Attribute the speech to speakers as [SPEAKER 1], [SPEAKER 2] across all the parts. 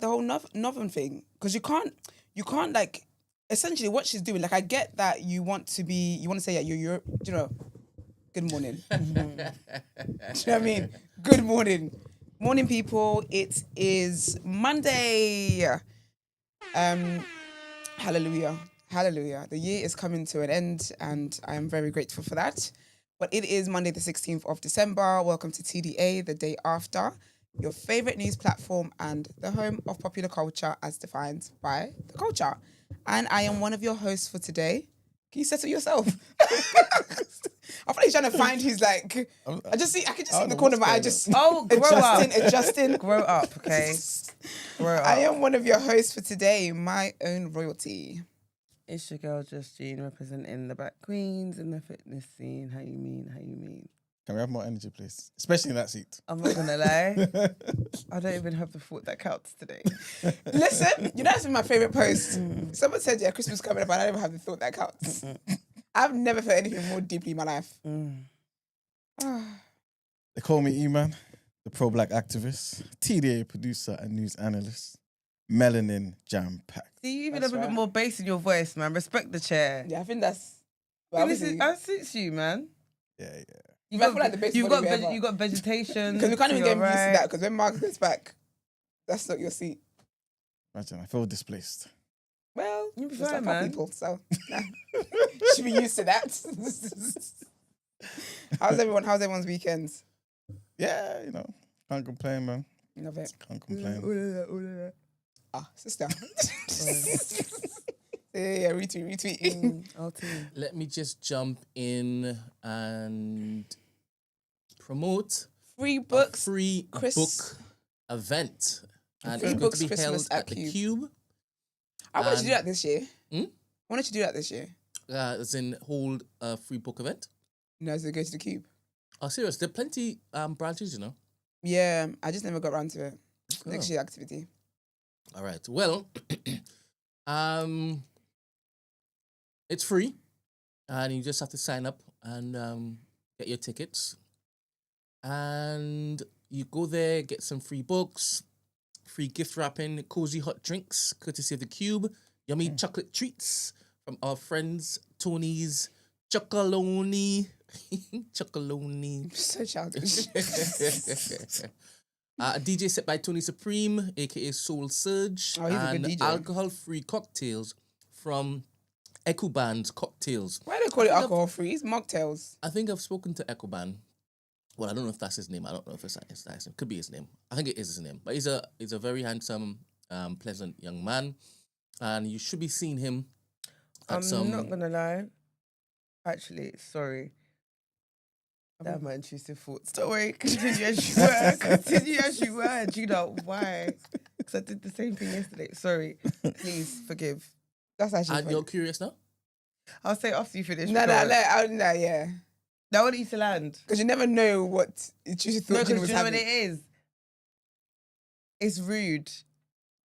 [SPEAKER 1] the whole Northern thing? Because you can't like, essentially what she's doing. Like, I get that you want to say, yeah, you're, you know, good morning. Do you know what I mean? Good morning. Morning, people. It is Monday. Hallelujah. Hallelujah. The year is coming to an end and I am very grateful for that. But it is Monday the 16th of December. Welcome to TDA, the day after, your favorite news platform and the home of popular culture as defined by the culture. And I am one of your hosts for today. Can you settle yourself? I thought he's trying to find his like. I can just see in the corner of my eye just.
[SPEAKER 2] Oh, grow
[SPEAKER 1] adjusting.
[SPEAKER 2] Grow up, okay. Grow up.
[SPEAKER 1] I am one of your hosts for today, my own royalty.
[SPEAKER 2] It's your girl Justine representing the Black Queens in the fitness scene. How you mean?
[SPEAKER 3] Can we have more energy, please? Especially in that seat.
[SPEAKER 2] I'm not gonna lie. I don't even have the thought that counts today.
[SPEAKER 1] Listen, you know that's been my favourite post. Someone said, yeah, Christmas coming up and I don't even have the thought that counts. I've never felt anything more deeply in my life.
[SPEAKER 3] They call me E-Man, the pro-black activist, TDA producer and news analyst, melanin jam-packed.
[SPEAKER 2] See, you even have a bit more bass in your voice, man. Respect the chair.
[SPEAKER 1] Yeah, I think that's...
[SPEAKER 2] That suits you, man.
[SPEAKER 3] Yeah.
[SPEAKER 2] You got vegetation.
[SPEAKER 1] Because we can't even get used to that, because when Mark gets back, that's not your seat.
[SPEAKER 3] Imagine, I feel displaced.
[SPEAKER 1] Well,
[SPEAKER 2] you'll be
[SPEAKER 1] just
[SPEAKER 2] fine,
[SPEAKER 1] like
[SPEAKER 2] man.
[SPEAKER 1] People, so should be used to that. How's everyone's weekends?
[SPEAKER 3] Yeah, you know, can't complain, man.
[SPEAKER 1] Love it.
[SPEAKER 3] Can't complain.
[SPEAKER 1] Sister. yeah, retweet.
[SPEAKER 4] Let me just jump in and promote
[SPEAKER 1] free books,
[SPEAKER 4] a free book event, and
[SPEAKER 1] free
[SPEAKER 4] it's going
[SPEAKER 1] books
[SPEAKER 4] to be
[SPEAKER 1] Christmas
[SPEAKER 4] held at the Cube.
[SPEAKER 1] I wanted to do that this year. Why don't you do that this year?
[SPEAKER 4] As in hold a free book event.
[SPEAKER 1] No, so go to the Cube.
[SPEAKER 4] Oh, serious? There are plenty branches, you know.
[SPEAKER 1] Yeah, I just never got around to it. Next year activity.
[SPEAKER 4] All right. Well, it's free, and you just have to sign up and get your tickets. And you go there, get some free books, free gift wrapping, cozy hot drinks, courtesy of the Cube, yummy chocolate treats from our friends Tony's Chocolonely. Chocolonely.
[SPEAKER 1] So childish.
[SPEAKER 4] A DJ set by Tony Supreme, aka Soul Surge,
[SPEAKER 1] he's a good
[SPEAKER 4] and
[SPEAKER 1] DJ.
[SPEAKER 4] alcohol-free cocktails from Ecoban's Cocktails.
[SPEAKER 1] Why do they call it alcohol-free? It's mocktails.
[SPEAKER 4] I think I've spoken to Ecoban. Well, I don't know if that's his name. I don't know if it's his name. Could be his name. I think it is his name. But he's a very handsome, pleasant young man, and you should be seeing him.
[SPEAKER 2] I'm not gonna lie. Actually, sorry. That my intrusive thoughts. Don't worry. Continue as you were. Do you know why? Because I did the same thing yesterday. Sorry. Please forgive.
[SPEAKER 1] That's actually
[SPEAKER 4] And
[SPEAKER 1] funny.
[SPEAKER 4] you're curious now?
[SPEAKER 2] I'll say after you finish.
[SPEAKER 1] No, yeah.
[SPEAKER 2] Now I want you to land.
[SPEAKER 1] Because you never know what intrusive thought
[SPEAKER 2] No,
[SPEAKER 1] was
[SPEAKER 2] because you know what
[SPEAKER 1] having.
[SPEAKER 2] it is? It's rude.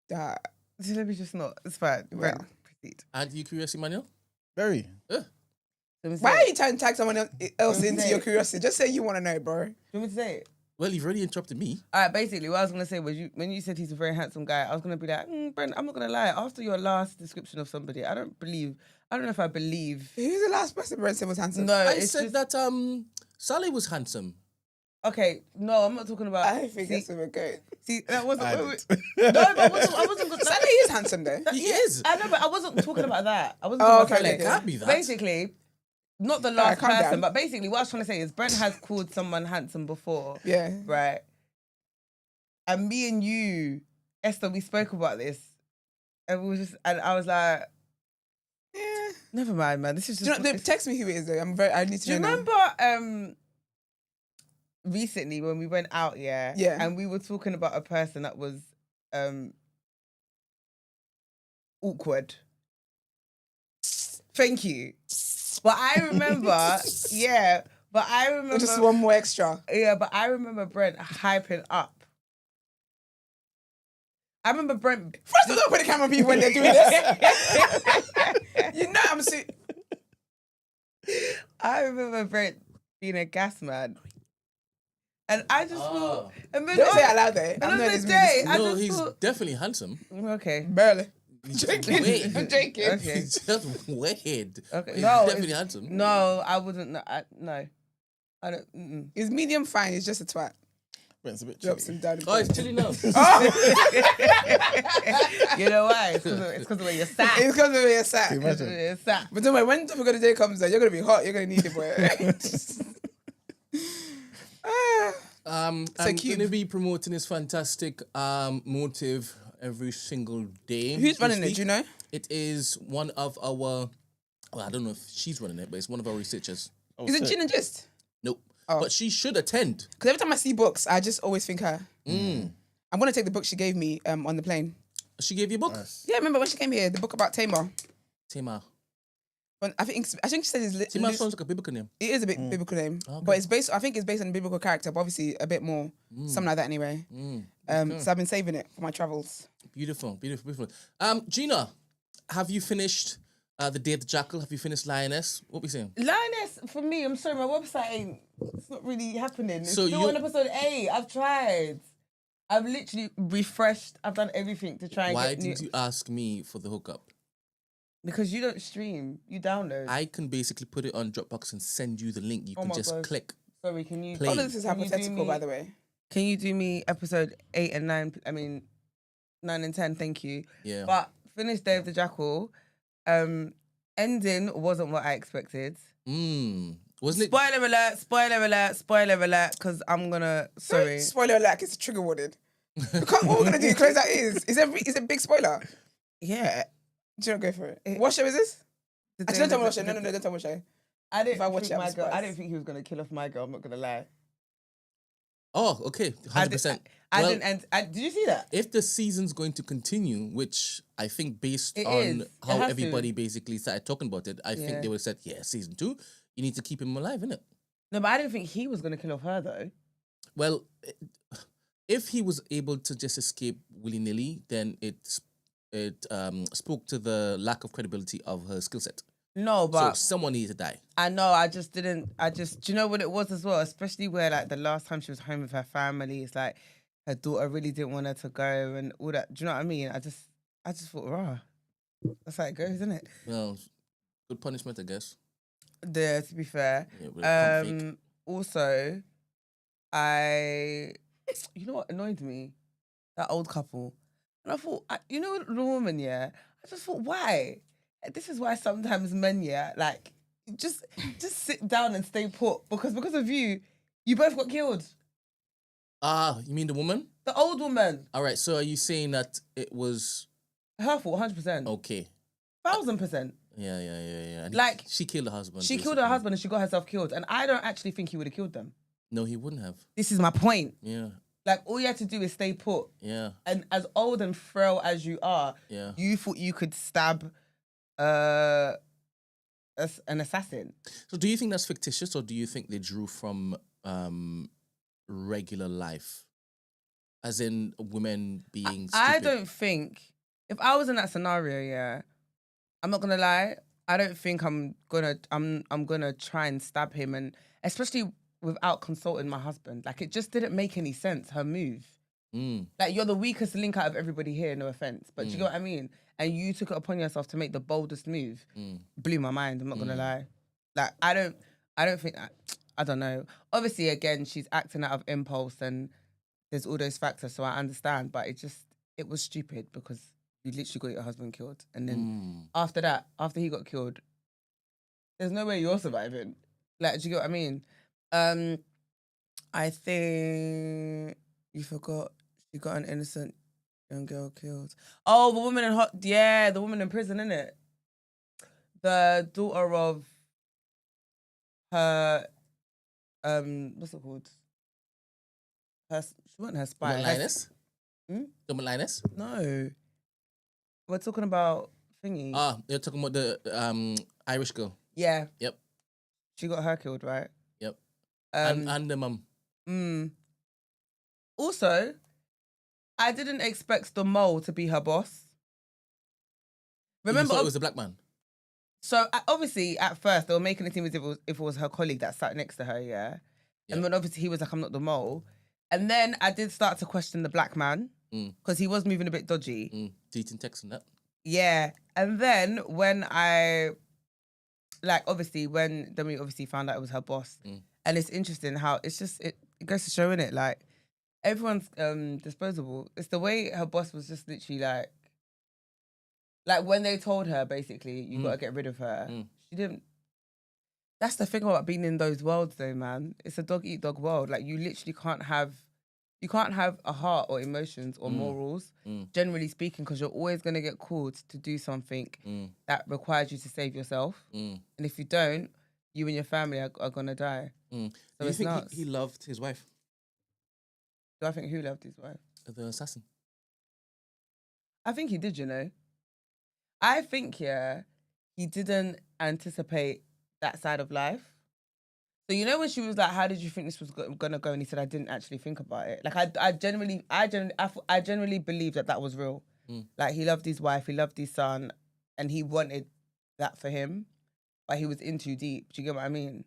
[SPEAKER 1] So
[SPEAKER 2] let me just not. It's fine.
[SPEAKER 1] Yeah.
[SPEAKER 2] Brent, proceed.
[SPEAKER 4] And you curious, Emmanuel?
[SPEAKER 3] Very.
[SPEAKER 1] why are you trying to tag someone else into your curiosity? Just say you want to know, bro.
[SPEAKER 2] Do you want me to say it?
[SPEAKER 4] Well, you've already interrupted me.
[SPEAKER 2] All right, basically, what I was going to say was when you said he's a very handsome guy, I was going to be like, Brent, I'm not going to lie. After your last description of somebody, I don't know if I believe.
[SPEAKER 1] Who's the last person Brent said was handsome?
[SPEAKER 2] No,
[SPEAKER 4] I said that Sally was handsome.
[SPEAKER 2] Okay, no, I'm not talking about.
[SPEAKER 1] I think that's a good.
[SPEAKER 2] See, that wasn't.
[SPEAKER 3] I
[SPEAKER 2] No, but I wasn't good.
[SPEAKER 1] Sally is handsome though.
[SPEAKER 4] He is.
[SPEAKER 2] I know, but I wasn't talking about that. I wasn't talking about
[SPEAKER 1] okay,
[SPEAKER 2] Sally.
[SPEAKER 4] It can't be that.
[SPEAKER 2] Basically, not the last
[SPEAKER 1] calm
[SPEAKER 2] person,
[SPEAKER 1] down.
[SPEAKER 2] but basically what I was trying to say is Brent has called someone handsome before.
[SPEAKER 1] Yeah.
[SPEAKER 2] Right. And me and you, Esther, we spoke about this. And I was like,
[SPEAKER 1] Yeah.
[SPEAKER 2] never mind, man. This is just.
[SPEAKER 1] Text me who it is though. I need to
[SPEAKER 2] Do you
[SPEAKER 1] know.
[SPEAKER 2] remember recently when we went out, yeah?
[SPEAKER 1] Yeah.
[SPEAKER 2] And we were talking about a person that was awkward. Thank you. But I remember, yeah, but I remember...
[SPEAKER 1] Just one more extra.
[SPEAKER 2] Yeah, but I remember Brent hyping up. I remember Brent...
[SPEAKER 1] First of all, don't put the camera on people when they're doing this. You know I'm serious.
[SPEAKER 2] I remember Brent being a gas man. And I just thought, and then
[SPEAKER 1] Don't say it out loud there.
[SPEAKER 2] and
[SPEAKER 1] I'm
[SPEAKER 2] on
[SPEAKER 1] not
[SPEAKER 2] the
[SPEAKER 1] this
[SPEAKER 2] day, I
[SPEAKER 4] No,
[SPEAKER 2] just
[SPEAKER 4] he's
[SPEAKER 2] thought,
[SPEAKER 4] definitely handsome.
[SPEAKER 2] okay,
[SPEAKER 1] barely.
[SPEAKER 4] He's
[SPEAKER 1] Joking.
[SPEAKER 4] weird.
[SPEAKER 1] I'm joking.
[SPEAKER 2] Okay.
[SPEAKER 4] He's just weird.
[SPEAKER 2] okay,
[SPEAKER 4] He's
[SPEAKER 2] no,
[SPEAKER 4] definitely
[SPEAKER 2] it's-
[SPEAKER 4] handsome.
[SPEAKER 2] No, I wouldn't. No, I don't. Mm-mm.
[SPEAKER 1] He's medium fine. He's just a twat.
[SPEAKER 3] Brent's a bit
[SPEAKER 1] Drops
[SPEAKER 3] chilly.
[SPEAKER 1] him down.
[SPEAKER 4] Oh, it's chilly now.
[SPEAKER 2] You know why? It's because of where you're sat.
[SPEAKER 1] It's because of where you're sat.
[SPEAKER 3] Can you imagine?
[SPEAKER 2] You're sat.
[SPEAKER 1] But don't worry, when Topic of the Day comes out, you're gonna be hot. You're gonna need it, boy.
[SPEAKER 4] I'm
[SPEAKER 1] cute.
[SPEAKER 4] going to be promoting this fantastic motive every single day.
[SPEAKER 1] Who's
[SPEAKER 4] this
[SPEAKER 1] running it?
[SPEAKER 4] week.
[SPEAKER 1] Do you know?
[SPEAKER 4] It is one of our, well, I don't know if she's running it, but it's one of our researchers.
[SPEAKER 3] Oh,
[SPEAKER 1] Is it
[SPEAKER 3] sick.
[SPEAKER 1] Gin and Gist?
[SPEAKER 4] Nope.
[SPEAKER 1] Oh.
[SPEAKER 4] But she should attend.
[SPEAKER 1] Because every time I see books, I just always think her.
[SPEAKER 4] Mm.
[SPEAKER 1] I'm gonna take the book she gave me on the plane.
[SPEAKER 4] She gave you a book?
[SPEAKER 3] Nice.
[SPEAKER 1] Yeah, remember when she came here? The book about Tamar.
[SPEAKER 4] Tamar.
[SPEAKER 1] When I think she said
[SPEAKER 4] Tamar sounds like a biblical name.
[SPEAKER 1] it is a bit biblical name,
[SPEAKER 4] Okay.
[SPEAKER 1] but it's based. I think it's based on a biblical character, but obviously a bit more, something like that anyway. So I've been saving it for my travels.
[SPEAKER 4] Beautiful, beautiful, beautiful. Gina, have you finished The Day of the Jackal? Have you finished Lioness? What we saying?
[SPEAKER 2] Lioness, for me, I'm sorry, my website ain't. It's not really happening. It's
[SPEAKER 4] So
[SPEAKER 2] still
[SPEAKER 4] you-
[SPEAKER 2] on episode 8. I've tried. I've literally refreshed. I've done everything to try and
[SPEAKER 4] Why
[SPEAKER 2] get new.
[SPEAKER 4] didn't you ask me for the hookup?
[SPEAKER 2] Because you don't stream, you download.
[SPEAKER 4] I can basically put it on Dropbox and send you the link. You
[SPEAKER 2] Oh
[SPEAKER 4] can
[SPEAKER 2] my
[SPEAKER 4] just
[SPEAKER 2] gosh.
[SPEAKER 4] click.
[SPEAKER 2] Sorry, can you?
[SPEAKER 4] Play.
[SPEAKER 1] All of this is
[SPEAKER 2] Can you do
[SPEAKER 1] hypothetical,
[SPEAKER 2] me-
[SPEAKER 1] by the way.
[SPEAKER 2] Can you do me episode 8 and 9? I mean, 9 and 10. Thank you.
[SPEAKER 4] Yeah.
[SPEAKER 2] But finish Day of the Jackal. Ending wasn't what I expected.
[SPEAKER 4] Wasn't it?
[SPEAKER 2] Spoiler alert! Spoiler alert! Spoiler alert! Because I'm gonna. Sorry.
[SPEAKER 1] Spoiler alert! It's a trigger warning. What we're gonna do? Close that is. Is it a big spoiler?
[SPEAKER 2] Yeah.
[SPEAKER 1] Do you not go for it? What show is this?
[SPEAKER 2] The
[SPEAKER 1] Actually,
[SPEAKER 2] Day
[SPEAKER 1] don't tell me
[SPEAKER 2] of
[SPEAKER 1] what
[SPEAKER 2] the-
[SPEAKER 1] show. No, don't tell me what show.
[SPEAKER 2] I didn't
[SPEAKER 1] If I watch
[SPEAKER 2] think
[SPEAKER 1] it, I'm
[SPEAKER 2] my girl. I
[SPEAKER 1] surprised.
[SPEAKER 2] didn't think he was gonna kill off my girl. I'm not gonna lie.
[SPEAKER 4] Oh, okay. 100%.
[SPEAKER 2] I
[SPEAKER 4] Well,
[SPEAKER 2] didn't. And did you see that?
[SPEAKER 4] if the season's going to continue, which I think based
[SPEAKER 2] It
[SPEAKER 4] on
[SPEAKER 2] is. It
[SPEAKER 4] how
[SPEAKER 2] has
[SPEAKER 4] everybody basically started talking about it, I
[SPEAKER 2] Yeah.
[SPEAKER 4] think they would have said, yeah, season 2, you need to keep him alive, innit?
[SPEAKER 2] No, but I didn't think he was gonna kill off her though.
[SPEAKER 4] Well, if he was able to just escape willy-nilly, then it spoke to the lack of credibility of her skill set.
[SPEAKER 2] No,
[SPEAKER 4] So
[SPEAKER 2] but
[SPEAKER 4] someone needed to die.
[SPEAKER 2] I know. I just didn't. Do you know what it was as well? Especially where like the last time she was home with her family, it's like her daughter really didn't want her to go and all that. Do you know what I mean? I just thought, rah, that's how it goes, isn't it?
[SPEAKER 4] Well, good punishment, I guess.
[SPEAKER 2] There, to be fair.
[SPEAKER 4] Yeah, with a pump fake.
[SPEAKER 2] Also, you know what annoyed me? That old couple. And I thought, you know, the woman, yeah. I just thought, why? This is why sometimes men, yeah, like just sit down and stay put because of you both got killed.
[SPEAKER 4] You mean the woman?
[SPEAKER 2] The old woman,
[SPEAKER 4] All right, so are you saying that it was
[SPEAKER 2] her fault, 100%,
[SPEAKER 4] okay?
[SPEAKER 2] 1000%.
[SPEAKER 4] Yeah. And
[SPEAKER 2] Like,
[SPEAKER 4] she killed her husband.
[SPEAKER 2] She killed her
[SPEAKER 4] basically.
[SPEAKER 2] husband and she got herself killed, and I don't actually think he would have killed them.
[SPEAKER 4] No, he wouldn't have.
[SPEAKER 2] This is my point.
[SPEAKER 4] Yeah,
[SPEAKER 2] Like, all you had to do is stay put.
[SPEAKER 4] yeah,
[SPEAKER 2] And as old and frail as you are,
[SPEAKER 4] yeah.
[SPEAKER 2] you thought you could stab an assassin.
[SPEAKER 4] So do you think that's fictitious, or do you think they drew from regular life? As in women being stupid?
[SPEAKER 2] I don't think if I was in that scenario, yeah, I'm not gonna lie. I don't think I'm gonna try and stab him, and especially without consulting my husband. Like, it just didn't make any sense. Her move. Like, you're the weakest link out of everybody here. No offense, but do you know what I mean? And you took it upon yourself to make the boldest move. Blew my mind. I'm not gonna lie. Like, I don't think that. I don't know. Obviously, again, she's acting out of impulse, and there's all those factors, so I understand. But it was stupid because you literally got your husband killed, and then after that, after he got killed, there's no way you're surviving. Like, do you get what I mean? I think you forgot she got an innocent young girl killed. Oh, the woman the woman in prison, innit? The daughter of her, what's it called? She wasn't her spy.
[SPEAKER 4] Linus?
[SPEAKER 2] Hmm?
[SPEAKER 4] Linus?
[SPEAKER 2] No. We're talking about thingy.
[SPEAKER 4] You're talking about the Irish girl.
[SPEAKER 2] Yeah.
[SPEAKER 4] Yep.
[SPEAKER 2] She got her killed, right?
[SPEAKER 4] Yep. And the mum.
[SPEAKER 2] Also, I didn't expect the mole to be her boss. Remember,
[SPEAKER 4] You thought it was a black man.
[SPEAKER 2] so obviously at first they were making it seem as if it was her colleague that sat next to her, yeah. And then obviously he was like, I'm not the mole. And then I did start to question the black man because he was moving a bit dodgy.
[SPEAKER 4] Deleting text and that.
[SPEAKER 2] Yeah. And then when I, like, obviously, then we obviously found out it was her boss. And it's interesting how it's just, it goes to show, innit? Like, everyone's disposable. It's the way her boss was just literally like when they told her, basically, you got to get rid of her, she didn't. That's the thing about being in those worlds, though, man. It's a dog-eat-dog world. Like, you literally can't have a heart or emotions or morals, generally speaking, because you're always going to get called to do something that requires you to save yourself. And if you don't, you and your family are going to die. So
[SPEAKER 4] do you think he loved his wife?
[SPEAKER 2] Do I think who loved his wife?
[SPEAKER 4] The assassin.
[SPEAKER 2] I think he did, you know. I think, he didn't anticipate that side of life. So, you know, when she was like, how did you think this was going to go? And he said, I didn't actually think about it. Like, I genuinely believe that was real. Like, he loved his wife, he loved his son, and he wanted that for him, but he was in too deep. Do you get what I mean?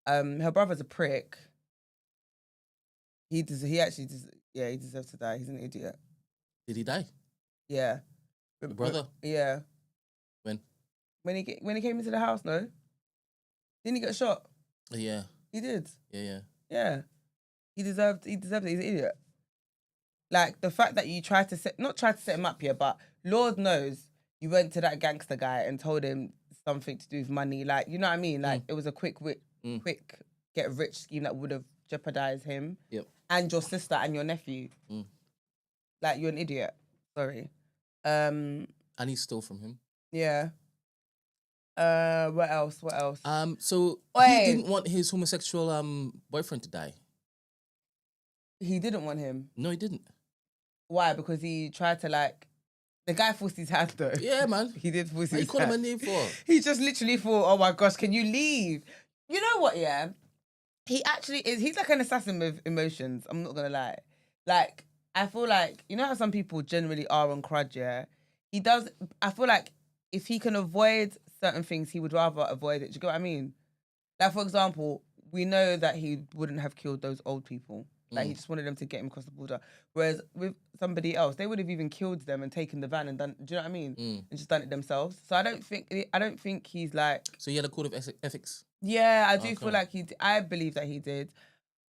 [SPEAKER 2] Her brother's a prick. He deserves to die. He's an idiot.
[SPEAKER 4] Did he die?
[SPEAKER 2] Yeah.
[SPEAKER 4] Your brother?
[SPEAKER 2] Yeah. When he came into the house, no? Didn't he get shot?
[SPEAKER 4] Yeah.
[SPEAKER 2] He did.
[SPEAKER 4] Yeah.
[SPEAKER 2] He deserved it. He's an idiot. Like, the fact that you not tried to set him up here, but Lord knows you went to that gangster guy and told him something to do with money. Like, you know what I mean? Like, it was a quick get rich scheme that would have jeopardized him and your sister and your nephew. Like, you're an idiot. Sorry.
[SPEAKER 4] And he stole from him.
[SPEAKER 2] Yeah. What else?
[SPEAKER 4] So he didn't want his homosexual boyfriend to die.
[SPEAKER 2] He didn't want him.
[SPEAKER 4] No, he didn't.
[SPEAKER 2] Why? Because he tried to, like, the guy forced his hand, though.
[SPEAKER 4] Yeah, man.
[SPEAKER 2] He did force his hand.
[SPEAKER 4] What you call him a name for?
[SPEAKER 2] He just literally thought, oh my gosh, can you leave? You know what, yeah? He actually is, he's like an assassin with emotions, I'm not gonna lie. Like, I feel like, you know how some people generally are on crud, yeah? I feel like if he can avoid certain things, he would rather avoid it. Do you get what I mean? Like, for example, we know that he wouldn't have killed those old people. Like, he just wanted them to get him across the border. Whereas with somebody else, they would have even killed them and taken the van and done, do you know what I mean? And just done it themselves. So I don't think he's like...
[SPEAKER 4] So he had a code of ethics?
[SPEAKER 2] Yeah, I do feel like I believe that he did.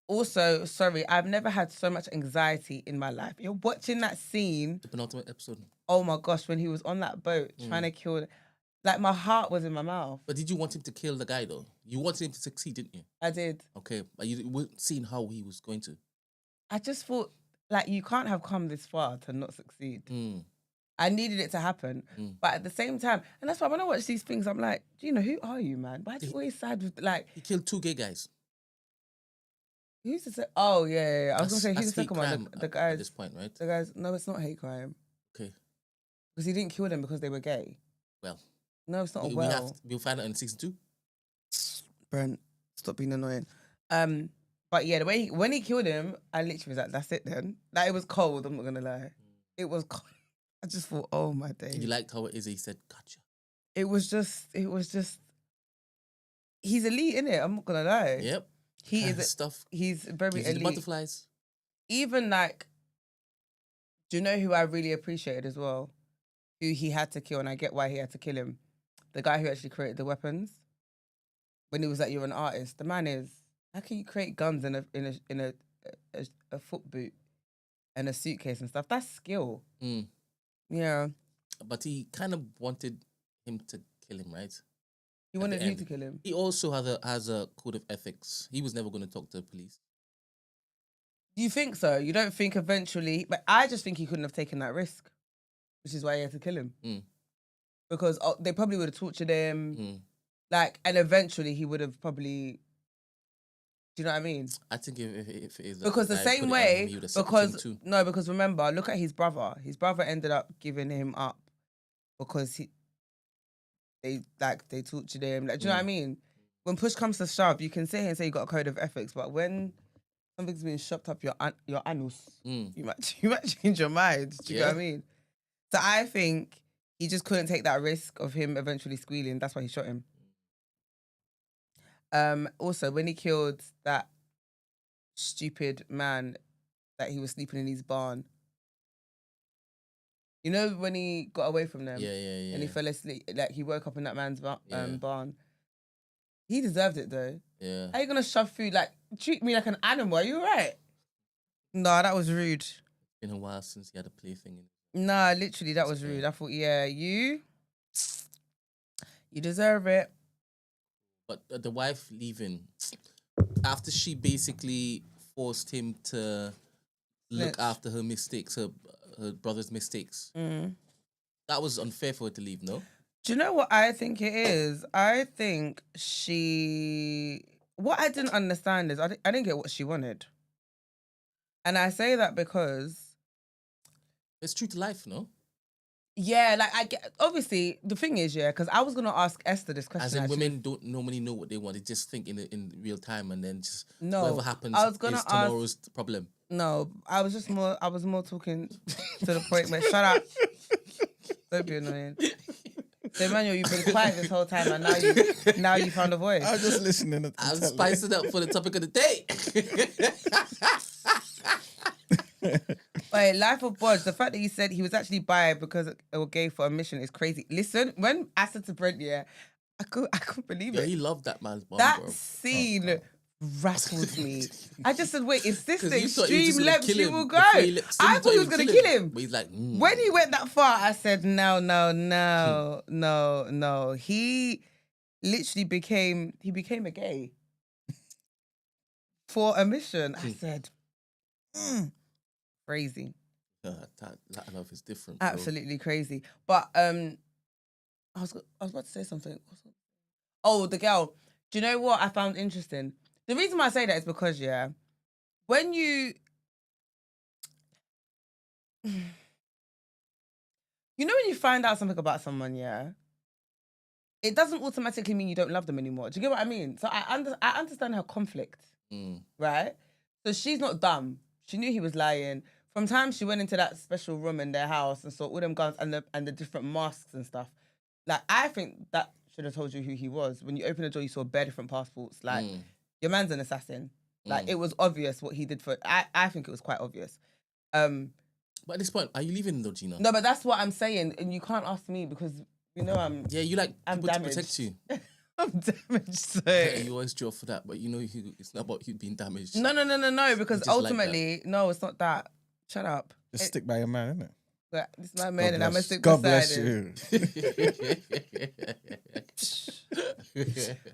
[SPEAKER 2] Also, sorry, I've never had so much anxiety in my life. You're watching that scene.
[SPEAKER 4] The penultimate episode.
[SPEAKER 2] Oh my gosh, when he was on that boat trying to kill... Like, my heart was in my mouth.
[SPEAKER 4] But did you want him to kill the guy, though? You wanted him to succeed, didn't you?
[SPEAKER 2] I did.
[SPEAKER 4] Okay, but you weren't seeing how he was going to.
[SPEAKER 2] I just thought, like, you can't have come this far to not succeed. I needed it to happen. But at the same time, and that's why when I watch these things, I'm like, do you know, who are you, man? Why do you always side with, like...
[SPEAKER 4] He killed 2 gay guys.
[SPEAKER 2] Who's the... Oh, yeah. I was going to say, who's the second one? The guys...
[SPEAKER 4] At this point, right?
[SPEAKER 2] The guys... No, it's not hate crime.
[SPEAKER 4] Okay.
[SPEAKER 2] Because he didn't kill them because they were gay.
[SPEAKER 4] Well...
[SPEAKER 2] No, it's not
[SPEAKER 4] We'll find out in season 2.
[SPEAKER 2] Brent, stop being annoying. But yeah, the way when he killed him, I literally was like, that's it then. Like, it was cold, I'm not gonna lie. It was cold. I just thought, oh my days.
[SPEAKER 4] You liked how it is, he said, gotcha.
[SPEAKER 2] It was just he's elite, innit? I'm not gonna lie.
[SPEAKER 4] Yep.
[SPEAKER 2] He is
[SPEAKER 4] stuff.
[SPEAKER 2] He's very
[SPEAKER 4] Gives
[SPEAKER 2] elite.
[SPEAKER 4] you the butterflies.
[SPEAKER 2] Even like, do you know who I really appreciated as well? Who he had to kill, and I get why he had to kill him. The guy who actually created the weapons. When he was like, you're an artist. The man is, how can you create guns in a foot boot and a suitcase and stuff? That's skill. Yeah.
[SPEAKER 4] But he kind of wanted him to kill him, right?
[SPEAKER 2] He wanted you to kill him.
[SPEAKER 4] He also has a code of ethics. He was never going to talk to the police.
[SPEAKER 2] Do you think so? You don't think eventually... But I just think he couldn't have taken that risk, which is why he had to kill him. Because they probably would have tortured him. Like, and eventually he would have probably... Do you know what I mean?
[SPEAKER 4] I think if it is...
[SPEAKER 2] Because the same way... Because remember, look at his brother. His brother ended up giving him up because they tortured him. Like, do you know what I mean? When push comes to shove, you can sit here and say you got a code of ethics, but when something's been shoved up your anus, you might change your mind. Do you know what I mean? So I think he just couldn't take that risk of him eventually squealing. That's why he shot him. Also, when he killed that stupid man that he was sleeping in his barn. You know when he got away from them?
[SPEAKER 4] Yeah.
[SPEAKER 2] And he fell asleep, like he woke up in that man's
[SPEAKER 4] Yeah.
[SPEAKER 2] barn. He deserved it though.
[SPEAKER 4] Yeah.
[SPEAKER 2] How you gonna shove food, like treat me like an animal? Are you alright? Nah, that was rude.
[SPEAKER 4] Been a while since he had a plaything.
[SPEAKER 2] Nah, literally, that was rude. I thought, yeah, you deserve it.
[SPEAKER 4] But the wife leaving, after she basically forced him to look after her mistakes, her brother's mistakes. That was unfair for her to leave, no?
[SPEAKER 2] Do you know what I think it is? I think what I didn't understand is I didn't get what she wanted. And I say that because...
[SPEAKER 4] It's true to life, no?
[SPEAKER 2] Yeah, like I get, obviously the thing is, yeah, because I was gonna ask Esther this question.
[SPEAKER 4] As in, women don't normally know what they want; they just think in real time, and then just whatever happens
[SPEAKER 2] I was gonna
[SPEAKER 4] is tomorrow's problem.
[SPEAKER 2] No, I was more talking to the point where shut up. Don't be annoying. So Emmanuel, you've been quiet this whole time, and now you found a voice.
[SPEAKER 3] I was just listening.
[SPEAKER 4] I'm spicing up for the topic of the day.
[SPEAKER 2] Wait, Life of Bodge, the fact that he said he was actually bi because they were gay for a mission is crazy. Listen, when I said to Brent, yeah, I couldn't believe it.
[SPEAKER 4] He loved that man's mom,
[SPEAKER 2] that
[SPEAKER 4] bro.
[SPEAKER 2] scene rattled me. I just said, wait, is this the
[SPEAKER 4] you thought he was
[SPEAKER 2] extreme
[SPEAKER 4] just gonna
[SPEAKER 2] length
[SPEAKER 4] kill
[SPEAKER 2] you
[SPEAKER 4] him
[SPEAKER 2] will go?
[SPEAKER 4] before he
[SPEAKER 2] I thought he was going to kill him.
[SPEAKER 4] But he's like,
[SPEAKER 2] When he went that far, I said, no. He literally became a gay for a mission. I said, crazy.
[SPEAKER 4] that love is different, bro.
[SPEAKER 2] Absolutely crazy. But I was about to say something. Oh, the girl. Do you know what I found interesting? The reason why I say that is because, yeah, when you... You know when you find out something about someone, yeah, it doesn't automatically mean you don't love them anymore. Do you get what I mean? So I understand her conflict, right? So she's not dumb. She knew he was lying. From time she went into that special room in their house and saw all them guns and the different masks and stuff. Like, I think that should have told you who he was. When you opened the door, you saw bare different passports. Like, your man's an assassin. Like, it was obvious what he did for... I think it was quite obvious.
[SPEAKER 4] But at this point, are you leaving though, Gina?
[SPEAKER 2] No, but that's what I'm saying. And you can't ask me because, you know,
[SPEAKER 4] Yeah, you like
[SPEAKER 2] I'm
[SPEAKER 4] people
[SPEAKER 2] damaged.
[SPEAKER 4] to protect you.
[SPEAKER 2] I'm damaged. So.
[SPEAKER 4] Yeah, you always draw for that, but you know it's not about you being damaged.
[SPEAKER 2] No, because
[SPEAKER 4] just
[SPEAKER 2] ultimately,
[SPEAKER 4] like
[SPEAKER 2] no, it's not that. Shut up.
[SPEAKER 3] Just stick by your man, innit?
[SPEAKER 2] But this is my man and I'm going to stick
[SPEAKER 3] God
[SPEAKER 2] beside
[SPEAKER 3] bless you.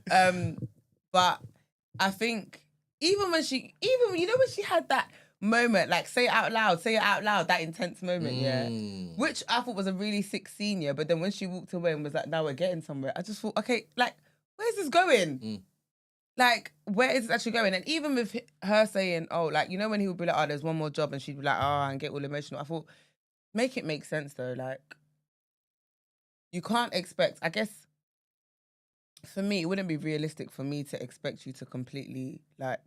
[SPEAKER 2] him. But I think even when she had that moment, like say it out loud, that intense moment, yeah, which I thought was a really sick scene, yeah, but then when she walked away and was like, now we're getting somewhere, I just thought, okay, like, where's this going? Like, where is it actually going? And even with her saying, oh, like, you know, when he would be like, oh, there's one more job, and she'd be like, oh, and get all emotional, I thought, make it make sense though. Like, you can't expect, I guess, for me, it wouldn't be realistic for me to expect you to completely, like,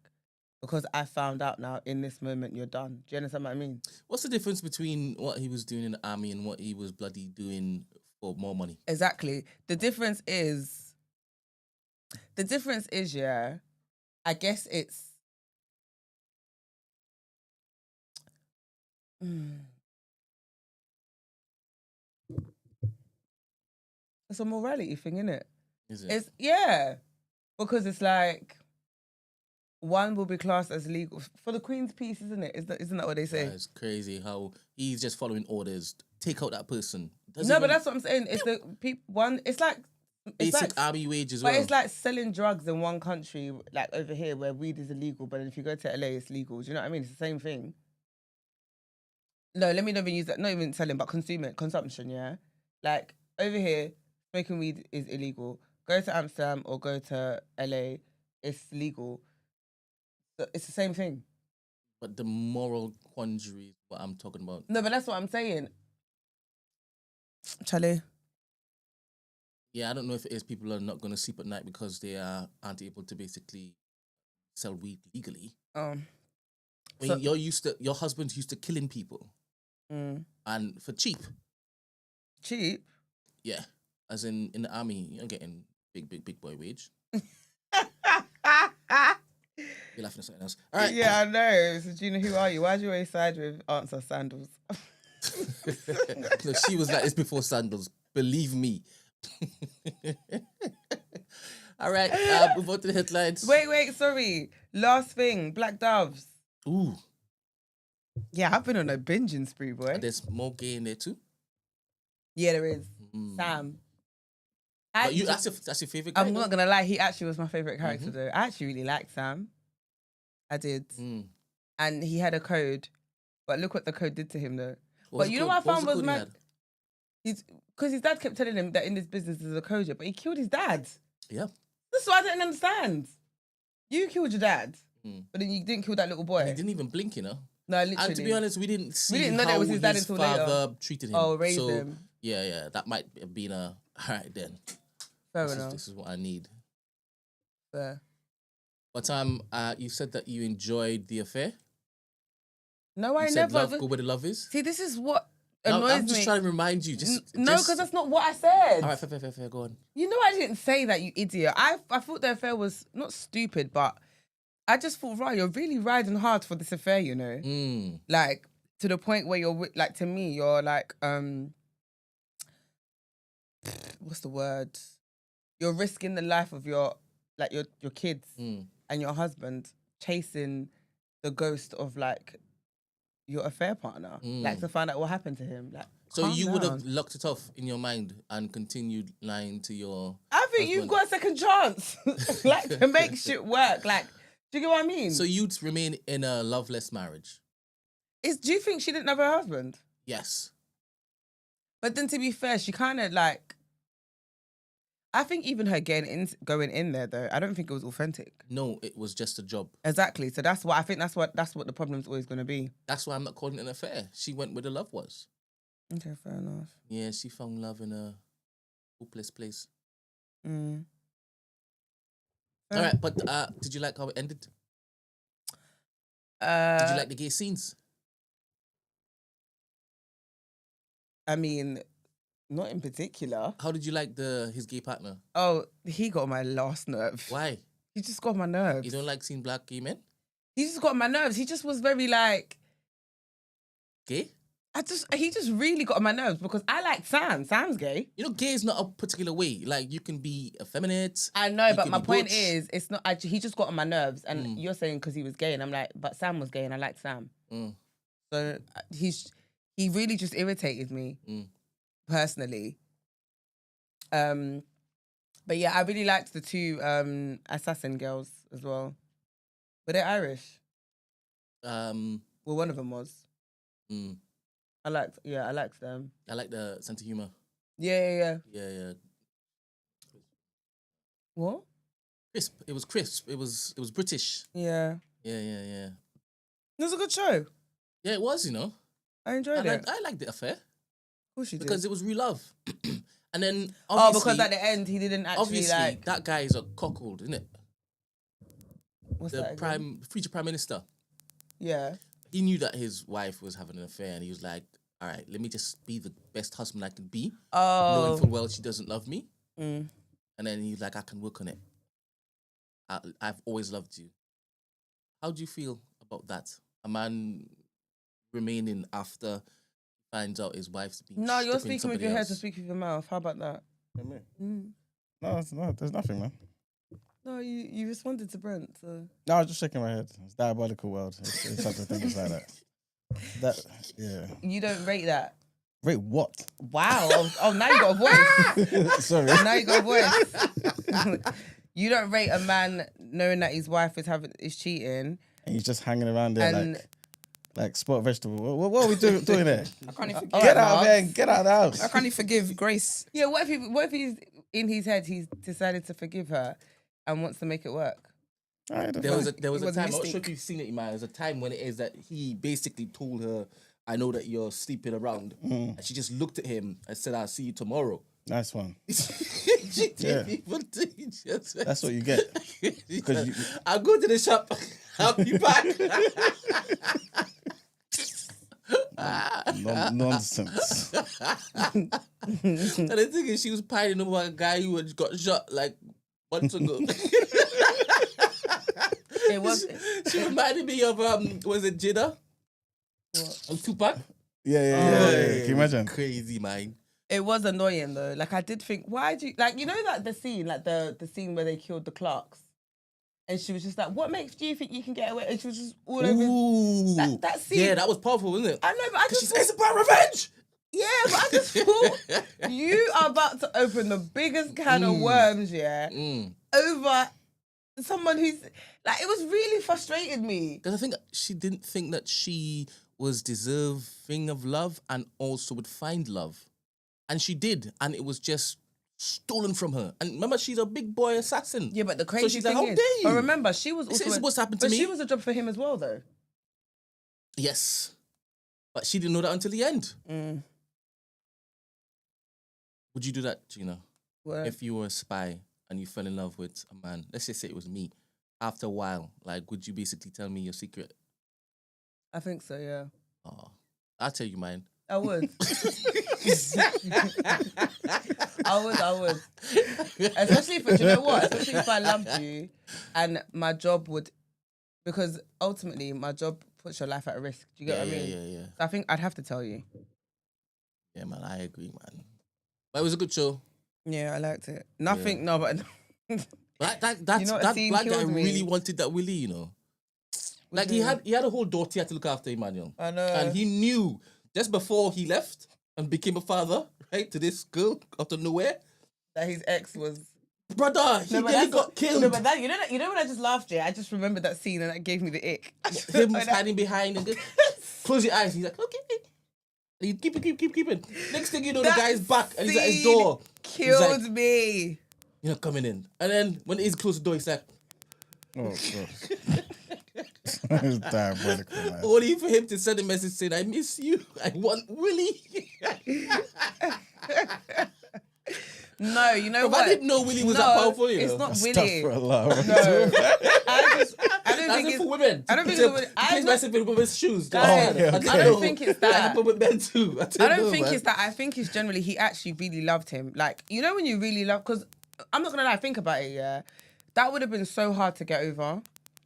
[SPEAKER 2] because I found out now in this moment you're done. Do you understand what I mean?
[SPEAKER 4] What's the difference between what he was doing in the army and what he was bloody doing for more money?
[SPEAKER 2] Exactly. The difference is, yeah, I guess it's... It's a morality thing, isn't it?
[SPEAKER 4] Is it?
[SPEAKER 2] It's, yeah. Because it's like, one will be classed as legal for the Queen's peace, isn't it? Isn't that what they say?
[SPEAKER 4] Yeah, it's crazy how he's just following orders. Take out that person.
[SPEAKER 2] But that's what I'm saying. It's the one. It's like
[SPEAKER 4] basic army wage as
[SPEAKER 2] but
[SPEAKER 4] well.
[SPEAKER 2] it's like selling drugs in one country, like over here where weed is illegal, but if you go to LA, it's legal. Do you know what I mean? It's the same thing. No, let me not even use that. Not even selling, but consumption. Yeah, like over here, smoking weed is illegal. Go to Amsterdam or go to LA, it's legal. It's the same thing.
[SPEAKER 4] But the moral quandary is what I'm talking about.
[SPEAKER 2] No, but that's what I'm saying. Charlie.
[SPEAKER 4] Yeah, I don't know if it is people are not going to sleep at night because they aren't able to basically sell weed legally. When your husband's used to killing people, and for cheap.
[SPEAKER 2] Cheap?
[SPEAKER 4] Yeah, as in the army, you're getting big boy wage. You're laughing at something else. All right.
[SPEAKER 2] Yeah, I know. So, Gina, who are you? Why do you always side with answer sandals?
[SPEAKER 4] No, she was like this before sandals. Believe me. All right. Move on to the headlines.
[SPEAKER 2] Wait, sorry. Last thing, Black Doves.
[SPEAKER 4] Ooh.
[SPEAKER 2] Yeah, I've been on a binging spree, boy.
[SPEAKER 4] There's more gay in there too.
[SPEAKER 2] Yeah, there is.
[SPEAKER 4] Mm.
[SPEAKER 2] Sam.
[SPEAKER 4] But that's your favorite guy?
[SPEAKER 2] I'm not gonna lie, he actually was my favorite character though. I actually really liked Sam. I did. And he had a code. But look what the code did to him though. But you know what I found was mad? Because his dad kept telling him that in this business there's a code, but he killed his dad.
[SPEAKER 4] Yeah.
[SPEAKER 2] That's what I didn't understand. You killed your dad, but then you didn't kill that little boy.
[SPEAKER 4] And he didn't even blink, you know?
[SPEAKER 2] No, literally.
[SPEAKER 4] And to be honest, we didn't see
[SPEAKER 2] know that
[SPEAKER 4] how
[SPEAKER 2] was his dad
[SPEAKER 4] his
[SPEAKER 2] until
[SPEAKER 4] father
[SPEAKER 2] later.
[SPEAKER 4] treated him.
[SPEAKER 2] Oh, raised him.
[SPEAKER 4] Yeah, that might have been all right then.
[SPEAKER 2] Fair enough.
[SPEAKER 4] This is what I need.
[SPEAKER 2] Fair.
[SPEAKER 4] But you said that you enjoyed the affair.
[SPEAKER 2] No, I
[SPEAKER 4] you
[SPEAKER 2] never.
[SPEAKER 4] Said love, go where the love is.
[SPEAKER 2] See, this is what annoys me.
[SPEAKER 4] I'm just trying to remind you.
[SPEAKER 2] No, because that's not what I said.
[SPEAKER 4] All right, fair. Go on.
[SPEAKER 2] You know, I didn't say that, you idiot. I thought the affair was not stupid, but I just thought, right, you're really riding hard for this affair, you know? Like, to the point where you're, like, to me, you're like, what's the word? You're risking the life of your kids and your husband chasing the ghost of, like, your affair partner. Like, to find out what happened to him. Like,
[SPEAKER 4] so you would have locked it off in your mind and continued lying to your
[SPEAKER 2] I think
[SPEAKER 4] husband.
[SPEAKER 2] You've got a second chance, like, to make shit work. Like, do you get what I mean?
[SPEAKER 4] So you'd remain in a loveless marriage?
[SPEAKER 2] Do you think she didn't have her husband?
[SPEAKER 4] Yes.
[SPEAKER 2] But then, to be fair, she kind of like. I think even her going in there though, I don't think it was authentic.
[SPEAKER 4] No, it was just a job.
[SPEAKER 2] Exactly. So that's what I think. That's what the problem's always going to be.
[SPEAKER 4] That's why I'm not calling it an affair. She went where the love was.
[SPEAKER 2] Okay, fair enough.
[SPEAKER 4] Yeah, she found love in a hopeless place.
[SPEAKER 2] All
[SPEAKER 4] right, but did you like how it ended? Did you like the gay scenes?
[SPEAKER 2] I mean, not in particular.
[SPEAKER 4] How did you like his gay partner?
[SPEAKER 2] Oh, he got on my last nerve.
[SPEAKER 4] Why?
[SPEAKER 2] He just got on my nerves.
[SPEAKER 4] You don't like seeing black gay men?
[SPEAKER 2] He just got on my nerves. He just was very like...
[SPEAKER 4] Gay?
[SPEAKER 2] He just really got on my nerves because I like Sam. Sam's gay.
[SPEAKER 4] You know, gay is not a particular way. Like, you can be effeminate.
[SPEAKER 2] I know, but my point is, it's not... he just got on my nerves. And you're saying because he was gay. And I'm like, but Sam was gay and I like Sam. So he really just irritated me. Personally. But yeah, I really liked the two assassin girls as well. Were they Irish? Well, one of them was. I liked them.
[SPEAKER 4] I like the sense of humor.
[SPEAKER 2] Yeah. What?
[SPEAKER 4] Crisp. It was crisp. It was British.
[SPEAKER 2] Yeah.
[SPEAKER 4] Yeah.
[SPEAKER 2] It was a good show.
[SPEAKER 4] Yeah, it was, you know.
[SPEAKER 2] I enjoyed it.
[SPEAKER 4] I liked the affair.
[SPEAKER 2] Of course you did.
[SPEAKER 4] Because it was real love. And then obviously...
[SPEAKER 2] because at the end he didn't actually
[SPEAKER 4] obviously, that guy is a cuckold, isn't it?
[SPEAKER 2] What's that again?
[SPEAKER 4] Future Prime Minister.
[SPEAKER 2] Yeah.
[SPEAKER 4] He knew that his wife was having an affair and he was like, all right, let me just be the best husband I can be. Knowing full well she doesn't love me. And then he's like, I can work on it. I've always loved you. How do you feel about that? A man remaining after finds out his wife's being
[SPEAKER 2] No, you're speaking with your head to speak with your mouth. How about that?
[SPEAKER 3] No, there's nothing, man.
[SPEAKER 2] No, you responded to Brent. So.
[SPEAKER 3] No, I was just shaking my head. It's diabolical world. It's such a thing as like that. Yeah.
[SPEAKER 2] You don't rate that?
[SPEAKER 3] Rate what?
[SPEAKER 2] Wow. Oh, now you got a voice.
[SPEAKER 3] Sorry.
[SPEAKER 2] Now you got a voice. You don't rate a man knowing that his wife is cheating.
[SPEAKER 3] And he's just hanging around there like spot vegetable. What are we doing there?
[SPEAKER 1] I can't even
[SPEAKER 3] Get out of there and get out of the house.
[SPEAKER 1] I can't even forgive Grace.
[SPEAKER 2] Yeah, what if he's in his head, he's decided to forgive her and wants to make it work?
[SPEAKER 4] There was a time, I'm not sure if you've seen it, Iman. There was a time when it is that he basically told her, I know that you're sleeping around. And she just looked at him and said, I'll see you tomorrow.
[SPEAKER 3] Nice one.
[SPEAKER 4] She didn't even
[SPEAKER 3] That's what you get. Because
[SPEAKER 4] I'll go to the shop. I'll be back.
[SPEAKER 3] Nonsense.
[SPEAKER 4] And the thing is, she was pining about a guy who had got shot like months ago.
[SPEAKER 2] It was.
[SPEAKER 4] She reminded me of was it Jida? What? Tupac.
[SPEAKER 3] Yeah. Can you imagine?
[SPEAKER 4] Crazy, man.
[SPEAKER 2] It was annoying though. Like I did think, why do you like like the scene, like the scene where they killed the Clarks, and she was just like, "What makes you think you can get away?" And she was just all over.
[SPEAKER 4] Ooh,
[SPEAKER 2] that scene.
[SPEAKER 4] Yeah, that was powerful, wasn't it?
[SPEAKER 2] I know, but I just
[SPEAKER 4] It's about revenge.
[SPEAKER 2] yeah, but I just thought you are about to open the biggest can of worms, over someone who's like, it was really frustrated me.
[SPEAKER 4] Because I think she didn't think that she was deserving of love and also would find love. And she did. And it was just stolen from her. And remember, she's a big boy assassin.
[SPEAKER 2] Yeah, but the crazy
[SPEAKER 4] she's
[SPEAKER 2] thing
[SPEAKER 4] like, how
[SPEAKER 2] is,
[SPEAKER 4] dare you?
[SPEAKER 2] but remember, she was also
[SPEAKER 4] This is what's happened to
[SPEAKER 2] but
[SPEAKER 4] me.
[SPEAKER 2] she was a job for him as well, though.
[SPEAKER 4] Yes. But she didn't know that until the end. Would you do that, Gina?
[SPEAKER 2] What?
[SPEAKER 4] If you were a spy and you fell in love with a man, let's just say it was me, after a while, like, would you basically tell me your secret?
[SPEAKER 2] I think so, yeah.
[SPEAKER 4] Oh, I'll tell you mine.
[SPEAKER 2] I would. I would. Especially if, do you know what? Especially if I loved you and my job would, because ultimately my job puts your life at risk. Do you get what I mean?
[SPEAKER 4] Yeah.
[SPEAKER 2] So I think I'd have to tell you.
[SPEAKER 4] Yeah, man, I agree, man. But it was a good show.
[SPEAKER 2] Yeah, I liked it. Nothing, no, but...
[SPEAKER 4] But that
[SPEAKER 2] You know what
[SPEAKER 4] that
[SPEAKER 2] scene
[SPEAKER 4] black guy
[SPEAKER 2] killed me?
[SPEAKER 4] really wanted that Willie, you know. Like he had a whole daughter he had to look after, Emmanuel.
[SPEAKER 2] I know.
[SPEAKER 4] And he knew just before he left and became a father, right, to this girl out of nowhere.
[SPEAKER 2] that his ex was...
[SPEAKER 4] Brother, he nearly got killed.
[SPEAKER 2] No, but that, you know when I just laughed, yeah? I just remembered that scene and that gave me the ick.
[SPEAKER 4] Him hiding behind and just close your eyes. He's like, okay. And he keeping. Next thing you know, the guy's back and he's at his door.
[SPEAKER 2] Killed
[SPEAKER 4] like,
[SPEAKER 2] me.
[SPEAKER 4] You're not coming in. And then when he's close the door, he's like,
[SPEAKER 3] Oh, gosh. It's diabolical, man.
[SPEAKER 4] only for him to send a message saying, I miss you. I want Willie.
[SPEAKER 2] No, you know
[SPEAKER 4] But
[SPEAKER 2] what?
[SPEAKER 4] I didn't know Willie was that powerful, you know.
[SPEAKER 2] It's not Willie.
[SPEAKER 3] Astaghfirullah.
[SPEAKER 2] No. I don't
[SPEAKER 4] That's
[SPEAKER 2] think
[SPEAKER 4] it
[SPEAKER 2] it's
[SPEAKER 4] for women.
[SPEAKER 2] I don't think it's women.
[SPEAKER 4] He's messing with women's shoes.
[SPEAKER 2] Guys,
[SPEAKER 3] okay.
[SPEAKER 2] I don't think it's that.
[SPEAKER 4] That happened with men too.
[SPEAKER 2] I don't think it's that. I think it's generally he actually really loved him. Like, you know when you really love, because I'm not gonna lie, think about it, yeah. That would have been so hard to get over.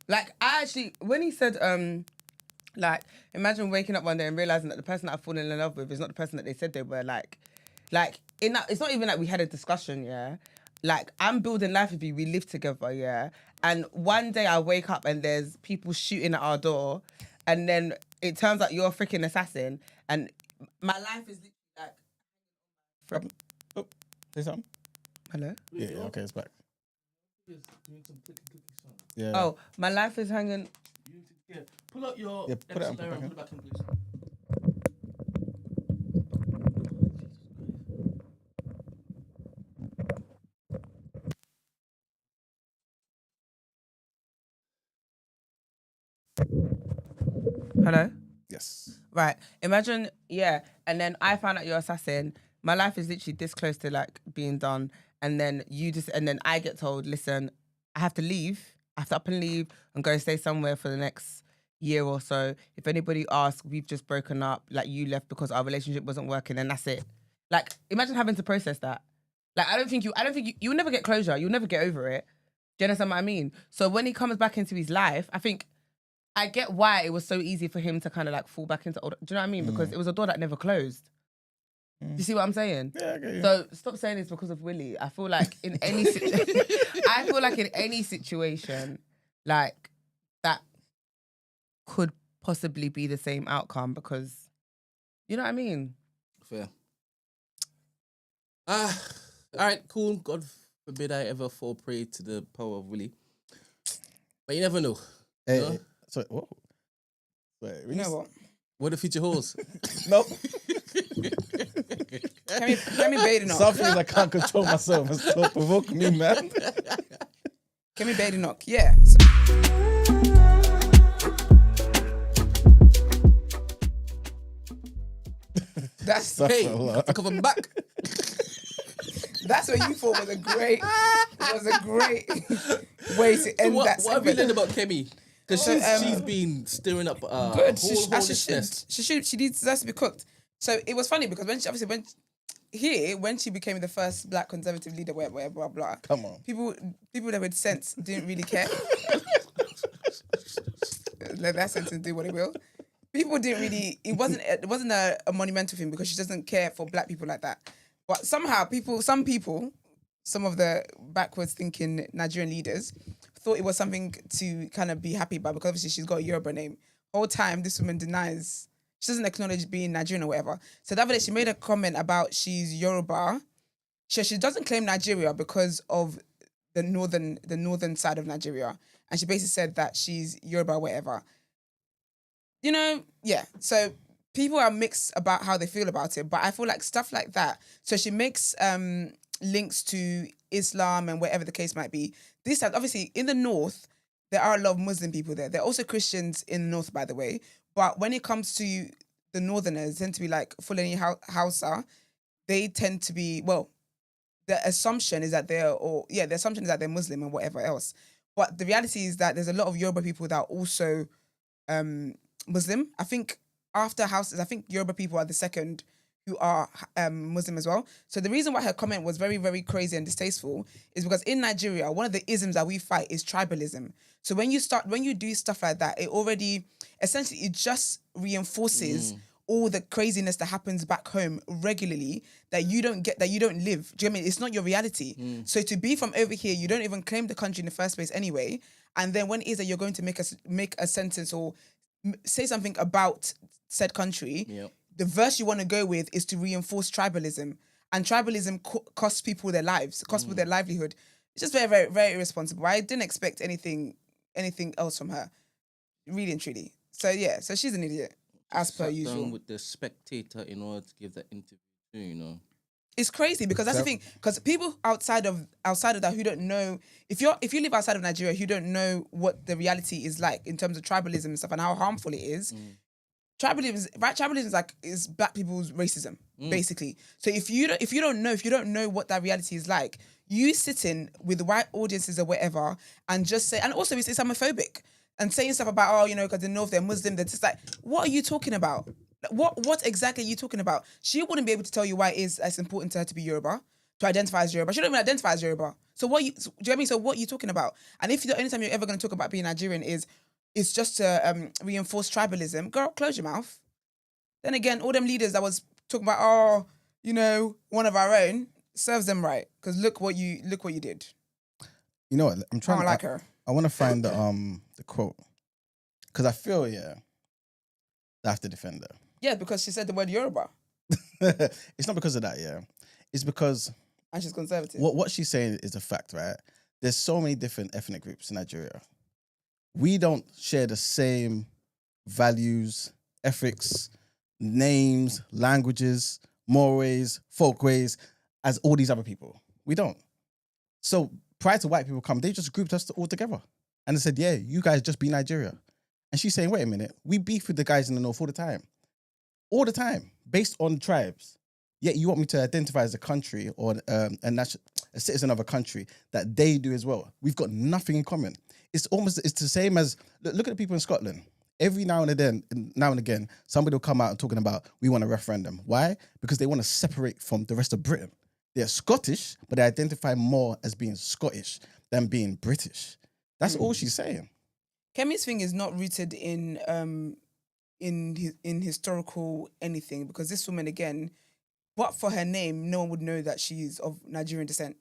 [SPEAKER 2] Like, I actually, when he said, like, imagine waking up one day and realizing that the person that I've fallen in love with is not the person that they said they were. Like in that, it's not even like we had a discussion, yeah. Like, I'm building life with you. We live together, yeah. And one day I wake up and there's people shooting at our door, and then it turns out you're a freaking assassin, and my life is literally like.
[SPEAKER 3] Oh, say something?
[SPEAKER 2] Hello.
[SPEAKER 3] Yeah, okay, it's back. Yeah.
[SPEAKER 2] Oh, my life is hanging.
[SPEAKER 4] Pull out your
[SPEAKER 3] Yeah, put it on,
[SPEAKER 4] episode there and
[SPEAKER 3] put it
[SPEAKER 4] put it back in, please.
[SPEAKER 2] Hello.
[SPEAKER 3] Yes.
[SPEAKER 2] Right. Imagine, yeah. And then I found out you're assassin. My life is literally this close to like being done. And then and then I get told, listen, I have to leave. I have to up and leave and go stay somewhere for the next year or so. If anybody asks, we've just broken up. Like, you left because our relationship wasn't working, and that's it. Like, imagine having to process that. Like, I don't think you'll never get closure. You'll never get over it. Do you understand what I mean? So when he comes back into his life, I think I get why it was so easy for him to kind of like fall back into old. Do you know what I mean? Because it was a door that never closed. Do you see what I'm saying?
[SPEAKER 3] Yeah, I get you.
[SPEAKER 2] So stop saying it's because of Willie. I feel like in any situation, like that could possibly be the same outcome, because you know what I mean?
[SPEAKER 4] Fair. All right, cool. God forbid I ever fall prey to the power of Willie. But you never know.
[SPEAKER 3] Hey,
[SPEAKER 4] No?
[SPEAKER 3] so, whoa. Wait,
[SPEAKER 1] You know what?
[SPEAKER 4] What the future holds.
[SPEAKER 3] No.
[SPEAKER 1] Can we bait it knock?
[SPEAKER 3] Some things I can't control myself and stop provoking me, man.
[SPEAKER 1] Can we bait it knock? Yeah. So, that's
[SPEAKER 4] Hey,
[SPEAKER 3] Astaghfirullah.
[SPEAKER 4] coming back.
[SPEAKER 1] that's what you thought was a great way to end
[SPEAKER 4] What
[SPEAKER 1] that
[SPEAKER 4] have you
[SPEAKER 1] segment.
[SPEAKER 4] learned about Kemi? Because she's been stirring up
[SPEAKER 1] Good.
[SPEAKER 4] whole
[SPEAKER 1] She
[SPEAKER 4] nest.
[SPEAKER 1] should. She deserves to be cooked. So it was funny because when she became the first black conservative leader, blah blah blah blah.
[SPEAKER 3] Come on.
[SPEAKER 1] People that with sense didn't really care. let that sentence do what it will. People didn't really. It wasn't a monumental thing because she doesn't care for black people like that. But somehow, some of the backwards thinking Nigerian leaders thought it was something to kind of be happy about because obviously she's got a Yoruba name. Whole time, this woman denies. She doesn't acknowledge being Nigerian or whatever. So the other day, she made a comment about she's Yoruba. She doesn't claim Nigeria because of the northern side of Nigeria, and she basically said that she's Yoruba or whatever. You know, yeah. So people are mixed about how they feel about it, but I feel like stuff like that. So she makes links to Islam and whatever the case might be. This time, obviously, in the north, there are a lot of Muslim people there. There are also Christians in the north, by the way. But when it comes to the northerners, tend to be like Fulani Hausa. They tend to be, well, the assumption is that they're Muslim and whatever else. But the reality is that there's a lot of Yoruba people that are also Muslim. I think after Hausas, I think Yoruba people are the second who are Muslim as well. So the reason why her comment was very, very crazy and distasteful is because in Nigeria, one of the isms that we fight is tribalism. So when you do stuff like that, it just reinforces all the craziness that happens back home regularly that you don't live. Do you know what I mean? It's not your reality. So to be from over here, you don't even claim the country in the first place anyway. And then when it is that you're going to make a sentence or say something about said country, the verse you want to go with is to reinforce tribalism. And tribalism costs people their lives, costs people their livelihood. It's just very, very, very irresponsible. I didn't expect anything else from her, really and truly. So yeah, so she's an idiot, as per usual.
[SPEAKER 4] With the Spectator in order to give that interview, you know.
[SPEAKER 1] It's crazy because that's the thing. Because people outside of that who don't know, if you live outside of Nigeria, who don't know what the reality is like in terms of tribalism and stuff and how harmful it is. Tribalism is black people's racism, basically. So if you don't know what that reality is like, you sitting with white audiences or whatever and just say, and also it's Islamophobic and saying stuff about because the North they're Muslim, they're just like, what are you talking about? What exactly are you talking about? She wouldn't be able to tell you why it's important to her to be Yoruba, to identify as Yoruba. She don't even identify as Yoruba. So do you know what I mean? So what are you talking about? And if the only time you're ever going to talk about being Nigerian is just to reinforce tribalism, girl, close your mouth. Then again, all them leaders that was talking about, one of our own, serves them right. Because look what you did.
[SPEAKER 3] You know what? I'm trying
[SPEAKER 1] to like her.
[SPEAKER 3] I want to find the quote. Because I feel, I have to defend her.
[SPEAKER 1] Yeah, because she said the word Yoruba.
[SPEAKER 3] It's not because of that, It's because...
[SPEAKER 1] And she's conservative.
[SPEAKER 3] What she's saying is a fact, right? There's so many different ethnic groups in Nigeria. We don't share the same values, ethics, names, languages, mores, folkways as all these other people. We don't. So prior to white people come, they just grouped us all together. And they said, yeah, you guys just be Nigeria. And she's saying, wait a minute, we beef with the guys in the North all the time. All the time, based on tribes. Yet you want me to identify as a country or a citizen of a country that they do as well. We've got nothing in common. It's the same as, look at the people in Scotland. Every now and again, somebody will come out and talking about, we want a referendum. Why? Because they want to separate from the rest of Britain. They're Scottish, but they identify more as being Scottish than being British. That's all she's saying.
[SPEAKER 1] Kemi's thing is not rooted in historical anything, because this woman, again, but for her name, no one would know that she's of Nigerian descent.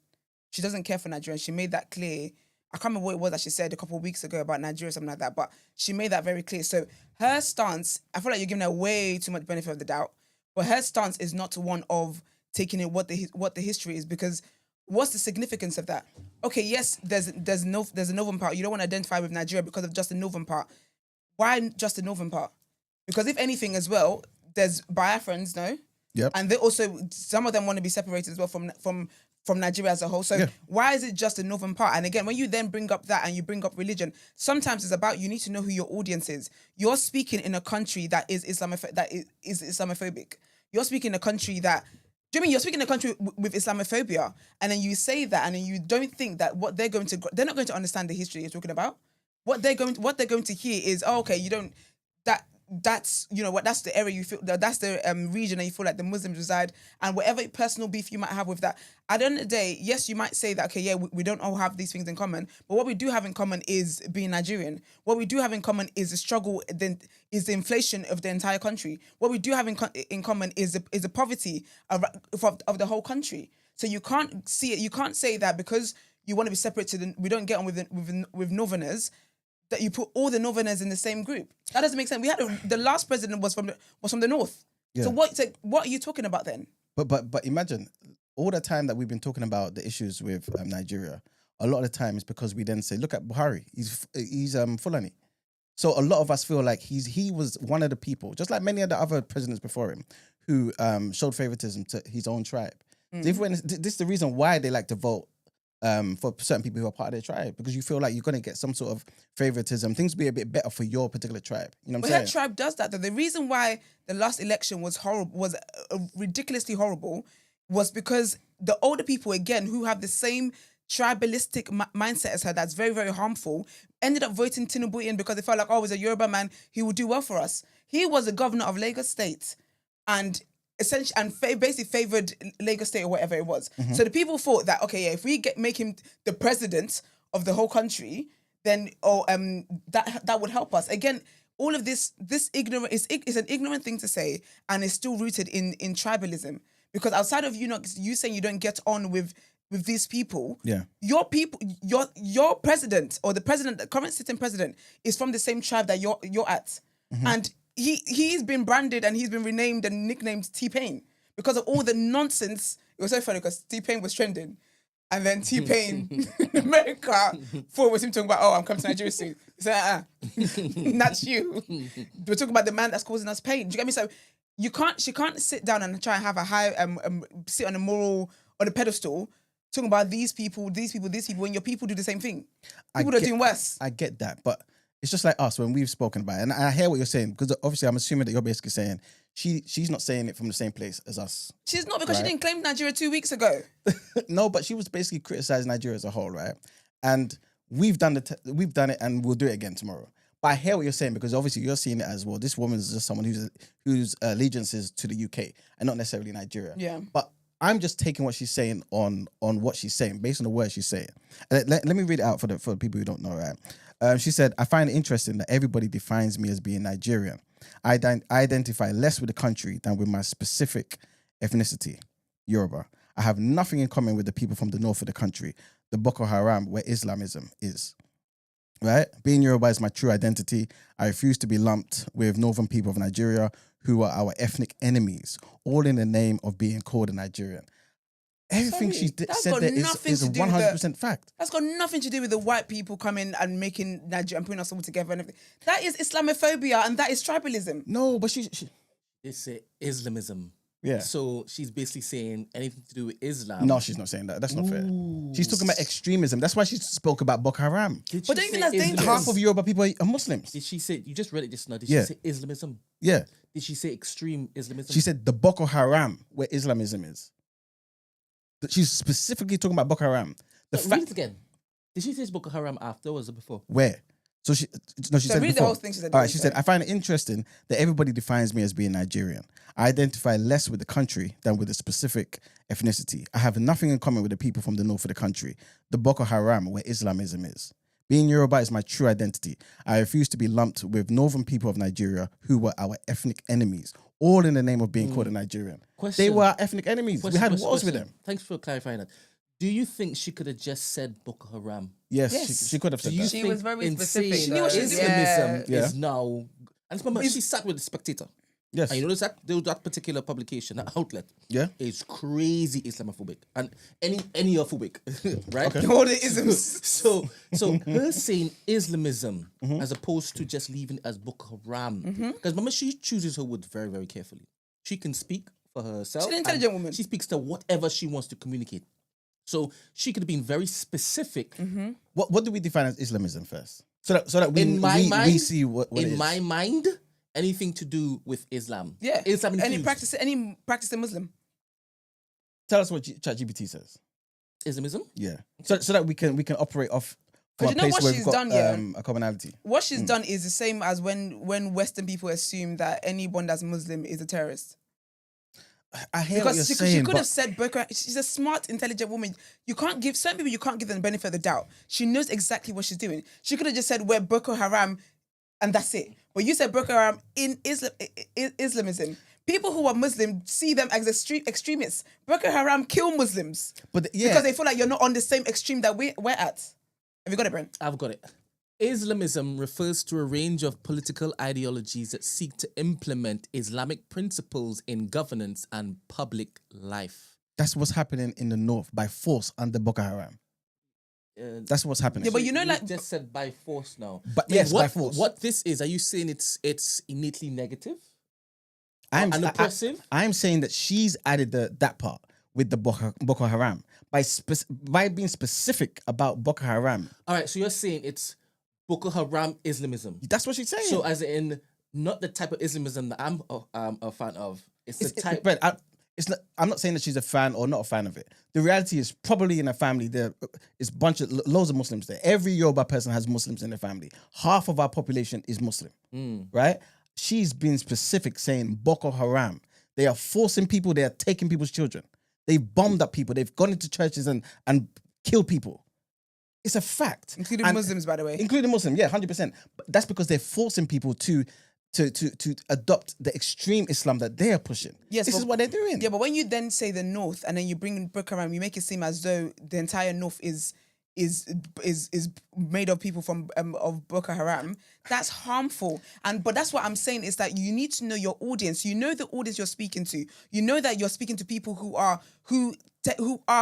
[SPEAKER 1] She doesn't care for Nigeria. She made that clear. I can't remember what it was that she said a couple of weeks ago about Nigeria or something like that, but she made that very clear. So her stance, I feel like you're giving her way too much benefit of the doubt, but her stance is not one of taking in what the history is, because what's the significance of that? Okay, yes, there's a northern part. You don't want to identify with Nigeria because of just the northern part. Why just the northern part? Because if anything as well, there's Biafrans, no?
[SPEAKER 3] Yep.
[SPEAKER 1] And they also, some of them want to be separated as well from Nigeria as a whole. So why is it just the northern part? And again, when you then bring up that and you bring up religion, sometimes it's about, you need to know who your audience is. You're speaking in a country that is Islamophobic. You're speaking in a country that, do you mean you're speaking in a country with Islamophobia, and then you say that, and then you don't think that they're not going to understand the history you're talking about. What they're going to hear is, that's that's the area you feel that's the region that you feel like the Muslims reside, and whatever personal beef you might have with that. At the end of the day, yes, you might say that okay, yeah, we don't all have these things in common, but what we do have in common is being Nigerian. What we do have in common is the struggle, then is the inflation of the entire country. What we do have in common is the poverty of the whole country. So you can't see it. You can't say that because you want to be separate we don't get on with Northerners, that you put all the Northerners in the same group. That doesn't make sense. We had the last president was from the north.
[SPEAKER 3] Yeah.
[SPEAKER 1] So what are you talking about then?
[SPEAKER 3] But imagine all the time that we've been talking about the issues with Nigeria. A lot of the time is because we then say, look at Buhari. He's Fulani. So a lot of us feel like he was one of the people, just like many of the other presidents before him, who showed favoritism to his own tribe. This is the reason why they like to vote for certain people who are part of their tribe, because you feel like you're going to get some sort of favoritism. Things be a bit better for your particular tribe. You know what I'm saying?
[SPEAKER 1] But that tribe does that though. The reason why the last election was horrible, was ridiculously horrible, was because the older people, again, who have the same tribalistic mindset as her, that's very, very harmful, ended up voting Tinubu in because they felt like, oh, he's a Yoruba man, he will do well for us. He was the governor of Lagos State, and essentially, and basically favored Lagos State or whatever it was. So the people thought that, okay, yeah, if we make him the president of the whole country, then that would help us. Again, all of this ignorant is an ignorant thing to say, and it's still rooted in tribalism. Because outside of you saying you don't get on with these people, your people, your president or the current sitting president is from the same tribe that you're at, and he's been branded and he's been renamed and nicknamed T-Pain because of all the nonsense. It was so funny because T-Pain was trending, and then T-Pain in America thought it was him talking about, oh, I'm coming to Nigeria soon. He said, that's you. We're talking about the man that's causing us pain. Do you get me? So she can't sit down and try and have a high sit on a pedestal talking about these people, when your people do the same thing. People are doing worse.
[SPEAKER 3] I get that, but it's just like us when we've spoken about it. And I hear what you're saying, because obviously I'm assuming that you're basically saying she's not saying it from the same place as us.
[SPEAKER 1] She's not, because she didn't claim Nigeria 2 weeks ago.
[SPEAKER 3] No, but she was basically criticizing Nigeria as a whole, right? And we've done it and we'll do it again tomorrow. But I hear what you're saying, because obviously you're seeing it as, well, this woman is just someone whose allegiance is to the UK and not necessarily Nigeria.
[SPEAKER 1] Yeah.
[SPEAKER 3] But I'm just taking what she's saying on what she's saying, based on the words she's saying. Let me read it out for the people who don't know, right? She said, I find it interesting that everybody defines me as being Nigerian. I identify less with the country than with my specific ethnicity, Yoruba. I have nothing in common with the people from the north of the country, the Boko Haram, where Islamism is. Right? Being Yoruba is my true identity. I refuse to be lumped with northern people of Nigeria, who are our ethnic enemies, all in the name of being called a Nigerian. Everything she said there is a 100% fact.
[SPEAKER 1] That's got nothing to do with the white people coming and making Nigeria and putting us all together and everything. That is Islamophobia, and that is tribalism.
[SPEAKER 3] No, but she
[SPEAKER 4] It's Islamism.
[SPEAKER 3] Yeah.
[SPEAKER 4] So she's basically saying anything to do with Islam.
[SPEAKER 3] No, she's not saying that. That's not fair. She's talking about extremism. That's why she spoke about Boko Haram.
[SPEAKER 1] But don't you think that's dangerous?
[SPEAKER 3] Half of Yoruba people are Muslims.
[SPEAKER 4] Did she say, you just read it just now, did she say Islamism?
[SPEAKER 3] Yeah.
[SPEAKER 4] Did she say extreme Islamism?
[SPEAKER 3] She said the Boko Haram, where Islamism is. She's specifically talking about Boko Haram.
[SPEAKER 4] Read it again. Did she say Boko Haram after, or was it before?
[SPEAKER 3] Where? So she said
[SPEAKER 1] read
[SPEAKER 3] before.
[SPEAKER 1] the whole thing she said.
[SPEAKER 3] All right, she said, I find it interesting that everybody defines me as being Nigerian. I identify less with the country than with a specific ethnicity. I have nothing in common with the people from the north of the country, the Boko Haram, where Islamism is. Being Yoruba is my true identity. I refuse to be lumped with northern people of Nigeria, who were our ethnic enemies, all in the name of being called a Nigerian. They were our ethnic enemies. We had wars with them.
[SPEAKER 4] Thanks for clarifying that. Do you think she could have just said Boko Haram?
[SPEAKER 3] Yes. She could have said that.
[SPEAKER 2] She was very specific.
[SPEAKER 4] She knew what Islamism
[SPEAKER 3] Yeah.
[SPEAKER 4] is now. And remember, she sat with the Spectator.
[SPEAKER 3] Yes.
[SPEAKER 4] And you notice that particular publication, that outlet,
[SPEAKER 3] is
[SPEAKER 4] crazy Islamophobic and any phobic, right?
[SPEAKER 3] Okay.
[SPEAKER 1] All the isms.
[SPEAKER 4] So her saying Islamism as opposed to just leaving it as Boko Haram, because remember, she chooses her words very, very carefully. She can speak for herself.
[SPEAKER 1] She's an intelligent woman.
[SPEAKER 4] She speaks to whatever she wants to communicate. So she could have been very specific.
[SPEAKER 3] What do we define as Islamism first? So that we see what it is.
[SPEAKER 4] In my mind, anything to do with Islam.
[SPEAKER 1] Yeah.
[SPEAKER 4] Islam
[SPEAKER 1] any practicing Muslim.
[SPEAKER 3] Tell us what ChatGPT says.
[SPEAKER 4] Islamism?
[SPEAKER 3] Yeah. So that we can operate off from a
[SPEAKER 1] you know
[SPEAKER 3] place
[SPEAKER 1] what
[SPEAKER 3] where
[SPEAKER 1] she's
[SPEAKER 3] we've got
[SPEAKER 1] done, yeah?
[SPEAKER 3] a commonality.
[SPEAKER 1] What she's done is the same as when Western people assume that anyone that's Muslim is a terrorist.
[SPEAKER 3] I hear what you're
[SPEAKER 1] Because
[SPEAKER 3] saying,
[SPEAKER 1] she could have
[SPEAKER 3] but
[SPEAKER 1] said Boko. She's a smart, intelligent woman. You can't give certain people. You can't give them the benefit of the doubt. She knows exactly what she's doing. She could have just said we're Boko Haram, and that's it. But you said Boko Haram in Islamism. People who are Muslim see them as extremists. Boko Haram kill Muslims, because they feel like you're not on the same extreme that we're at. Have you got it, Brent?
[SPEAKER 4] I've got it. Islamism refers to a range of political ideologies that seek to implement Islamic principles in governance and public life.
[SPEAKER 3] that's what's happening in the north by force under Boko Haram. That's what's happening.
[SPEAKER 1] Yeah, but you know, like
[SPEAKER 4] just said by force now.
[SPEAKER 3] But yes, by force.
[SPEAKER 4] What this is? Are you saying it's innately negative?
[SPEAKER 3] and
[SPEAKER 4] oppressive?
[SPEAKER 3] I'm saying that she's added that part with the Boko Haram by being specific about Boko Haram.
[SPEAKER 4] All right, so you're saying it's Boko Haram Islamism.
[SPEAKER 3] That's what she's saying.
[SPEAKER 4] So as in not the type of Islamism that I'm a fan of. It's the type.
[SPEAKER 3] Brent, I'm not saying that she's a fan or not a fan of it. The reality is probably in a family there is loads of Muslims there. Every Yoruba person has Muslims in their family. Half of our population is Muslim, right? She's been specific saying Boko Haram. They are forcing people. They are taking people's children. They've bombed up people. They've gone into churches and killed people. It's a fact.
[SPEAKER 1] Including Muslims, by the way.
[SPEAKER 3] Including Muslims, yeah, 100%. But that's because they're forcing people to adopt the extreme Islam that they are pushing.
[SPEAKER 1] Yes,
[SPEAKER 3] this is what they're doing.
[SPEAKER 1] Yeah, but when you then say the North and then you bring in Boko Haram, you make it seem as though the entire North is made of people from of Boko Haram. That's harmful. But that's what I'm saying is that you need to know your audience. You know the audience you're speaking to. You know that you're speaking to people who are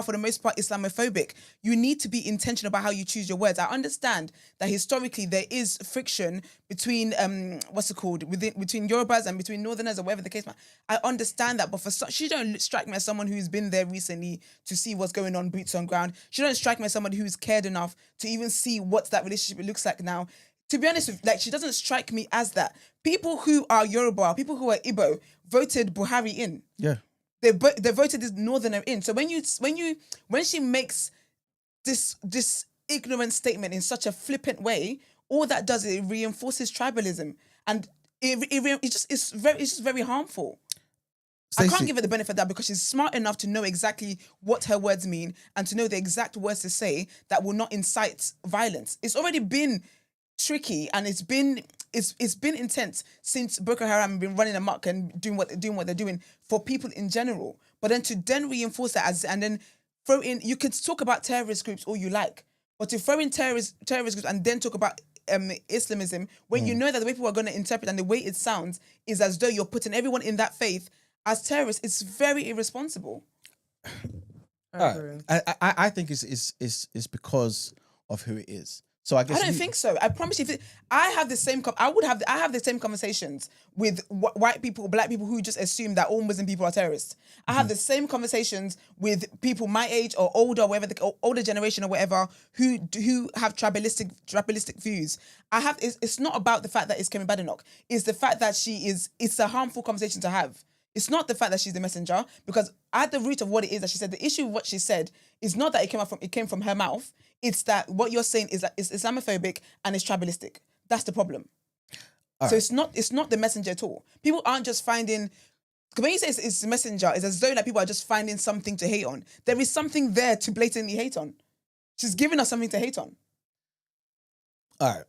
[SPEAKER 1] for the most part Islamophobic. You need to be intentional about how you choose your words. I understand that historically there is friction between between Yorubas and between Northerners or whatever the case might. I understand that, but she don't strike me as someone who's been there recently to see what's going on, boots on ground. She don't strike me as someone who's cared enough to even see what that relationship looks like now. To be honest, she doesn't strike me as that. People who are Yoruba, people who are Igbo, voted Buhari in.
[SPEAKER 3] Yeah.
[SPEAKER 1] They voted this northerner in. So when she makes this ignorant statement in such a flippant way, all that does is it reinforces tribalism, and it's just very harmful. Stacey, I can't give her the benefit of that because she's smart enough to know exactly what her words mean and to know the exact words to say that will not incite violence. It's already been tricky and it's been intense since Boko Haram have been running amok and doing what they're doing for people in general. But then reinforce that and then throw in, you could talk about terrorist groups all you like, but to throw in terrorist groups and then talk about Islamism when you know that the way people are going to interpret and the way it sounds is as though you're putting everyone in that faith as terrorists, it's very irresponsible.
[SPEAKER 3] I think it's because of who it is. So I guess
[SPEAKER 1] I don't think so. I promise you, I have the same conversations with white people, black people who just assume that all Muslim people are terrorists. I have the same conversations with people my age or older, older generation or whatever, who have tribalistic views. It's not about the fact that it's Kemi Badenoch. It's the fact that it's a harmful conversation to have. It's not the fact that she's the messenger, because at the root of what it is that she said, the issue of what she said is not that it came from her mouth. It's that what you're saying is that it's Islamophobic and it's tribalistic. That's the problem. So it's not the messenger at all. People aren't just finding, when you say it's the messenger, it's as though like people are just finding something to hate on. There is something there to blatantly hate on. She's giving us something to hate on.
[SPEAKER 3] All right.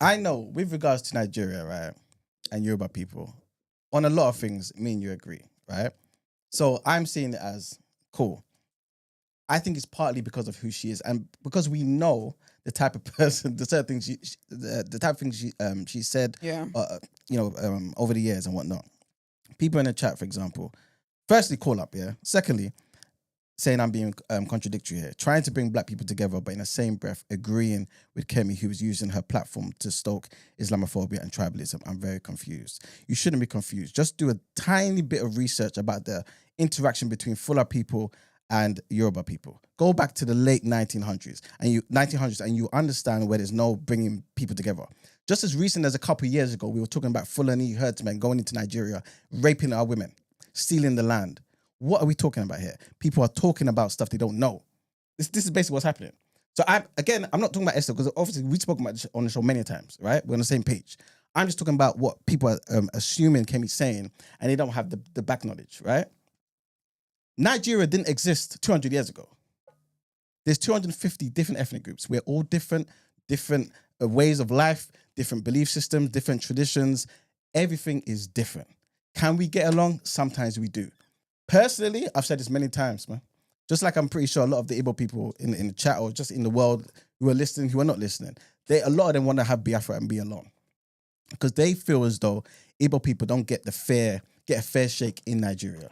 [SPEAKER 3] I know with regards to Nigeria, right, and Yoruba people, on a lot of things, me and you agree, right? So I'm seeing it as cool. I think it's partly because of who she is, and because we know the type of person, the certain things the type of things she said, over the years and whatnot. People in the chat, for example, firstly, call up, yeah. Secondly, saying I'm being contradictory here, trying to bring black people together, but in the same breath agreeing with Kemi, who was using her platform to stoke Islamophobia and tribalism. I'm very confused. You shouldn't be confused. Just do a tiny bit of research about the interaction between Fula people and Yoruba people. Go back to the late 1900s and you understand where there's no bringing people together. Just as recent as a couple of years ago, we were talking about Fulani herdsmen going into Nigeria, raping our women, stealing the land. What are we talking about here? People are talking about stuff they don't know. This is basically what's happening. So I'm not talking about Esther because obviously we spoke about this on the show many times, right? We're on the same page. I'm just talking about what people are assuming Kemi's saying, and they don't have the back knowledge, right? Nigeria didn't exist 200 years ago. There's 250 different ethnic groups. We're all different ways of life, different belief systems, different traditions. Everything is different. Can we get along? Sometimes we do. Personally, I've said this many times, man. Just like I'm pretty sure a lot of the Igbo people in the chat or just in the world who are listening, who are not listening, a lot of them want to have Biafra and be alone. Because they feel as though Igbo people don't get a fair shake in Nigeria.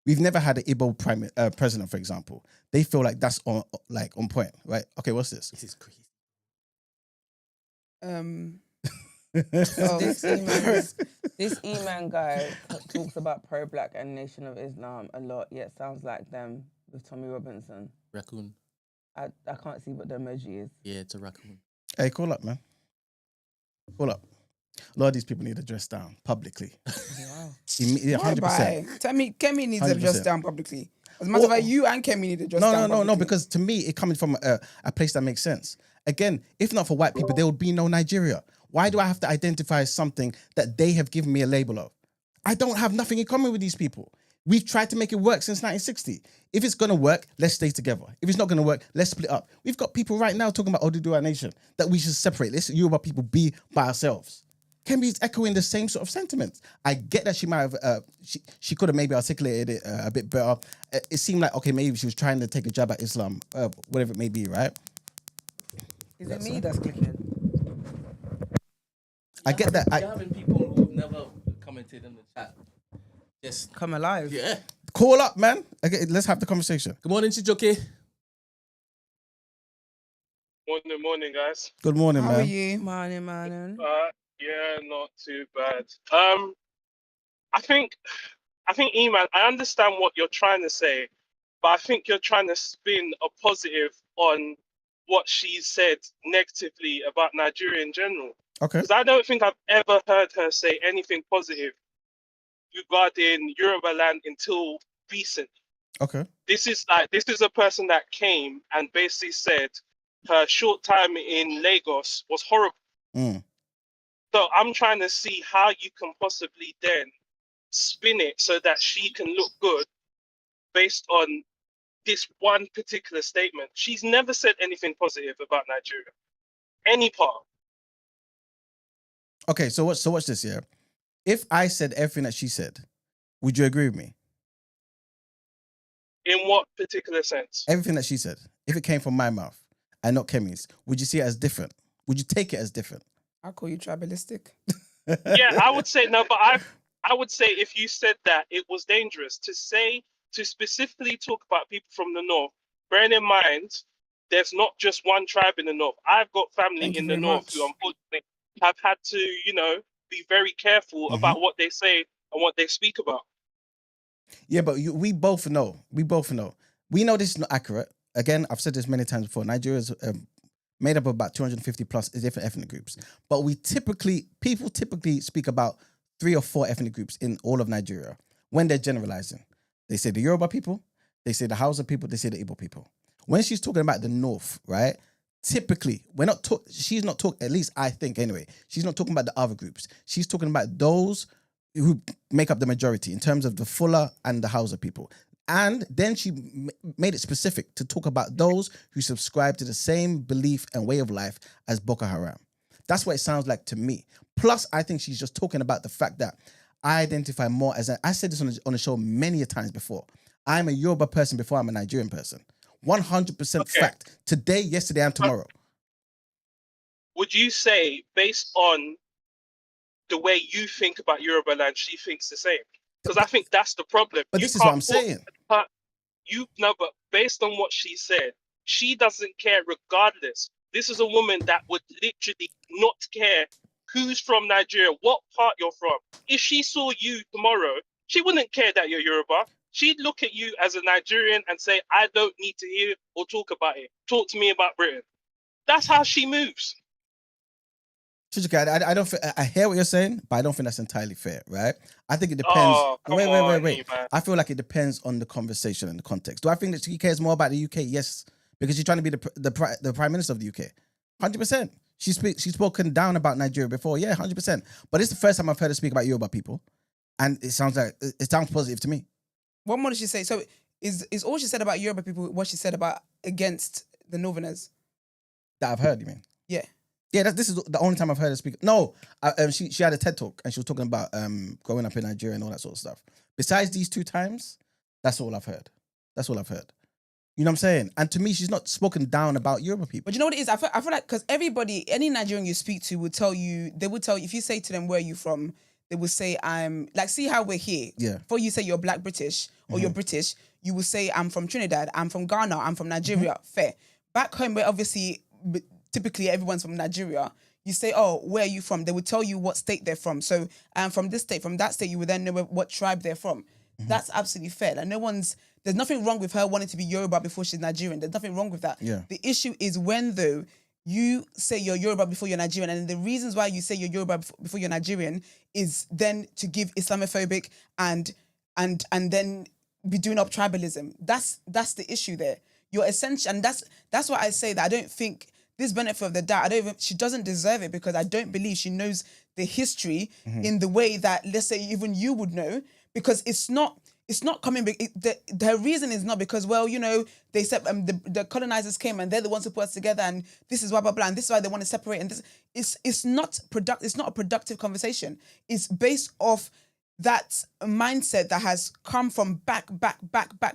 [SPEAKER 3] We've never had an Igbo president, for example. They feel like that's on point, right? Okay, what's this?
[SPEAKER 4] This is crazy.
[SPEAKER 2] This E-Man guy talks about pro-black and Nation of Islam a lot, yet sounds like them with Tommy Robinson.
[SPEAKER 4] Raccoon.
[SPEAKER 2] I can't see what the emoji is.
[SPEAKER 4] Yeah, it's a raccoon.
[SPEAKER 3] Hey, call up, man. Call up. A lot of these people need to dress down publicly.
[SPEAKER 2] Wow.
[SPEAKER 3] Yeah, 100%.
[SPEAKER 1] Tell me, Kemi needs to
[SPEAKER 3] 100%.
[SPEAKER 1] dress down publicly. As a matter of fact, you and Kemi need to dress down publicly.
[SPEAKER 3] No, because to me, it coming from a place that makes sense. Again, if not for white people, there would be no Nigeria. Why do I have to identify something that they have given me a label of? I don't have nothing in common with these people. We've tried to make it work since 1960. If it's going to work, let's stay together. If it's not going to work, let's split up. We've got people right now talking about Oduduwa Nation, that we should separate. Let's Yoruba people be by ourselves. Kemi's echoing the same sort of sentiments. I get that she might have, she could have maybe articulated it a bit better. It seemed like, okay, maybe she was trying to take a jab at Islam, whatever it may be, right?
[SPEAKER 2] Is it me that's clicking?
[SPEAKER 3] I get that.
[SPEAKER 4] You're having people who've never commented in the chat. Just
[SPEAKER 2] come alive.
[SPEAKER 4] Yeah.
[SPEAKER 3] Call up, man. Okay, let's have the conversation.
[SPEAKER 4] Good morning, Chijoke.
[SPEAKER 5] Morning, guys.
[SPEAKER 3] Good morning, man.
[SPEAKER 1] How are you?
[SPEAKER 2] Morning.
[SPEAKER 5] Yeah, not too bad. I think Eman, I understand what you're trying to say, but I think you're trying to spin a positive on what she said negatively about Nigeria in general.
[SPEAKER 3] Okay.
[SPEAKER 5] Because I don't think I've ever heard her say anything positive regarding Yoruba land until recently.
[SPEAKER 3] Okay.
[SPEAKER 5] This is a person that came and basically said her short time in Lagos was horrible.
[SPEAKER 3] Mm.
[SPEAKER 5] So I'm trying to see how you can possibly then spin it so that she can look good based on this one particular statement. She's never said anything positive about Nigeria. Any part.
[SPEAKER 3] Okay, so watch this, yeah? If I said everything that she said, would you agree with me?
[SPEAKER 5] In what particular sense?
[SPEAKER 3] Everything that she said. If it came from my mouth and not Kemi's, would you see it as different? Would you take it as different?
[SPEAKER 1] I'll call you tribalistic.
[SPEAKER 5] Yeah, I would say no, but I would say if you said that, it was dangerous to specifically talk about people from the north. Bearing in mind, there's not just one tribe in the north. I've got family in the north who unfortunately have had to, be very careful about what they say and what they speak about.
[SPEAKER 3] Yeah, but we both know. We know this is not accurate. Again, I've said this many times before. Nigeria is made up of about 250 plus different ethnic groups. But people typically speak about 3 or 4 ethnic groups in all of Nigeria when they're generalizing. They say the Yoruba people, they say the Hausa people, they say the Igbo people. When she's talking about the North, right? Typically, she's not talking, at least I think anyway, she's not talking about the other groups. She's talking about those who make up the majority in terms of the Fuller and the Hausa people. And then she made it specific to talk about those who subscribe to the same belief and way of life as Boko Haram. That's what it sounds like to me. Plus, I think she's just talking about the fact that I identify more as I said this on the show many a times before. I'm a Yoruba person before I'm a Nigerian person. 100% fact. Today, yesterday, and tomorrow.
[SPEAKER 5] Would you say, based on the way you think about Yoruba land, she thinks the same? Because I think that's the problem.
[SPEAKER 3] But this is what I'm saying.
[SPEAKER 5] But based on what she said, she doesn't care regardless. This is a woman that would literally not care who's from Nigeria, what part you're from. If she saw you tomorrow, she wouldn't care that you're Yoruba. She'd look at you as a Nigerian and say, I don't need to hear or talk about it. Talk to me about Britain. That's how she moves.
[SPEAKER 3] I don't. I hear what you're saying, but I don't think that's entirely fair, right? I think it depends. Wait.
[SPEAKER 5] Man.
[SPEAKER 3] I feel like it depends on the conversation and the context. Do I think that she cares more about the UK? Yes, because she's trying to be the prime minister of the UK. 100%. She's spoken down about Nigeria before. Yeah, 100%. But it's the first time I've heard her speak about Yoruba people, and it sounds positive to me.
[SPEAKER 1] What more did she say? So is all she said about Yoruba people what she said about against the Northerners?
[SPEAKER 3] That I've heard, you mean?
[SPEAKER 1] Yeah.
[SPEAKER 3] Yeah, this is the only time I've heard her speak. No, she had a TED talk and she was talking about growing up in Nigeria and all that sort of stuff. Besides these 2 times, that's all I've heard. That's all I've heard. You know what I'm saying? And to me, she's not spoken down about Yoruba people.
[SPEAKER 1] But you know what it is? I feel like because everybody, any Nigerian you speak to would tell you, if you say to them, where are you from? They will say, I'm, like, see how we're here.
[SPEAKER 3] Yeah.
[SPEAKER 1] Before you say you're Black British or you're British, you will say, I'm from Trinidad, I'm from Ghana, I'm from Nigeria. Fair. Back home, where obviously, typically everyone's from Nigeria, you say, oh, where are you from? They would tell you what state they're from. So I'm from this state, from that state, you would then know what tribe they're from. That's absolutely fair. Like, there's nothing wrong with her wanting to be Yoruba before she's Nigerian. There's nothing wrong with that.
[SPEAKER 3] Yeah.
[SPEAKER 1] The issue is when, though, you say you're Yoruba before you're Nigerian, and the reasons why you say you're Yoruba before you're Nigerian is then to give Islamophobic and then be doing up tribalism. That's the issue there. You're essential, and that's why I say that I don't think this benefit of the doubt, she doesn't deserve it, because I don't believe she knows the history in the way that, let's say, even you would know, because it's not coming. The reason is not because, well, you know, they said the colonizers came and they're the ones who put us together, and this is blah blah blah, and this is why they want to separate. And this it's not It's not a productive conversation. It's based off that mindset that has come from back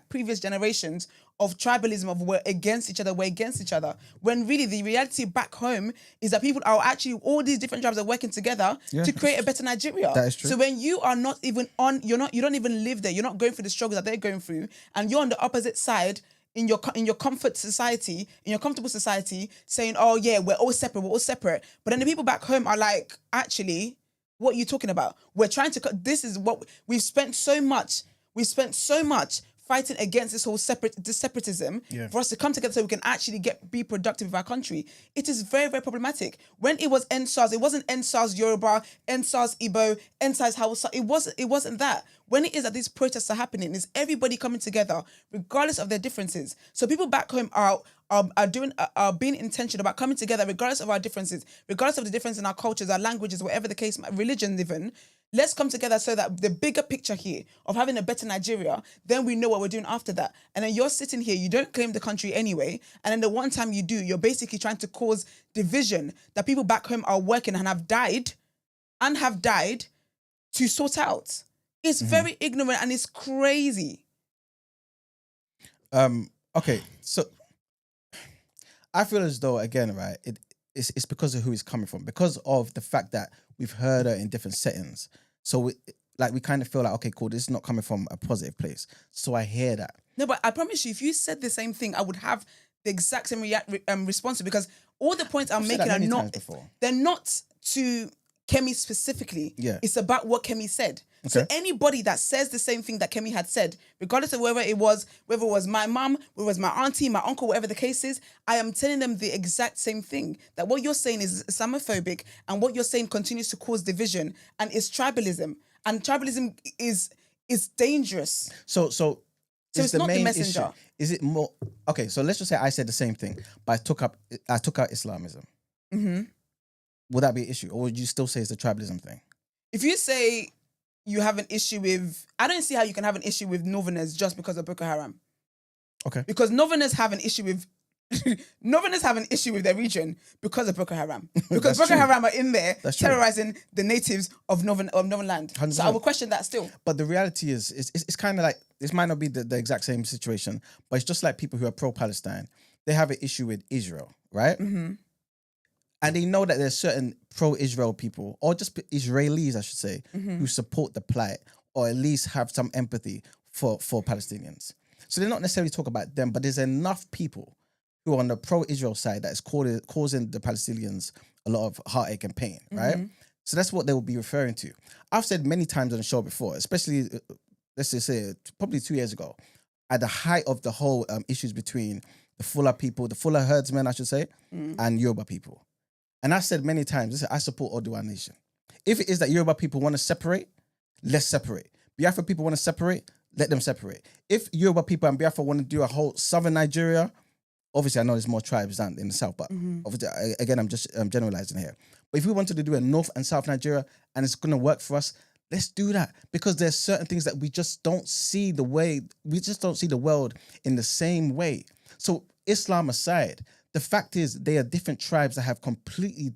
[SPEAKER 1] previous generations of tribalism, of we're against each other, when really the reality back home is that people are actually, all these different tribes are working together to create a better Nigeria.
[SPEAKER 3] That is true.
[SPEAKER 1] So when you are not even you don't even live there, you're not going through the struggles that they're going through, and you're on the opposite side in your comfort society, in your comfortable society, saying, oh yeah, we're all separate. But then the people back home are like, actually, what are you talking about? We're trying to this is what we've spent so much fighting against this whole separatism for us to come together so we can actually be productive with our country. It is very, very problematic. When it was NSAS, it wasn't NSAS Yoruba, NSAS Igbo, NSAS Hausa. It wasn't that. When it is that these protests are happening, it's everybody coming together, regardless of their differences. So people back home are being intentional about coming together, regardless of our differences, regardless of the difference in our cultures, our languages, whatever the case, religion even. Let's come together so that the bigger picture here of having a better Nigeria, then we know what we're doing after that. And then you're sitting here, you don't claim the country anyway, and then the one time you do, you're basically trying to cause division that people back home are working and have died to sort out. It's very ignorant and it's crazy.
[SPEAKER 3] Okay, so I feel as though, again, right, it's because of who it's coming from, because of the fact that we've heard her in different settings. So we kind of feel like, okay, cool, this is not coming from a positive place. So I hear that.
[SPEAKER 1] No, but I promise you, if you said the same thing, I would have the exact same response to it, because all the points I'm making are not, they're not to Kemi specifically.
[SPEAKER 3] Yeah.
[SPEAKER 1] It's about what Kemi said.
[SPEAKER 3] Okay.
[SPEAKER 1] So anybody that says the same thing that Kemi had said, regardless of whether it was my mum, whether it was my auntie, my uncle, whatever the case is, I am telling them the exact same thing. That what you're saying is Islamophobic, and what you're saying continues to cause division, and it's tribalism. And tribalism is dangerous.
[SPEAKER 3] So
[SPEAKER 1] it's not the messenger.
[SPEAKER 3] Issue, is it more okay? So let's just say I said the same thing, but I took out Islamism.
[SPEAKER 1] Mm-hmm.
[SPEAKER 3] Would that be an issue, or would you still say it's the tribalism thing?
[SPEAKER 1] If you say you have an issue with, I don't see how you can have an issue with Northerners just because of Boko Haram.
[SPEAKER 3] Okay.
[SPEAKER 1] Because Northerners have an issue with their region because of Boko Haram. Because Boko Haram are in there terrorizing the natives of Northern land. 100%. So I will question that still.
[SPEAKER 3] But the reality is, it's kind of like, this might not be the exact same situation, but it's just like people who are pro-Palestine. They have an issue with Israel, right?
[SPEAKER 1] Mm-hmm.
[SPEAKER 3] And they know that there's certain pro-Israel people, or just Israelis, I should say, who support the plight, or at least have some empathy for Palestinians. So they're not necessarily talk about them, but there's enough people who are on the pro-Israel side that is causing the Palestinians a lot of heartache and pain, right? So that's what they will be referring to. I've said many times on the show before, especially, let's just say, probably 2 years ago, at the height of the whole issues between the Fuller herdsmen, I should say, and Yoruba people. And I've said many times, I support Oduwa Nation. If it is that Yoruba people want to separate, let's separate. Biafra people want to separate, let them separate. If Yoruba people and Biafra want to do a whole southern Nigeria, Obviously, I know there's more tribes down in the south, but obviously, again, I'm just generalizing here. But if we wanted to do a North and South Nigeria and it's going to work for us, let's do that, because there's certain things that we just don't see we just don't see the world in the same way. So Islam aside, the fact is they are different tribes that have completely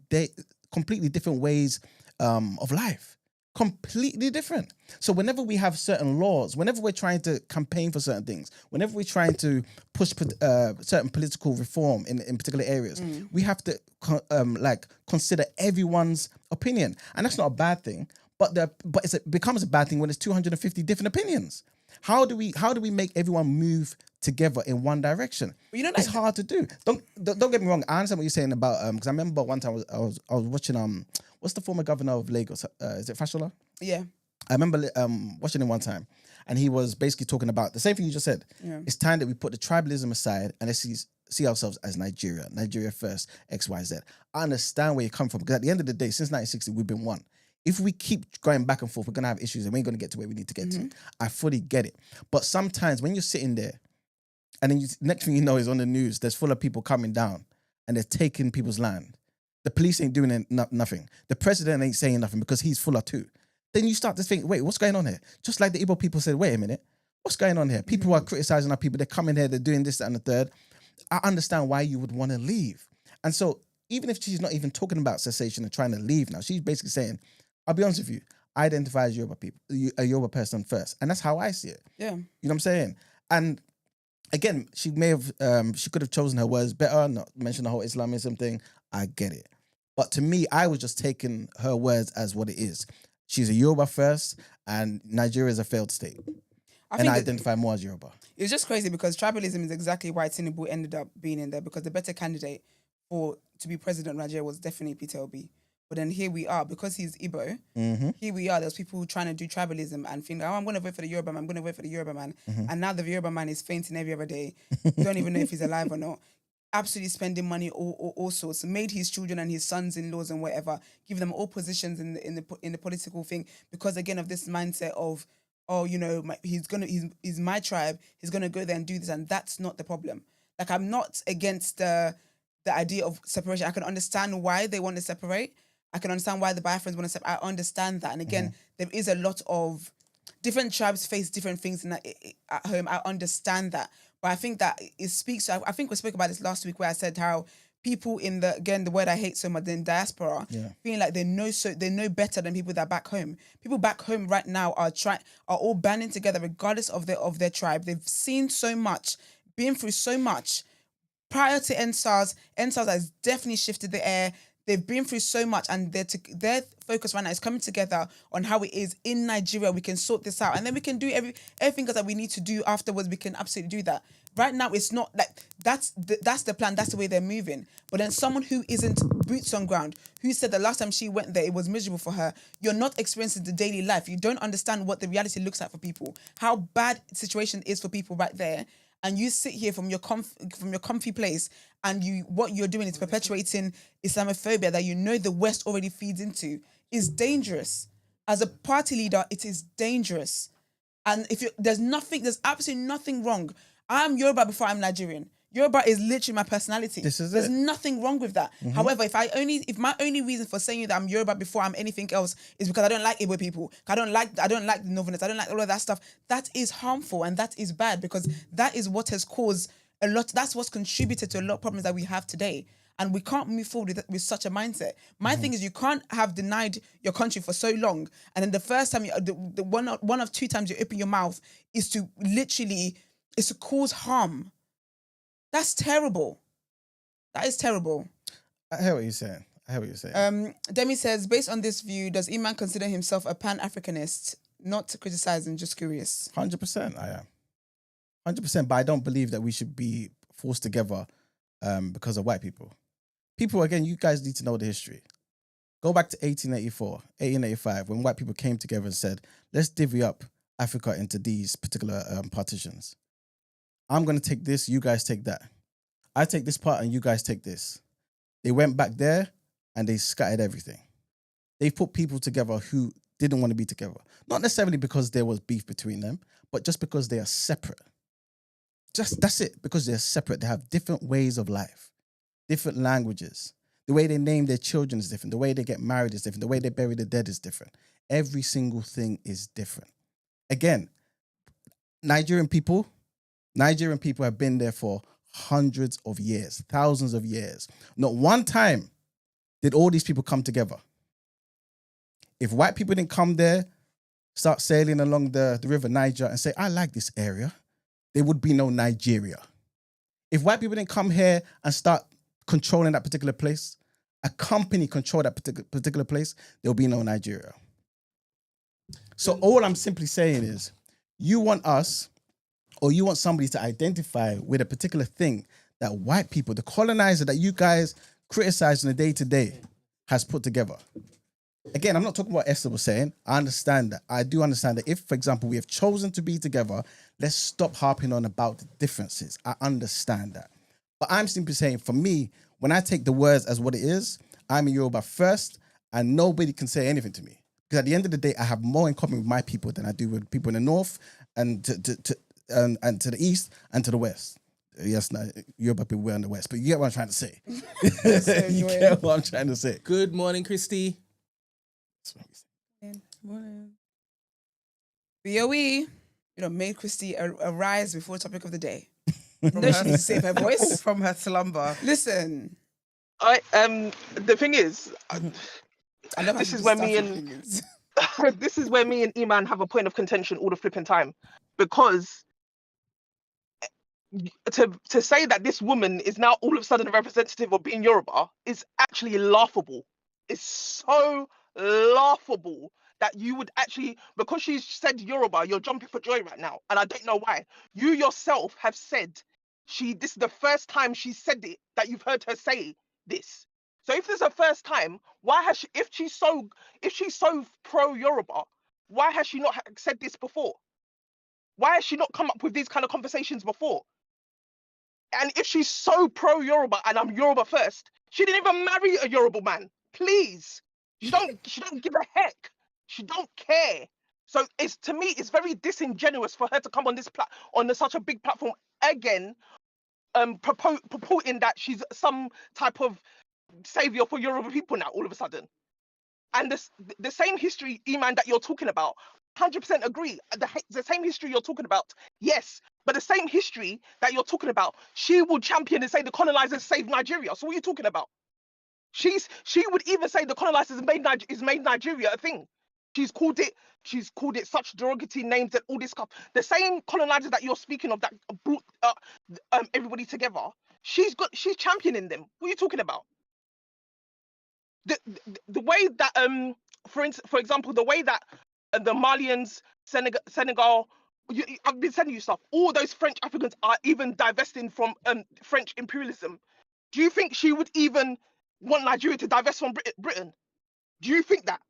[SPEAKER 3] different ways of life. Completely different. So whenever we have certain laws, whenever we're trying to campaign for certain things, whenever we're trying to push certain political reform in particular areas, we have to consider everyone's opinion, and that's not a bad thing. But it becomes a bad thing when it's 250 different opinions. How do we make everyone move together in one direction?
[SPEAKER 1] Well,
[SPEAKER 3] it's hard to do. Don't get me wrong. I understand what you're saying about because I remember one time I was watching what's the former governor of Lagos? Is it Fashola?
[SPEAKER 1] Yeah.
[SPEAKER 3] I remember watching him one time, and he was basically talking about the same thing you just said.
[SPEAKER 1] Yeah.
[SPEAKER 3] It's time that we put the tribalism aside and let's see ourselves as Nigeria first, X, Y, Z. I understand where you come from, because at the end of the day, since 1960, we've been one. If we keep going back and forth, we're going to have issues and we ain't going to get to where we need to get to. I fully get it. But sometimes when you're sitting there and then next thing you know is on the news, there's full of people coming down and they're taking people's land. The police ain't doing nothing. The president ain't saying nothing because he's full of too. Then you start to think, wait, what's going on here? Just like the Igbo people said, wait a minute, what's going on here? People are criticizing our people. They're coming here, they're doing this, that, and the third. I understand why you would want to leave. And so even if she's not even talking about cessation and trying to leave now, she's basically saying, I'll be honest with you, I identify as Yoruba people, a Yoruba person first. And that's how I see it.
[SPEAKER 1] Yeah.
[SPEAKER 3] You know what I'm saying? And again, she could have chosen her words better, not mention the whole Islamism thing. I get it. But to me, I was just taking her words as what it is. She's a Yoruba first, and Nigeria is a failed state. I identify more as Yoruba.
[SPEAKER 1] It's just crazy because tribalism is exactly why Tinubu ended up being in there, because the better candidate to be president of Nigeria was definitely Peter Obi. But then here we are, because he's Igbo, here we are, there's people trying to do tribalism and think, I'm going to vote for the Yoruba man, I'm going to vote for the Yoruba man. And now the Yoruba man is fainting every other day. You don't even know if he's alive or not. Absolutely spending money all sorts, made his children and his sons-in-laws and whatever, give them all positions in the political thing, because again of this mindset of, he's my tribe, he's gonna go there and do this, and that's not the problem. Like, I'm not against the idea of separation. I can understand why they want to separate. I can understand why the Biafrans want to separate. I understand that, and again, there is a lot of different tribes face different things at home. I understand that. But I think that it speaks. I think we spoke about this last week, where I said how people the word I hate so much, in diaspora, feeling like they know better than people that are back home. People back home right now are all banding together regardless of their tribe. They've seen so much, been through so much. Prior to NSAS has definitely shifted the air. They've been through so much, and their focus right now is coming together on how it is in Nigeria. We can sort this out, and then we can do everything that we need to do afterwards. We can absolutely do that. Right now, it's not like that's the plan. That's the way they're moving. But then someone who isn't boots on ground, who said the last time she went there, it was miserable for her. You're not experiencing the daily life. You don't understand what the reality looks like for people. How bad the situation is for people right there. And you sit here from your comfy place, and what you're doing is perpetuating Islamophobia that the West already feeds into. Is dangerous. As a party leader, it is dangerous. And there's absolutely nothing wrong. I'm Yoruba before I'm Nigerian. Yoruba is literally my personality. There's nothing wrong with that. However, if my only reason for saying that I'm Yoruba before I'm anything else is because I don't like Igbo people, I don't like the Northerners, I don't like all of that stuff, that is harmful and that is bad, because that is what has caused a lot. That's what's contributed to a lot of problems that we have today. And we can't move forward with such a mindset. My thing is, you can't have denied your country for so long, and then the first time, the one of two times you open your mouth is to cause harm. That's terrible. That is terrible.
[SPEAKER 3] I hear what you're saying.
[SPEAKER 1] Demi says, based on this view, does Iman consider himself a Pan-Africanist? Not criticizing, just curious.
[SPEAKER 3] 100% I am. 100%, but I don't believe that we should be forced together because of white people. People, again, you guys need to know the history. Go back to 1884, 1885, when white people came together and said, let's divvy up Africa into these particular partitions. I'm going to take this, you guys take that. I take this part and you guys take this. They went back there and they scattered everything. They put people together who didn't want to be together. Not necessarily because there was beef between them, but just because they are separate. that's it, because they're separate. They have different ways of life, different languages. The way they name their children is different. The way they get married is different. The way they bury the dead is different. Every single thing is different. Again, Nigerian people have been there for hundreds of years, thousands of years. Not one time did all these people come together. If white people didn't come there, start sailing along the river Niger and say, I like this area, there would be no Nigeria. If white people didn't come here and start controlling that particular place, a company control that particular place, there'll be no Nigeria. So all I'm simply saying is, you want us, or you want somebody to identify with a particular thing that white people, the colonizer that you guys criticize on a day-to-day, has put together. Again, I'm not talking about what Esther was saying. I understand that. I do understand that if, for example, we have chosen to be together, let's stop harping on about the differences. I understand that. But I'm simply saying, for me, when I take the words as what it is, I'm a Yoruba first, and nobody can say anything to me. Because at the end of the day, I have more in common with my people than I do with people in the north and to the east and to the west. Yes, no, Yoruba people were in the west, but you get what I'm trying to say. You get what I'm trying to say.
[SPEAKER 4] Good morning, Christy.
[SPEAKER 1] Morning. BOE, made Christy arise before the topic of the day. No, she needs to save her voice
[SPEAKER 2] from her slumber.
[SPEAKER 1] Listen,
[SPEAKER 5] the thing is,
[SPEAKER 1] I love
[SPEAKER 5] this is where me and this is where me and Iman have a point of contention all the flipping time, because to say that this woman is now all of a sudden a representative of being Yoruba is actually laughable. It's so laughable that you would actually, because she said Yoruba, you're jumping for joy right now, and I don't know why. You yourself have said this is the first time she said it that you've heard her say this. So if this is her first time, why has she? If she's so pro Yoruba, why has she not said this before? Why has she not come up with these kind of conversations before? And if she's so pro Yoruba and I'm Yoruba first, she didn't even marry a Yoruba man. Please, she don't give a heck. She don't care. So to me, it's very disingenuous for her to come on this on such a big platform again, purporting that she's some type of savior for Yoruba people now all of a sudden. And the same history, Iman, that you're talking about, 100% agree. The same history you're talking about, yes, but the same history that you're talking about, she will champion and say the colonizers saved Nigeria. So what are you talking about? She would even say the colonizers made Nigeria a thing. She's called it such derogatory names and all this stuff. The same colonizers that you're speaking of that brought everybody together, she's championing them. What are you talking about? The way that for example, the way that the Malians, Senegal, I've been sending you stuff. All those French Africans are even divesting from French imperialism. Do you think she would even want Nigeria to divest from Britain? Do you think that?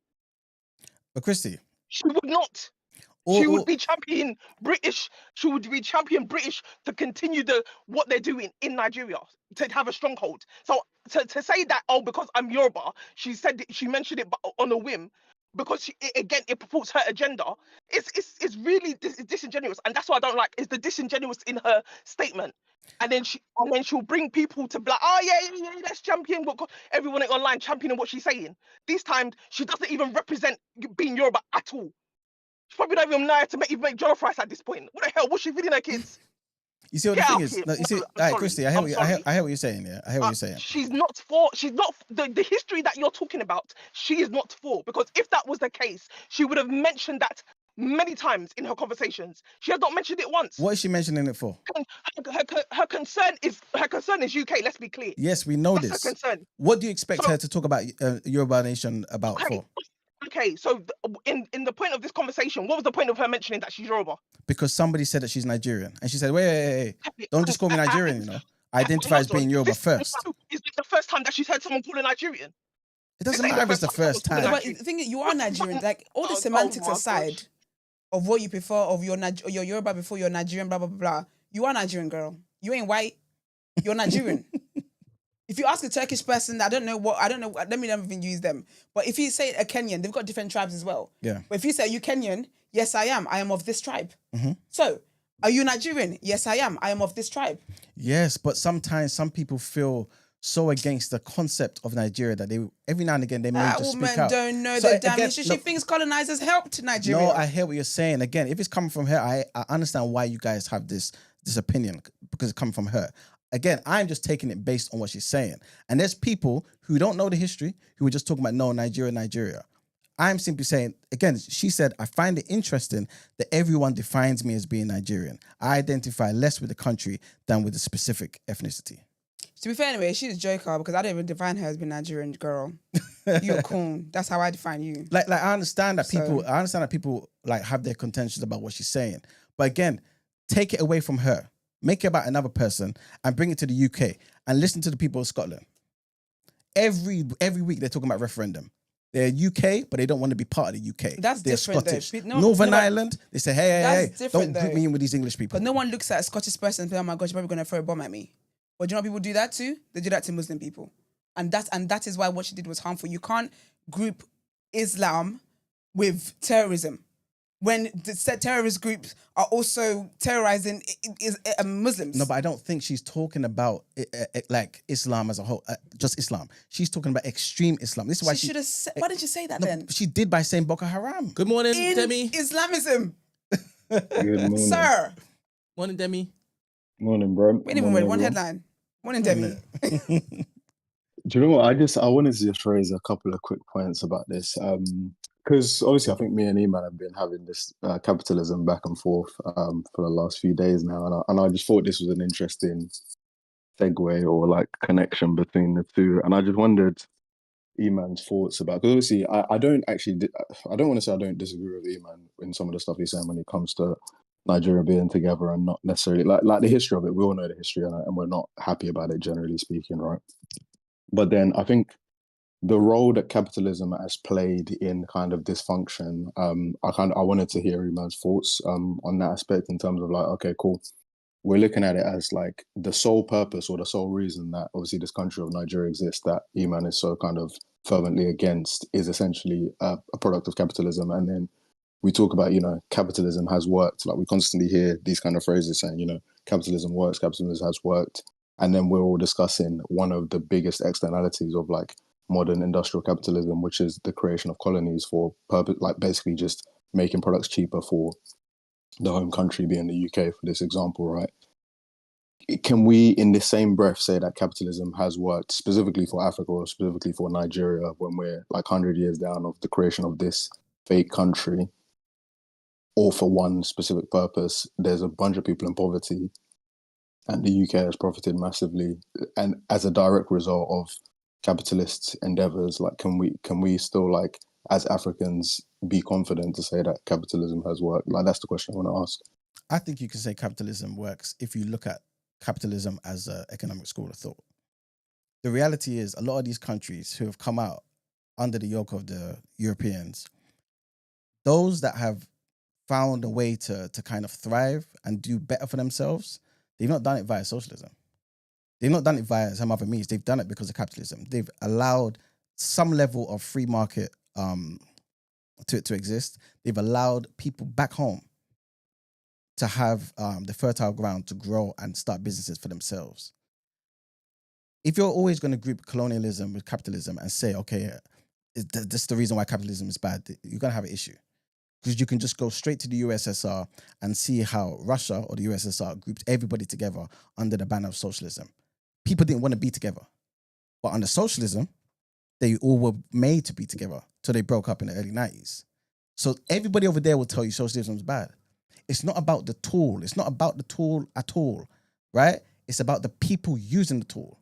[SPEAKER 3] But Christy,
[SPEAKER 5] she would not. She would be champion British. She would be champion British to continue what they're doing in Nigeria, to have a stronghold. So to say that, because I'm Yoruba, she mentioned it on a whim, because it purports her agenda. It's really disingenuous, and that's what I don't like, is the disingenuous in her statement. And then she'll bring people to be like, oh yeah, let's champion everyone online championing what she's saying. This time she doesn't even represent being Yoruba at all. She probably don't even know how to make jollof rice at this point. What the hell? What's she feeding her kids?
[SPEAKER 3] You see what the thing is? No, you see, Christy, I hear what you're saying. Yeah, I hear what you're saying.
[SPEAKER 5] She's not the history that you're talking about. She is not for, because if that was the case, she would have mentioned that many times in her conversations. She has not mentioned it once.
[SPEAKER 3] What is she mentioning it for?
[SPEAKER 5] Her concern is UK. Let's be clear.
[SPEAKER 3] Yes, we know
[SPEAKER 5] That's
[SPEAKER 3] this.
[SPEAKER 5] her concern.
[SPEAKER 3] What do you expect her to talk about Yoruba Nation about for?
[SPEAKER 5] Okay, so in the point of this conversation, what was the point of her mentioning that she's Yoruba?
[SPEAKER 3] Because somebody said that she's Nigerian, and she said, "Wait, don't just call me Nigerian. Identify as being Yoruba first."
[SPEAKER 5] Is it the first time that she's heard someone call her Nigerian?
[SPEAKER 3] It doesn't matter if it's the first time.
[SPEAKER 1] But the thing is, you are Nigerian. Like, all the semantics aside of what you prefer of your Yoruba before you're Nigerian, blah blah blah blah. You are Nigerian, girl. You ain't white. You're Nigerian. If you ask a Turkish person, I don't know. Let me never even use them. But if you say a Kenyan, they've got different tribes as well.
[SPEAKER 3] Yeah.
[SPEAKER 1] But if you say, are you Kenyan? Yes, I am. I am of this tribe.
[SPEAKER 3] Mm-hmm.
[SPEAKER 1] So Are you Nigerian? Yes, I am. I am of this tribe.
[SPEAKER 3] Yes, but sometimes some people feel so against the concept of Nigeria that they every now and again they may
[SPEAKER 1] That
[SPEAKER 3] just
[SPEAKER 1] woman
[SPEAKER 3] speak out.
[SPEAKER 1] don't know
[SPEAKER 3] So
[SPEAKER 1] the damn
[SPEAKER 3] again,
[SPEAKER 1] history.
[SPEAKER 3] no-
[SPEAKER 1] She thinks colonizers helped Nigeria.
[SPEAKER 3] No, I hear what you're saying. Again, if it's coming from her, I understand why you guys have this opinion because it's coming from her. Again, I'm just taking it based on what she's saying. And there's people who don't know the history who are just talking about, no, Nigeria. I'm simply saying, again, she said, I find it interesting that everyone defines me as being Nigerian. I identify less with the country than with a specific ethnicity.
[SPEAKER 1] To be fair, anyway, she's a joker because I don't even define her as being Nigerian, girl. You're cool. That's how I define you.
[SPEAKER 3] Like I understand that people,
[SPEAKER 1] So-
[SPEAKER 3] like have their contentions about what she's saying. But again, take it away from her. Make it about another person and bring it to the UK and listen to the people of Scotland. Every week they're talking about referendum. They're UK, but they don't want to be part of the UK.
[SPEAKER 1] That's
[SPEAKER 3] they're
[SPEAKER 1] different, though.
[SPEAKER 3] Scottish.
[SPEAKER 1] No,
[SPEAKER 3] Northern
[SPEAKER 1] no,
[SPEAKER 3] Ireland, they say, hey,
[SPEAKER 1] That's
[SPEAKER 3] don't
[SPEAKER 1] different,
[SPEAKER 3] group
[SPEAKER 1] though.
[SPEAKER 3] me in with these English people.
[SPEAKER 1] But no one looks at a Scottish person and say, oh my gosh, you're probably going to throw a bomb at me. But do you know what people do that to? They do that to Muslim people. And that is why what she did was harmful. You can't group Islam with terrorism. When the said terrorist groups are also terrorizing Muslims.
[SPEAKER 3] No, but I don't think she's talking about like Islam as a whole, just Islam. She's talking about extreme Islam. This is why
[SPEAKER 1] she should have said, why didn't you say that
[SPEAKER 3] No,
[SPEAKER 1] then?
[SPEAKER 3] she did by saying Boko Haram.
[SPEAKER 4] Good morning,
[SPEAKER 1] In
[SPEAKER 4] Demi.
[SPEAKER 1] Islamism.
[SPEAKER 6] Good morning.
[SPEAKER 1] Sir.
[SPEAKER 4] Morning, Demi.
[SPEAKER 6] Morning, bro.
[SPEAKER 1] We didn't even read one headline. Morning, Demi.
[SPEAKER 6] Do you know what? I wanted to just raise a couple of quick points about this. Because obviously I think me and Eman have been having this capitalism back and forth for the last few days now. And I just thought this was an interesting segue or like connection between the two. And I just wondered Eman's thoughts about, because obviously I don't want to say I don't disagree with Eman in some of the stuff he's saying when it comes to Nigeria being together and not necessarily like the history of it. We all know the history and we're not happy about it, generally speaking, right? But then I think the role that capitalism has played in kind of dysfunction, I wanted to hear Eman's thoughts on that aspect in terms of like, okay, cool. We're looking at it as like the sole purpose or the sole reason that obviously this country of Nigeria exists that Eman is so kind of fervently against is essentially a product of capitalism. And then we talk about, capitalism has worked. Like we constantly hear these kind of phrases saying, capitalism works, capitalism has worked. And then we're all discussing one of the biggest externalities of like modern industrial capitalism, which is the creation of colonies for purpose, like basically just making products cheaper for the home country, being the UK for this example, right? Can we in the same breath say that capitalism has worked specifically for Africa or specifically for Nigeria when we're like 100 years down of the creation of this fake country, all for one specific purpose? There's a bunch of people in poverty and the UK has profited massively, and as a direct result of capitalist endeavors, like can we still, like as Africans, be confident to say that capitalism has worked? Like that's the question I want to ask.
[SPEAKER 3] I think you can say capitalism works if you look at capitalism as an economic school of thought. The reality is a lot of these countries who have come out under the yoke of the Europeans, those that have found a way to kind of thrive and do better for themselves, they've not done it via socialism. They've not done it via some other means. They've done it because of capitalism. They've allowed some level of free market to exist. They've allowed people back home to have the fertile ground to grow and start businesses for themselves. If you're always going to group colonialism with capitalism and say, okay, this is the reason why capitalism is bad, you're going to have an issue. Because you can just go straight to the USSR and see how Russia or the USSR grouped everybody together under the banner of socialism. People didn't want to be together. But under socialism, they all were made to be together till they broke up in the early 90s. So everybody over there will tell you socialism is bad. It's not about the tool. It's not about the tool at all, right? It's about the people using the tool.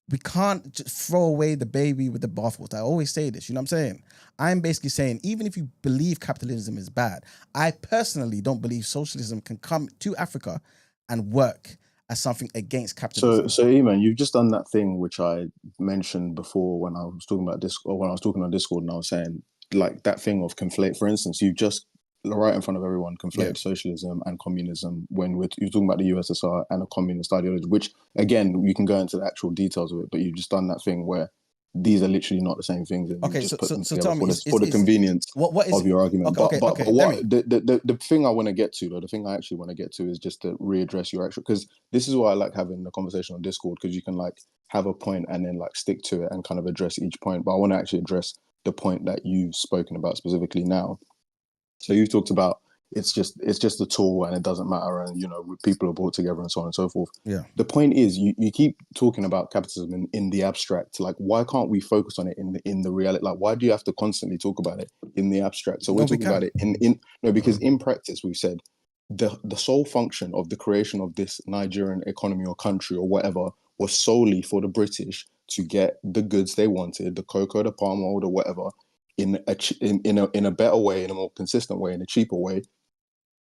[SPEAKER 3] We can't just throw away the baby with the bathwater. I always say this, you know what I'm saying? I'm basically saying, even if you believe capitalism is bad, I personally don't believe socialism can come to Africa and work as something against capitalism.
[SPEAKER 6] So Eman, you've just done that thing which I mentioned before when I was talking about this, or when I was talking on Discord, and I was saying like that thing of conflate. For instance, you've just right in front of everyone conflated socialism and communism when you're talking about the USSR and a communist ideology, which again, you can go into the actual details of it, but you've just done that thing where these are literally not the same things, and you
[SPEAKER 3] Okay,
[SPEAKER 6] just
[SPEAKER 3] so
[SPEAKER 6] put them
[SPEAKER 3] so
[SPEAKER 6] together
[SPEAKER 3] tell me,
[SPEAKER 6] for the convenience
[SPEAKER 3] what is
[SPEAKER 6] of your argument.
[SPEAKER 3] okay,
[SPEAKER 6] But
[SPEAKER 3] okay,
[SPEAKER 6] what
[SPEAKER 3] Demi.
[SPEAKER 6] the thing I want to get to, though, the thing I actually want to get to is just to readdress your actual, because this is why I like having the conversation on Discord, because you can like have a point and then like stick to it and kind of address each point. But I want to actually address the point that you've spoken about specifically now. So you've talked about it's just a tool and it doesn't matter, and you know, people are brought together and so on and so forth.
[SPEAKER 3] Yeah.
[SPEAKER 6] The point is, you keep talking about capitalism in the abstract. Like, why can't we focus on it in the reality? Like, why do you have to constantly talk about it in the abstract? So we're talking about it in no, because in practice we've said the sole function of the creation of this Nigerian economy or country or whatever was solely for the British to get the goods they wanted, the cocoa, the palm oil, or whatever, in a better way, in a more consistent way, in a cheaper way,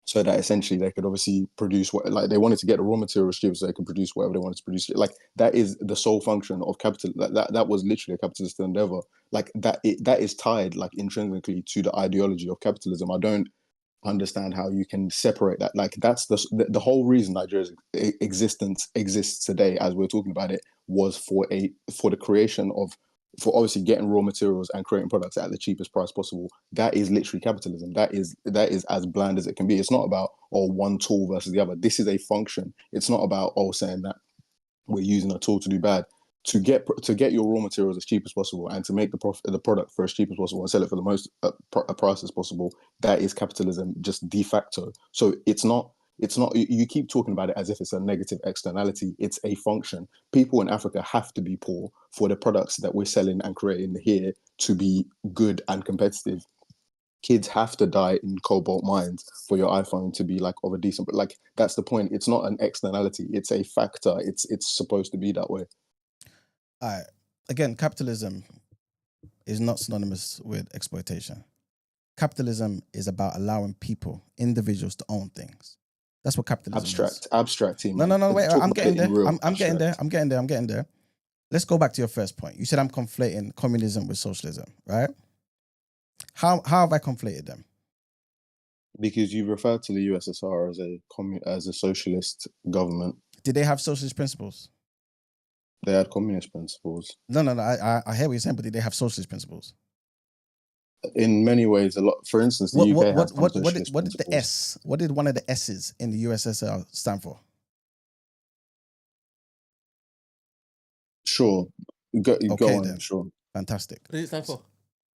[SPEAKER 6] so that essentially they could obviously produce what, like, they wanted to get the raw materials cheap so they could produce whatever they wanted to produce. Like, that is the sole function of capital. That was literally a capitalist endeavor. Like, that is tied like intrinsically to the ideology of capitalism. I don't understand how you can separate that. Like, that's the whole reason Nigeria's existence exists today, as we're talking about it, was for the creation of, for obviously getting raw materials and creating products at the cheapest price possible. That is literally capitalism. That is as bland as it can be. It's not about one tool versus the other. This is a function. It's not about saying that we're using a tool to do bad. To get your raw materials as cheap as possible and to make the product for as cheap as possible and sell it for the most price as possible, that is capitalism, just de facto. So it's not, you keep talking about it as if it's a negative externality. It's a function. People in Africa have to be poor for the products that we're selling and creating here to be good and competitive. Kids have to die in cobalt mines for your iPhone to be like of a decent, but like, that's the point. It's not an externality. It's a factor. It's supposed to be that way.
[SPEAKER 3] All right. Again, capitalism is not synonymous with exploitation. Capitalism is about allowing people, individuals, to own things. That's what capitalism is.
[SPEAKER 6] Abstract team.
[SPEAKER 3] No, wait, I'm getting there. I'm getting there. Let's go back to your first point. You said I'm conflating communism with socialism, right? How have I conflated them?
[SPEAKER 6] Because you referred to the USSR as a socialist government.
[SPEAKER 3] Did they have socialist principles?
[SPEAKER 6] They had communist principles.
[SPEAKER 3] No. I hear what you're saying, but did they have socialist principles?
[SPEAKER 6] In many ways, a lot. For instance, the UK has some socialist
[SPEAKER 3] what did
[SPEAKER 6] principles.
[SPEAKER 3] the S? What did one of the S's in the USSR stand for?
[SPEAKER 6] Sure, go on.
[SPEAKER 3] Then.
[SPEAKER 6] Sure,
[SPEAKER 3] fantastic.
[SPEAKER 4] What did it stand for?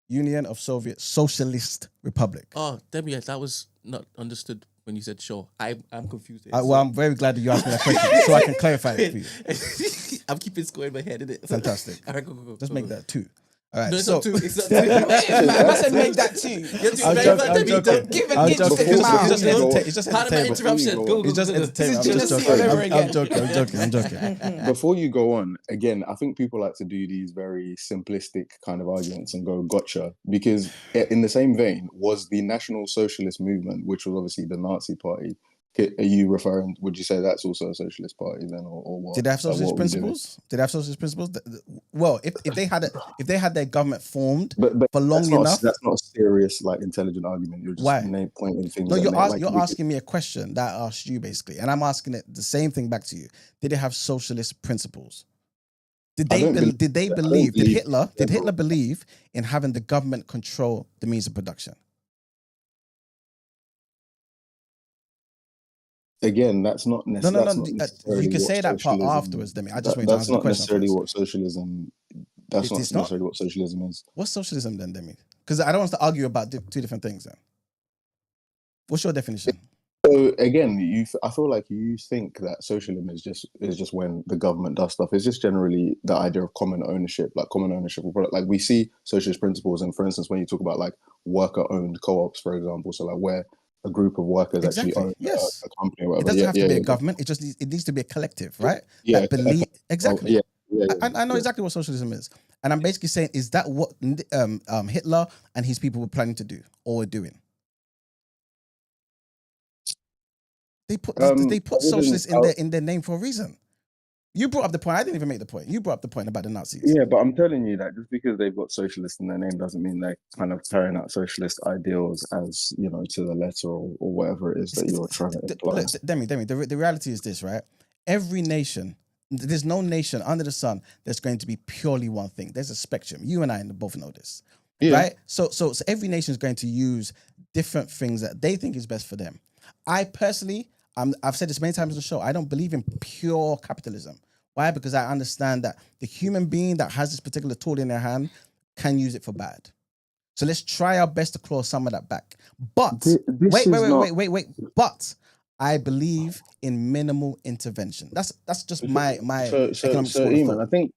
[SPEAKER 3] Union of Soviet Socialist Republic.
[SPEAKER 4] Oh, Debbie, that was not understood when you said sure. I'm confused.
[SPEAKER 3] Well, I'm very glad that you asked me that question so I can clarify it for you.
[SPEAKER 4] I'm keeping score in my head, innit?
[SPEAKER 3] Fantastic.
[SPEAKER 4] All right, go.
[SPEAKER 3] Just make that 2. All right,
[SPEAKER 4] No, it's
[SPEAKER 3] so
[SPEAKER 4] not 2. It's not 2.
[SPEAKER 1] I must have made that too.
[SPEAKER 3] I'm
[SPEAKER 1] Give an inch to him out.
[SPEAKER 3] It's just
[SPEAKER 4] Part of my interruption. Go.
[SPEAKER 3] It's just entertainment.
[SPEAKER 1] This is genocide over
[SPEAKER 3] I'm joking.
[SPEAKER 6] Before you go on, again, I think people like to do these very simplistic kind of arguments and go gotcha, because in the same vein was the National Socialist Movement, which was obviously the Nazi party. Are you referring? Would you say that's also a socialist party then, or what?
[SPEAKER 3] Did they have socialist principles? Well, if they had their government formed for long enough,
[SPEAKER 6] that's not a serious, like, intelligent argument. You're just pointing things.
[SPEAKER 3] No, you're asking me a question that I asked you basically, and I'm asking it the same thing back to you. Did they have socialist principles? Did Hitler believe in having the government control the means of production?
[SPEAKER 6] Again, that's not necessarily.
[SPEAKER 3] No. You can say that part afterwards, Demi. I just want to answer the question.
[SPEAKER 6] That's not necessarily what socialism. That's not necessarily what socialism is.
[SPEAKER 3] What's socialism then, Demi? Because I don't want to argue about 2 different things. Then, what's your definition?
[SPEAKER 6] So again, I feel like you think that socialism is just when the government does stuff. It's just generally the idea of common ownership of product. Like, we see socialist principles, and for instance, when you talk about like worker-owned co-ops, for example, so like where a group of workers actually own a company or whatever.
[SPEAKER 3] It doesn't have to be a government. It needs to be a collective, right?
[SPEAKER 6] Yeah.
[SPEAKER 3] Exactly. I know exactly what socialism is. And I'm basically saying, is that what Hitler and his people were planning to do or were doing? They put socialists in their name for a reason. You brought up the point. I didn't even make the point. You brought up the point about the Nazis.
[SPEAKER 6] Yeah, but I'm telling you that just because they've got socialist in their name doesn't mean they're kind of carrying out socialist ideals as, you know, to the letter or whatever it is that you're trying to imply.
[SPEAKER 3] Demi, the reality is this, right? Every nation There's no nation under the sun that's going to be purely one thing. There's a spectrum. You and I both know this, right? So every nation is going to use different things that they think is best for them. I personally, I've said this many times on the show, I don't believe in pure capitalism. Why? Because I understand that the human being that has this particular tool in their hand can use it for bad. So let's try our best to claw some of that back. But wait. But I believe in minimal intervention. That's just my economic school of
[SPEAKER 6] Eamon,
[SPEAKER 3] thought.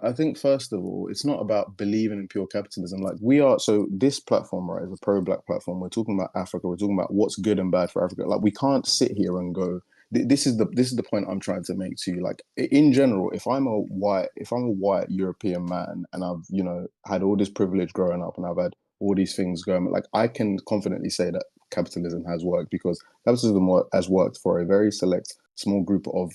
[SPEAKER 6] I think first of all, it's not about believing in pure capitalism. Like we are, so this platform, right, is a pro-black platform. We're talking about Africa. We're talking about what's good and bad for Africa. Like we can't sit here and go. This is the point I'm trying to make to you. Like in general, if I'm a white European man and I've had all this privilege growing up and I've had all these things going, like I can confidently say that capitalism has worked because capitalism has worked for a very select small group of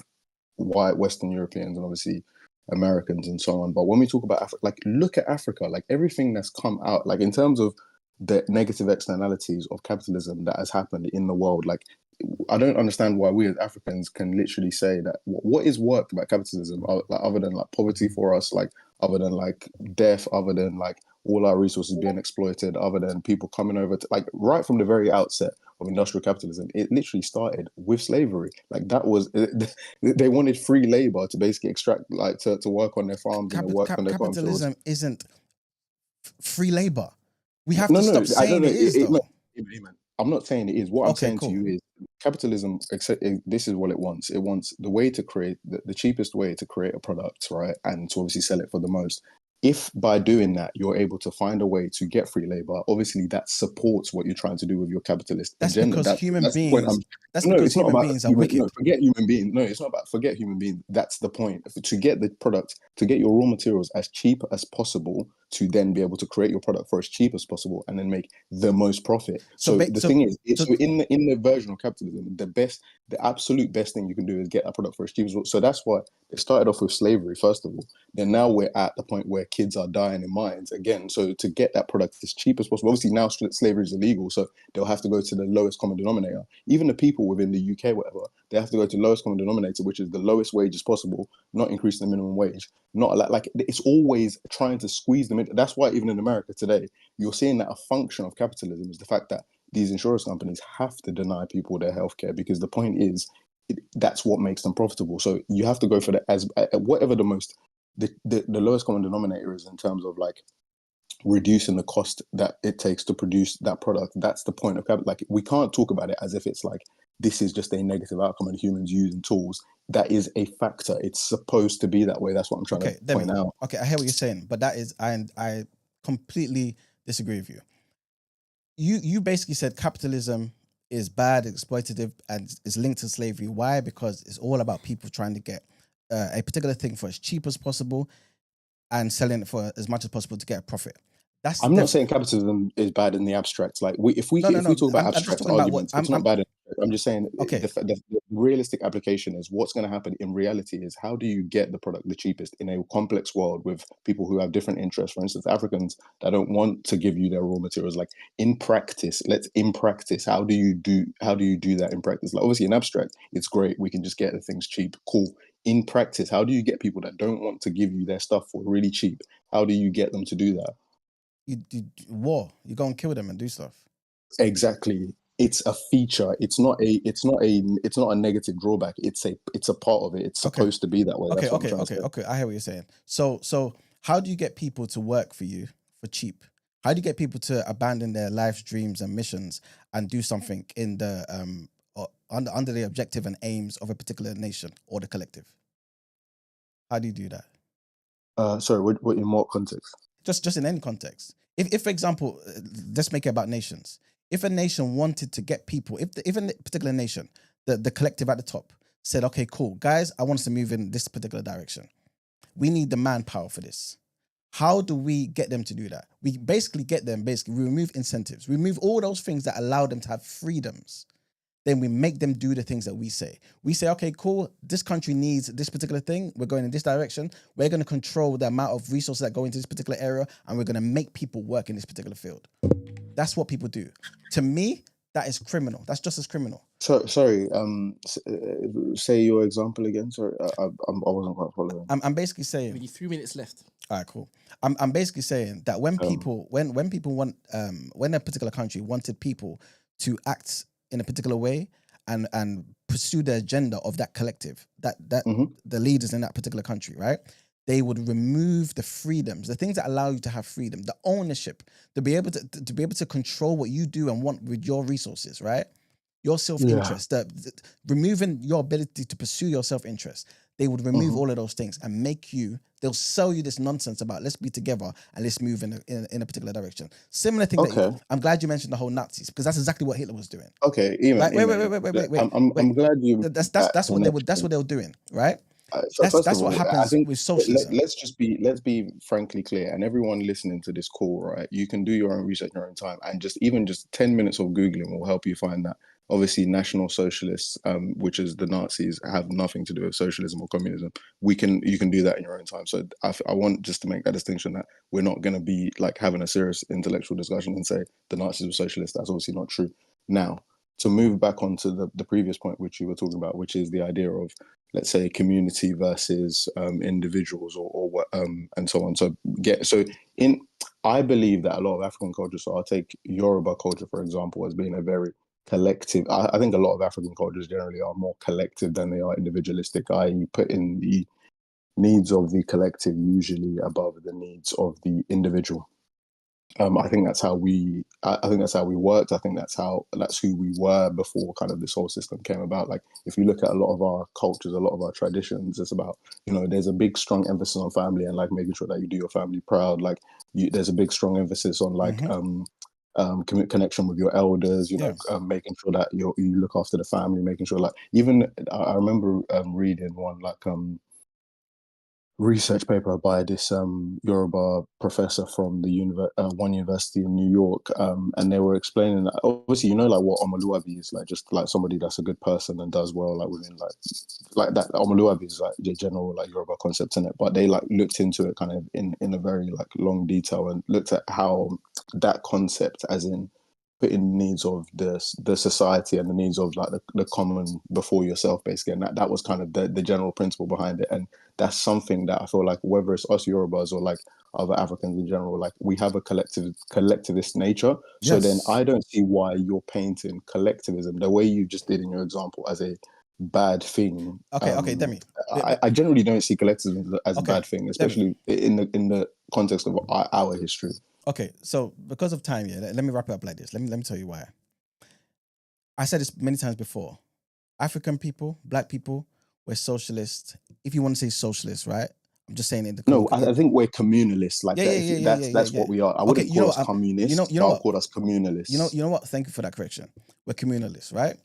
[SPEAKER 6] white Western Europeans and obviously Americans and so on. But when we talk about Africa, like look at Africa, like everything that's come out, like in terms of the negative externalities of capitalism that has happened in the world, like I don't understand why we as Africans can literally say that what is worked about capitalism, like other than like poverty for us, like other than like death, other than like all our resources being exploited, other than people coming over to, like right from the very outset of industrial capitalism, it literally started with slavery. Like that was, they wanted free labor to basically extract, like to work on their farms and work on their farm fields.
[SPEAKER 3] Capitalism isn't free labor. We have to stop saying it is though.
[SPEAKER 6] I'm not saying it is. What I'm saying to you is capitalism, this is what it wants. It wants the way to create, the cheapest way to create a product, right? And to obviously sell it for the most. If by doing that, you're able to find a way to get free labor, obviously that supports what you're trying to do with your capitalist agenda.
[SPEAKER 3] Because human beings are wicked.
[SPEAKER 6] No, forget human beings. No, it's not about forget human beings. That's the point. To get the product, to get your raw materials as cheap as possible, to then be able to create your product for as cheap as possible and then make the most profit. So the thing is, in the version of capitalism, the absolute best thing you can do is get a product for as cheap as possible. So that's why it started off with slavery, first of all. Then now we're at the point where kids are dying in mines again. So to get that product as cheap as possible, obviously now slavery is illegal, so they'll have to go to the lowest common denominator. Even the people within the UK, whatever, they have to go to the lowest common denominator, which is the lowest wages possible, not increasing the minimum wage. Not like it's always trying to squeeze them in. That's why even in America today, you're seeing that a function of capitalism is the fact that these insurance companies have to deny people their healthcare because the point is that's what makes them profitable. So you have to go for that as whatever the lowest common denominator is in terms of like reducing the cost that it takes to produce that product. That's the point of capital. Like we can't talk about it as if it's like this is just a negative outcome and humans using tools. That is a factor. It's supposed to be that way. That's what I'm trying to point out.
[SPEAKER 3] Okay, I hear what you're saying, but that is, I completely disagree with you. You basically said capitalism is bad, exploitative, and is linked to slavery. Why? Because it's all about people trying to get a particular thing for as cheap as possible and selling it for as much as possible to get a profit.
[SPEAKER 6] I'm not saying capitalism is bad in the abstract. Like if we talk about abstract arguments, it's not bad. I'm just saying, the realistic application is what's going to happen in reality is how do you get the product the cheapest in a complex world with people who have different interests. For instance, Africans that don't want to give you their raw materials. Like in practice, how do you do that in practice? Like obviously in abstract, it's great. We can just get the things cheap, cool. In practice, how do you get people that don't want to give you their stuff for really cheap? How do you get them to do that?
[SPEAKER 3] You war. You go and kill them and do stuff.
[SPEAKER 6] Exactly. It's a feature. It's not a negative drawback. It's a part of it. It's supposed to be that way.
[SPEAKER 3] Okay. I hear what you're saying. So how do you get people to work for you for cheap? How do you get people to abandon their lives, dreams, and missions and do something in the under the objective and aims of a particular nation or the collective? How do you do that?
[SPEAKER 6] Sorry, what in what context?
[SPEAKER 3] Just in any context. If for example, let's make it about nations. If a nation wanted to get people, if a particular nation, the collective at the top said, okay, cool, guys, I want us to move in this particular direction. We need the manpower for this. How do we get them to do that? We basically we remove incentives, remove all those things that allow them to have freedoms. Then we make them do the things that we say. We say, okay, cool, this country needs this particular thing. We're going in this direction. We're going to control the amount of resources that go into this particular area, and we're going to make people work in this particular field. That's what people do. To me, that is criminal. That's just as criminal.
[SPEAKER 6] Sorry. Say your example again. Sorry, I wasn't quite following.
[SPEAKER 3] I'm basically saying.
[SPEAKER 4] 3 minutes left.
[SPEAKER 3] All right, cool. I'm basically saying that when
[SPEAKER 6] Um,
[SPEAKER 3] people when people want when a particular country wanted people to act in a particular way and pursue the agenda of that collective, that
[SPEAKER 6] Mhm.
[SPEAKER 3] the leaders in that particular country, right? They would remove the freedoms, the things that allow you to have freedom, the ownership, to be able to control what you do and want with your resources, right? Your self-interest, removing your ability to pursue your self-interest. They would remove
[SPEAKER 6] Mhm.
[SPEAKER 3] all of those things and they'll sell you this nonsense about let's be together and let's move in a particular direction. Similar thing
[SPEAKER 6] Okay.
[SPEAKER 3] I'm glad you mentioned the whole Nazis, because that's exactly what Hitler was doing.
[SPEAKER 6] Okay, Eamon,
[SPEAKER 3] Right? Wait.
[SPEAKER 6] I'm glad you.
[SPEAKER 3] That's what they were doing, right?
[SPEAKER 6] So first
[SPEAKER 3] That's
[SPEAKER 6] of
[SPEAKER 3] what
[SPEAKER 6] all, I
[SPEAKER 3] happens
[SPEAKER 6] think
[SPEAKER 3] with socialism.
[SPEAKER 6] let's be frankly clear, and everyone listening to this call, right? You can do your own research in your own time, and just 10 minutes of googling will help you find that. Obviously, National Socialists, which is the Nazis, have nothing to do with socialism or communism. You can do that in your own time. So I want just to make that distinction that we're not going to be like having a serious intellectual discussion and say the Nazis were socialists. That's obviously not true. Now, to move back onto the previous point which you were talking about, which is the idea of, let's say, community versus individuals or what and so on. I believe that a lot of African culture, so I'll take Yoruba culture for example as being a very collective. I think a lot of African cultures generally are more collective than they are individualistic, i.e. putting the needs of the collective usually above the needs of the individual. I think that's how we worked. I think that's who we were before kind of this whole system came about. Like if you look at a lot of our cultures, a lot of our traditions, it's about, there's a big strong emphasis on family and like making sure that you do your family proud. Like there's a big strong emphasis on like connection with your elders, making sure that you look after the family, making sure like even I remember reading one like research paper by this Yoruba professor from the one university in New York, and they were explaining that obviously like what Omoluabi is, like just like somebody that's a good person and does well like within like that. Omoluabi is like the general like Yoruba concept in it, but they like looked into it kind of in a very like long detail and looked at how that concept, as in putting the needs of the society and the needs of like the common before yourself basically, and that was kind of the general principle behind it. And that's something that I feel like whether it's us Yorubas or like other Africans in general, like we have a collectivist nature. So then I don't see why you're painting collectivism the way you just did in your example as a bad thing.
[SPEAKER 3] Okay, Demi.
[SPEAKER 6] I generally don't see collectivism as a bad thing, especially in the context of our history.
[SPEAKER 3] Okay, so because of time, let me wrap it up like this. Let me tell you why. I said this many times before. African people, black people, we're socialists. If you want to say socialist, right? I'm just saying it.
[SPEAKER 6] No, I think we're communalists. Like that's what we are. I wouldn't call us communists. I'll call us communalists.
[SPEAKER 3] You know what? Thank you for that correction. We're communalists, right?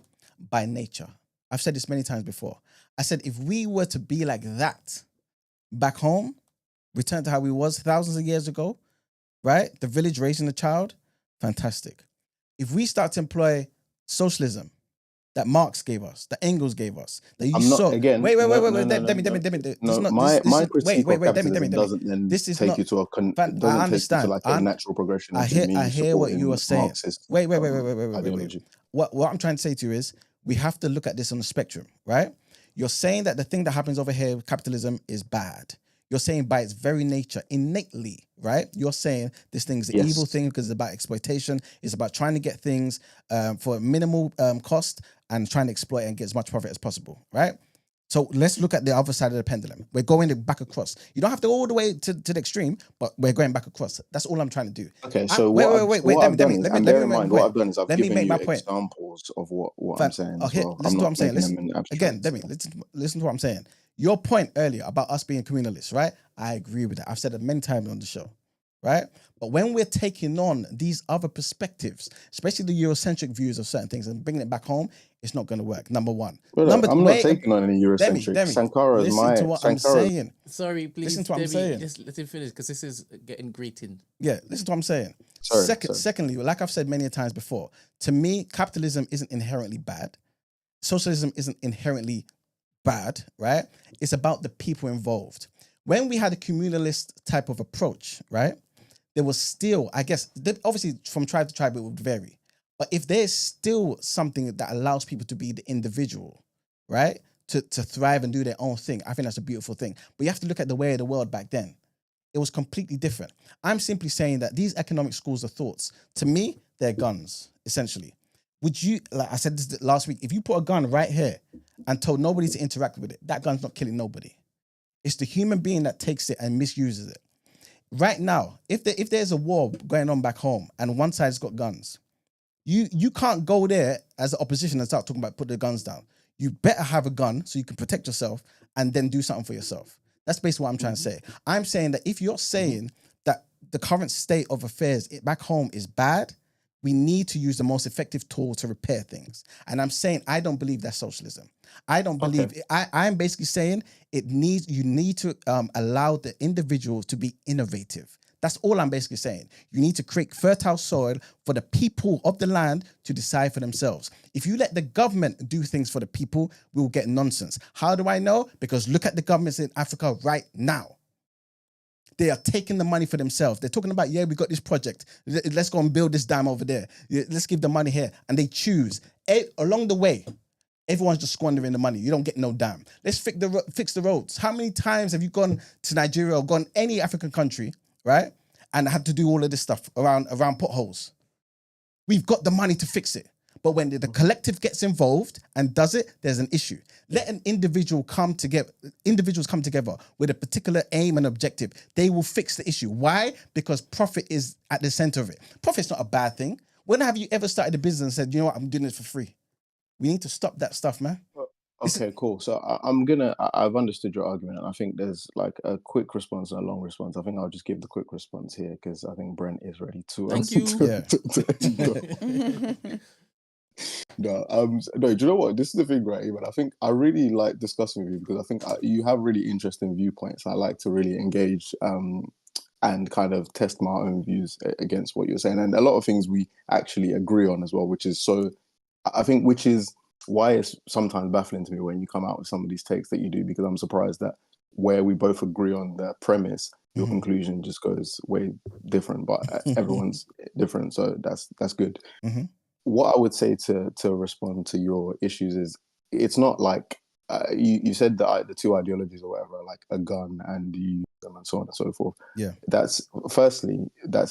[SPEAKER 3] By nature. I've said this many times before. I said if we were to be like that back home, return to how we was thousands of years ago, right? The village raising the child, fantastic. If we start to employ socialism that Marx gave us, that Engels gave us, that you saw. Again. Wait, Demi.
[SPEAKER 6] My critique of capitalism doesn't then take you to
[SPEAKER 3] I understand.
[SPEAKER 6] A natural progression.
[SPEAKER 3] I hear what you are saying. Wait. What I'm trying to say to you is we have to look at this on the spectrum, right? You're saying that the thing that happens over here with capitalism is bad. You're saying by its very nature, innately, right? You're saying this thing is an evil thing because it's about exploitation. It's about trying to get things for minimal cost and trying to exploit and get as much profit as possible, right? So let's look at the other side of the pendulum. We're going back across. You don't have to go all the way to the extreme, but we're going back across. That's all I'm trying to do.
[SPEAKER 6] Okay, so wait. What I've done is I've given you examples of what I'm saying.
[SPEAKER 3] Okay, listen to what I'm saying. Again, Demi, listen to what I'm saying. Your point earlier about us being communalists, right? I agree with that. I've said it many times on the show, right? But when we're taking on these other perspectives, especially the Eurocentric views of certain things and bringing it back home, it's not going to work. Number one.
[SPEAKER 6] I'm not taking on any Eurocentric.
[SPEAKER 3] Demi,
[SPEAKER 6] Sankara is
[SPEAKER 3] listen to what I'm saying.
[SPEAKER 4] Sorry, please,
[SPEAKER 3] listen to what I'm saying.
[SPEAKER 4] Just let him finish because this is getting grating.
[SPEAKER 3] Yeah, listen to what I'm saying. Secondly, like I've said many times before, to me, capitalism isn't inherently bad. Socialism isn't inherently bad, right? It's about the people involved. When we had a communalist type of approach, right? There was still, I guess, obviously from tribe to tribe it would vary, But if there's still something that allows people to be the individual, right? To thrive and do their own thing, I think that's a beautiful thing. But you have to look at the way of the world back then. It was completely different. I'm simply saying that these economic schools of thoughts, to me, they're guns, essentially. Would you, like I said this last week, if you put a gun right here and told nobody to interact with it, that gun's not killing nobody. It's the human being that takes it and misuses it. Right now, if there's a war going on back home and one side's got guns, you can't go there as the opposition and start talking about put the guns down. You better have a gun so you can protect yourself and then do something for yourself. That's basically what I'm trying to say. I'm saying that if you're saying that the current state of affairs back home is bad, we need to use the most effective tool to repair things. And I'm saying I don't believe that's socialism. I don't believe I'm basically saying you need to allow the individual to be innovative. That's all I'm basically saying. You need to create fertile soil for the people of the land to decide for themselves. If you let the government do things for the people, we will get nonsense. How do I know? Because look at the governments in Africa right now. They are taking the money for themselves. They're talking about, yeah, we got this project. Let's go and build this dam over there. Let's give the money here. And they choose. Along the way, everyone's just squandering the money. You don't get no dam. Let's fix the roads. How many times have you gone to Nigeria or gone any African country, right? And had to do all of this stuff around potholes. We've got the money to fix it. But when the collective gets involved and does it, there's an issue. Let an individuals come together with a particular aim and objective. They will fix the issue. Why? Because profit is at the center of it. Profit's not a bad thing. When have you ever started a business and said, you know what, I'm doing this for free? We need to stop that stuff, man.
[SPEAKER 6] Okay, cool. So I've understood your argument, and I think there's like a quick response and a long response. I think I'll just give the quick response here because I think Brent is ready to.
[SPEAKER 4] Thank you.
[SPEAKER 6] No, do you know what? This is the thing, right? But I think I really like discussing with you because I think you have really interesting viewpoints. I like to really engage and kind of test my own views against what you're saying, and a lot of things we actually agree on as well, which is why it's sometimes baffling to me when you come out with some of these takes that you do, because I'm surprised that where we both agree on the premise, your conclusion just goes way different, but everyone's different. So that's good.
[SPEAKER 3] Mm-hmm.
[SPEAKER 6] What I would say to respond to your issues is it's not like you said that the two ideologies or whatever, like a gun and you use them and so on and so forth.
[SPEAKER 3] Yeah.
[SPEAKER 6] That's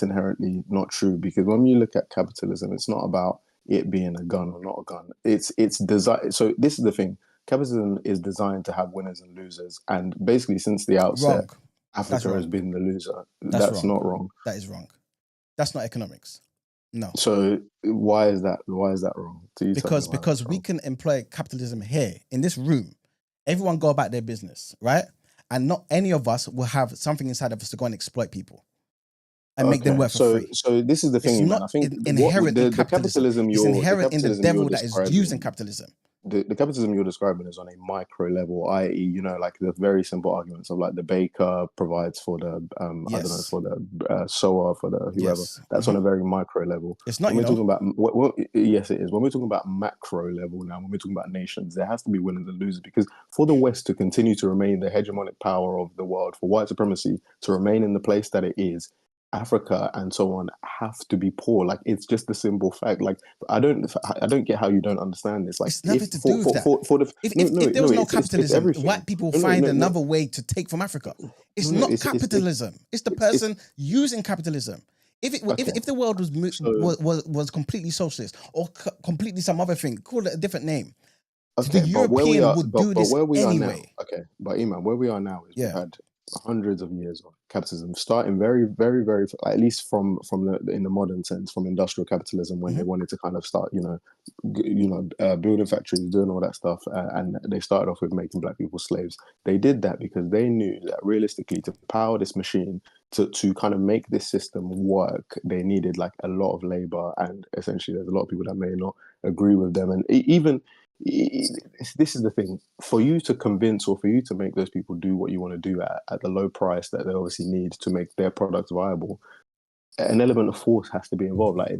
[SPEAKER 6] inherently not true, because when you look at capitalism, it's not about it being a gun or not a gun. It's designed. So this is the thing. Capitalism is designed to have winners and losers, and basically since the outset, Africa has been the loser. That's not wrong.
[SPEAKER 3] That is wrong. That's not economics. No.
[SPEAKER 6] So why is that wrong?
[SPEAKER 3] Because we can employ capitalism here in this room. Everyone go about their business, right? And not any of us will have something inside of us to go and exploit people and make them work for free.
[SPEAKER 6] So this is the thing,
[SPEAKER 3] it's
[SPEAKER 6] man.
[SPEAKER 3] not
[SPEAKER 6] I think
[SPEAKER 3] inherent in
[SPEAKER 6] the capitalism
[SPEAKER 3] it's inherent in the devil that is using capitalism.
[SPEAKER 6] The capitalism you're describing is on a micro level, i.e., you know, like the very simple arguments of like the baker provides for the I don't know, for the sower, for the whoever. That's on a very micro level.
[SPEAKER 3] It's not.
[SPEAKER 6] When we're talking about yes, it is. When we're talking about macro level now, when we're talking about nations, there has to be winners and losers, because for the West to continue to remain the hegemonic power of the world, for white supremacy to remain in the place that it is, Africa and so on have to be poor. Like, it's just a simple fact. Like, I don't get how you don't understand this. Like,
[SPEAKER 3] it's nothing to do with that. If there was no capitalism, white people find another way to take from Africa. It's not capitalism. It's the person using capitalism. If the world was completely socialist or completely some other thing, call it a different name. The European would do this anyway.
[SPEAKER 6] Okay, but Iman, where we are now is we've had hundreds of years of capitalism, starting very, very, very, at least from in the modern sense, from industrial capitalism, when they wanted to kind of start, building factories, doing all that stuff, and they started off with making black people slaves. They did that because they knew that realistically, to power this machine, to kind of make this system work, they needed like a lot of labor, and essentially there's a lot of people that may not agree with them, and even. This is the thing, for you to convince or for you to make those people do what you want to do at the low price that they obviously need to make their products viable, an element of force has to be involved. Like,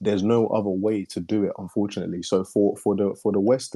[SPEAKER 6] there's no other way to do it, unfortunately. So for the West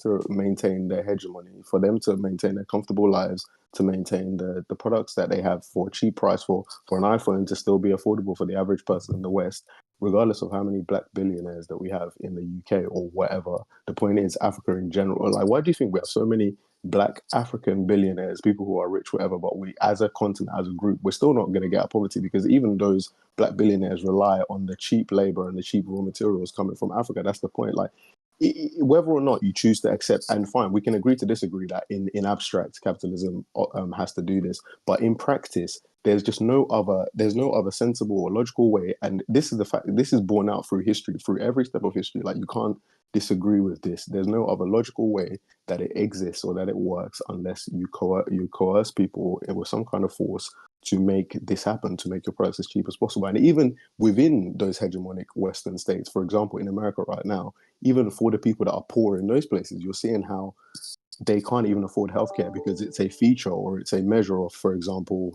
[SPEAKER 6] to maintain their hegemony, for them to maintain their comfortable lives, to maintain the products that they have for a cheap price, for an iPhone to still be affordable for the average person in the West, regardless of how many black billionaires that we have in the UK or whatever, the point is Africa in general. Like, why do you think we have so many black African billionaires, people who are rich, whatever, but we, as a continent, as a group, we're still not going to get out of poverty, because even those black billionaires rely on the cheap labor and the cheap raw materials coming from Africa. That's the point. Like, whether or not you choose to accept, and fine, we can agree to disagree that in abstract capitalism has to do this, but in practice there's no other sensible or logical way. And this is the fact, this is borne out through history, through every step of history. Like, you can't disagree with this. There's no other logical way that it exists or that it works unless you coerce people with some kind of force to make this happen, to make your products as cheap as possible. And even within those hegemonic Western states, for example, in America right now, even for the people that are poor in those places, you're seeing how they can't even afford healthcare because it's a feature or it's a measure of, for example,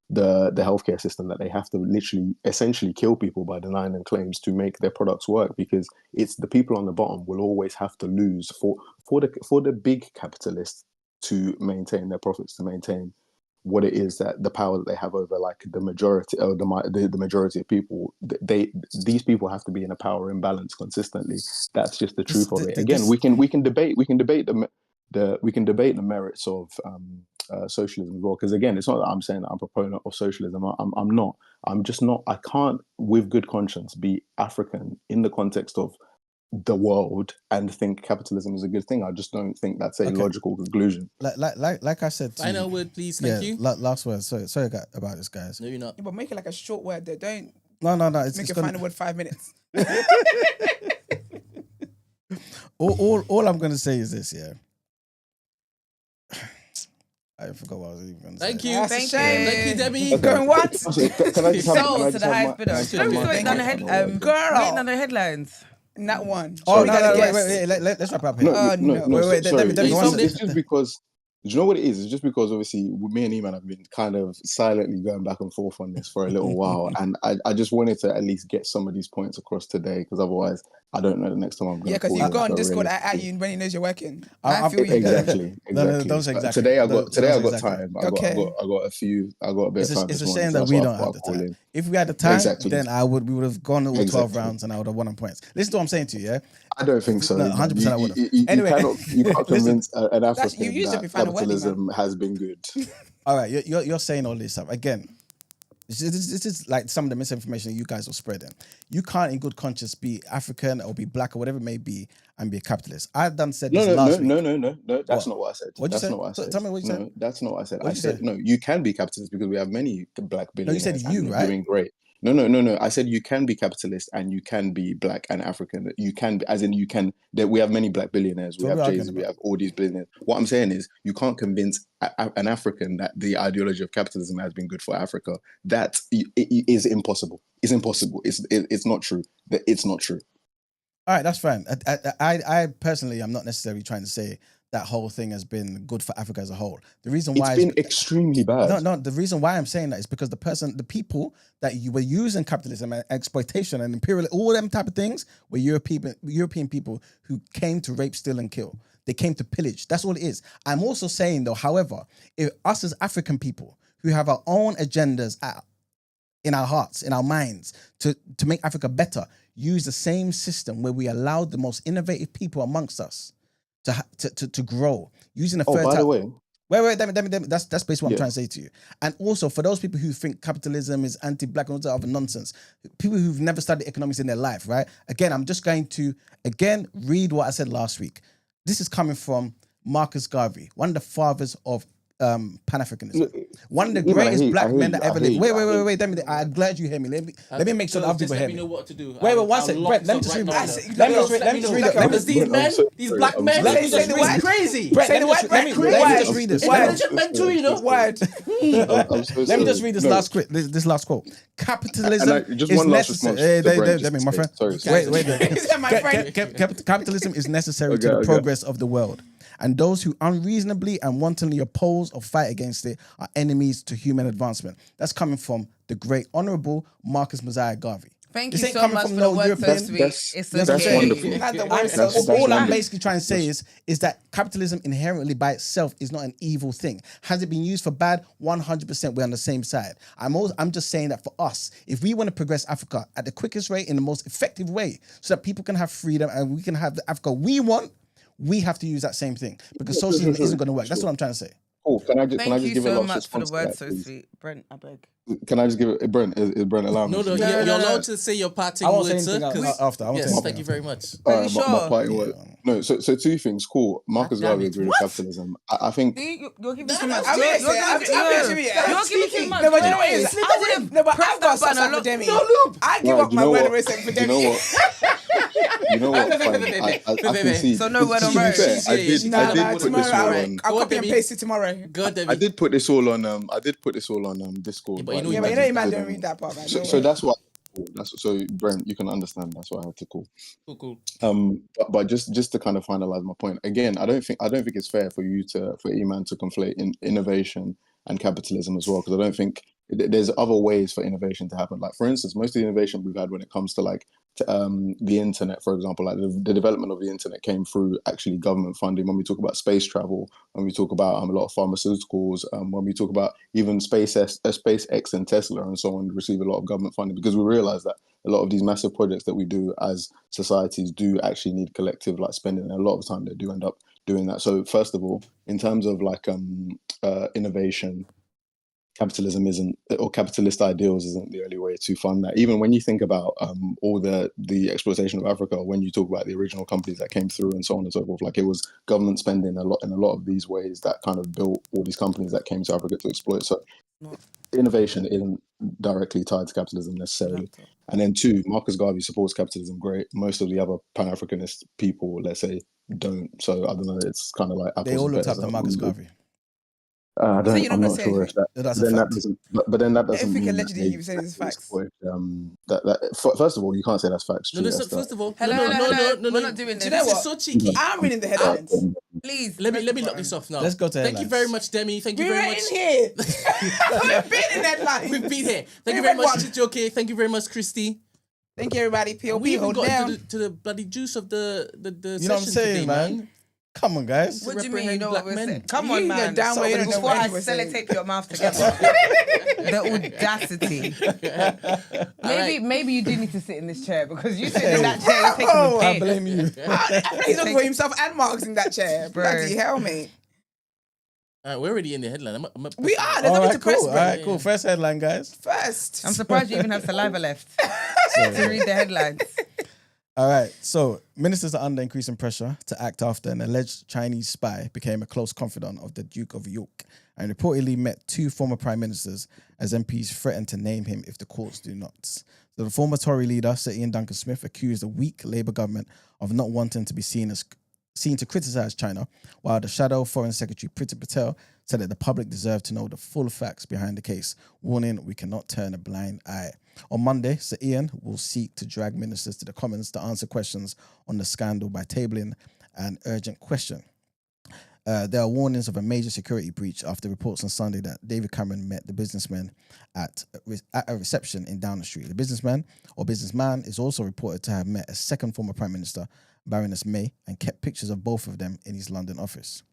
[SPEAKER 6] the healthcare system, that they have to literally essentially kill people by denying them claims to make their products work, because it's the people on the bottom will always have to lose for the big capitalists to maintain their profits, to maintain what it is, that the power that they have over like the majority or the majority of people. These people have to be in a power imbalance consistently. That's just the truth of it. Again, we can debate the merits of socialism as well, because again, it's not that I'm saying that I'm a proponent of socialism. I'm not. I'm just not. I can't with good conscience be African in the context of the world and think capitalism is a good thing. I just don't think that's a logical conclusion.
[SPEAKER 3] Like I said,
[SPEAKER 4] final word, please. Thank you.
[SPEAKER 3] Last word. Sorry about this, guys.
[SPEAKER 4] No, you're not.
[SPEAKER 1] Yeah, but make it like a short word there. Don't
[SPEAKER 3] No. It's
[SPEAKER 1] make
[SPEAKER 3] just
[SPEAKER 1] your final word 5 minutes.
[SPEAKER 3] all I'm gonna say is this, yeah. I forgot what I was even going to say.
[SPEAKER 4] Thank you.
[SPEAKER 1] That's a
[SPEAKER 4] Thank
[SPEAKER 1] shame.
[SPEAKER 4] you, Debbie.
[SPEAKER 6] Okay.
[SPEAKER 1] Going what?
[SPEAKER 6] Can I just have,
[SPEAKER 2] Sold to the highest bidder.
[SPEAKER 4] Thank you.
[SPEAKER 2] Waiting on the headlines.
[SPEAKER 1] That one.
[SPEAKER 3] Oh,
[SPEAKER 1] We gotta guess.
[SPEAKER 3] wait. Let's wrap up here.
[SPEAKER 6] No.
[SPEAKER 3] Wait,
[SPEAKER 6] Sorry.
[SPEAKER 3] Debbie,
[SPEAKER 6] It's just because. Do you know what it is? It's just because obviously me and Eman have been kind of silently going back and forth on this for a little while, and I just wanted to at least get some of these points across today, because otherwise I don't know the next time I'm going to.
[SPEAKER 1] Yeah, because you go on Discord at you when he knows you're working. I feel you.
[SPEAKER 6] Exactly.
[SPEAKER 3] No, don't say exactly.
[SPEAKER 6] Today I got
[SPEAKER 3] exactly.
[SPEAKER 6] time. I got a bit of time.
[SPEAKER 3] It's a shame that we don't have the time. If we had the time, then we would have gone all 12 rounds and I would have won on points. Listen to what I'm saying to you, yeah?
[SPEAKER 6] I don't think so.
[SPEAKER 3] No, 100% I would have.
[SPEAKER 6] Anyway, you can't convince an African that capitalism has been good.
[SPEAKER 3] All right, you're saying all this stuff again. This is like some of the misinformation that you guys are spreading. You can't, in good conscience, be African or be black or whatever it may be and be a capitalist. I've said this last week.
[SPEAKER 6] No. That's not what I said.
[SPEAKER 3] What'd you say?
[SPEAKER 6] Not what I said.
[SPEAKER 3] Tell me what you said.
[SPEAKER 6] No, that's not what I said.
[SPEAKER 3] What'd you say?
[SPEAKER 6] No, you can be capitalist because we have many black billionaires.
[SPEAKER 3] No, you said you, right?
[SPEAKER 6] Doing great. No. I said you can be capitalist and you can be black and African. You can be, as in you can. That we have many black billionaires. We have Jay-Z. We have all these billionaires. What I'm saying is you can't convince an African that the ideology of capitalism has been good for Africa. That it is impossible. It's impossible. It's not true. It's not true.
[SPEAKER 3] All right, that's fine. I personally, I'm not necessarily trying to say that whole thing has been good for Africa as a whole. The reason why
[SPEAKER 6] it's been extremely bad.
[SPEAKER 3] No. The reason why I'm saying that is because the people that you were using capitalism and exploitation and imperial, all them type of things, were European people who came to rape, steal, and kill. They came to pillage. That's all it is. I'm also saying though, however, if us as African people who have our own agendas in our hearts, in our minds, to make Africa better, use the same system where we allow the most innovative people amongst us to grow using the
[SPEAKER 6] by the way,
[SPEAKER 3] wait, that's basically what I'm trying to say to you. And also for those people who think capitalism is anti-black and all that other nonsense, people who've never studied economics in their life, right? Again, I'm just going to read what I said last week. This is coming from Marcus Garvey, one of the fathers of Pan-Africanism. One of the greatest black men that ever lived. Wait. I'm glad you hear me. Let me make sure that other people hear me.
[SPEAKER 4] Let me know what to do.
[SPEAKER 3] Wait, one second. Brent, let me just read
[SPEAKER 4] this.
[SPEAKER 3] Let me just read it.
[SPEAKER 4] Because these men, these black men,
[SPEAKER 1] Let me say the word.
[SPEAKER 4] crazy.
[SPEAKER 3] Brent, let me just read this.
[SPEAKER 4] Mental, you know.
[SPEAKER 1] Word.
[SPEAKER 3] Let me just read this last quote. Capitalism is necessary. My friend. Wait. Capitalism is necessary to the progress of the world. And those who unreasonably and wantonly oppose or fight against it are enemies to human advancement. That's coming from the great Honorable Marcus Mosiah Garvey.
[SPEAKER 2] Thank
[SPEAKER 3] This
[SPEAKER 2] you
[SPEAKER 3] ain't
[SPEAKER 2] so
[SPEAKER 3] coming
[SPEAKER 2] much
[SPEAKER 3] from
[SPEAKER 2] for
[SPEAKER 3] no
[SPEAKER 2] the word so
[SPEAKER 3] European.
[SPEAKER 2] sweet.
[SPEAKER 6] That's-
[SPEAKER 2] It's
[SPEAKER 3] That's
[SPEAKER 2] a
[SPEAKER 3] what I'm
[SPEAKER 6] that's
[SPEAKER 3] saying.
[SPEAKER 6] wonderful.
[SPEAKER 1] Not the
[SPEAKER 3] I-
[SPEAKER 1] word so
[SPEAKER 6] That's
[SPEAKER 3] all I'm
[SPEAKER 6] wonderful.
[SPEAKER 3] basically trying to say is that capitalism inherently by itself is not an evil thing. Has it been used for bad? 100%. We're on the same side. I'm just saying that for us, if we want to progress Africa at the quickest rate, in the most effective way, so that people can have freedom and we can have the Africa we want, we have to use that same thing because socialism isn't going to work. That's what I'm trying to say.
[SPEAKER 6] Cool. Can I
[SPEAKER 2] Thank
[SPEAKER 6] just
[SPEAKER 2] you
[SPEAKER 6] give a
[SPEAKER 2] so
[SPEAKER 6] last
[SPEAKER 2] much for the
[SPEAKER 6] response to
[SPEAKER 2] word
[SPEAKER 6] that,
[SPEAKER 2] so
[SPEAKER 6] please?
[SPEAKER 2] sweet. Brent, I beg.
[SPEAKER 6] Can I just give it? Brent, is Brent allow me?
[SPEAKER 4] No,
[SPEAKER 6] to-
[SPEAKER 4] you're
[SPEAKER 2] no,
[SPEAKER 4] allowed
[SPEAKER 2] no.
[SPEAKER 4] to say your parting
[SPEAKER 3] I won't say
[SPEAKER 4] words, sir.
[SPEAKER 3] anything
[SPEAKER 4] 'cause-
[SPEAKER 3] after. I won't say
[SPEAKER 4] Yes,
[SPEAKER 3] anything
[SPEAKER 4] thank you
[SPEAKER 3] after.
[SPEAKER 4] very much.
[SPEAKER 2] Are you
[SPEAKER 6] my
[SPEAKER 2] sure?
[SPEAKER 6] parting word. No, so two things. Cool. Marcus
[SPEAKER 4] damn
[SPEAKER 6] Garvey
[SPEAKER 4] it.
[SPEAKER 6] agreed with capitalism. I think
[SPEAKER 2] See, you're giving too
[SPEAKER 1] No,
[SPEAKER 2] much.
[SPEAKER 1] I'm
[SPEAKER 2] You're
[SPEAKER 1] innocent.
[SPEAKER 2] giving
[SPEAKER 1] I'm
[SPEAKER 2] too
[SPEAKER 1] innocent.
[SPEAKER 2] much. You're giving too much.
[SPEAKER 1] No, but you know what it is?
[SPEAKER 2] I would've
[SPEAKER 1] No, but
[SPEAKER 2] pressed
[SPEAKER 1] I've got
[SPEAKER 2] that button
[SPEAKER 1] such
[SPEAKER 2] a lot.
[SPEAKER 1] for Demi.
[SPEAKER 2] No loop.
[SPEAKER 1] I give
[SPEAKER 6] Right,
[SPEAKER 1] up
[SPEAKER 6] you
[SPEAKER 1] my
[SPEAKER 6] know
[SPEAKER 1] word
[SPEAKER 6] what?
[SPEAKER 1] of respect for
[SPEAKER 6] You
[SPEAKER 1] Demi.
[SPEAKER 6] know what? You know what? Fine. I can see.
[SPEAKER 2] So no word
[SPEAKER 6] to
[SPEAKER 2] on
[SPEAKER 6] be
[SPEAKER 2] road.
[SPEAKER 6] fair, I
[SPEAKER 4] She's-
[SPEAKER 6] did
[SPEAKER 1] Nah,
[SPEAKER 6] put
[SPEAKER 1] tomorrow
[SPEAKER 6] this all
[SPEAKER 1] I'll
[SPEAKER 6] on.
[SPEAKER 1] I'll
[SPEAKER 4] Go on,
[SPEAKER 1] copy and
[SPEAKER 4] Demi.
[SPEAKER 1] paste it tomorrow.
[SPEAKER 4] Go, Debbie.
[SPEAKER 6] I did put this all on. I did put this all on Discord.
[SPEAKER 4] Yeah, but you
[SPEAKER 6] right?
[SPEAKER 4] know
[SPEAKER 1] Yeah,
[SPEAKER 4] you
[SPEAKER 1] but you
[SPEAKER 4] man
[SPEAKER 1] know you
[SPEAKER 4] just
[SPEAKER 1] man
[SPEAKER 6] So,
[SPEAKER 1] don't read that part, man.
[SPEAKER 6] So,
[SPEAKER 1] Don't
[SPEAKER 6] so
[SPEAKER 1] worry.
[SPEAKER 6] that's why. So Brent, you can understand. That's why I had to call.
[SPEAKER 4] Cool.
[SPEAKER 6] But just to kind of finalize my point again, I don't think it's fair for Eman to conflate innovation and capitalism as well, because I don't think there's other ways for innovation to happen. Like for instance, most of the innovation we've had when it comes to the internet, for example, like the development of the internet came through actually government funding. When we talk about space travel, when we talk about a lot of pharmaceuticals, when we talk about even SpaceX and Tesla and so on, receive a lot of government funding, because we realize that a lot of these massive projects that we do as societies do actually need collective spending, and a lot of the time they do end up doing that. So first of all, in terms of innovation, capitalism isn't, or capitalist ideals isn't the only way to fund that. Even when you think about all the exploitation of Africa, when you talk about the original companies that came through and so on and so forth, it was government spending in a lot of these ways that kind of built all these companies that came to Africa to exploit. So innovation isn't directly tied to capitalism necessarily. And then two, Marcus Garvey supports capitalism. Great. Most of the other Pan-Africanist people, let's say, don't. So I don't know. It's kind of like apples
[SPEAKER 3] They all
[SPEAKER 6] and
[SPEAKER 3] looked
[SPEAKER 6] pears.
[SPEAKER 3] up to Marcus Garvey.
[SPEAKER 1] So you're not
[SPEAKER 6] I'm
[SPEAKER 1] gonna
[SPEAKER 6] not
[SPEAKER 1] say
[SPEAKER 6] sure if
[SPEAKER 1] anything?
[SPEAKER 6] that.
[SPEAKER 3] That's a
[SPEAKER 6] Then that
[SPEAKER 3] fact.
[SPEAKER 6] doesn't. But then that doesn't
[SPEAKER 1] If we
[SPEAKER 6] mean
[SPEAKER 1] can
[SPEAKER 6] that
[SPEAKER 1] allegedly
[SPEAKER 6] they
[SPEAKER 1] you say this is facts.
[SPEAKER 6] supported, first of all, you can't say that's facts.
[SPEAKER 4] No,
[SPEAKER 6] True,
[SPEAKER 4] no,
[SPEAKER 6] that's
[SPEAKER 4] first of all,
[SPEAKER 2] Hello,
[SPEAKER 4] no,
[SPEAKER 2] hello. We're
[SPEAKER 4] no.
[SPEAKER 2] not doing
[SPEAKER 1] Do you
[SPEAKER 2] this.
[SPEAKER 1] know
[SPEAKER 4] This
[SPEAKER 1] what?
[SPEAKER 4] is so cheeky.
[SPEAKER 1] I'm reading the headlines.
[SPEAKER 2] Please.
[SPEAKER 4] Let me
[SPEAKER 2] press the
[SPEAKER 4] lock
[SPEAKER 2] button.
[SPEAKER 4] this off now.
[SPEAKER 3] Let's go to
[SPEAKER 4] Thank you
[SPEAKER 3] headlines.
[SPEAKER 4] very much, Demi. Thank you
[SPEAKER 1] We
[SPEAKER 4] very
[SPEAKER 1] were
[SPEAKER 4] much.
[SPEAKER 1] in here. We've been in that line.
[SPEAKER 4] We've been here. Thank
[SPEAKER 1] We
[SPEAKER 4] you very
[SPEAKER 1] read
[SPEAKER 4] much,
[SPEAKER 1] one.
[SPEAKER 4] Chijoke. Thank you very much, Christy.
[SPEAKER 1] Thank you, everybody.
[SPEAKER 4] And
[SPEAKER 1] POP,
[SPEAKER 4] we even
[SPEAKER 1] hold
[SPEAKER 4] got
[SPEAKER 1] down.
[SPEAKER 4] into the bloody juice of the
[SPEAKER 3] You know what I'm
[SPEAKER 4] session
[SPEAKER 3] saying,
[SPEAKER 4] today,
[SPEAKER 3] man? Come on, guys.
[SPEAKER 2] What do you mean? You
[SPEAKER 4] reprehend
[SPEAKER 2] know
[SPEAKER 4] black
[SPEAKER 2] what we're
[SPEAKER 4] men.
[SPEAKER 2] saying? Come
[SPEAKER 1] You
[SPEAKER 2] on,
[SPEAKER 1] in your
[SPEAKER 2] man.
[SPEAKER 1] down way, you don't know
[SPEAKER 2] Before
[SPEAKER 1] what
[SPEAKER 2] I
[SPEAKER 1] you were saying.
[SPEAKER 2] sellotape your mouth together. The audacity. Maybe you do need to sit in this chair, because you sit in that chair, you're taking
[SPEAKER 1] Oh,
[SPEAKER 2] the
[SPEAKER 3] I
[SPEAKER 2] piss.
[SPEAKER 3] blame you.
[SPEAKER 1] He's looking for himself and Marks in that chair.
[SPEAKER 2] Bro.
[SPEAKER 1] Bloody hell, mate.
[SPEAKER 4] We're already in the headline.
[SPEAKER 1] We are. There's
[SPEAKER 3] All
[SPEAKER 1] nothing
[SPEAKER 3] right,
[SPEAKER 1] to press,
[SPEAKER 3] cool. All
[SPEAKER 1] bro.
[SPEAKER 3] right, cool. First headline, guys.
[SPEAKER 1] First.
[SPEAKER 2] I'm surprised you even have saliva left to read the headlines.
[SPEAKER 3] All right, so ministers are under increasing pressure to act after an alleged Chinese spy became a close confidant of the Duke of York and reportedly met two former prime ministers as MPs threatened to name him if the courts do not. So the former Tory leader, Sir Ian Duncan Smith, accused a weak Labour government of not wanting to be seen to criticise China, while the shadow Foreign Secretary Priti Patel said that the public deserved to know the full facts behind the case, warning we cannot turn a blind eye. On Monday, Sir Ian will seek to drag ministers to the Commons to answer questions on the scandal by tabling an urgent question. There are warnings of a major security breach after reports on Sunday that David Cameron met the businessman at a reception in Downing Street. The businessman is also reported to have met a second former Prime Minister, Baroness May, and kept pictures of both of them in his London office.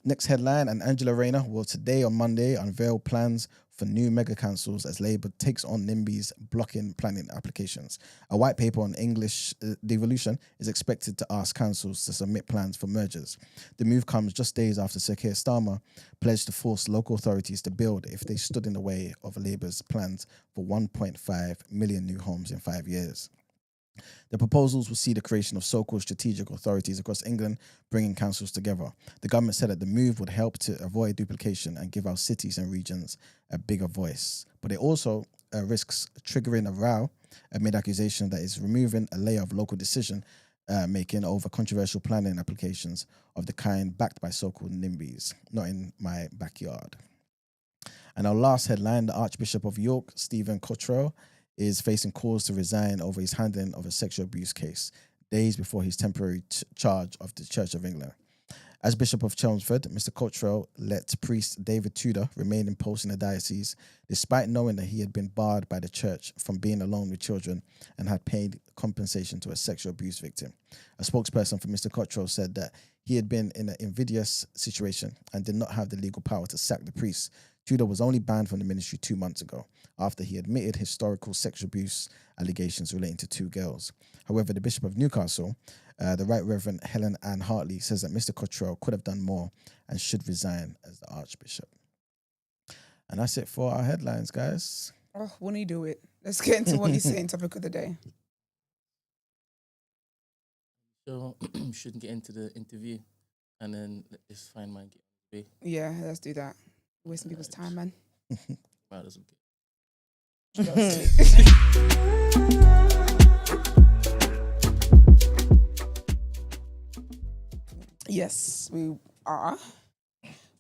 [SPEAKER 3] Next headline, and Angela Rayner will today on Monday unveil plans for new mega councils as Labour takes on NIMBYs blocking planning applications. A white paper on English devolution is expected to ask councils to submit plans for mergers. The move comes just days after Sir Keir Starmer pledged to force local authorities to build if they stood in the way of Labour's plans for 1.5 million new homes in 5 years. The proposals will see the creation of so-called strategic authorities across England, bringing councils together. The government said that the move would help to avoid duplication and give our cities and regions a bigger voice. But it also risks triggering a row amid accusation that is removing a layer of local decision making over controversial planning applications of the kind backed by so-called NIMBYs. Not in my backyard. And our last headline, the Archbishop of York, Stephen Cottrell, is facing calls to resign over his handling of a sexual abuse case, days before his temporary charge of the Church of England. As Bishop of Chelmsford, Mr. Cottrell let priest David Tudor remain in post in the diocese, despite knowing that he had been barred by the church from being alone with children and had paid compensation to a sexual abuse victim. A spokesperson for Mr. Cottrell said that he had been in an invidious situation and did not have the legal power to sack the priest. Tudor was only banned from the ministry 2 months ago after he admitted historical sexual abuse allegations relating to 2 girls. However, the Bishop of Newcastle, the Right Reverend Helen Ann Hartley, says that Mr. Cottrell could have done more and should resign as the Archbishop. And that's it for our headlines, guys.
[SPEAKER 1] Oh, won't he do it? Let's get into what he's saying, topic of the day.
[SPEAKER 4] So shouldn't get into the interview, and then let's find my get.
[SPEAKER 1] Yeah, let's do that. Wasting people's time, man.
[SPEAKER 4] Might as well get.
[SPEAKER 1] Yes, we are.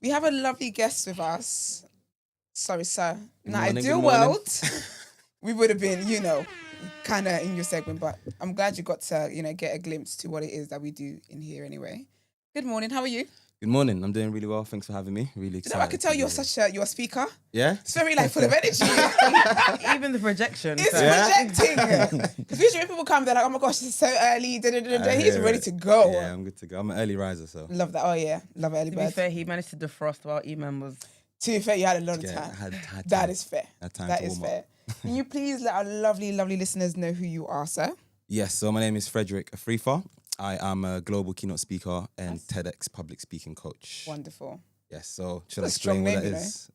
[SPEAKER 1] We have a lovely guest with us. Sorry, sir. In an ideal world, we would have been, kind of in your segment, but I'm glad you got to, get a glimpse to what it is that we do in here anyway. Good morning. How are you?
[SPEAKER 7] Good morning. I'm doing really well. Thanks for having me. Really excited.
[SPEAKER 1] I could tell you're you're a speaker.
[SPEAKER 7] Yeah?
[SPEAKER 1] It's very full of energy.
[SPEAKER 2] Even the projection.
[SPEAKER 1] It's projecting. Because usually when people come, they're like, oh my gosh, it's so early. He's ready to go.
[SPEAKER 7] Yeah, I'm good to go. I'm an early riser, so.
[SPEAKER 1] Love that. Oh yeah. Love early
[SPEAKER 2] To
[SPEAKER 1] bird.
[SPEAKER 2] be fair, he managed to defrost while E-Man was...
[SPEAKER 1] To be fair, you had a lot of
[SPEAKER 7] Yeah,
[SPEAKER 1] time.
[SPEAKER 7] had
[SPEAKER 1] That
[SPEAKER 7] time.
[SPEAKER 1] is fair.
[SPEAKER 7] Had time
[SPEAKER 1] That
[SPEAKER 7] to
[SPEAKER 1] is
[SPEAKER 7] warm
[SPEAKER 1] fair. Can you please let our lovely, lovely listeners know who you are, sir?
[SPEAKER 7] Yes, so my name is Frederick Afrifa. I am a global keynote speaker and TEDx public speaking coach.
[SPEAKER 1] Wonderful.
[SPEAKER 7] Yes, so should I
[SPEAKER 1] That's a strong
[SPEAKER 7] explain what
[SPEAKER 1] name,
[SPEAKER 7] that is?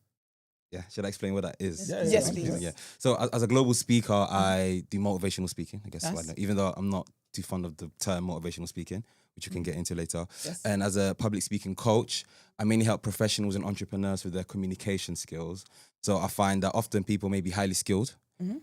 [SPEAKER 7] Yeah, should I explain what that is?
[SPEAKER 3] Yeah,
[SPEAKER 1] Yes, please.
[SPEAKER 7] Yeah. So as a global speaker, I do motivational speaking, I guess.
[SPEAKER 1] Nice.
[SPEAKER 7] Even though I'm not too fond of the term motivational speaking, which we can get into later.
[SPEAKER 1] Yes.
[SPEAKER 7] And as a public speaking coach, I mainly help professionals and entrepreneurs with their communication skills. So I find that often people may be highly skilled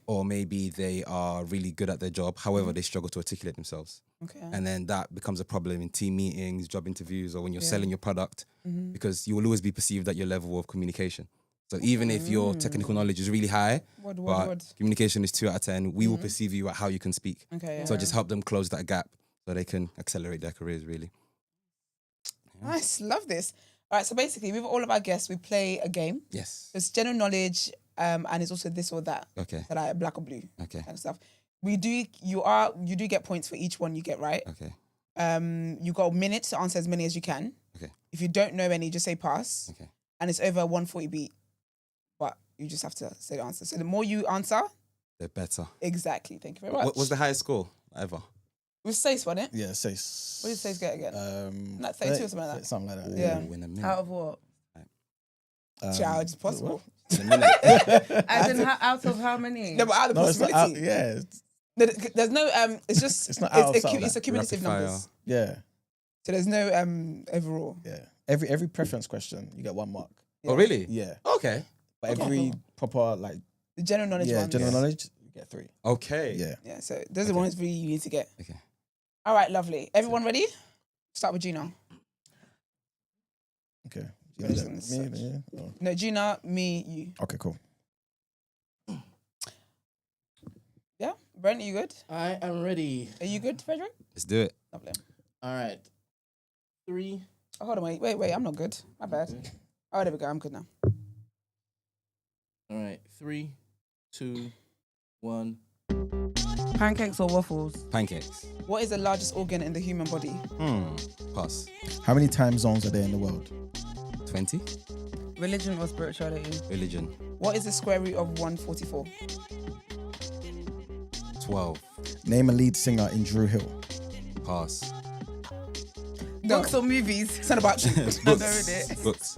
[SPEAKER 7] or maybe they are really good at their job. However, they struggle to articulate themselves.
[SPEAKER 1] Okay.
[SPEAKER 7] And then that becomes a problem in team meetings, job interviews, or when you're selling your product, because you will always be perceived at your level of communication. So even if your technical knowledge is really high, but communication is 2 out of 10, we will perceive you at how you can speak.
[SPEAKER 1] Okay. Yeah.
[SPEAKER 7] So I just help them close that gap so they can accelerate their careers, really.
[SPEAKER 1] Nice. Love this. All right. So basically, with all of our guests, we play a game.
[SPEAKER 7] Yes.
[SPEAKER 1] It's general knowledge, and it's also this or that.
[SPEAKER 7] Okay.
[SPEAKER 1] So like black or blue.
[SPEAKER 7] Okay.
[SPEAKER 1] Kind of stuff. You do get points for each one you get right.
[SPEAKER 7] Okay.
[SPEAKER 1] You got a minute to answer as many as you can.
[SPEAKER 7] Okay.
[SPEAKER 1] If you don't know any, just say pass.
[SPEAKER 7] Okay.
[SPEAKER 1] And it's over 140 beat. But you just have to say the answer. So the more you answer,
[SPEAKER 7] They're better.
[SPEAKER 1] exactly. Thank you very much.
[SPEAKER 7] What was the highest score ever?
[SPEAKER 1] With Sace, wasn't it?
[SPEAKER 3] Yeah, Sace.
[SPEAKER 1] What did Sace get again?
[SPEAKER 3] Like
[SPEAKER 1] 32 or something like that.
[SPEAKER 3] Something like that.
[SPEAKER 1] Yeah.
[SPEAKER 7] Win a minute.
[SPEAKER 2] Out of what?
[SPEAKER 1] Child, it's possible.
[SPEAKER 7] In a minute.
[SPEAKER 2] As in, out of how many?
[SPEAKER 1] No, but out of the
[SPEAKER 3] No, it's not
[SPEAKER 1] possibility.
[SPEAKER 3] out. Yeah,
[SPEAKER 1] There's no it's just
[SPEAKER 3] It's not out of something
[SPEAKER 1] it's a
[SPEAKER 3] like
[SPEAKER 1] cumulative
[SPEAKER 7] rapid fire.
[SPEAKER 1] numbers.
[SPEAKER 3] yeah,
[SPEAKER 1] So there's no overall.
[SPEAKER 3] yeah. Every preference question, you get 1 mark.
[SPEAKER 7] Oh, really?
[SPEAKER 3] Yeah,
[SPEAKER 7] Okay.
[SPEAKER 3] but
[SPEAKER 1] Okay.
[SPEAKER 3] every proper
[SPEAKER 1] The general knowledge one.
[SPEAKER 3] general knowledge, you get 3.
[SPEAKER 7] Okay.
[SPEAKER 3] Yeah.
[SPEAKER 1] Yeah, so those are the ones really you need to get.
[SPEAKER 7] Okay.
[SPEAKER 1] All right, lovely. Everyone ready? Start with Gina.
[SPEAKER 3] Okay.
[SPEAKER 1] I'm just gonna search.
[SPEAKER 3] Yeah. Oh.
[SPEAKER 1] No, Gina, me, you.
[SPEAKER 3] Okay, cool.
[SPEAKER 1] Yeah? Brent, are you good?
[SPEAKER 4] I am ready.
[SPEAKER 1] Are you good, Frederick?
[SPEAKER 7] Let's do it.
[SPEAKER 1] Lovely.
[SPEAKER 4] All right. 3.
[SPEAKER 1] Oh, hold on, wait, I'm not good. My bad.
[SPEAKER 4] Okay.
[SPEAKER 1] Oh, there we go, I'm good now.
[SPEAKER 4] All right. 3, 2, 1.
[SPEAKER 2] Pancakes or waffles?
[SPEAKER 7] Pancakes.
[SPEAKER 1] What is the largest organ in the human body?
[SPEAKER 7] Pass.
[SPEAKER 3] How many time zones are there in the world?
[SPEAKER 7] 20.
[SPEAKER 2] Religion or spirituality?
[SPEAKER 7] Religion.
[SPEAKER 1] What is the square root of 144?
[SPEAKER 7] 12.
[SPEAKER 3] Name a lead singer in Drew Hill.
[SPEAKER 7] Pass.
[SPEAKER 1] No,
[SPEAKER 2] Books or movies?
[SPEAKER 1] it's not about you.
[SPEAKER 2] I know it.
[SPEAKER 7] Books.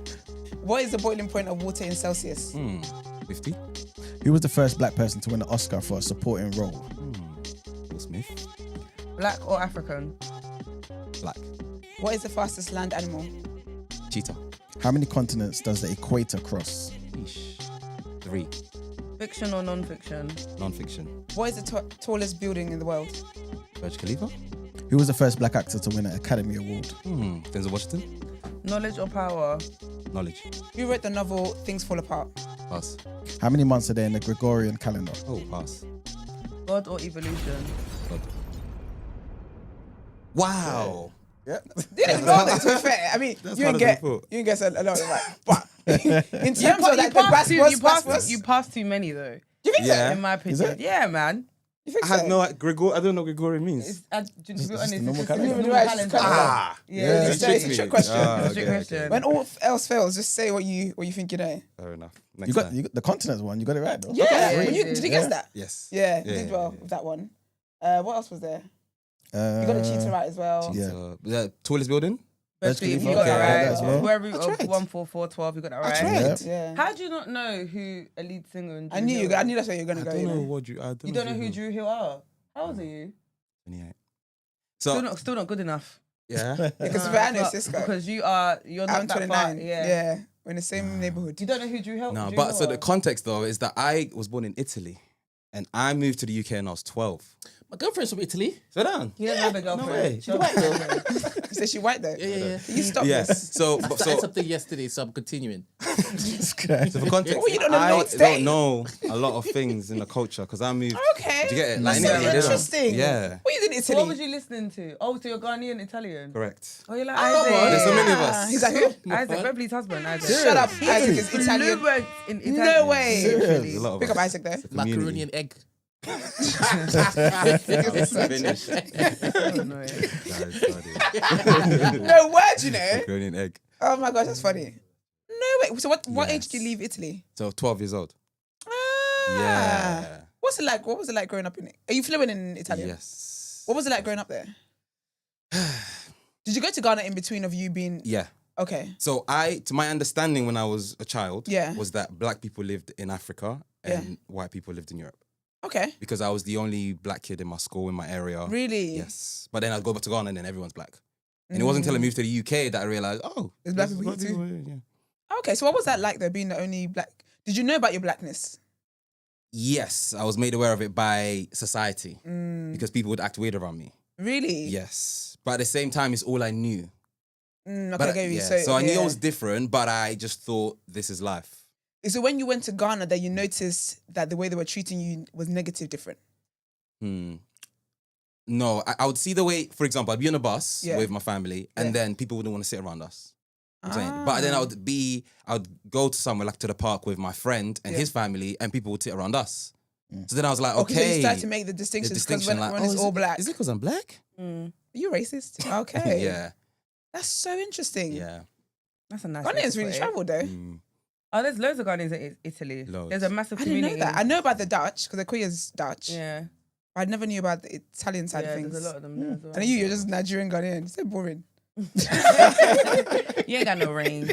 [SPEAKER 1] What is the boiling point of water in Celsius?
[SPEAKER 7] 50.
[SPEAKER 3] Who was the first black person to win an Oscar for a supporting role?
[SPEAKER 7] Will Smith.
[SPEAKER 2] Black or African?
[SPEAKER 7] Black.
[SPEAKER 1] What is the fastest land animal?
[SPEAKER 7] Cheetah.
[SPEAKER 3] How many continents does the equator cross?
[SPEAKER 7] Yeesh. 3.
[SPEAKER 2] Fiction or non-fiction?
[SPEAKER 7] Non-fiction.
[SPEAKER 1] What is the tallest building in the world?
[SPEAKER 7] Burj Khalifa.
[SPEAKER 3] Who was the first black actor to win an Academy Award?
[SPEAKER 7] Denzel Washington.
[SPEAKER 2] Knowledge or power?
[SPEAKER 7] Knowledge.
[SPEAKER 1] Who wrote the novel Things Fall Apart?
[SPEAKER 7] Pass.
[SPEAKER 3] How many months are there in the Gregorian calendar?
[SPEAKER 7] Oh, pass.
[SPEAKER 2] God or evolution?
[SPEAKER 7] God. Wow.
[SPEAKER 3] Yeah.
[SPEAKER 1] Didn't even know that, to be fair. I mean,
[SPEAKER 7] That's
[SPEAKER 1] you
[SPEAKER 7] harder
[SPEAKER 1] didn't
[SPEAKER 7] than
[SPEAKER 1] get
[SPEAKER 7] I thought.
[SPEAKER 1] a lot of right. But in terms of like the
[SPEAKER 2] you passed too many though.
[SPEAKER 1] Do you think
[SPEAKER 7] Yeah.
[SPEAKER 1] so?
[SPEAKER 2] In my opinion, yeah, man.
[SPEAKER 1] You think
[SPEAKER 7] I
[SPEAKER 1] so?
[SPEAKER 7] had no I don't know what Gregorian means.
[SPEAKER 2] To be honest,
[SPEAKER 3] the
[SPEAKER 2] it's
[SPEAKER 3] normal
[SPEAKER 2] just
[SPEAKER 3] calendar.
[SPEAKER 2] a normal
[SPEAKER 1] Right,
[SPEAKER 2] calendar.
[SPEAKER 7] Ah,
[SPEAKER 2] Yeah,
[SPEAKER 1] It's a trick question.
[SPEAKER 7] Ah,
[SPEAKER 2] Trick
[SPEAKER 7] okay,
[SPEAKER 2] question.
[SPEAKER 7] okay.
[SPEAKER 1] When all else fails, just say what you think you know.
[SPEAKER 7] Fair enough.
[SPEAKER 3] You
[SPEAKER 7] Next
[SPEAKER 3] got
[SPEAKER 7] time.
[SPEAKER 3] you got the continents one. You got it right though.
[SPEAKER 1] Yeah.
[SPEAKER 2] Okay.
[SPEAKER 1] Did you guess that?
[SPEAKER 7] Yes.
[SPEAKER 1] Yeah,
[SPEAKER 7] Yeah,
[SPEAKER 1] did
[SPEAKER 7] yeah,
[SPEAKER 1] well
[SPEAKER 7] yeah.
[SPEAKER 1] with that one. What else was there? You got the cheetah right as well.
[SPEAKER 3] Yeah.
[SPEAKER 7] The tallest building?
[SPEAKER 2] Burj Khalifa,
[SPEAKER 3] Khalifa,
[SPEAKER 2] you got
[SPEAKER 3] okay,
[SPEAKER 2] that
[SPEAKER 3] yeah,
[SPEAKER 2] right.
[SPEAKER 3] that's well.
[SPEAKER 2] Square root
[SPEAKER 1] I
[SPEAKER 2] of
[SPEAKER 1] tried.
[SPEAKER 2] 14412, you got that
[SPEAKER 1] I
[SPEAKER 2] right.
[SPEAKER 1] tried.
[SPEAKER 3] Yeah.
[SPEAKER 1] Yeah.
[SPEAKER 2] How do you not know who a lead singer and
[SPEAKER 1] I knew
[SPEAKER 2] Drew Hill
[SPEAKER 1] I
[SPEAKER 2] is?
[SPEAKER 1] knew that's where you're gonna
[SPEAKER 7] I
[SPEAKER 1] go.
[SPEAKER 7] don't
[SPEAKER 1] You
[SPEAKER 7] know
[SPEAKER 1] know?
[SPEAKER 7] what
[SPEAKER 2] You don't know who Drew Hill are? How old are you?
[SPEAKER 7] 28. So
[SPEAKER 2] Still not good enough.
[SPEAKER 7] yeah.
[SPEAKER 1] Because
[SPEAKER 2] Nah,
[SPEAKER 1] I know
[SPEAKER 2] but-
[SPEAKER 1] Cisco.
[SPEAKER 2] Because you're not
[SPEAKER 1] I'm
[SPEAKER 2] that
[SPEAKER 1] 29.
[SPEAKER 2] far. Yeah.
[SPEAKER 1] We're in the same neighborhood.
[SPEAKER 2] You don't know who Drew Hill?
[SPEAKER 7] No,
[SPEAKER 2] Drew
[SPEAKER 7] but
[SPEAKER 2] Hill
[SPEAKER 7] so
[SPEAKER 2] are?
[SPEAKER 7] the context though is that I was born in Italy and I moved to the UK when I was 12.
[SPEAKER 4] My girlfriend's from Italy.
[SPEAKER 7] Sit down.
[SPEAKER 2] He doesn't have a girlfriend.
[SPEAKER 7] way.
[SPEAKER 2] She's white though.
[SPEAKER 1] You say she white though.
[SPEAKER 4] Yeah.
[SPEAKER 1] You stop
[SPEAKER 7] Yeah.
[SPEAKER 1] this.
[SPEAKER 7] So,
[SPEAKER 4] I
[SPEAKER 7] but,
[SPEAKER 4] started
[SPEAKER 7] so,
[SPEAKER 4] something yesterday, so I'm continuing.
[SPEAKER 7] so for context,
[SPEAKER 1] Well, you don't know
[SPEAKER 7] I
[SPEAKER 1] Lord's Day.
[SPEAKER 7] don't know a lot of things in the culture because I moved.
[SPEAKER 1] Okay.
[SPEAKER 7] Do you get it?
[SPEAKER 1] That's
[SPEAKER 7] in
[SPEAKER 1] so
[SPEAKER 7] Italy, they don't.
[SPEAKER 1] interesting.
[SPEAKER 7] Yeah.
[SPEAKER 1] What you did in
[SPEAKER 2] So
[SPEAKER 1] Italy?
[SPEAKER 2] what was you listening to? Oh, so you're Ghanaian Italian.
[SPEAKER 7] Correct.
[SPEAKER 2] Oh, you're like
[SPEAKER 1] Come
[SPEAKER 2] Isaac.
[SPEAKER 1] on.
[SPEAKER 7] There's so many of us.
[SPEAKER 1] He's like, who?
[SPEAKER 2] Isaac, Beverly's husband, Isaac.
[SPEAKER 1] Shut up. Isaac is Italian.
[SPEAKER 2] Fluent in Italian.
[SPEAKER 1] No way.
[SPEAKER 7] There's a lot of
[SPEAKER 1] Pick
[SPEAKER 7] us.
[SPEAKER 1] up Isaac there.
[SPEAKER 7] It's a community.
[SPEAKER 4] Macaroni and egg.
[SPEAKER 7] Finish.
[SPEAKER 2] Oh, no, yeah.
[SPEAKER 1] No word, you know.
[SPEAKER 7] Macaroni and egg.
[SPEAKER 1] Oh my gosh, that's funny. No way. So what age
[SPEAKER 7] Yes.
[SPEAKER 1] did you leave Italy?
[SPEAKER 7] So 12 years old.
[SPEAKER 1] Ah.
[SPEAKER 7] Yeah.
[SPEAKER 1] What's it like? What was it like growing up in? Are you fluent in Italian?
[SPEAKER 7] Yes.
[SPEAKER 1] What was it like growing up there? Did you go to Ghana in between of you being
[SPEAKER 7] Yeah.
[SPEAKER 1] okay?
[SPEAKER 7] So to my understanding when I was a child,
[SPEAKER 1] Yeah.
[SPEAKER 7] was that black people lived in Africa and
[SPEAKER 1] Yeah.
[SPEAKER 7] white people lived in Europe.
[SPEAKER 1] Okay.
[SPEAKER 7] Because I was the only black kid in my school, in my area.
[SPEAKER 1] Really?
[SPEAKER 7] Yes. But then I'd go back to Ghana and then everyone's black. And it wasn't until I moved to the UK that I realized, oh,
[SPEAKER 1] There's black
[SPEAKER 7] there's
[SPEAKER 1] people here too.
[SPEAKER 7] here, yeah.
[SPEAKER 1] Okay, so what was that like though, being the only black? Did you know about your blackness?
[SPEAKER 7] Yes, I was made aware of it by society
[SPEAKER 1] Mm.
[SPEAKER 7] because people would act weird around me.
[SPEAKER 1] Really?
[SPEAKER 7] Yes. But at the same time, it's all I knew.
[SPEAKER 1] Okay,
[SPEAKER 7] But,
[SPEAKER 1] I get you.
[SPEAKER 7] yeah, so I knew
[SPEAKER 1] yeah.
[SPEAKER 7] I was different, but I just thought this is life.
[SPEAKER 1] So when you went to Ghana, that you noticed that the way they were treating you was negative, different.
[SPEAKER 7] No, I would see the way, for example, I'd be on a bus
[SPEAKER 1] Yeah.
[SPEAKER 7] with my family and
[SPEAKER 1] Yeah.
[SPEAKER 7] then people wouldn't want to sit around us. I'm saying. But then I would go to somewhere like to the park with my friend and
[SPEAKER 1] Yeah.
[SPEAKER 7] his family and people would sit around us. So then I was like,
[SPEAKER 1] Okay, so
[SPEAKER 7] okay.
[SPEAKER 1] you started to make the distinctions because when
[SPEAKER 7] like,
[SPEAKER 1] it's
[SPEAKER 7] is
[SPEAKER 1] all
[SPEAKER 7] it-
[SPEAKER 1] black.
[SPEAKER 7] Is it because I'm black?
[SPEAKER 1] Are you racist? Okay.
[SPEAKER 7] Yeah.
[SPEAKER 1] That's so interesting.
[SPEAKER 7] Yeah.
[SPEAKER 2] That's a nice.
[SPEAKER 1] Ghanaians really travelled though.
[SPEAKER 2] Oh, there's loads of Ghanaians in Italy.
[SPEAKER 7] Loads.
[SPEAKER 2] There's a massive
[SPEAKER 1] I didn't
[SPEAKER 2] community.
[SPEAKER 1] know that. I know about the Dutch because Akuya's Dutch.
[SPEAKER 2] Yeah.
[SPEAKER 1] I never knew about the Italian side
[SPEAKER 2] Yeah,
[SPEAKER 1] of things.
[SPEAKER 2] there's a lot of them there as well.
[SPEAKER 1] And you're just Nigerian Ghanaian. So boring.
[SPEAKER 2] You ain't got no range.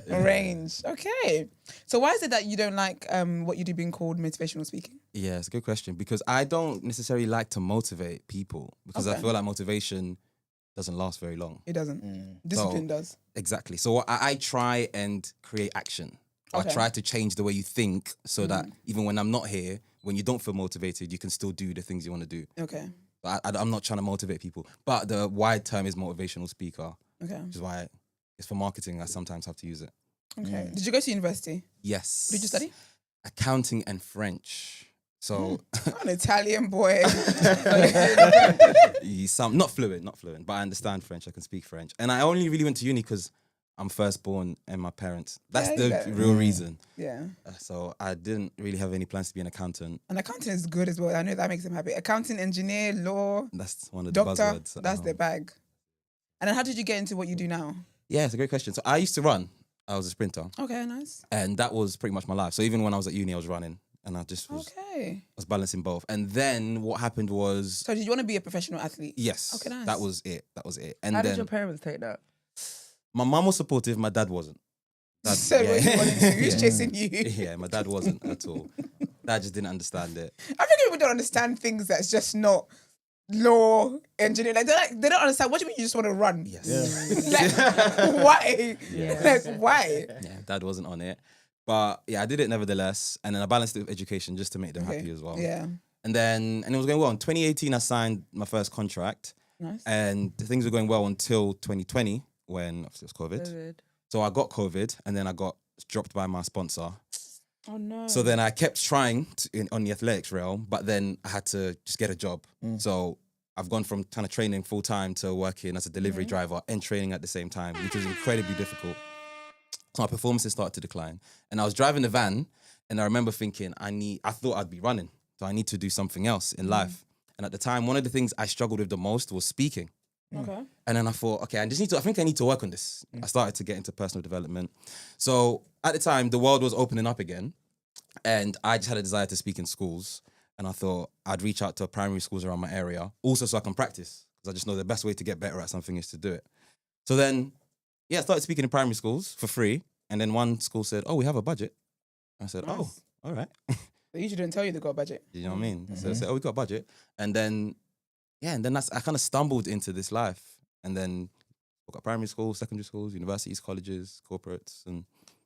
[SPEAKER 1] Range. Okay. So why is it that you don't like what you do being called motivational speaking?
[SPEAKER 7] Yeah, it's a good question because I don't necessarily like to motivate people because I
[SPEAKER 1] Okay.
[SPEAKER 7] feel like motivation doesn't last very long.
[SPEAKER 1] It doesn't. Discipline does.
[SPEAKER 7] Exactly. So I try and create action.
[SPEAKER 1] Okay.
[SPEAKER 7] I try to change the way you think so that even when I'm not here, when you don't feel motivated, you can still do the things you want to do.
[SPEAKER 1] Okay.
[SPEAKER 7] But I'm not trying to motivate people. But the wide term is motivational speaker,
[SPEAKER 1] Okay.
[SPEAKER 7] which is why it's for marketing. I sometimes have to use it.
[SPEAKER 1] Okay. Did you go to university?
[SPEAKER 7] Yes.
[SPEAKER 1] What did you study?
[SPEAKER 7] Accounting and French. So
[SPEAKER 1] I'm an Italian boy.
[SPEAKER 7] not fluent, but I understand French. I can speak French. And I only really went to uni because I'm firstborn and my parents. That's
[SPEAKER 1] Yeah,
[SPEAKER 7] the
[SPEAKER 1] yeah.
[SPEAKER 7] real reason.
[SPEAKER 1] Yeah.
[SPEAKER 7] So I didn't really have any plans to be an accountant.
[SPEAKER 1] And accounting is good as well. I know that makes them happy. Accounting, engineer, law,
[SPEAKER 7] That's one of the
[SPEAKER 1] doctor,
[SPEAKER 7] buzzwords.
[SPEAKER 1] that's their bag. And then how did you get into what you do now?
[SPEAKER 7] Yeah, it's a great question. So I used to run. I was a sprinter.
[SPEAKER 1] Okay, nice.
[SPEAKER 7] And that was pretty much my life. So even when I was at uni, I was running. And I just was,
[SPEAKER 1] Okay.
[SPEAKER 7] I was balancing both. And then what happened was,
[SPEAKER 1] So did you want to be a professional athlete?
[SPEAKER 7] yes,
[SPEAKER 1] Okay, nice.
[SPEAKER 7] that was it. And
[SPEAKER 2] How did
[SPEAKER 7] then
[SPEAKER 2] your parents take that?
[SPEAKER 7] my mum was supportive. My dad wasn't.
[SPEAKER 1] So what you wanted to? Who's chasing you?
[SPEAKER 7] Yeah, my dad wasn't at all. Dad just didn't understand it.
[SPEAKER 1] I think people don't understand things that's just not law, engineering. Like they don't understand. What do you mean you just want to run?
[SPEAKER 7] Yes.
[SPEAKER 1] Like, why?
[SPEAKER 2] Yeah.
[SPEAKER 1] Like, why?
[SPEAKER 7] Yeah, dad wasn't on it. But yeah, I did it nevertheless. And then I balanced it with education just to make them
[SPEAKER 1] Okay.
[SPEAKER 7] happy as well.
[SPEAKER 1] Yeah.
[SPEAKER 7] And it was going well. In 2018, I signed my first contract.
[SPEAKER 1] Nice.
[SPEAKER 7] And things were going well until 2020 when obviously it was COVID. So I got COVID and then I got dropped by my sponsor.
[SPEAKER 1] Oh no.
[SPEAKER 7] So then I kept trying on the athletics realm, but then I had to just get a job. So I've gone from kind of training full time to working as a delivery driver and training at the same time, which was incredibly difficult. So my performances started to decline. And I was driving the van and I remember thinking, I thought I'd be running. So I need to do something else in life. And at the time, one of the things I struggled with the most was speaking.
[SPEAKER 1] Okay.
[SPEAKER 7] And then I thought, okay, I think I need to work on this. I started to get into personal development. So at the time, the world was opening up again. And I just had a desire to speak in schools. And I thought I'd reach out to primary schools around my area, also so I can practice. Because I just know the best way to get better at something is to do it. So then, I started speaking in primary schools for free. And then one school said, oh, we have a budget. I said,
[SPEAKER 1] Nice.
[SPEAKER 7] oh, all right.
[SPEAKER 1] They usually don't tell you they got a budget.
[SPEAKER 7] You know what I mean? So they said, oh, we got a budget. And then, I kind of stumbled into this life. And then I got primary schools, secondary schools, universities, colleges, corporates, and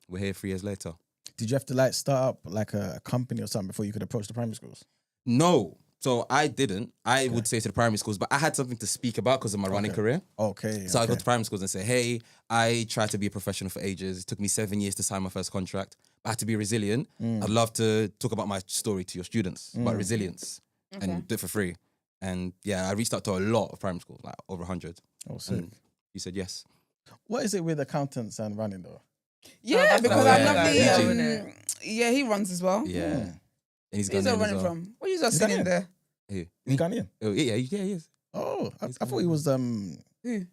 [SPEAKER 7] we're here 3 years later.
[SPEAKER 3] Did you have to start up a company or something before you could approach the primary schools?
[SPEAKER 7] No. So I didn't. I would say to the primary schools, but I had something to speak about because of my running career.
[SPEAKER 3] Okay.
[SPEAKER 7] So I go to primary schools and say, hey, I tried to be a professional for ages. It took me 7 years to sign my first contract. I had to be resilient. I'd love to talk about my story to your students about resilience and do it for free. And I reached out to a lot of primary schools, like over 100.
[SPEAKER 3] Oh, sick.
[SPEAKER 7] And you said yes.
[SPEAKER 3] What is it with accountants and running though?
[SPEAKER 1] Yeah, because
[SPEAKER 7] Oh,
[SPEAKER 1] I'm
[SPEAKER 7] yeah.
[SPEAKER 1] lovely. He runs as well.
[SPEAKER 7] Yeah. And he's
[SPEAKER 1] Where's he
[SPEAKER 7] Ghanaian
[SPEAKER 1] running
[SPEAKER 7] as well.
[SPEAKER 1] from? What are you just sitting
[SPEAKER 3] Ghanaian?
[SPEAKER 1] there?
[SPEAKER 7] Who?
[SPEAKER 3] He's Ghanaian.
[SPEAKER 7] Oh, yeah, he is.
[SPEAKER 3] Oh, I thought he was
[SPEAKER 1] Who?
[SPEAKER 3] you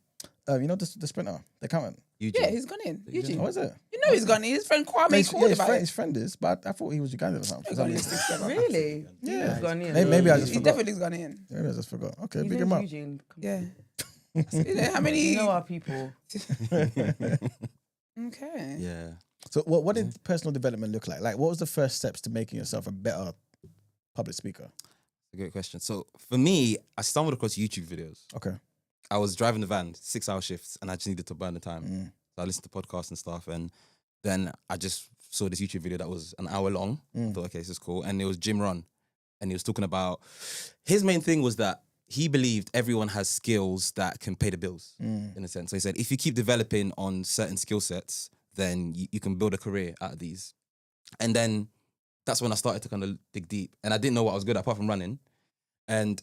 [SPEAKER 3] know the sprinter, the accountant.
[SPEAKER 7] Eugene.
[SPEAKER 1] Yeah, he's gone in. Eugene.
[SPEAKER 3] Oh, is it?
[SPEAKER 1] You know he's gone in. His friend Kwame called about it.
[SPEAKER 3] His friend is, but I thought he was Ugandan or something.
[SPEAKER 1] He's gone in. Six together.
[SPEAKER 2] Really?
[SPEAKER 3] Yeah.
[SPEAKER 2] He's gone in.
[SPEAKER 3] Maybe I just
[SPEAKER 1] He
[SPEAKER 3] forgot.
[SPEAKER 1] definitely's gone in.
[SPEAKER 3] Maybe I just forgot. Okay,
[SPEAKER 2] He's
[SPEAKER 3] big
[SPEAKER 2] in
[SPEAKER 3] him up.
[SPEAKER 2] Eugene. Come
[SPEAKER 1] Yeah.
[SPEAKER 2] on.
[SPEAKER 1] You know how many?
[SPEAKER 2] You know our people.
[SPEAKER 1] Okay.
[SPEAKER 7] Yeah.
[SPEAKER 3] So what did personal development look like? Like, what was the first steps to making yourself a better public speaker?
[SPEAKER 7] A great question. So for me, I stumbled across YouTube videos.
[SPEAKER 3] Okay.
[SPEAKER 7] I was driving the van, 6-hour shifts, and I just needed to burn the time. So I listened to podcasts and stuff, and then I just saw this YouTube video that was an hour long. I thought, okay, this is cool. And it was Jim Rohn, and he was talking about, his main thing was that he believed everyone has skills that can pay the bills, in a sense. So he said, if you keep developing on certain skill sets, then you can build a career out of these. And then that's when I started to kind of dig deep. And I didn't know what I was good at, apart from running. And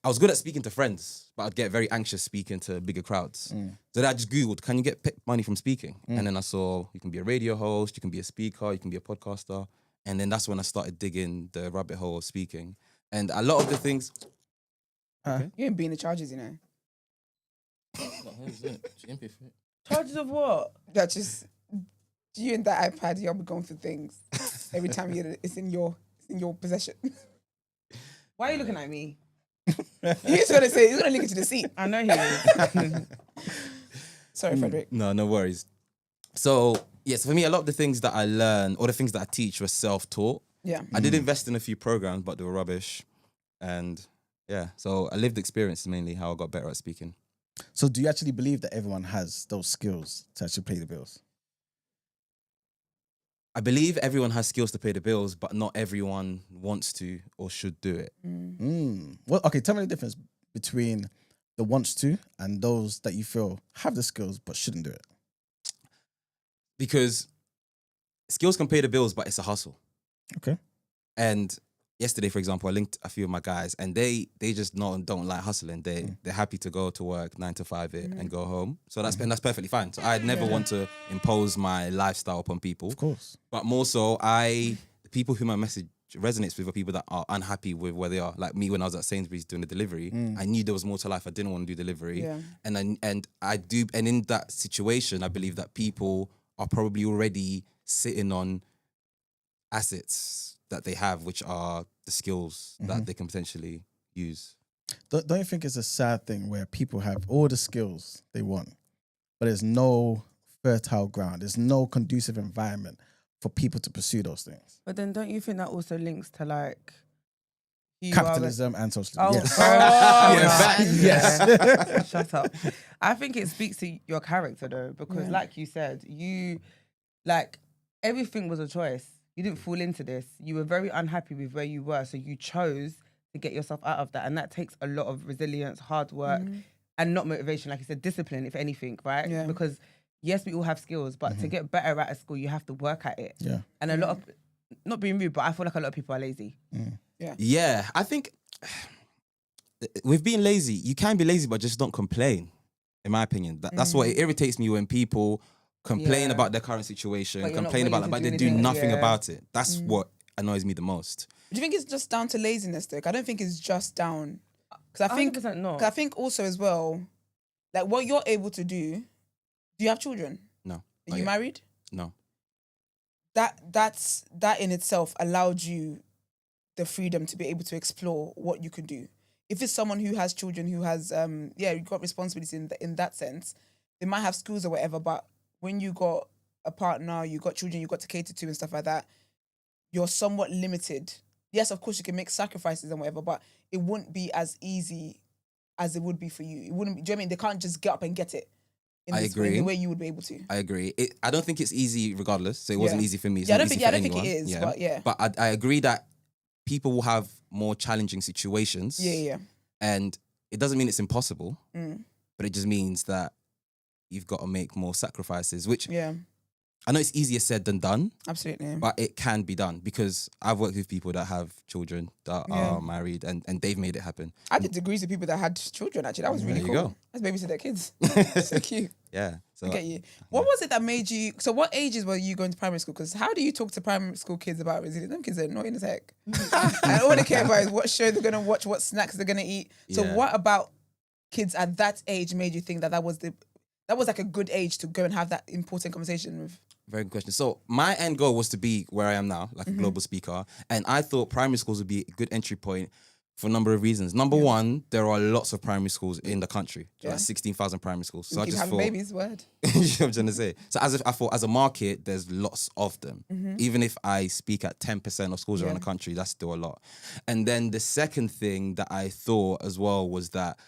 [SPEAKER 7] I was good at speaking to friends, but I'd get very anxious speaking to bigger crowds. So then I just Googled, can you get money from speaking? And then I saw you can be a radio host, you can be a speaker, you can be a podcaster. And then that's when I started digging the rabbit hole of speaking. And a lot of the things...
[SPEAKER 1] You ain't being the charges, you know.
[SPEAKER 2] Charges of what?
[SPEAKER 1] That just you and that iPad, you'll be going through things every time it's in your possession.
[SPEAKER 2] Why are you looking at me?
[SPEAKER 1] He's gonna link it to the seat.
[SPEAKER 2] I know he is.
[SPEAKER 1] Sorry, Frederick.
[SPEAKER 7] No worries. So, yes, for me, a lot of the things that I learned or the things that I teach were self-taught.
[SPEAKER 1] Yeah.
[SPEAKER 7] I did invest in a few programs, but they were rubbish. And so a lived experience is mainly how I got better at speaking.
[SPEAKER 3] So do you actually believe that everyone has those skills to actually pay the bills?
[SPEAKER 7] I believe everyone has skills to pay the bills, but not everyone wants to or should do it.
[SPEAKER 3] Well, okay, tell me the difference between the wants to and those that you feel have the skills but shouldn't do it.
[SPEAKER 7] Because skills can pay the bills, but it's a hustle.
[SPEAKER 3] Okay.
[SPEAKER 7] And yesterday, for example, I linked a few of my guys, and they just don't like hustling. They're happy to go to work 9 to 5 and go home. So that's perfectly fine. So I'd never want to impose my lifestyle upon people.
[SPEAKER 3] Of course.
[SPEAKER 7] But more so, the people who my message resonates with are people that are unhappy with where they are. Like me, when I was at Sainsbury's doing the delivery, I knew there was more to life. I didn't want to do delivery, and in that situation, I believe that people are probably already sitting on assets that they have, which are the skills that they can potentially use.
[SPEAKER 3] Don't you think it's a sad thing where people have all the skills they want, but there's no fertile ground, there's no conducive environment for people to pursue those things?
[SPEAKER 2] But then don't you think that also links to like
[SPEAKER 3] Capitalism and socialism.
[SPEAKER 2] Oh,
[SPEAKER 3] Yes.
[SPEAKER 2] yes. Shut up. I think it speaks to your character though, because like you said, everything was a choice. You didn't fall into this. You were very unhappy with where you were, so you chose to get yourself out of that. And that takes a lot of resilience, hard work, and not motivation, like you said, discipline, if anything, right?
[SPEAKER 1] Yeah.
[SPEAKER 2] Because yes, we all have skills, but to get better at a skill, you have to work at it.
[SPEAKER 3] Yeah.
[SPEAKER 2] And a lot of, not being rude, but I feel like a lot of people are lazy.
[SPEAKER 7] Yeah, I think with being lazy, you can be lazy, but just don't complain. In my opinion, that's what it irritates me when people complain about their current situation, complain about it, but they do nothing about it. That's what annoys me the most.
[SPEAKER 1] Do you think it's just down to laziness, though? I don't think it's just down. Because I think,
[SPEAKER 2] not.
[SPEAKER 1] I think also as well, like what you're able to do. Do you have children?
[SPEAKER 7] No.
[SPEAKER 1] Are you married?
[SPEAKER 7] No.
[SPEAKER 1] That in itself allowed you the freedom to be able to explore what you can do. If it's someone who has children, who has you've got responsibilities in that sense, they might have schools or whatever, but when you got a partner, you got children, you got to cater to and stuff like that, you're somewhat limited. Yes, of course you can make sacrifices and whatever, but it wouldn't be as easy as it would be for you. It wouldn't be, do you know what I mean? They can't just get up and get it. In the way you would be able to.
[SPEAKER 7] I agree. I don't think it's easy regardless. So it wasn't easy for me.
[SPEAKER 1] I don't think it is, but yeah.
[SPEAKER 7] But I agree that people will have more challenging situations.
[SPEAKER 1] Yeah.
[SPEAKER 7] And it doesn't mean it's impossible, but it just means that you've got to make more sacrifices, which I know it's easier said than done.
[SPEAKER 1] Absolutely.
[SPEAKER 7] But it can be done because I've worked with people that have children that are married and they've made it happen.
[SPEAKER 1] I did degrees with people that had children, actually. That was really cool.
[SPEAKER 7] Go.
[SPEAKER 1] Let's babysit their kids. So cute.
[SPEAKER 7] Yeah. So
[SPEAKER 1] I get you. What was it that made you... So what ages were you going to primary school? Because how do you talk to primary school kids about resilience? Them kids are annoying as heck. And all they care about is what show they're going to watch, what snacks they're going to eat. So what about kids at that age made you think that was like a good age to go and have that important conversation with?
[SPEAKER 7] Very good question. So my end goal was to be where I am now, like a global speaker. And I thought primary schools would be a good entry point for a number of reasons. Number one, there are lots of primary schools in the country. Like 16,000 primary schools. So I just thought...
[SPEAKER 1] babies, word.
[SPEAKER 7] You know what I'm trying to say? So I thought as a market, there's lots of them. Even if I speak at 10% of schools around the country, that's still a lot. And then the second thing that I thought as well was that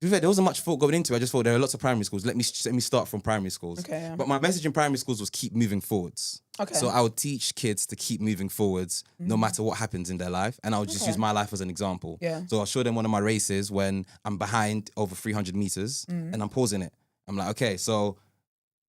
[SPEAKER 7] there wasn't much thought going into it. I just thought there are lots of primary schools. Let me start from primary schools.
[SPEAKER 1] Okay, yeah.
[SPEAKER 7] But my message in primary schools was keep moving forwards.
[SPEAKER 1] Okay.
[SPEAKER 7] So I would teach kids to keep moving forwards no matter what happens in their life. And I would just use my life as an example.
[SPEAKER 1] Yeah.
[SPEAKER 7] So I'll show them one of my races when I'm behind over 300 meters and I'm pausing it. I'm like, okay, so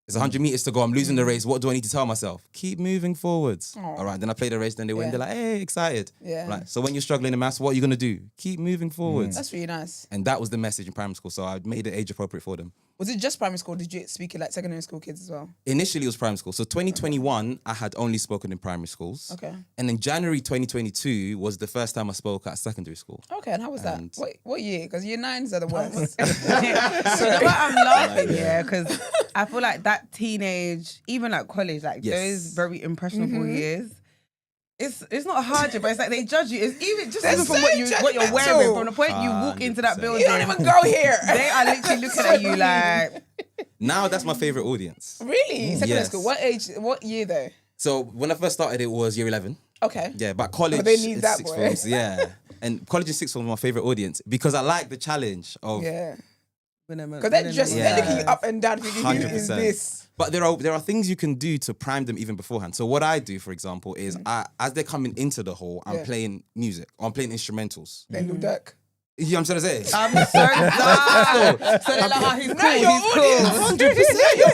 [SPEAKER 7] there's 100 meters to go. I'm losing the race. What do I need to tell myself? Keep moving forwards. All right. Then I play the race. Then they win. They're like, hey, excited.
[SPEAKER 1] Yeah.
[SPEAKER 7] Right. So when you're struggling in maths, what are you going to do? Keep moving forwards.
[SPEAKER 1] That's really nice.
[SPEAKER 7] And that was the message in primary school. So I made it age appropriate for them.
[SPEAKER 1] Was it just primary school? Did you speak in like secondary school kids as well?
[SPEAKER 7] Initially, it was primary school. So 2021, I had only spoken in primary schools.
[SPEAKER 1] Okay.
[SPEAKER 7] And in January 2022 was the first time I spoke at secondary school.
[SPEAKER 1] Okay, and how was that? What year? Because year 9s are the worst.
[SPEAKER 2] So I'm laughing, because I feel like that teenage, even like college, like those very impressionable years, it's not a hardship, but it's like they judge you. It's even from what you're wearing, from the point you walk into that building.
[SPEAKER 1] You don't even go here.
[SPEAKER 2] They are literally looking at you like.
[SPEAKER 7] Now that's my favorite audience.
[SPEAKER 1] Really? Secondary school. What age? What year though?
[SPEAKER 7] So when I first started, it was year 11.
[SPEAKER 1] Okay.
[SPEAKER 7] Yeah, but college
[SPEAKER 1] they need
[SPEAKER 7] is
[SPEAKER 1] that,
[SPEAKER 7] sixth
[SPEAKER 1] boy.
[SPEAKER 7] forms. Yeah, and college and sixth forms are my favorite audience because I like the challenge of.
[SPEAKER 1] Yeah. Because they're looking you up and down thinking, who is this?
[SPEAKER 7] But there are things you can do to prime them even beforehand. So what I do, for example, is as they're coming into the hall, I'm playing music. Or I'm playing instrumentals.
[SPEAKER 1] They do duck.
[SPEAKER 7] You know what I'm trying to say?
[SPEAKER 2] I'm so done. So they're like, he's cool, he's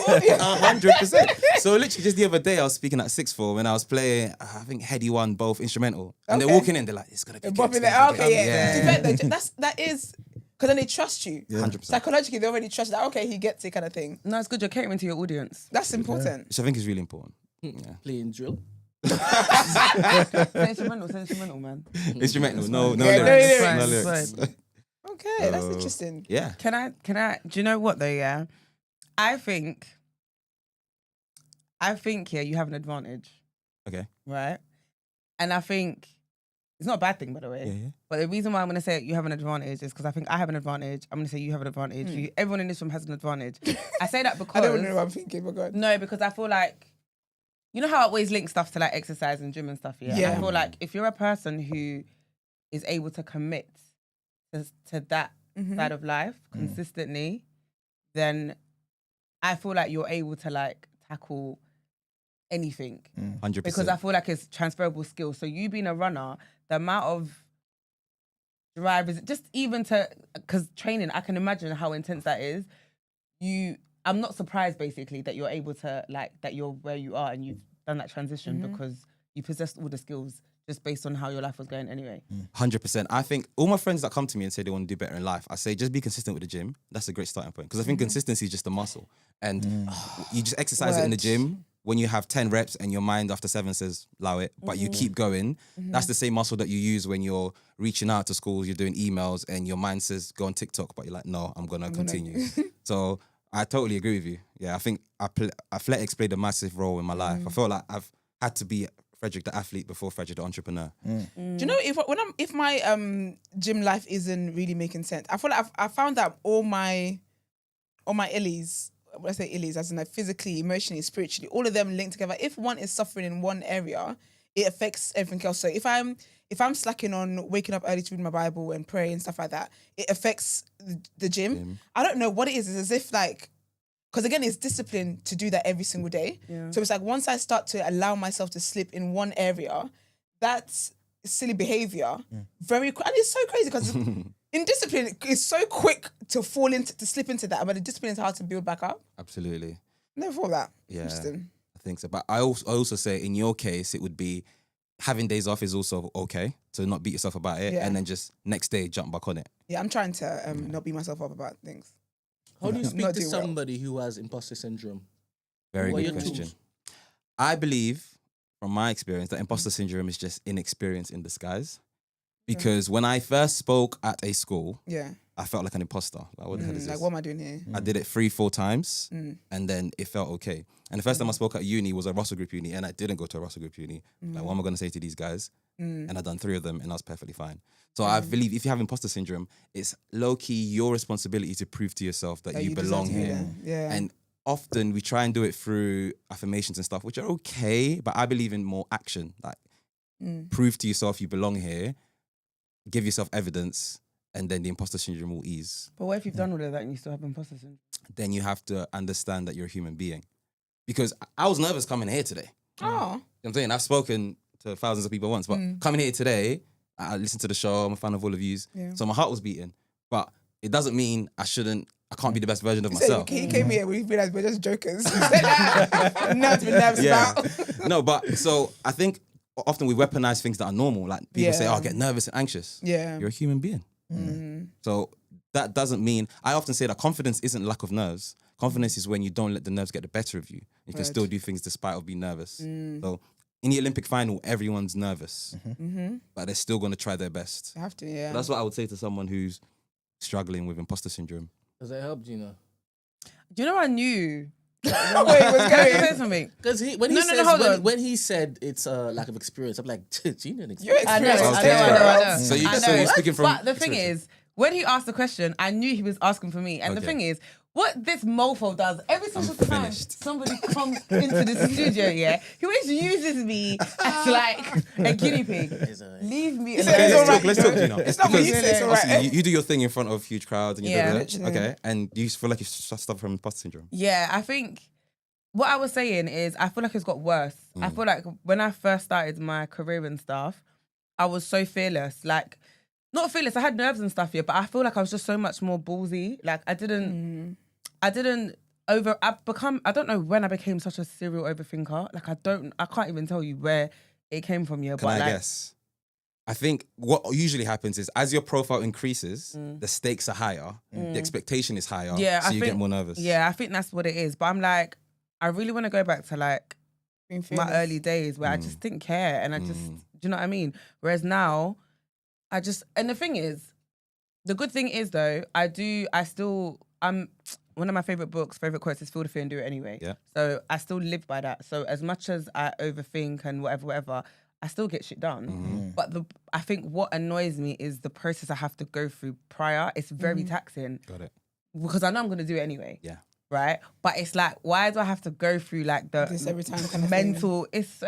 [SPEAKER 2] cool.
[SPEAKER 7] 100%. So literally just the other day, I was speaking at sixth form and I was playing, I think Heady One, both instrumental. And they're walking in, they're like, it's going to be good.
[SPEAKER 1] That is... Because then they trust you.
[SPEAKER 7] 100%.
[SPEAKER 1] Psychologically, they already trust that, okay, he gets it kind of thing.
[SPEAKER 2] No, it's good. You're catering to your audience.
[SPEAKER 1] That's important.
[SPEAKER 7] Which I think is really important.
[SPEAKER 4] Playing drill.
[SPEAKER 2] Instrumental, man.
[SPEAKER 7] Instrumental, no
[SPEAKER 2] lyrics.
[SPEAKER 1] Okay, that's interesting.
[SPEAKER 7] Yeah.
[SPEAKER 2] Can I, do you know what though, yeah? I think, you have an advantage.
[SPEAKER 7] Okay.
[SPEAKER 2] Right? And I think, it's not a bad thing, by the way.
[SPEAKER 7] Yeah.
[SPEAKER 2] But the reason why I'm going to say you have an advantage is because I think I have an advantage. I'm going to say you have an advantage. Everyone in this room has an advantage. I say that because...
[SPEAKER 1] I don't know what I'm thinking, but God.
[SPEAKER 2] No, because I feel like... You know how I always link stuff to like exercise and gym and stuff, yeah? I feel like if you're a person who is able to commit to that side of life consistently, then I feel like you're able to like tackle anything.
[SPEAKER 7] 100%.
[SPEAKER 2] Because I feel like it's transferable skills. So you being a runner, the amount of drive is just even to, because training, I can imagine how intense that is. I'm not surprised basically that you're able to like, that you're where you are and you've done that transition because you possessed all the skills just based on how your life was going anyway.
[SPEAKER 7] 100%. I think all my friends that come to me and say they want to do better in life, I say just be consistent with the gym. That's a great starting point because I think consistency is just a muscle, and you just exercise it in the gym. When you have 10 reps and your mind after 7 says, allow it, but you keep going, that's the same muscle that you use when you're reaching out to schools, you're doing emails, and your mind says, go on TikTok, but you're like, no, I'm going to continue. So I totally agree with you. Yeah, I think athletics played a massive role in my life. I feel like I've had to be Frederick the athlete before Frederick the entrepreneur.
[SPEAKER 1] Do you know, if my gym life isn't really making sense, I feel like I found out all my illies, when I say illies, as in like physically, emotionally, spiritually, all of them linked together. If one is suffering in one area, it affects everything else. So if I'm slacking on waking up early to read my Bible and pray and stuff like that, it affects the gym. I don't know what it is. It's as if like, because again, it's discipline to do that every single day. Yeah. So it's like once I start to allow myself to slip in one area, that's silly behavior. And it's so crazy because in discipline, it's so quick to slip into that, but the discipline is hard to build back up.
[SPEAKER 7] Absolutely.
[SPEAKER 1] Never thought that.
[SPEAKER 7] Yeah,
[SPEAKER 1] interesting.
[SPEAKER 7] I think so. But I also say in your case, it would be having days off is also okay to not beat yourself about it, and then just next day jump back on it.
[SPEAKER 1] Yeah, I'm trying to not beat myself up about things.
[SPEAKER 4] How do you speak to somebody who has imposter syndrome?
[SPEAKER 7] Very good question. I believe, from my experience, that imposter syndrome is just inexperience in disguise. Because when I first spoke at a school, I felt like an imposter. Like, what the hell is this?
[SPEAKER 1] Like, what am I doing here?
[SPEAKER 7] I did it 3-4 times, and then it felt okay. And the first time I spoke at uni was a Russell Group uni, and I didn't go to a Russell Group uni. Like, what am I going to say to these guys? And I've done 3 of them, and I was perfectly fine. So I believe if you have imposter syndrome, it's low-key your responsibility to prove to yourself that you belong here.
[SPEAKER 1] Yeah.
[SPEAKER 7] And often we try and do it through affirmations and stuff, which are okay, but I believe in more action. Like, prove to yourself you belong here, give yourself evidence, and then the imposter syndrome will ease.
[SPEAKER 2] But what if you've done all of that and you still have imposter syndrome?
[SPEAKER 7] Then you have to understand that you're a human being. Because I was nervous coming here today.
[SPEAKER 1] Oh.
[SPEAKER 7] You know what I'm saying? I've spoken to thousands of people once, but coming here today, I listened to the show, I'm a fan of all of yous. Yeah. So my heart was beating. But it doesn't mean I can't be the best version of myself.
[SPEAKER 1] He came here, we realized we're just jokers. Nervous about.
[SPEAKER 7] No, but so I think often we weaponize things that are normal. Like people say, I get nervous and anxious. Yeah. You're a human being. So that doesn't mean, I often say that confidence isn't lack of nerves. Confidence is when you don't let the nerves get the better of you. You can still do things despite of being nervous. So in the Olympic final, everyone's nervous, but they're still going to try their best.
[SPEAKER 1] They have to, yeah.
[SPEAKER 7] So that's what I would say to someone who's struggling with imposter syndrome.
[SPEAKER 4] Does that help, Gina?
[SPEAKER 2] Do you know I knew?
[SPEAKER 1] Wait, what's going on?
[SPEAKER 2] Say something.
[SPEAKER 4] Because when he said it's a lack of experience, I'm like, Gina, an experience.
[SPEAKER 1] I
[SPEAKER 2] know.
[SPEAKER 7] So you're speaking from.
[SPEAKER 2] But the thing is, when he asked the question, I knew he was asking for me. And the thing is, what this mofo does every single time somebody comes into the studio, he always uses me as like a guinea pig. Leave me alone.
[SPEAKER 7] Let's talk, Gina.
[SPEAKER 1] It's not what you say, it's all right.
[SPEAKER 7] You do your thing in front of huge crowds and you do it. Okay. And you feel like you suffer from imposter syndrome.
[SPEAKER 2] Yeah, I think what I was saying is I feel like it's got worse. I feel like when I first started my career and stuff, I was so fearless. Like, not fearless, I had nerves and stuff, but I feel like I was just so much more ballsy. Like, I don't know when I became such a serial overthinker. Like, I can't even tell you where it came from.
[SPEAKER 7] Can I guess? I think what usually happens is as your profile increases, the stakes are higher, the expectation is higher, so you get more nervous.
[SPEAKER 2] Yeah, I think that's what it is. But I'm like, I really want to go back to like my early days where I just didn't care and I just, do you know what I mean? Whereas now, and the thing is, the good thing is though, one of my favorite quotes is feel the fear and do it anyway. Yeah. So I still live by that. So as much as I overthink and whatever, I still get shit done. But I think what annoys me is the process I have to go through prior. It's very taxing.
[SPEAKER 7] Got it.
[SPEAKER 2] Because I know I'm going to do it anyway.
[SPEAKER 7] Yeah.
[SPEAKER 2] Right? But it's like, why do I have to go through like
[SPEAKER 1] this every time kind of
[SPEAKER 2] mental, it's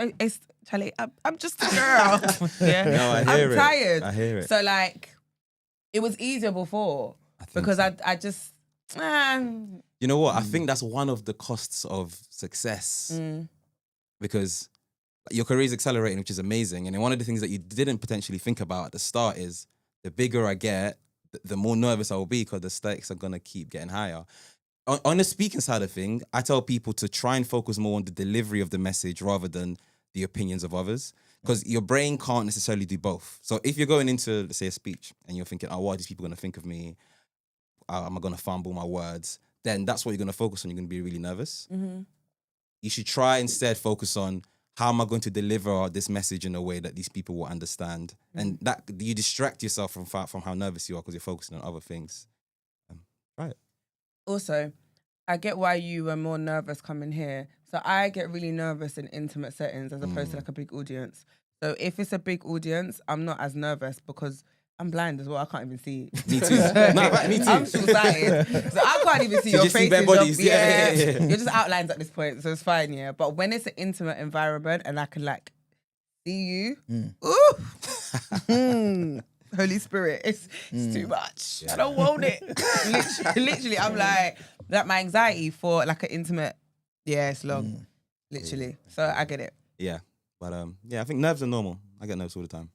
[SPEAKER 2] Charlie, I'm just a girl.
[SPEAKER 7] No, I hear
[SPEAKER 2] I'm tired.
[SPEAKER 7] I hear it.
[SPEAKER 2] So like, it was easier before because I just...
[SPEAKER 7] You know what? I think that's one of the costs of success because your career is accelerating, which is amazing. And then one of the things that you didn't potentially think about at the start is the bigger I get, the more nervous I will be because the stakes are going to keep getting higher. On the speaking side of things, I tell people to try and focus more on the delivery of the message rather than the opinions of others. Because your brain can't necessarily do both. So if you're going into, let's say, a speech and you're thinking, oh, what are these people going to think of me? Am I going to fumble my words? Then that's what you're going to focus on. You're going to be really nervous.
[SPEAKER 2] Mm-hmm.
[SPEAKER 7] You should try instead focus on how am I going to deliver this message in a way that these people will understand. And that you distract yourself from how nervous you are because you're focusing on other things. Right.
[SPEAKER 2] Also, I get why you were more nervous coming here. So I get really nervous in intimate settings as opposed to like a big audience. So if it's a big audience, I'm not as nervous because I'm blind as well. I can't even see.
[SPEAKER 7] Me too. Me too.
[SPEAKER 2] I'm short-sighted. So I can't even see your
[SPEAKER 7] just see
[SPEAKER 2] faces.
[SPEAKER 7] bare bodies. Yeah.
[SPEAKER 2] You're just outlines at this point, so it's fine, yeah. But when it's an intimate environment and I can like see you, Holy Spirit, it's too much.
[SPEAKER 7] Yeah.
[SPEAKER 2] I don't want it. literally, I'm like my anxiety for like an intimate, it's long. Literally. So I get it.
[SPEAKER 7] Yeah. But I think nerves are normal. I get nerves all the time.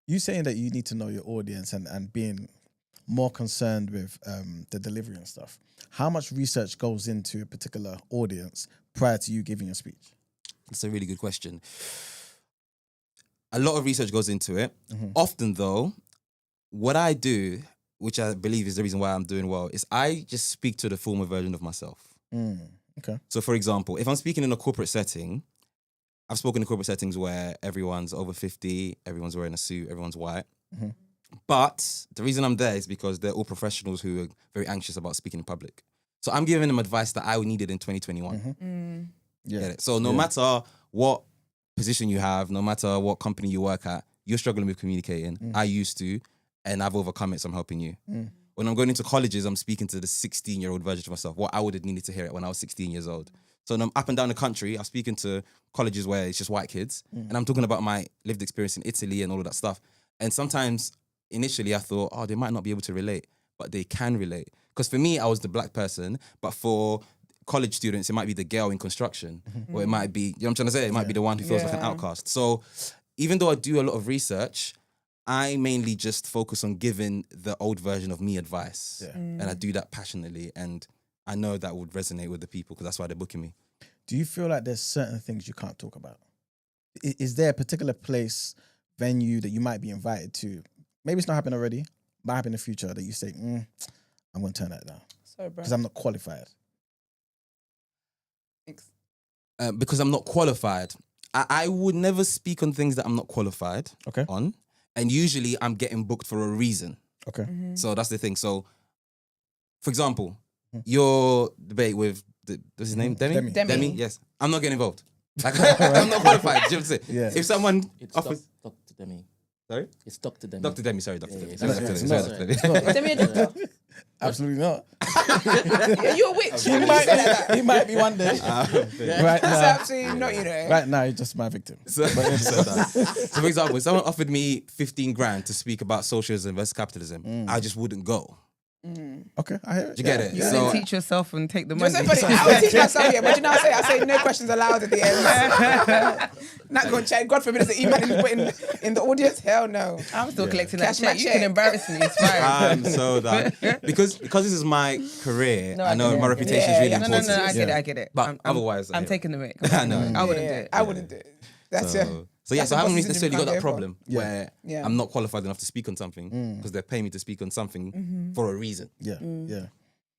[SPEAKER 3] You saying that you need to know your audience and being more concerned with the delivery and stuff. How much research goes into a particular audience prior to you giving a speech?
[SPEAKER 7] That's a really good question. A lot of research goes into it. Often, though, what I do, which I believe is the reason why I'm doing well, is I just speak to the former version of myself.
[SPEAKER 3] Okay.
[SPEAKER 7] So, for example, if I'm speaking in a corporate setting, I've spoken in corporate settings where everyone's over 50, everyone's wearing a suit, everyone's white. But the reason I'm there is because they're all professionals who are very anxious about speaking in public. So I'm giving them advice that I needed in 2021.
[SPEAKER 3] Yeah.
[SPEAKER 7] Get it? So no matter what position you have, no matter what company you work at, you're struggling with communicating. I used to, and I've overcome it, so I'm helping you. When I'm going into colleges, I'm speaking to the 16-year-old version of myself, what I would have needed to hear it when I was 16 years old. So when I'm up and down the country, I'm speaking to colleges where it's just white kids, and I'm talking about my lived experience in Italy and all of that stuff. And sometimes, initially, I thought, oh, they might not be able to relate, but they can relate. Because for me, I was the black person, but for college students, it might be the girl in construction, or it might be, you know what I'm trying to say? It might be the one who feels like an outcast. So even though I do a lot of research, I mainly just focus on giving the old version of me advice. And I do that passionately. And I know that would resonate with the people because that's why they're booking me.
[SPEAKER 3] Do you feel like there's certain things you can't talk about? Is there a particular place, venue that you might be invited to? Maybe it's not happening already, might happen in the future that you say, I'm going to turn that down.
[SPEAKER 1] Sorry,
[SPEAKER 3] because I'm not qualified.
[SPEAKER 1] Thanks.
[SPEAKER 7] Because I'm not qualified. I would never speak on things that I'm not qualified on. And usually I'm getting booked for a reason.
[SPEAKER 3] Okay.
[SPEAKER 7] So that's the thing. So, for example, your debate with, what's his name? Demi? Yes. I'm not getting involved. Like, I'm not qualified. Do you know what I'm saying?
[SPEAKER 3] Yeah.
[SPEAKER 7] If someone
[SPEAKER 4] It's
[SPEAKER 7] offers...
[SPEAKER 4] Dr. Demi.
[SPEAKER 7] Sorry?
[SPEAKER 4] It's Dr. Demi.
[SPEAKER 7] Dr. Demi, sorry, Dr. Demi.
[SPEAKER 4] yeah,
[SPEAKER 7] Sorry,
[SPEAKER 4] yeah.
[SPEAKER 7] Dr. Demi.
[SPEAKER 3] No,
[SPEAKER 7] Sorry, Dr. Demi.
[SPEAKER 1] Is Demi a doctor?
[SPEAKER 3] Absolutely not.
[SPEAKER 1] You're a witch.
[SPEAKER 3] He might be one day. Right
[SPEAKER 1] That's
[SPEAKER 3] now,
[SPEAKER 1] absolutely not, you know.
[SPEAKER 3] right now, he's just my victim.
[SPEAKER 7] So, for example, if someone offered me 15 grand to speak about socialism versus capitalism, I just wouldn't go.
[SPEAKER 3] Okay, I hear it.
[SPEAKER 7] Do you get it?
[SPEAKER 2] You
[SPEAKER 7] So,
[SPEAKER 2] teach yourself and take the
[SPEAKER 1] Just
[SPEAKER 2] money.
[SPEAKER 1] so funny, I would teach myself here, but you know what I say? I say no questions allowed at the end. Not going to check. God forbid there's an email in the audience. Hell no.
[SPEAKER 2] I'm still collecting that
[SPEAKER 1] Cash my
[SPEAKER 2] check. You
[SPEAKER 1] check.
[SPEAKER 2] can embarrass me. It's fine.
[SPEAKER 7] I'm so done. Because this is my career, I know my reputation is really
[SPEAKER 1] Yeah,
[SPEAKER 2] No,
[SPEAKER 7] important.
[SPEAKER 2] I get it. I get it.
[SPEAKER 7] But
[SPEAKER 2] I'm,
[SPEAKER 7] otherwise,
[SPEAKER 2] I'm
[SPEAKER 7] yeah.
[SPEAKER 2] taking the mic.
[SPEAKER 7] I know.
[SPEAKER 2] I wouldn't do
[SPEAKER 1] Yeah,
[SPEAKER 2] it.
[SPEAKER 1] I wouldn't do it. That's
[SPEAKER 7] So I haven't
[SPEAKER 1] the
[SPEAKER 7] necessarily got that
[SPEAKER 1] position
[SPEAKER 7] problem where
[SPEAKER 1] Yeah.
[SPEAKER 7] I'm not qualified enough to speak on something because they're paying me to speak on something for a reason.
[SPEAKER 3] Yeah, yeah.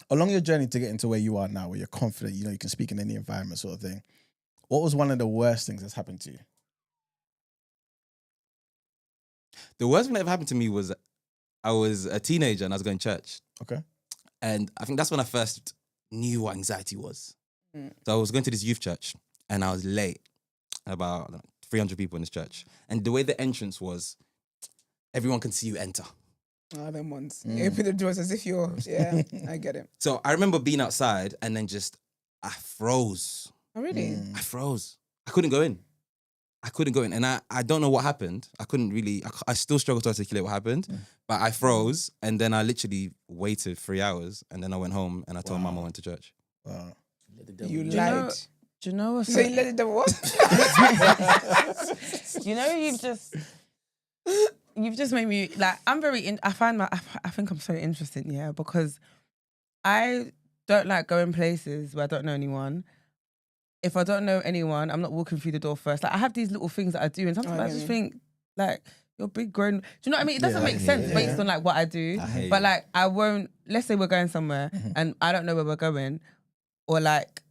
[SPEAKER 3] Along your journey to getting to where you are now, where you're confident, you know, you can speak in any environment sort of thing, what was one of the worst things that's happened to you?
[SPEAKER 7] The worst thing that ever happened to me was I was a teenager and I was going to church.
[SPEAKER 3] Okay.
[SPEAKER 7] And I think that's when I first knew what anxiety was. So I was going to this youth church and I was late. About 300 people in this church. And the way the entrance was, everyone can see you enter.
[SPEAKER 1] Oh, them ones. You open the doors as if you're, I get it.
[SPEAKER 7] So I remember being outside and then I froze.
[SPEAKER 1] Oh, really?
[SPEAKER 7] I froze. I couldn't go in. And I don't know what happened. I still struggle to articulate what happened. But I froze and then I literally waited 3 hours and then I went home and I told Mum I went to church.
[SPEAKER 3] Wow.
[SPEAKER 1] You lied.
[SPEAKER 2] Do you know what's
[SPEAKER 1] So you let it do what?
[SPEAKER 2] You know, you've just made me like. I'm very. I think I'm so interested. Yeah, because I don't like going places where I don't know anyone. if I don't know anyone, I'm not walking through the door first. Like I have these little things that I do, and sometimes I just think like you're big grown. Do you know what I mean? It doesn't make sense based on like what I do. But like I won't. Let's say we're going somewhere and I don't know where we're going, or like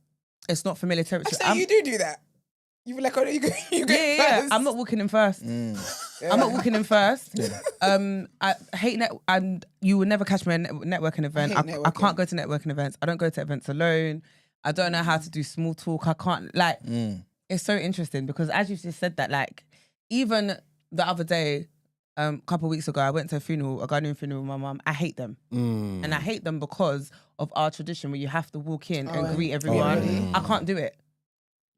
[SPEAKER 2] it's not familiar territory.
[SPEAKER 1] Actually, you do that. You were like, oh, you go
[SPEAKER 2] yeah. I'm not walking in first. I'm not walking in first. I hate and you will never catch me at a networking event. I can't go to networking events. I don't go to events alone. I don't know how to do small talk. I can't like. It's so interesting because as you just said that, like even the other day, a couple of weeks ago, I went to a Ghanaian funeral with my mum. I hate them, and I hate them because of our tradition where you have to walk in and greet everyone. I can't do it.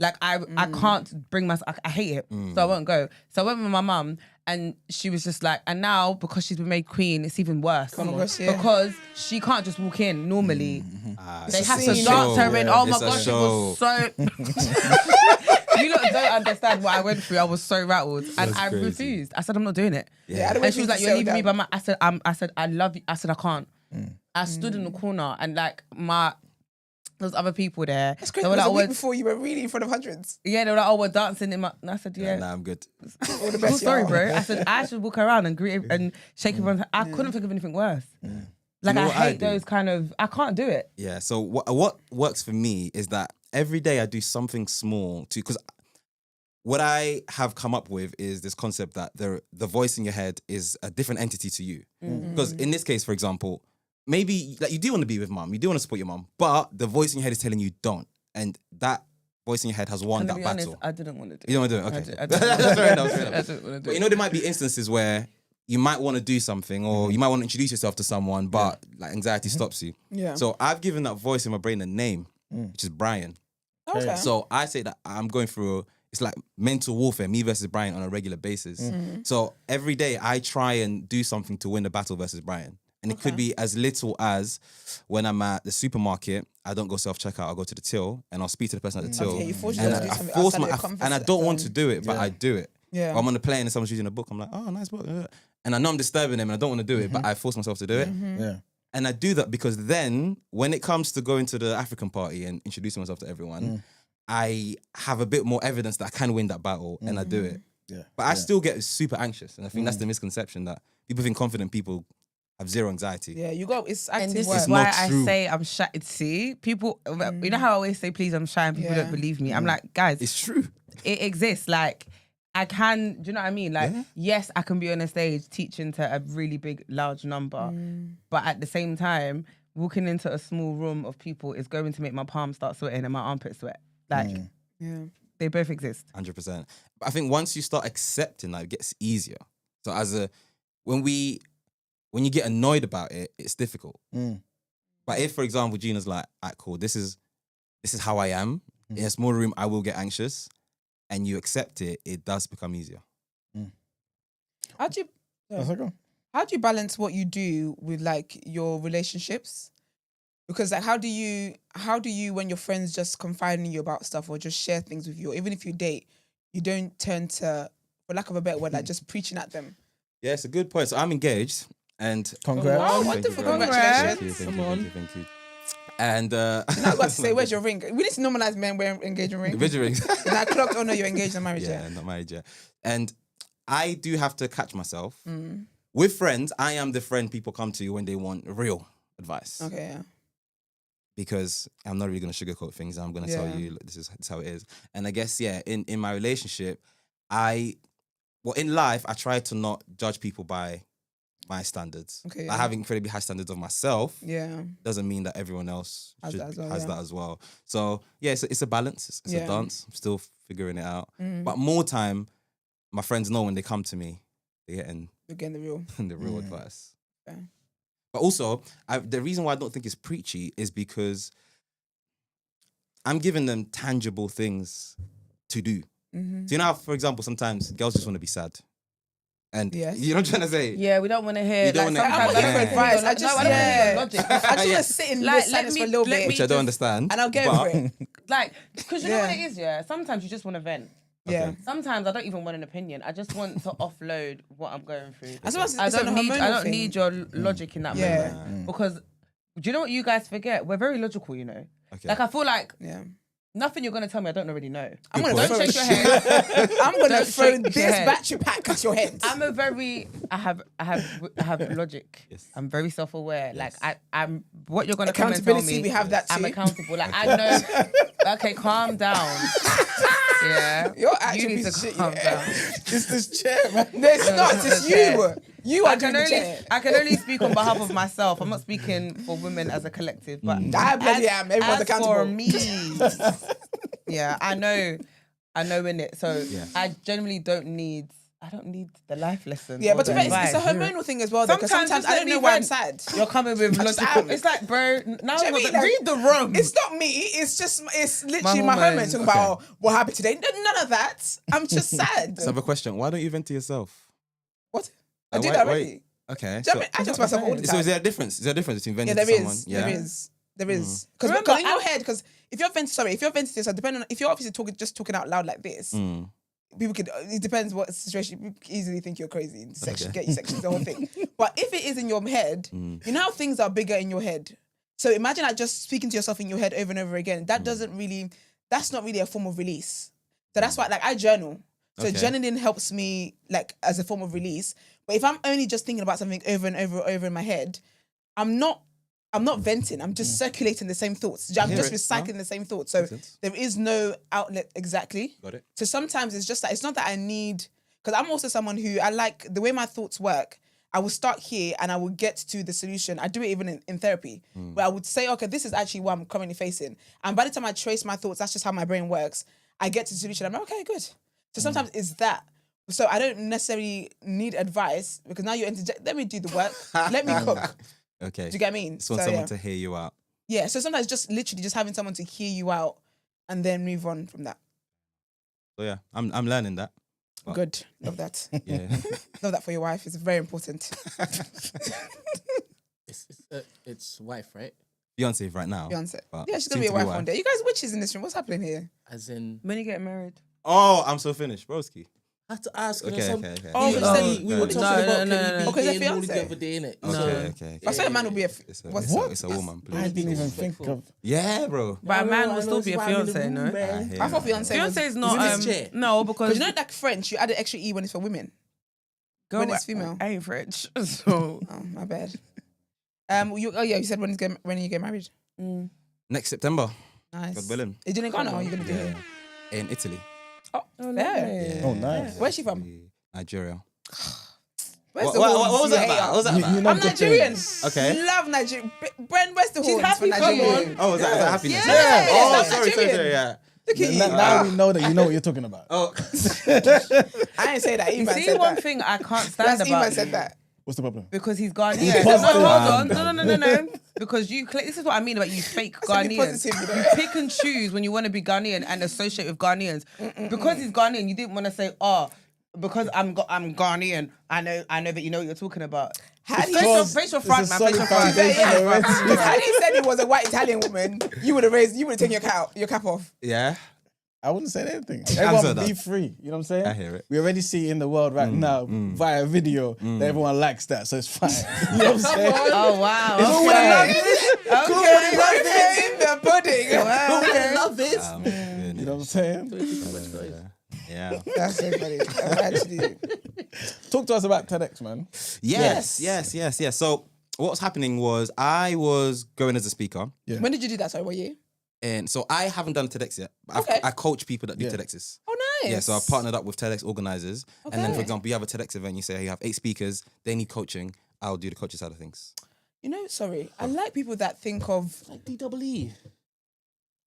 [SPEAKER 2] Like I can't bring myself. I hate it, so I won't go. So I went with my mum, and she was just like, and now because she's been made queen, it's even worse. Because she can't just walk in normally. They have to dance her in. Oh my gosh, it was so. You lot don't understand what I went through. I was so rattled, and I refused. I said, I'm not doing it. And she was like, you're leaving me by my. I said, I love you. I said, I can't. I stood in the corner, and like there's other people there.
[SPEAKER 1] That's crazy. It was a week before you were really in front of hundreds.
[SPEAKER 2] Yeah, they were like, oh, we're dancing in my... And I said, yeah.
[SPEAKER 7] Nah, I'm good.
[SPEAKER 1] All the best,
[SPEAKER 2] sorry, bro. I said, I should walk around and greet and shake everyone's... I couldn't think of anything worse. Like, I hate those kind of... I can't do it.
[SPEAKER 7] Yeah, so what works for me is that every day I do something small to... Because what I have come up with is this concept that the voice in your head is a different entity to you. Because in this case, for example... Maybe like you do want to be with mum, you do want to support your mum, but the voice in your head is telling you don't, and that voice in your head has won that battle.
[SPEAKER 2] Honest, I didn't want to do it.
[SPEAKER 7] You don't want to do it, okay?
[SPEAKER 2] I didn't
[SPEAKER 7] fair enough.
[SPEAKER 2] I didn't want to do
[SPEAKER 7] But you know, there might be instances where you might want to do something, or you might want to introduce yourself to someone, but like anxiety stops you. Yeah. So I've given that voice in my brain a name, which is Brian.
[SPEAKER 1] Okay.
[SPEAKER 7] So I say that I'm going through. It's like mental warfare, me versus Brian on a regular basis. So every day I try and do something to win the battle versus Brian. And it could be as little as when I'm at the supermarket, I don't go self-checkout, I'll go to the till and I'll speak to the person at the till.
[SPEAKER 1] Okay, you force yourself to do something outside of your comfort
[SPEAKER 7] and I don't want to do it, but I do it.
[SPEAKER 1] Yeah.
[SPEAKER 7] Or I'm on the plane and someone's reading a book, I'm like, oh, nice book. And I know I'm disturbing them and I don't want to do it, but I force myself to do it.
[SPEAKER 3] Yeah.
[SPEAKER 7] And I do that because then when it comes to going to the African party and introducing myself to everyone, I have a bit more evidence that I can win that battle and I do it.
[SPEAKER 3] Yeah.
[SPEAKER 7] But I still get super anxious. And I think that's the misconception that people think confident people have zero anxiety.
[SPEAKER 1] Yeah, it's active
[SPEAKER 2] and this
[SPEAKER 1] work.
[SPEAKER 2] is why I say I'm shy. See, people, you know how I always say, please, I'm shy and people don't believe me. I'm like, guys.
[SPEAKER 7] It's true.
[SPEAKER 2] It exists. Like, I can, do you know what I mean? Like, yes, I can be on a stage teaching to a really big, large number. But at the same time, walking into a small room of people is going to make my palms start sweating and my armpits sweat. Like, they both exist.
[SPEAKER 7] 100%. But I think once you start accepting that, it gets easier. So when you get annoyed about it, it's difficult. But if, for example, Gina's like, alright, cool, this is how I am. In a small room, I will get anxious. And you accept it, it does become easier.
[SPEAKER 1] How do you balance what you do with like your relationships? Because like how do you when your friends just confide in you about stuff or just share things with you, or even if you date, you don't turn to, for lack of a better word, like just preaching at them?
[SPEAKER 7] Yeah, it's a good point. So I'm engaged. And
[SPEAKER 3] congrats.
[SPEAKER 1] Oh, wonderful. Congratulations.
[SPEAKER 7] Thank you. And
[SPEAKER 1] I was about to say, where's your ring? We need to normalize men wearing engagement rings.
[SPEAKER 7] Engagement rings.
[SPEAKER 1] And I clocked, oh no, you're engaged and married yet.
[SPEAKER 7] Yeah, not married yet. And I do have to catch myself. With friends, I am the friend people come to when they want real advice.
[SPEAKER 1] Okay, yeah.
[SPEAKER 7] Because I'm not really going to sugarcoat things. I'm going to tell you, this is how it is. And I guess, in my relationship, in life, I try to not judge people by my standards. Okay, I have incredibly high standards of myself. Yeah, doesn't mean that everyone else has that as well. So it's a balance. It's a dance. I'm still figuring it out. But more time, my friends know when they come to me, they're getting the real advice. Okay. But also, the reason why I don't think it's preachy is because I'm giving them tangible things to do. So you know how, for example, sometimes girls just want to be sad. And you know what I'm trying to say?
[SPEAKER 2] Yeah, we don't want to hear.
[SPEAKER 1] I'm not looking for advice. I just want to hear logic. I just want to sit in silence for a little bit.
[SPEAKER 7] Which I don't understand.
[SPEAKER 1] And I'll go for it.
[SPEAKER 2] Like, because you know what it is, sometimes you just want to vent.
[SPEAKER 1] Yeah.
[SPEAKER 2] Sometimes I don't even want an opinion. I just want to offload what I'm going through.
[SPEAKER 1] I
[SPEAKER 2] don't need your logic in that moment. Because do you know what you guys forget? We're very logical, you know? Okay. Like, I feel like Nothing you're gonna tell me I don't already know.
[SPEAKER 1] I'm gonna
[SPEAKER 2] Don't
[SPEAKER 1] throw
[SPEAKER 2] shake your head.
[SPEAKER 1] I'm gonna
[SPEAKER 2] Don't
[SPEAKER 1] throw
[SPEAKER 2] shake
[SPEAKER 1] this
[SPEAKER 2] your head.
[SPEAKER 1] battery pack at your head.
[SPEAKER 2] I have logic.
[SPEAKER 7] Yes.
[SPEAKER 2] I'm very self-aware.
[SPEAKER 7] Yes.
[SPEAKER 2] Like I'm what you're gonna come and tell
[SPEAKER 1] Accountability,
[SPEAKER 2] me.
[SPEAKER 1] we have that too.
[SPEAKER 2] I'm accountable. Like I know. Okay, calm down. Yeah.
[SPEAKER 1] You're
[SPEAKER 2] You
[SPEAKER 1] actually
[SPEAKER 2] need to
[SPEAKER 1] shit,
[SPEAKER 2] calm
[SPEAKER 1] yeah.
[SPEAKER 2] down.
[SPEAKER 3] It's this chair, man.
[SPEAKER 1] No, it's not. It's you. You are
[SPEAKER 2] I
[SPEAKER 1] doing
[SPEAKER 2] can
[SPEAKER 1] the
[SPEAKER 2] only
[SPEAKER 1] chair.
[SPEAKER 2] I can only speak on behalf of myself. I'm not speaking for women as a collective. But
[SPEAKER 1] I bloody am. Everyone's
[SPEAKER 2] as
[SPEAKER 1] accountable.
[SPEAKER 2] for me, yeah, I know in it. So
[SPEAKER 7] Yeah.
[SPEAKER 2] I generally don't need the life lesson.
[SPEAKER 1] Yeah,
[SPEAKER 2] or
[SPEAKER 1] but
[SPEAKER 2] the
[SPEAKER 1] to be fair, it's a
[SPEAKER 2] advice.
[SPEAKER 1] hormonal thing as well. Because sometimes I don't know why I'm sad.
[SPEAKER 2] You're coming with
[SPEAKER 1] I just
[SPEAKER 2] logical.
[SPEAKER 1] am.
[SPEAKER 2] It's like, bro, now
[SPEAKER 1] Do you know what I mean?
[SPEAKER 2] read the room.
[SPEAKER 1] It's not me. It's literally my
[SPEAKER 2] hormones.
[SPEAKER 1] hormones talking about what happened today. None of that. I'm just sad.
[SPEAKER 7] So I have a question. Why don't you vent to yourself?
[SPEAKER 1] What? I
[SPEAKER 7] Like,
[SPEAKER 1] do
[SPEAKER 7] why-
[SPEAKER 1] that
[SPEAKER 7] why-
[SPEAKER 1] already.
[SPEAKER 7] Okay.
[SPEAKER 1] Do you know what I mean? I just myself all the
[SPEAKER 7] So
[SPEAKER 1] time.
[SPEAKER 7] is there a difference? Is there a difference between venting
[SPEAKER 1] Yeah,
[SPEAKER 7] to
[SPEAKER 1] there
[SPEAKER 7] someone?
[SPEAKER 1] is.
[SPEAKER 7] Yeah.
[SPEAKER 1] There is. Because
[SPEAKER 2] Remember,
[SPEAKER 1] in your head, because if you're venting to yourself, depending on if you're obviously talking out loud like this, people could. It depends what situation. People could easily think you're crazy and get you sections, the whole thing. But if it is in your head, you know how things are bigger in your head. So imagine like just speaking to yourself in your head over and over again. That doesn't really. That's not really a form of release. So that's why, like, I journal. So journaling helps me like as a form of release. But if I'm only just thinking about something over and over in my head, I'm not venting. I'm just circulating the same thoughts. I'm just recycling the same thoughts. So there is no outlet exactly.
[SPEAKER 7] Got it.
[SPEAKER 1] So sometimes it's just that it's not that I need, because I'm also someone who I like the way my thoughts work. I will start here and I will get to the solution. I do it even in therapy, where I would say, okay, this is actually what I'm currently facing. And by the time I trace my thoughts, that's just how my brain works. I get to the solution. I'm like, okay, good. So sometimes it's that. So I don't necessarily need advice because now you're interjecting. Let me do the work. Let me cook.
[SPEAKER 7] Okay.
[SPEAKER 1] Do you get what I mean?
[SPEAKER 7] Just want someone to hear you out.
[SPEAKER 1] Yeah. So sometimes just literally just having someone to hear you out and then move on from that.
[SPEAKER 7] So yeah, I'm learning that. But
[SPEAKER 1] Good. Love that.
[SPEAKER 7] Yeah.
[SPEAKER 1] Love that for your wife. It's very important.
[SPEAKER 4] It's wife, right?
[SPEAKER 7] Beyonce right now.
[SPEAKER 1] Beyonce.
[SPEAKER 7] but
[SPEAKER 1] Yeah, she's gonna
[SPEAKER 7] soon
[SPEAKER 1] be a
[SPEAKER 7] to
[SPEAKER 1] wife one day. You guys witches in this room. What's happening here?
[SPEAKER 4] As in,
[SPEAKER 2] When you get married.
[SPEAKER 7] Oh, I'm so finished, broski.
[SPEAKER 4] I had to ask.
[SPEAKER 7] Okay.
[SPEAKER 2] Oh,
[SPEAKER 4] You
[SPEAKER 2] no.
[SPEAKER 4] said we were talking
[SPEAKER 2] No,
[SPEAKER 4] about
[SPEAKER 2] no,
[SPEAKER 4] can
[SPEAKER 2] no,
[SPEAKER 4] you
[SPEAKER 2] no.
[SPEAKER 4] be
[SPEAKER 1] Okay,
[SPEAKER 4] gay
[SPEAKER 1] the
[SPEAKER 4] and holy
[SPEAKER 1] fiancé.
[SPEAKER 4] the other day, innit?
[SPEAKER 7] Okay.
[SPEAKER 1] I said a man will be a.
[SPEAKER 7] It's
[SPEAKER 1] What's
[SPEAKER 7] a woman, please.
[SPEAKER 3] I didn't even think of.
[SPEAKER 7] Yeah, bro.
[SPEAKER 2] But a man will still be a fiance, no?
[SPEAKER 1] I thought Beyonce was.
[SPEAKER 2] Fiance is not.
[SPEAKER 4] in this chair?
[SPEAKER 2] No,
[SPEAKER 1] Because
[SPEAKER 2] because
[SPEAKER 1] you know, like French, you add an extra E when it's for women. when it's female.
[SPEAKER 2] I ain't French, so.
[SPEAKER 1] Oh, my bad. You said when you get married.
[SPEAKER 7] Next September.
[SPEAKER 1] Nice.
[SPEAKER 7] God willing.
[SPEAKER 1] Is it in Ghana or are you gonna do it?
[SPEAKER 7] In Italy.
[SPEAKER 1] Oh, fair.
[SPEAKER 3] Oh, nice.
[SPEAKER 1] Where's she from?
[SPEAKER 7] Nigeria.
[SPEAKER 1] Where's
[SPEAKER 7] What
[SPEAKER 1] the
[SPEAKER 7] was
[SPEAKER 1] horns,
[SPEAKER 7] that
[SPEAKER 1] you
[SPEAKER 7] about? What was that
[SPEAKER 1] hater?
[SPEAKER 7] about?
[SPEAKER 3] You know
[SPEAKER 1] I'm
[SPEAKER 3] good
[SPEAKER 1] Nigerian.
[SPEAKER 7] Okay.
[SPEAKER 1] Love Nigeria. Brent, where's the horns
[SPEAKER 2] happy,
[SPEAKER 1] for
[SPEAKER 2] come
[SPEAKER 1] Nigeria?
[SPEAKER 2] on.
[SPEAKER 7] Oh, is that happiness?
[SPEAKER 1] Yeah.
[SPEAKER 7] Yeah. Oh,
[SPEAKER 1] That's
[SPEAKER 7] sorry,
[SPEAKER 1] Nigerian.
[SPEAKER 7] yeah.
[SPEAKER 1] Look at you.
[SPEAKER 3] Now we know that you know what you're talking about.
[SPEAKER 7] Oh,
[SPEAKER 1] I ain't say that.
[SPEAKER 2] You
[SPEAKER 1] Iman
[SPEAKER 2] see,
[SPEAKER 1] said
[SPEAKER 2] one
[SPEAKER 1] that.
[SPEAKER 2] thing I can't stand
[SPEAKER 1] That's
[SPEAKER 2] about
[SPEAKER 1] Iman said that.
[SPEAKER 3] What's the problem?
[SPEAKER 2] because he's Ghanaian.
[SPEAKER 3] He's
[SPEAKER 2] No,
[SPEAKER 3] positive.
[SPEAKER 2] hold on. No. Because this is what I mean about you fake
[SPEAKER 1] That's really
[SPEAKER 2] Ghanaians.
[SPEAKER 1] positive, you know.
[SPEAKER 2] You pick and choose when you want to be Ghanaian and associate with Ghanaians. Because he's Ghanaian, you didn't want to say, because I'm Ghanaian, I know that you know what you're talking about.
[SPEAKER 1] Had he
[SPEAKER 2] Face your front, man. Face your front.
[SPEAKER 1] Because had he said he was a white Italian woman, you would have taken your cap off.
[SPEAKER 7] yeah.
[SPEAKER 3] I wouldn't say anything.
[SPEAKER 7] Answer
[SPEAKER 3] Everyone
[SPEAKER 7] that.
[SPEAKER 3] be free. You know what I'm saying?
[SPEAKER 7] I hear it.
[SPEAKER 3] We already see in the world right now via video that everyone likes that, so it's fine. You know what I'm saying?
[SPEAKER 2] Oh, wow.
[SPEAKER 3] It's
[SPEAKER 2] Okay.
[SPEAKER 3] fine.
[SPEAKER 1] Okay, in the pudding.
[SPEAKER 2] Okay.
[SPEAKER 4] Love this.
[SPEAKER 3] You know what I'm saying?
[SPEAKER 7] Yeah.
[SPEAKER 1] That's so funny. I'm actually.
[SPEAKER 3] Talk to us about TEDx, man.
[SPEAKER 7] Yes. So what's happening was I was going as a speaker.
[SPEAKER 3] Yeah.
[SPEAKER 1] When did you do that? Sorry, what year?
[SPEAKER 7] And so I haven't done TEDx yet. But
[SPEAKER 1] Okay.
[SPEAKER 7] I coach people that do
[SPEAKER 3] Yeah.
[SPEAKER 7] TEDx's.
[SPEAKER 1] Oh, nice.
[SPEAKER 7] Yeah, so I've partnered up with TEDx organizers. And then,
[SPEAKER 1] Okay.
[SPEAKER 7] for example, you have a TEDx event, you say, hey, you have 8 speakers, they need coaching. I'll do the coaching side of things.
[SPEAKER 1] You know, sorry. I like people that think of.
[SPEAKER 4] Like DWE,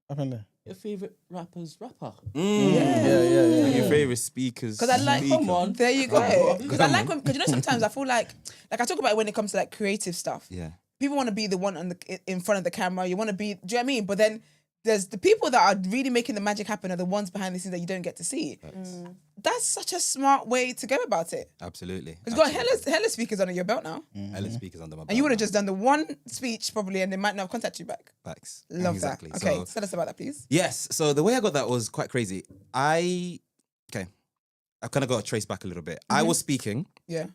[SPEAKER 3] Up in there.
[SPEAKER 4] your favorite rapper's rapper.
[SPEAKER 3] Yeah.
[SPEAKER 7] Your favorite speakers.
[SPEAKER 1] Because I like,
[SPEAKER 7] speaker.
[SPEAKER 4] Come on.
[SPEAKER 1] there you go. Because I like when, because you know, sometimes I feel like I talk about it when it comes to like creative stuff.
[SPEAKER 7] Yeah.
[SPEAKER 1] People want to be the one in front of the camera. You want to be, do you know what I mean? But then there's the people that are really making the magic happen are the ones behind the scenes that you don't get to see. That's such a smart way to go about it.
[SPEAKER 7] Absolutely.
[SPEAKER 1] You've got hella speakers under your belt now.
[SPEAKER 7] Hella speakers under my belt.
[SPEAKER 1] And you would have just done the one speech probably and they might not have contacted you back.
[SPEAKER 7] Facts.
[SPEAKER 1] Love
[SPEAKER 7] Exactly.
[SPEAKER 1] that. Okay,
[SPEAKER 7] So,
[SPEAKER 1] tell us about that, please.
[SPEAKER 7] yes. So the way I got that was quite crazy. I kind of got to trace back a little bit. I was speaking
[SPEAKER 1] Yeah.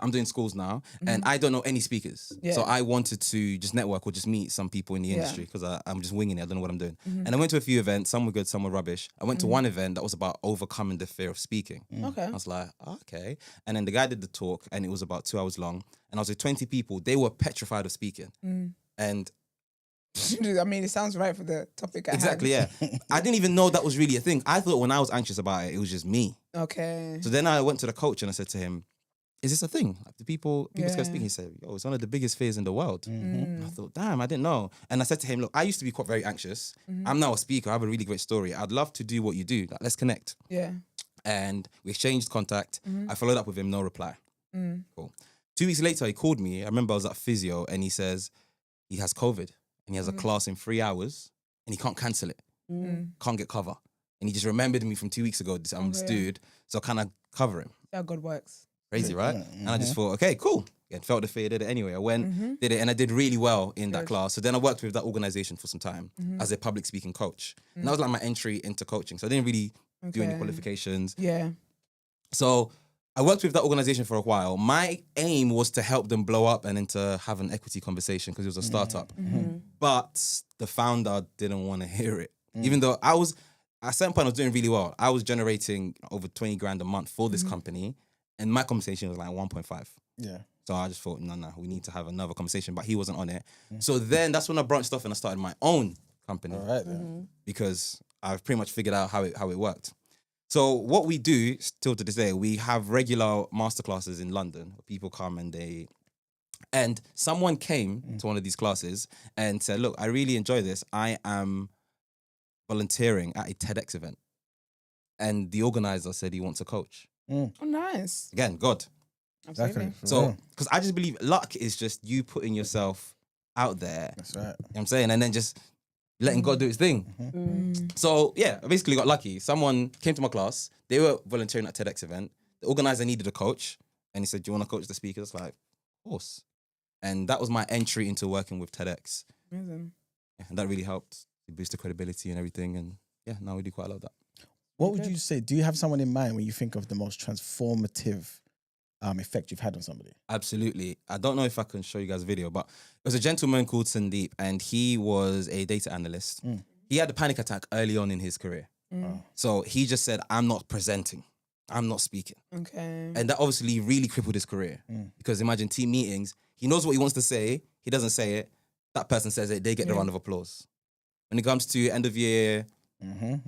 [SPEAKER 7] I'm doing schools now, and I don't know any speakers. So I wanted to just network or just meet some people in the industry because I'm just winging it. I don't know what I'm doing. And I went to a few events. Some were good, some were rubbish. I went to one event that was about overcoming the fear of speaking.
[SPEAKER 1] Okay.
[SPEAKER 7] I was like, okay. And then the guy did the talk, and it was about 2 hours long. And I was with 20 people. They were petrified of speaking. And
[SPEAKER 1] I mean, it sounds right for the topic at
[SPEAKER 7] exactly,
[SPEAKER 1] hand.
[SPEAKER 7] yeah. I didn't even know that was really a thing. I thought when I was anxious about it, it was just me.
[SPEAKER 1] Okay.
[SPEAKER 7] So then I went to the coach and I said to him, is this a thing? Like, do people start speaking? He said, yo, it's one of the biggest fears in the world. And I thought, damn, I didn't know. And I said to him, look, I used to be quite very anxious. I'm now a speaker. I have a really great story. I'd love to do what you do. Like, let's connect.
[SPEAKER 1] Yeah.
[SPEAKER 7] And we exchanged contact. I followed up with him, no reply. Cool. 2 weeks later, he called me. I remember I was at physio and he says he has COVID and he has a class in 3 hours and he can't cancel it. Can't get cover. And he just remembered me from 2 weeks ago. I'm this dude. So I kind of cover him.
[SPEAKER 1] That's how God works.
[SPEAKER 7] Crazy, right? And I just thought, okay, cool. Yeah, felt the fear, did it anyway. I went, did it, and I did really well in that class. So then I worked with that organization for some time as a public speaking coach. And that was like my entry into coaching. So I didn't really do any qualifications.
[SPEAKER 1] Yeah.
[SPEAKER 7] So I worked with that organization for a while. My aim was to help them blow up and then to have an equity conversation because it was a startup. But the founder didn't want to hear it. Even though at a certain point I was doing really well. I was generating over 20 grand a month for this company. And my conversation was like 1.5.
[SPEAKER 3] Yeah.
[SPEAKER 7] So I just thought, no, we need to have another conversation. But he wasn't on it. So then that's when I branched off and I started my own company.
[SPEAKER 3] All right, then.
[SPEAKER 7] Because I've pretty much figured out how it worked. So what we do, still to this day, we have regular masterclasses in London. People come and someone came to one of these classes and said, look, I really enjoy this. I am volunteering at a TEDx event. And the organizer said he wants a coach.
[SPEAKER 1] Oh, nice.
[SPEAKER 7] Again, God.
[SPEAKER 1] Absolutely.
[SPEAKER 3] Exactly.
[SPEAKER 7] So, because I just believe luck is just you putting yourself out there.
[SPEAKER 3] That's right.
[SPEAKER 7] You know what I'm saying? And then just letting God do his thing. So, yeah, I basically got lucky. Someone came to my class. They were volunteering at a TEDx event. The organizer needed a coach. And he said, do you want to coach the speakers? Like, of course. And that was my entry into working with TEDx.
[SPEAKER 1] Amazing.
[SPEAKER 7] Yeah, and that really helped boost the credibility and everything. And yeah, now we do quite a lot of that.
[SPEAKER 3] What would you say? Do you have someone in mind when you think of the most transformative effect you've had on somebody?
[SPEAKER 7] Absolutely. I don't know if I can show you guys a video, but it was a gentleman called Sandeep, and he was a data analyst. He had a panic attack early on in his career. So he just said, I'm not presenting. I'm not speaking.
[SPEAKER 1] Okay.
[SPEAKER 7] And that obviously really crippled his career. Because imagine team meetings, he knows what he wants to say, he doesn't say it, that person says it, they get the round of applause. When it comes to end of year,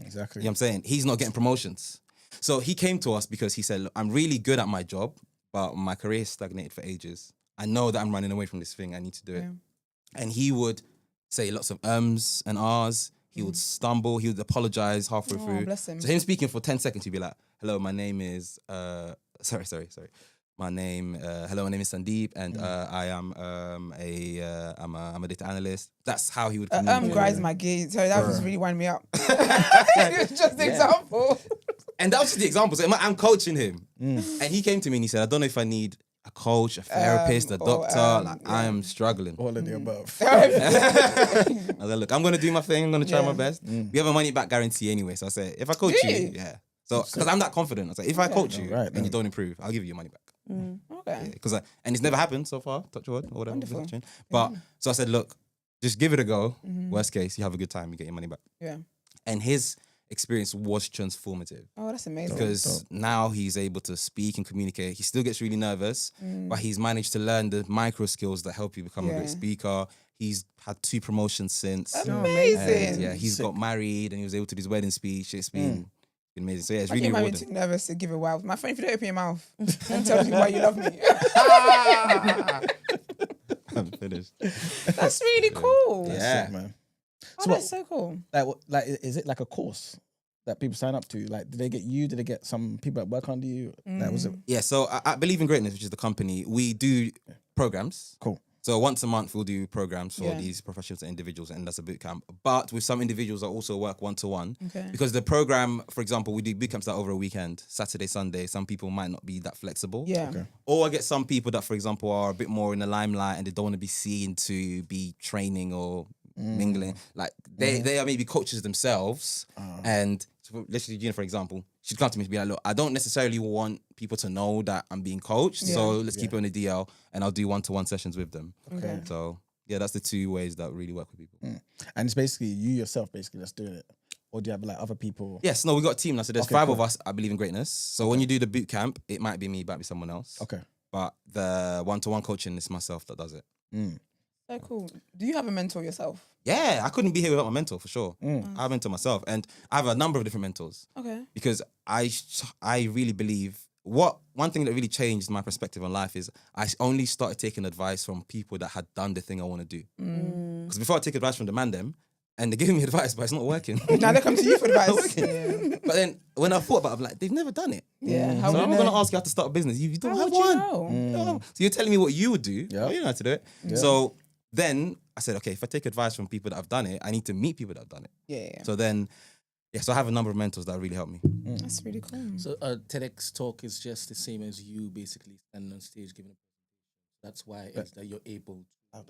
[SPEAKER 3] Exactly.
[SPEAKER 7] you know what I'm saying? He's not getting promotions. So he came to us because he said, look, I'm really good at my job, but my career is stagnated for ages. I know that I'm running away from this thing. I need to do it. And he would say lots of ums and ahs. He would stumble. He would apologize halfway through.
[SPEAKER 1] Bless him.
[SPEAKER 7] So him speaking for 10 seconds, he'd be like, hello, my name is, sorry. My name is Sandeep, and I am I'm a data analyst. That's how he would communicate.
[SPEAKER 1] Grinds my gears. Sorry, that was really winding me up. It was just an example.
[SPEAKER 7] And that was just the example. So I'm coaching him, and he came to me and he said, I don't know if I need a coach, a therapist, a doctor. I am struggling.
[SPEAKER 3] All of the above.
[SPEAKER 7] I was like, look, I'm gonna do my thing. I'm gonna try my best. We have a money back guarantee anyway. So I said, if I coach you, So because I'm that confident, I was like, if I coach you and you don't improve, I'll give you your money back.
[SPEAKER 1] Okay.
[SPEAKER 7] Because and it's never happened so far, touch wood or whatever. But so I said, look, just give it a go. Worst case, you have a good time, you get your money back.
[SPEAKER 1] Yeah.
[SPEAKER 7] And his experience was transformative.
[SPEAKER 1] Oh, that's amazing.
[SPEAKER 7] Because now he's able to speak and communicate. He still gets really nervous, but he's managed to learn the micro skills that help you become a great speaker. He's had 2 promotions since.
[SPEAKER 1] Amazing.
[SPEAKER 7] And, he's got married and he was able to do his wedding speech. It's been amazing. So yeah, it's
[SPEAKER 1] I
[SPEAKER 7] really
[SPEAKER 1] think
[SPEAKER 7] rewarding.
[SPEAKER 1] I'm too nervous to give it wild. My friend, if you don't open your mouth and tell me why you love me.
[SPEAKER 7] I'm finished.
[SPEAKER 1] That's really cool.
[SPEAKER 7] Yeah.
[SPEAKER 3] Sick, man.
[SPEAKER 1] Oh, that's so cool.
[SPEAKER 3] Like, is it like a course that people sign up to? Like, did they get you? Did they get some people that work under you? Like, was it?
[SPEAKER 7] Yeah, so I Believe in Greatness, which is the company, we do programs.
[SPEAKER 3] Cool.
[SPEAKER 7] So once a month, we'll do programs for these professionals and individuals, and that's a boot camp. But with some individuals, I also work one-to-one.
[SPEAKER 1] Okay.
[SPEAKER 7] Because the program, for example, we do boot camps that over a weekend, Saturday, Sunday. Some people might not be that flexible.
[SPEAKER 1] Yeah.
[SPEAKER 3] Okay.
[SPEAKER 7] Or I get some people that, for example, are a bit more in the limelight and they don't want to be seen to be training or mingling. Like they are maybe coaches themselves and let's use Gina for example. She'd come to me and be like, look, I don't necessarily want people to know that I'm being coached, so let's keep it on the DL, and I'll do one-to-one sessions with them.
[SPEAKER 1] Okay.
[SPEAKER 7] So yeah, that's the two ways that really work with people.
[SPEAKER 3] And it's basically you yourself basically that's doing it, or do you have like other people?
[SPEAKER 7] Yes, no, we got a team now. So there's
[SPEAKER 3] Okay,
[SPEAKER 7] 5
[SPEAKER 3] cool.
[SPEAKER 7] of us. I believe in greatness. So when you do the boot camp, it might be me, it might be someone else.
[SPEAKER 3] Okay.
[SPEAKER 7] But the one-to-one coaching is myself that does it.
[SPEAKER 1] So cool. Do you have a mentor yourself?
[SPEAKER 7] Yeah, I couldn't be here without my mentor for sure. I have a mentor myself, and I have a number of different mentors.
[SPEAKER 1] Okay.
[SPEAKER 7] Because I really believe one thing that really changed my perspective on life is I only started taking advice from people that had done the thing I want to do. Because before I take advice from the man them, and they're giving me advice, but it's not working.
[SPEAKER 1] Now they come to you for advice.
[SPEAKER 7] But then when I thought about it, I'm like, they've never done it.
[SPEAKER 1] Yeah.
[SPEAKER 7] So I'm going to ask you how to start a business. You don't have one.
[SPEAKER 1] Know?
[SPEAKER 7] So you're telling me what you would do.
[SPEAKER 3] Yeah.
[SPEAKER 7] You know how to do it.
[SPEAKER 3] Yeah.
[SPEAKER 7] So then I said, okay, if I take advice from people that have done it, I need to meet people that have done it.
[SPEAKER 1] Yeah.
[SPEAKER 7] So then, so I have a number of mentors that really help me.
[SPEAKER 1] That's really cool.
[SPEAKER 4] So a TEDx talk is just the same as you basically standing on stage giving a presentation. That's why it's that you're able to,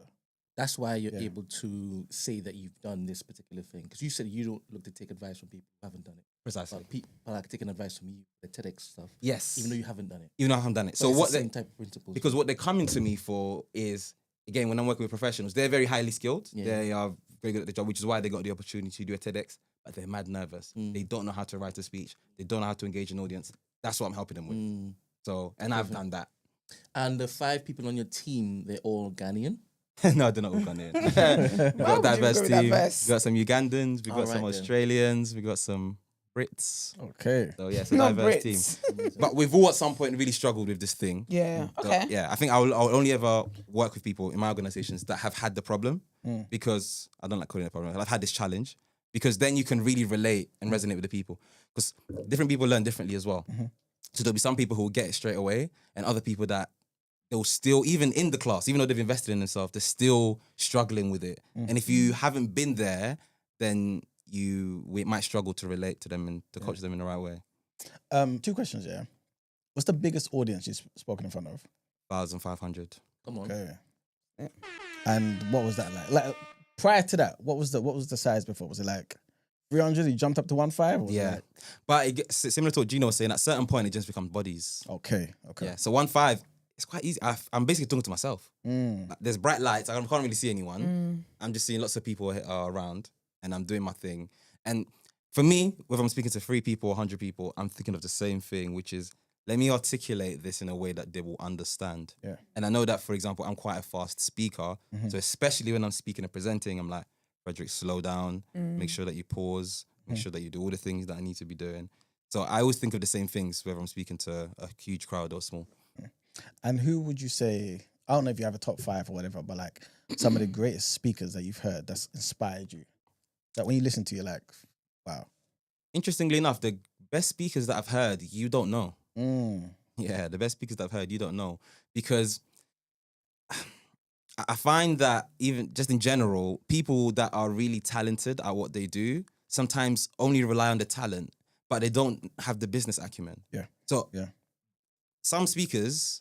[SPEAKER 4] that's why you're able to say that you've done this particular thing. Because you said you don't look to take advice from people who haven't done it.
[SPEAKER 7] Precisely.
[SPEAKER 4] But people are like taking advice from you, the TEDx stuff.
[SPEAKER 7] Yes.
[SPEAKER 4] Even though you haven't done it.
[SPEAKER 7] Even though I haven't done it.
[SPEAKER 4] But
[SPEAKER 7] So
[SPEAKER 4] it's
[SPEAKER 7] what
[SPEAKER 4] the same type of principles.
[SPEAKER 7] because what they're coming to me for is, again, when I'm working with professionals, they're very highly skilled.
[SPEAKER 4] Yeah.
[SPEAKER 7] They are very good at the job, which is why they got the opportunity to do a TEDx, but they're mad nervous. They don't know how to write a speech. They don't know how to engage an audience. That's what I'm helping them with. So, and I've done that.
[SPEAKER 4] And the 5 people on your team, they're all Ghanaian.
[SPEAKER 7] No, they're not all Ghanaian. We've got a diverse team. We've got some Ugandans. We've got some Australians. We've got some Brits.
[SPEAKER 3] Okay.
[SPEAKER 7] So yeah, it's a
[SPEAKER 1] Not
[SPEAKER 7] diverse
[SPEAKER 1] Brits.
[SPEAKER 7] team. But we've all at some point really struggled with this thing.
[SPEAKER 1] Yeah.
[SPEAKER 7] So,
[SPEAKER 1] Okay.
[SPEAKER 7] yeah, I think I'll only ever work with people in my organizations that have had the problem because I don't like calling it a problem. I've had this challenge because then you can really relate and resonate with the people because different people learn differently as well. So there'll be some people who will get it straight away and other people that they'll still, even in the class, even though they've invested in themselves, they're still struggling with it. And if you haven't been there, then we might struggle to relate to them and to coach them in the right way.
[SPEAKER 3] 2 questions, yeah. What's the biggest audience you've spoken in front of?
[SPEAKER 7] 1,500.
[SPEAKER 4] Come on.
[SPEAKER 3] Okay. And what was that like? Like prior to that, what was the size before? Was it like 300? You jumped up to 1.5? Or was it
[SPEAKER 7] Yeah.
[SPEAKER 3] like-
[SPEAKER 7] But it gets similar to what Gino was saying, at a certain point, it just becomes bodies.
[SPEAKER 3] Okay.
[SPEAKER 7] Yeah. So 1.5, it's quite easy. I'm basically talking to myself.
[SPEAKER 3] Mm.
[SPEAKER 7] Like, there's bright lights. I can't really see anyone. I'm just seeing lots of people around and I'm doing my thing. And for me, whether I'm speaking to 3 people or 100 people, I'm thinking of the same thing, which is, let me articulate this in a way that they will understand.
[SPEAKER 3] Yeah.
[SPEAKER 7] And I know that, for example, I'm quite a fast speaker. So especially when I'm speaking and presenting, I'm like, Frederick, slow down. Make sure that you pause. Make sure that you do all the things that I need to be doing. So I always think of the same things, whether I'm speaking to a huge crowd or small.
[SPEAKER 3] And who would you say, I don't know if you have a top 5 or whatever, but like some of the greatest speakers that you've heard that's inspired you? That when you listen to, you're like, wow.
[SPEAKER 7] Interestingly enough, the best speakers that I've heard, you don't know.
[SPEAKER 3] Mm.
[SPEAKER 7] Yeah, the best speakers that I've heard, you don't know. Because I find that even just in general, people that are really talented at what they do sometimes only rely on the talent, but they don't have the business acumen.
[SPEAKER 3] Yeah.
[SPEAKER 7] So
[SPEAKER 3] Yeah.
[SPEAKER 7] some speakers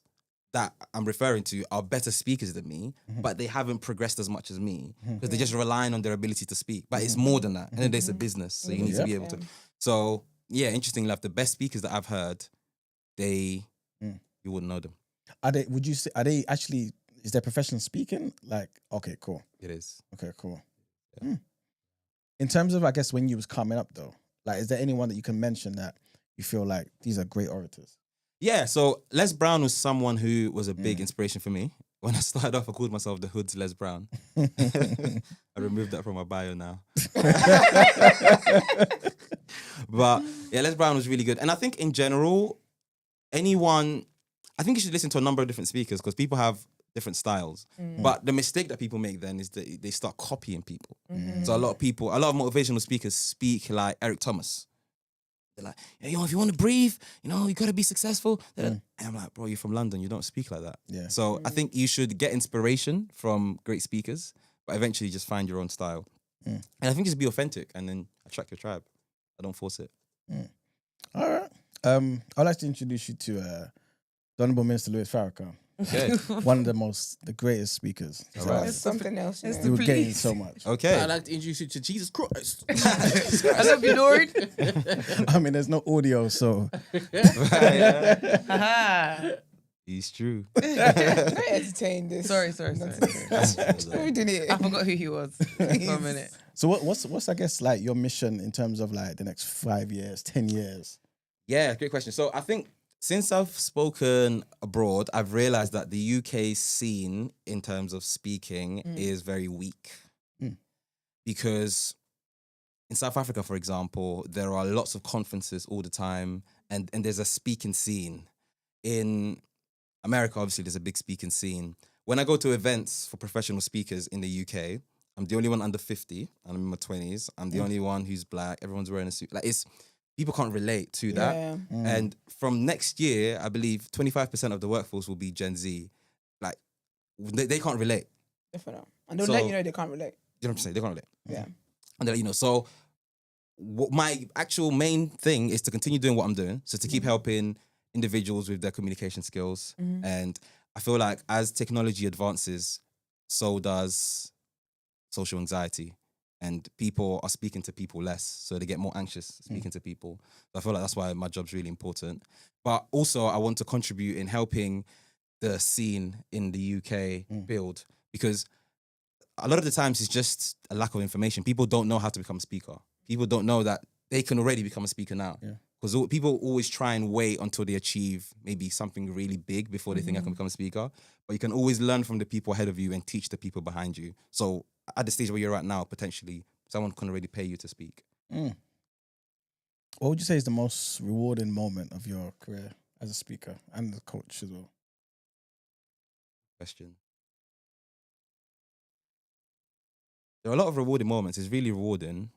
[SPEAKER 7] that I'm referring to are better speakers than me, but they haven't progressed as much as me because they're just relying on their ability to speak. But it's more than that. And then there's a business, so you need to be able to. So yeah, interestingly enough, the best speakers that I've heard, you wouldn't know them.
[SPEAKER 3] Are they actually, is their profession speaking? Like, okay, cool.
[SPEAKER 7] It is.
[SPEAKER 3] Okay, cool. In terms of, I guess, when you was coming up though, like, is there anyone that you can mention that you feel like these are great orators?
[SPEAKER 7] Yeah, so Les Brown was someone who was a big inspiration for me. When I started off, I called myself the Hood's Les Brown. I removed that from my bio now. But yeah, Les Brown was really good. And I think in general, I think you should listen to a number of different speakers because people have different styles. But the mistake that people make then is that they start copying people. So a lot of motivational speakers speak like Eric Thomas. They're like, if you want to breathe, you got to be successful. And I'm like, bro, you're from London. You don't speak like that.
[SPEAKER 3] Yeah.
[SPEAKER 7] So I think you should get inspiration from great speakers, but eventually just find your own style. And I think just be authentic and then attract your tribe. I don't force it.
[SPEAKER 3] All right. I'd like to introduce you to the Honourable Minister Louis Farrakhan.
[SPEAKER 7] Okay.
[SPEAKER 3] One of the greatest speakers.
[SPEAKER 7] All right.
[SPEAKER 1] It's something else. You
[SPEAKER 2] It's
[SPEAKER 1] know.
[SPEAKER 3] You were getting
[SPEAKER 2] Police.
[SPEAKER 3] so much.
[SPEAKER 7] Okay.
[SPEAKER 4] I'd like to introduce you to Jesus Christ.
[SPEAKER 2] I love you, Lord.
[SPEAKER 3] I mean, there's no audio, so
[SPEAKER 2] Haha.
[SPEAKER 7] He's true.
[SPEAKER 1] Don't entertain this.
[SPEAKER 2] Sorry.
[SPEAKER 1] What are we doing here?
[SPEAKER 2] I forgot who he was for a minute.
[SPEAKER 3] So what's I guess like your mission in terms of like the next 5 years, 10 years?
[SPEAKER 7] Yeah, great question. So I think since I've spoken abroad, I've realized that the UK scene in terms of speaking is very weak. Because in South Africa, for example, there are lots of conferences all the time and there's a speaking scene. In America, obviously, there's a big speaking scene. When I go to events for professional speakers in the UK, I'm the only one under 50. I'm in my 20s. I'm the only one who's black. Everyone's wearing a suit. Like people can't relate to that.
[SPEAKER 1] Yeah.
[SPEAKER 7] And from next year, I believe 25% of the workforce will be Gen Z. Like they can't relate.
[SPEAKER 1] Definitely. And they'll
[SPEAKER 7] So-
[SPEAKER 1] let you know they can't relate.
[SPEAKER 7] You know what I'm saying? They can't relate.
[SPEAKER 1] Yeah.
[SPEAKER 7] And they'll let you know. So what my actual main thing is to continue doing what I'm doing. So to keep helping individuals with their communication skills. And I feel like as technology advances, so does social anxiety. And people are speaking to people less. So they get more anxious speaking to people. So I feel like that's why my job's really important. But also I want to contribute in helping the scene in the UK build. Because a lot of the times it's just a lack of information. People don't know how to become a speaker. People don't know that they can already become a speaker now. Because people always try and wait until they achieve maybe something really big before they think I can become a speaker. But you can always learn from the people ahead of you and teach the people behind you. So at the stage where you're at now, potentially someone can already pay you to speak.
[SPEAKER 3] What would you say is the most rewarding moment of your career as a speaker and a coach as well?
[SPEAKER 7] Question. There are a lot of rewarding moments. It's really rewarding.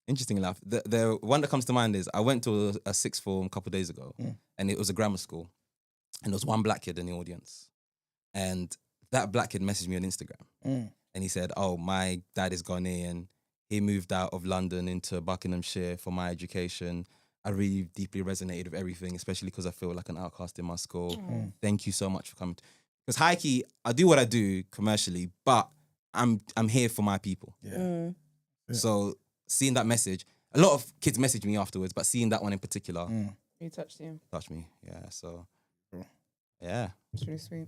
[SPEAKER 7] Interesting enough, the one that comes to mind is I went to a sixth form a couple of days ago, and it was a grammar school, and there was one black kid in the audience, and that black kid messaged me on Instagram, and he said, "Oh, my dad is Ghanaian. He moved out of London into Buckinghamshire for my education. I really deeply resonated with everything, especially because I feel like an outcast in my school. Thank you so much for coming." Because high key, I do what I do commercially, but I'm here for my people. So seeing that message, a lot of kids message me afterwards, but seeing that one in particular,
[SPEAKER 1] You touched you.
[SPEAKER 7] touched me. Yeah. So yeah.
[SPEAKER 1] It's really sweet.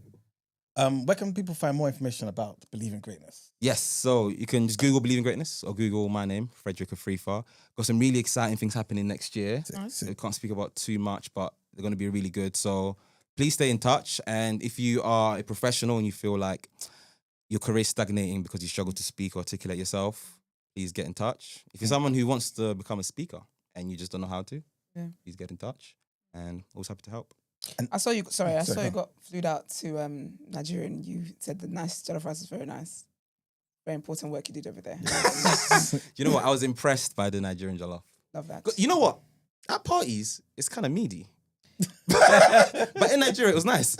[SPEAKER 3] Where can people find more information about Believe in Greatness?
[SPEAKER 7] Yes, so you can just Google Believe in Greatness or Google my name, Frederick Afrifa. Got some really exciting things happening next year.
[SPEAKER 3] Sick.
[SPEAKER 7] I can't speak about too much, but they're going to be really good. So please stay in touch. And if you are a professional and you feel like your career is stagnating because you struggle to speak or articulate yourself, please get in touch. If you're someone who wants to become a speaker and you just don't know how to, please get in touch. And always happy to help.
[SPEAKER 1] And I saw you. Sorry, I saw you got flew out to Nigeria, and you said the nice jollof rice was very nice. Very important work you did over there.
[SPEAKER 7] Do you know what? I was impressed by the Nigerian jollof.
[SPEAKER 1] Love that.
[SPEAKER 7] You know what? At parties, it's kind of meaty. But in Nigeria, it was nice.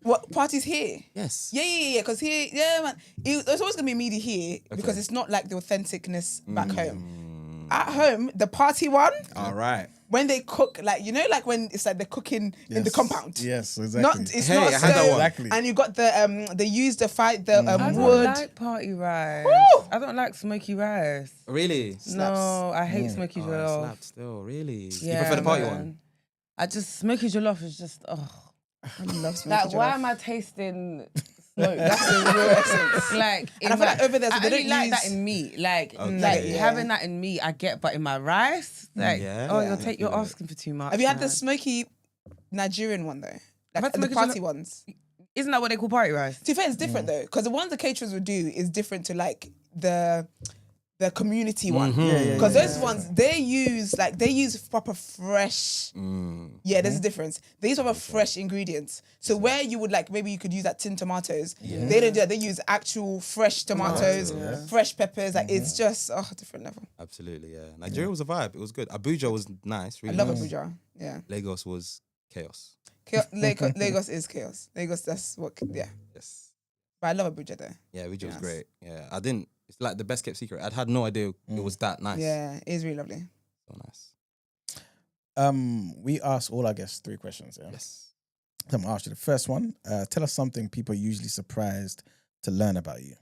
[SPEAKER 1] What parties here?
[SPEAKER 7] Yes.
[SPEAKER 1] Yeah. Because here, man, it's always gonna be meaty here because it's not like the authenticness back home. At home, the party one.
[SPEAKER 7] All right.
[SPEAKER 1] When they cook, like when it's like they're cooking in the compound.
[SPEAKER 3] Yes, exactly.
[SPEAKER 1] Not it's not
[SPEAKER 7] I had that
[SPEAKER 1] stove,
[SPEAKER 7] one.
[SPEAKER 3] Exactly.
[SPEAKER 1] and you got the they use the
[SPEAKER 2] I don't
[SPEAKER 1] wood.
[SPEAKER 2] like party rice.
[SPEAKER 1] Woo!
[SPEAKER 2] I don't like smoky rice.
[SPEAKER 7] Really?
[SPEAKER 2] No, I hate smoky
[SPEAKER 7] Oh,
[SPEAKER 2] jollof.
[SPEAKER 7] snap still. Really?
[SPEAKER 2] Yeah,
[SPEAKER 7] You prefer the party
[SPEAKER 2] man.
[SPEAKER 7] one?
[SPEAKER 2] I just smoky jollof is just
[SPEAKER 1] I love smoky
[SPEAKER 2] like why
[SPEAKER 1] jollof.
[SPEAKER 2] am I tasting
[SPEAKER 1] No, that's the real essence.
[SPEAKER 2] like
[SPEAKER 1] And I feel like over there, so
[SPEAKER 2] I
[SPEAKER 1] they
[SPEAKER 2] only
[SPEAKER 1] don't
[SPEAKER 2] like
[SPEAKER 1] use-
[SPEAKER 2] that in meat. Like
[SPEAKER 7] Okay.
[SPEAKER 2] having that in meat I get, but in my rice, like
[SPEAKER 7] Yeah.
[SPEAKER 2] you're asking for too much.
[SPEAKER 1] Have you had the
[SPEAKER 2] man.
[SPEAKER 1] smoky Nigerian one though?
[SPEAKER 2] I've
[SPEAKER 1] Like
[SPEAKER 2] had
[SPEAKER 1] the
[SPEAKER 2] smoky
[SPEAKER 1] party
[SPEAKER 2] jollof-
[SPEAKER 1] ones.
[SPEAKER 2] Isn't that what they call party rice?
[SPEAKER 1] To be fair, it's different though, because the ones the caterers would do is different to like the community one. Because those ones they use proper fresh. Yeah, there's a difference. They use proper fresh ingredients. So where you would like maybe you could use that tin tomatoes, they don't do that. They use actual fresh tomatoes, fresh peppers. Like it's just different level.
[SPEAKER 7] Absolutely, yeah. Nigeria was a vibe. It was good. Abuja was nice.
[SPEAKER 1] I
[SPEAKER 7] Really
[SPEAKER 1] love
[SPEAKER 7] nice.
[SPEAKER 1] Abuja. Yeah,
[SPEAKER 7] Lagos was chaos.
[SPEAKER 1] Lagos is chaos. Lagos, that's what. Yeah,
[SPEAKER 7] Yes.
[SPEAKER 1] but I love Abuja though.
[SPEAKER 7] Yeah, Abuja was
[SPEAKER 1] Yes.
[SPEAKER 7] great. Yeah, I didn't. It's like the best kept secret. I'd had no idea it was that nice.
[SPEAKER 1] Yeah, it is really lovely.
[SPEAKER 7] So nice.
[SPEAKER 3] We asked all our guests 3 questions. Yeah.
[SPEAKER 7] Yes.
[SPEAKER 3] So I'm gonna ask you the first one. Tell us something people are usually surprised to learn about you.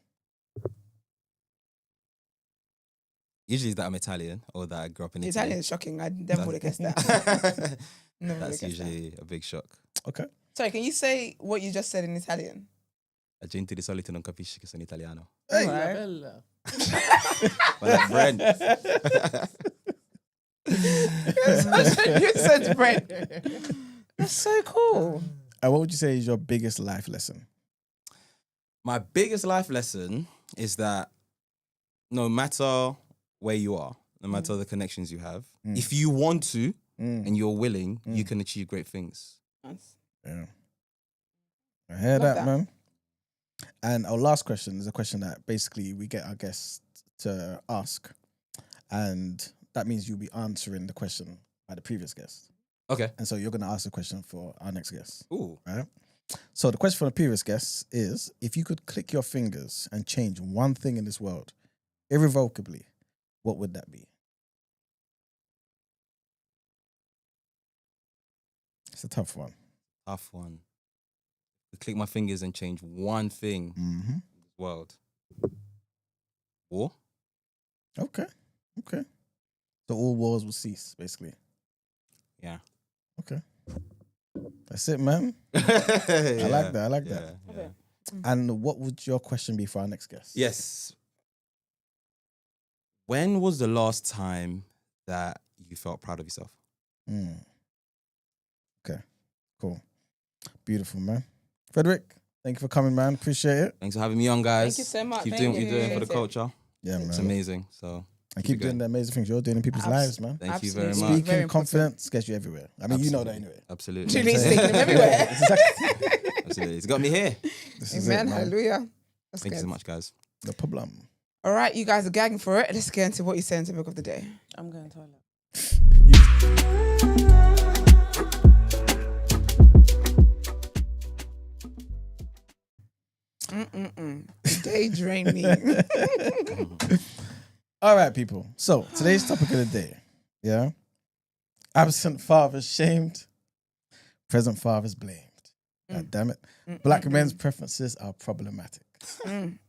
[SPEAKER 7] Usually, is that I'm Italian or that I grew up in Italy.
[SPEAKER 1] Italian is shocking. I never would have guessed that. Never
[SPEAKER 7] That's
[SPEAKER 1] would've guessed
[SPEAKER 7] usually a big shock.
[SPEAKER 3] Okay.
[SPEAKER 1] Sorry, can you say what you just said in Italian?
[SPEAKER 7] La gente di solito non capisce che sono italiano.
[SPEAKER 3] Hey.
[SPEAKER 2] Right.
[SPEAKER 4] Bella.
[SPEAKER 7] But like Brent.
[SPEAKER 1] You said Brent. That's so cool.
[SPEAKER 3] What would you say is your biggest life lesson?
[SPEAKER 7] My biggest life lesson is that no matter where you are, no matter the connections you have, if you want to and you're willing, you can achieve great things.
[SPEAKER 1] Nice.
[SPEAKER 3] Yeah. I hear that, man. And our last question is a question that basically we get our guests to ask. And that means you'll be answering the question by the previous guest.
[SPEAKER 7] Okay.
[SPEAKER 3] And so you're going to ask a question for our next guest.
[SPEAKER 7] Ooh.
[SPEAKER 3] Right? So the question for the previous guest is, if you could click your fingers and change one thing in this world irrevocably, what would that be? It's a tough one.
[SPEAKER 7] Tough one. Click my fingers and change one thing in this world. War?
[SPEAKER 3] Okay. So all wars will cease, basically.
[SPEAKER 7] Yeah.
[SPEAKER 3] Okay. That's it, man. I like that.
[SPEAKER 7] Yeah.
[SPEAKER 3] And what would your question be for our next guest?
[SPEAKER 7] Yes. When was the last time that you felt proud of yourself?
[SPEAKER 3] Okay. Cool. Beautiful, man. Frederick, thank you for coming, man. Appreciate it.
[SPEAKER 7] Thanks for having me on, guys.
[SPEAKER 1] Thank you so much.
[SPEAKER 7] Keep
[SPEAKER 1] Thank
[SPEAKER 7] doing what
[SPEAKER 1] you.
[SPEAKER 7] you're doing for the culture.
[SPEAKER 3] Yeah, man.
[SPEAKER 7] It's amazing. So
[SPEAKER 3] And keep doing the amazing things you're doing in people's lives, man.
[SPEAKER 7] thank you very
[SPEAKER 1] Absolutely.
[SPEAKER 7] much.
[SPEAKER 1] Very
[SPEAKER 3] Speaking
[SPEAKER 1] important.
[SPEAKER 3] confidence gets you everywhere. I mean, you know that anyway.
[SPEAKER 7] Absolutely.
[SPEAKER 1] Julie's taking him everywhere.
[SPEAKER 7] Absolutely. It's got me here.
[SPEAKER 3] This is
[SPEAKER 1] Amen.
[SPEAKER 3] it, man.
[SPEAKER 1] Hallelujah. That's
[SPEAKER 7] Thank you
[SPEAKER 1] good.
[SPEAKER 7] so much, guys.
[SPEAKER 3] No problem.
[SPEAKER 1] All right, you guys are gagging for it. Let's get into what you say in the book of the day.
[SPEAKER 2] I'm going to toilet.
[SPEAKER 1] Day drain me.
[SPEAKER 3] All right, people. So today's topic of the day, yeah. Absent fathers shamed, present fathers blamed. God damn it. Black men's preferences are problematic.
[SPEAKER 1] And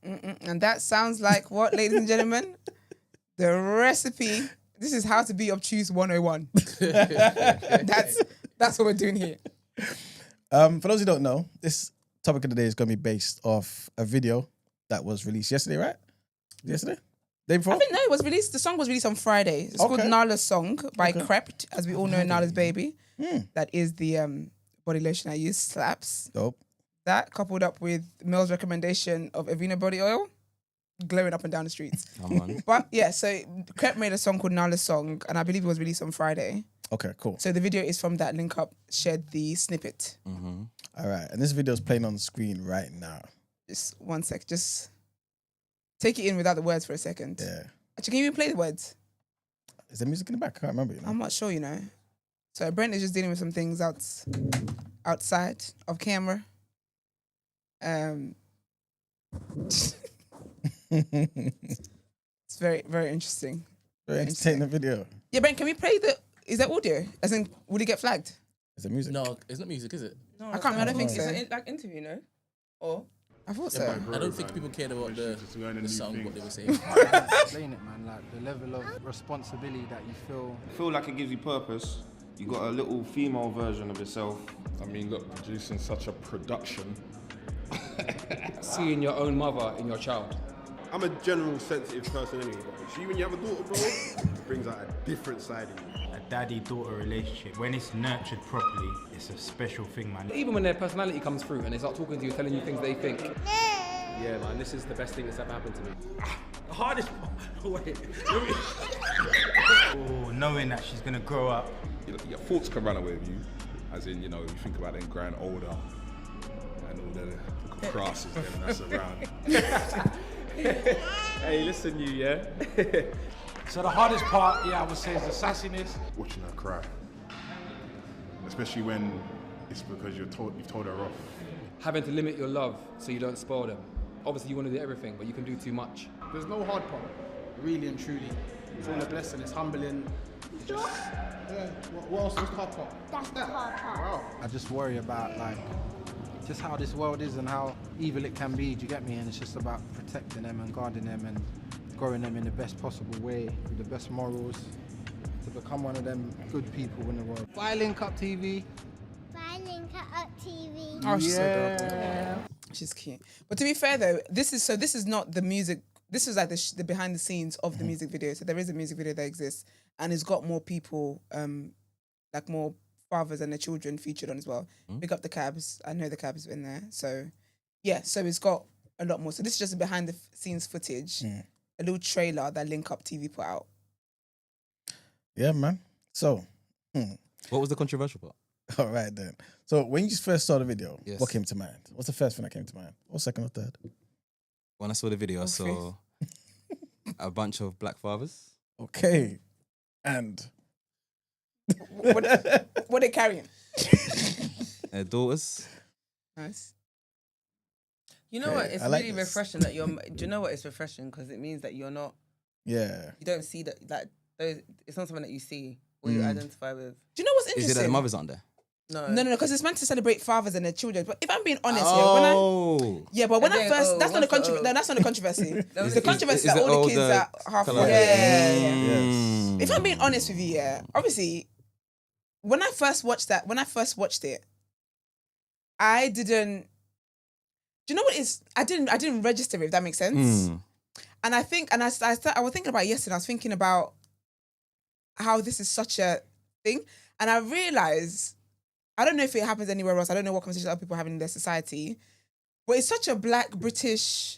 [SPEAKER 1] that sounds like what, ladies and gentlemen? The recipe. This is how to be obtuse 101. That's what we're doing here.
[SPEAKER 3] For those who don't know, this topic of the day is going to be based off a video that was released yesterday, right? Yesterday? Day before?
[SPEAKER 1] I think no, it was released. The song was released on Friday. It's called Nala's Song by Crept, as we all know, Nala's Baby. That is the body lotion I use, Slaps.
[SPEAKER 3] Dope.
[SPEAKER 1] That coupled up with Mel's recommendation of Avena body oil, glowing up and down the streets.
[SPEAKER 7] Come on.
[SPEAKER 1] But yeah, so Crept made a song called Nala's Song, and I believe it was released on Friday.
[SPEAKER 3] Okay, cool.
[SPEAKER 1] So the video is from that link up, shared the snippet.
[SPEAKER 3] All right, and this video is playing on the screen right now.
[SPEAKER 1] Just one sec, just take it in without the words for a second.
[SPEAKER 3] Yeah.
[SPEAKER 1] Actually, can you even play the words?
[SPEAKER 3] Is there music in the back? I can't remember, you know.
[SPEAKER 1] I'm not sure, you know. So Brent is just dealing with some things outside of camera. It's very, very interesting.
[SPEAKER 3] Very entertaining video.
[SPEAKER 1] Yeah, Brent, can we play is that audio? As in, would it get flagged?
[SPEAKER 3] Is there music?
[SPEAKER 4] No, it's not music, is it?
[SPEAKER 2] No,
[SPEAKER 1] I can't remember, I don't think
[SPEAKER 2] it's
[SPEAKER 1] so.
[SPEAKER 2] an like interview, no? Or
[SPEAKER 1] I thought so.
[SPEAKER 4] I don't think people cared about the song, what they were saying.
[SPEAKER 8] Explain it, man. Like the level of responsibility that you feel.
[SPEAKER 9] I feel like it gives you purpose. You got a little female version of yourself.
[SPEAKER 10] I mean, look, producing such a production.
[SPEAKER 11] Seeing your own mother in your child.
[SPEAKER 12] I'm a general sensitive person anyway, but see when you have a daughter, bro, it brings out a different side of you.
[SPEAKER 13] A daddy-daughter relationship, when it's nurtured properly, it's a special thing, man.
[SPEAKER 11] Even when their personality comes through and they start talking to you, telling you things they think.
[SPEAKER 14] Yeah, man, this is the best thing that's ever happened to me.
[SPEAKER 13] The hardest part, oh, knowing that she's gonna grow up.
[SPEAKER 10] Your thoughts can run away with you, as in, you know, you think about them growing older and all the crosses that's around.
[SPEAKER 14] Hey, listen, you, yeah?
[SPEAKER 8] So the hardest part, yeah, I would say is the sassiness.
[SPEAKER 12] Watching her cry, especially when it's because you've told her off.
[SPEAKER 11] Having to limit your love so you don't spoil them. Obviously you want to do everything, but you can do too much.
[SPEAKER 8] There's no hard part, really and truly. It's all a blessing, it's humbling. Just
[SPEAKER 12] What else was the hard part?
[SPEAKER 15] That's the hard part.
[SPEAKER 12] Wow.
[SPEAKER 8] I just worry about like just how this world is and how evil it can be. Do you get me? And it's just about protecting them and guarding them and growing them in the best possible way with the best morals to become one of them good people in the world. Bye, Link Up TV.
[SPEAKER 15] Bye, Link Up TV.
[SPEAKER 1] Oh, she's so adorable. She's cute. But to be fair though, this is not the music. This is like the behind the scenes of the music video. So there is a music video that exists, and it's got more people, like more fathers and their children featured on as well. Pick up the cabs. I know the cabs in there. So yeah, so it's got a lot more. So this is just behind the scenes footage, a little trailer that Link Up TV put out.
[SPEAKER 3] Yeah, man. So,
[SPEAKER 7] what was the controversial part?
[SPEAKER 3] All right then. So when you first saw the video,
[SPEAKER 7] Yes.
[SPEAKER 3] what came to mind? What's the first thing that came to mind? Or second or third?
[SPEAKER 7] When I saw the video, I saw a bunch of black fathers.
[SPEAKER 3] Okay. And
[SPEAKER 1] what they carrying?
[SPEAKER 7] Their daughters.
[SPEAKER 1] Nice.
[SPEAKER 2] You know what? It's really refreshing that you're. Do you know what? It's refreshing because it means that you're not.
[SPEAKER 3] Yeah.
[SPEAKER 2] You don't see that. Like those. It's not something that you see or you identify with.
[SPEAKER 1] Do you know what's interesting?
[SPEAKER 7] Is it that the mothers aren't there?
[SPEAKER 2] No,
[SPEAKER 1] because it's meant to celebrate fathers and their children. But if I'm being honest
[SPEAKER 7] Oh.
[SPEAKER 1] when I first, that's not the controversy. No, that's not the controversy. The controversy
[SPEAKER 7] is
[SPEAKER 1] that
[SPEAKER 7] the
[SPEAKER 1] all the kids
[SPEAKER 7] older
[SPEAKER 1] are half.
[SPEAKER 7] colour?
[SPEAKER 1] Yeah. If I'm being honest with you, obviously, when I first watched it, I didn't. Do you know what it is? I didn't register it, if that makes sense. And I think, and I was thinking about it yesterday. I was thinking about how this is such a thing, and I realized. I don't know if it happens anywhere else. I don't know what conversations other people are having in their society. But it's such a black British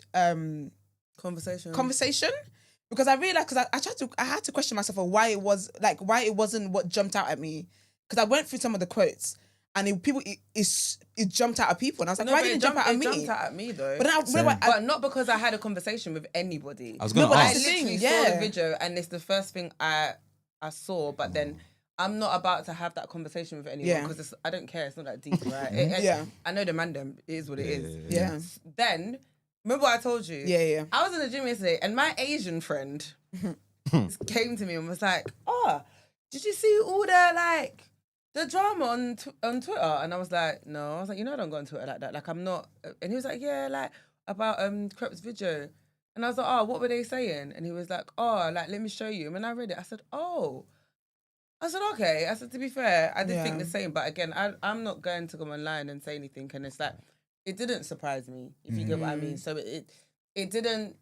[SPEAKER 1] conversation. Because I realized, I had to question myself on why it wasn't what jumped out at me. Because I went through some of the quotes and it jumped out at people. And I was like, why didn't it jump out at me?
[SPEAKER 2] It jumped out at me though.
[SPEAKER 1] But
[SPEAKER 2] not because I had a conversation with anybody.
[SPEAKER 7] I was going to ask.
[SPEAKER 2] I literally saw the video and it's the first thing I saw, but then I'm not about to have that conversation with anyone because I don't care. It's not that deep, right? I know the man them. It is what it is.
[SPEAKER 1] Yeah.
[SPEAKER 2] Then, remember what I told you?
[SPEAKER 1] Yeah.
[SPEAKER 2] I was in the gym yesterday and my Asian friend came to me and was like, oh, did you see all the drama on Twitter? And I was like, no. I was like, I don't go on Twitter like that. Like, I'm not. And he was like, yeah, like, about Crep's video. And I was like, oh, what were they saying? And he was like, oh, like, let me show you. And when I read it, I said, oh. I said, okay. I said, to be fair, I did think the same. But again, I'm not going to go online and say anything. And it's like, it didn't surprise me, if you get what I mean. So it didn't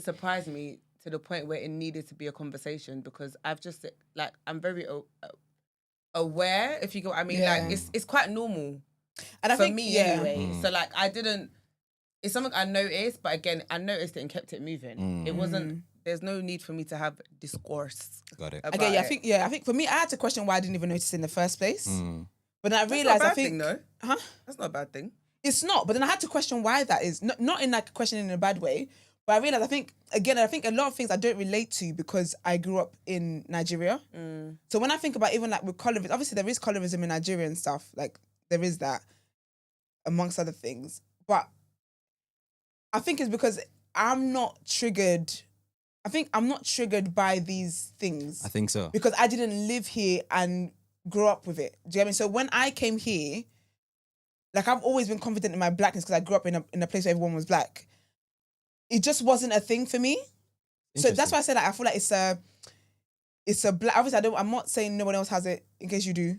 [SPEAKER 2] surprise me to the point where it needed to be a conversation because I've just, like, I'm very aware, if you get what I mean. Like, it's quite normal
[SPEAKER 1] and I
[SPEAKER 2] for
[SPEAKER 1] think,
[SPEAKER 2] me anyway. So, like, it's something I noticed, but again, I noticed it and kept it moving. It wasn't... There's no need for me to have discourse.
[SPEAKER 7] Got it.
[SPEAKER 1] Okay, I think for me, I had to question why I didn't even notice it in the first place. But then I realized,
[SPEAKER 2] That's not a bad thing.
[SPEAKER 1] It's not. But then I had to question why that is. Not in like questioning in a bad way. But I realized, I think a lot of things I don't relate to because I grew up in Nigeria. So when I think about even like with colorism, obviously there is colorism in Nigeria and stuff. Like there is that, amongst other things. But I think it's because I'm not triggered. I think I'm not triggered by these things.
[SPEAKER 7] I think so.
[SPEAKER 1] Because I didn't live here and grow up with it. Do you get me? So when I came here, like I've always been confident in my blackness because I grew up in a place where everyone was black. It just wasn't a thing for me. So that's why I said that I feel like it's a black. Obviously, I'm not saying no one else has it. In case you do,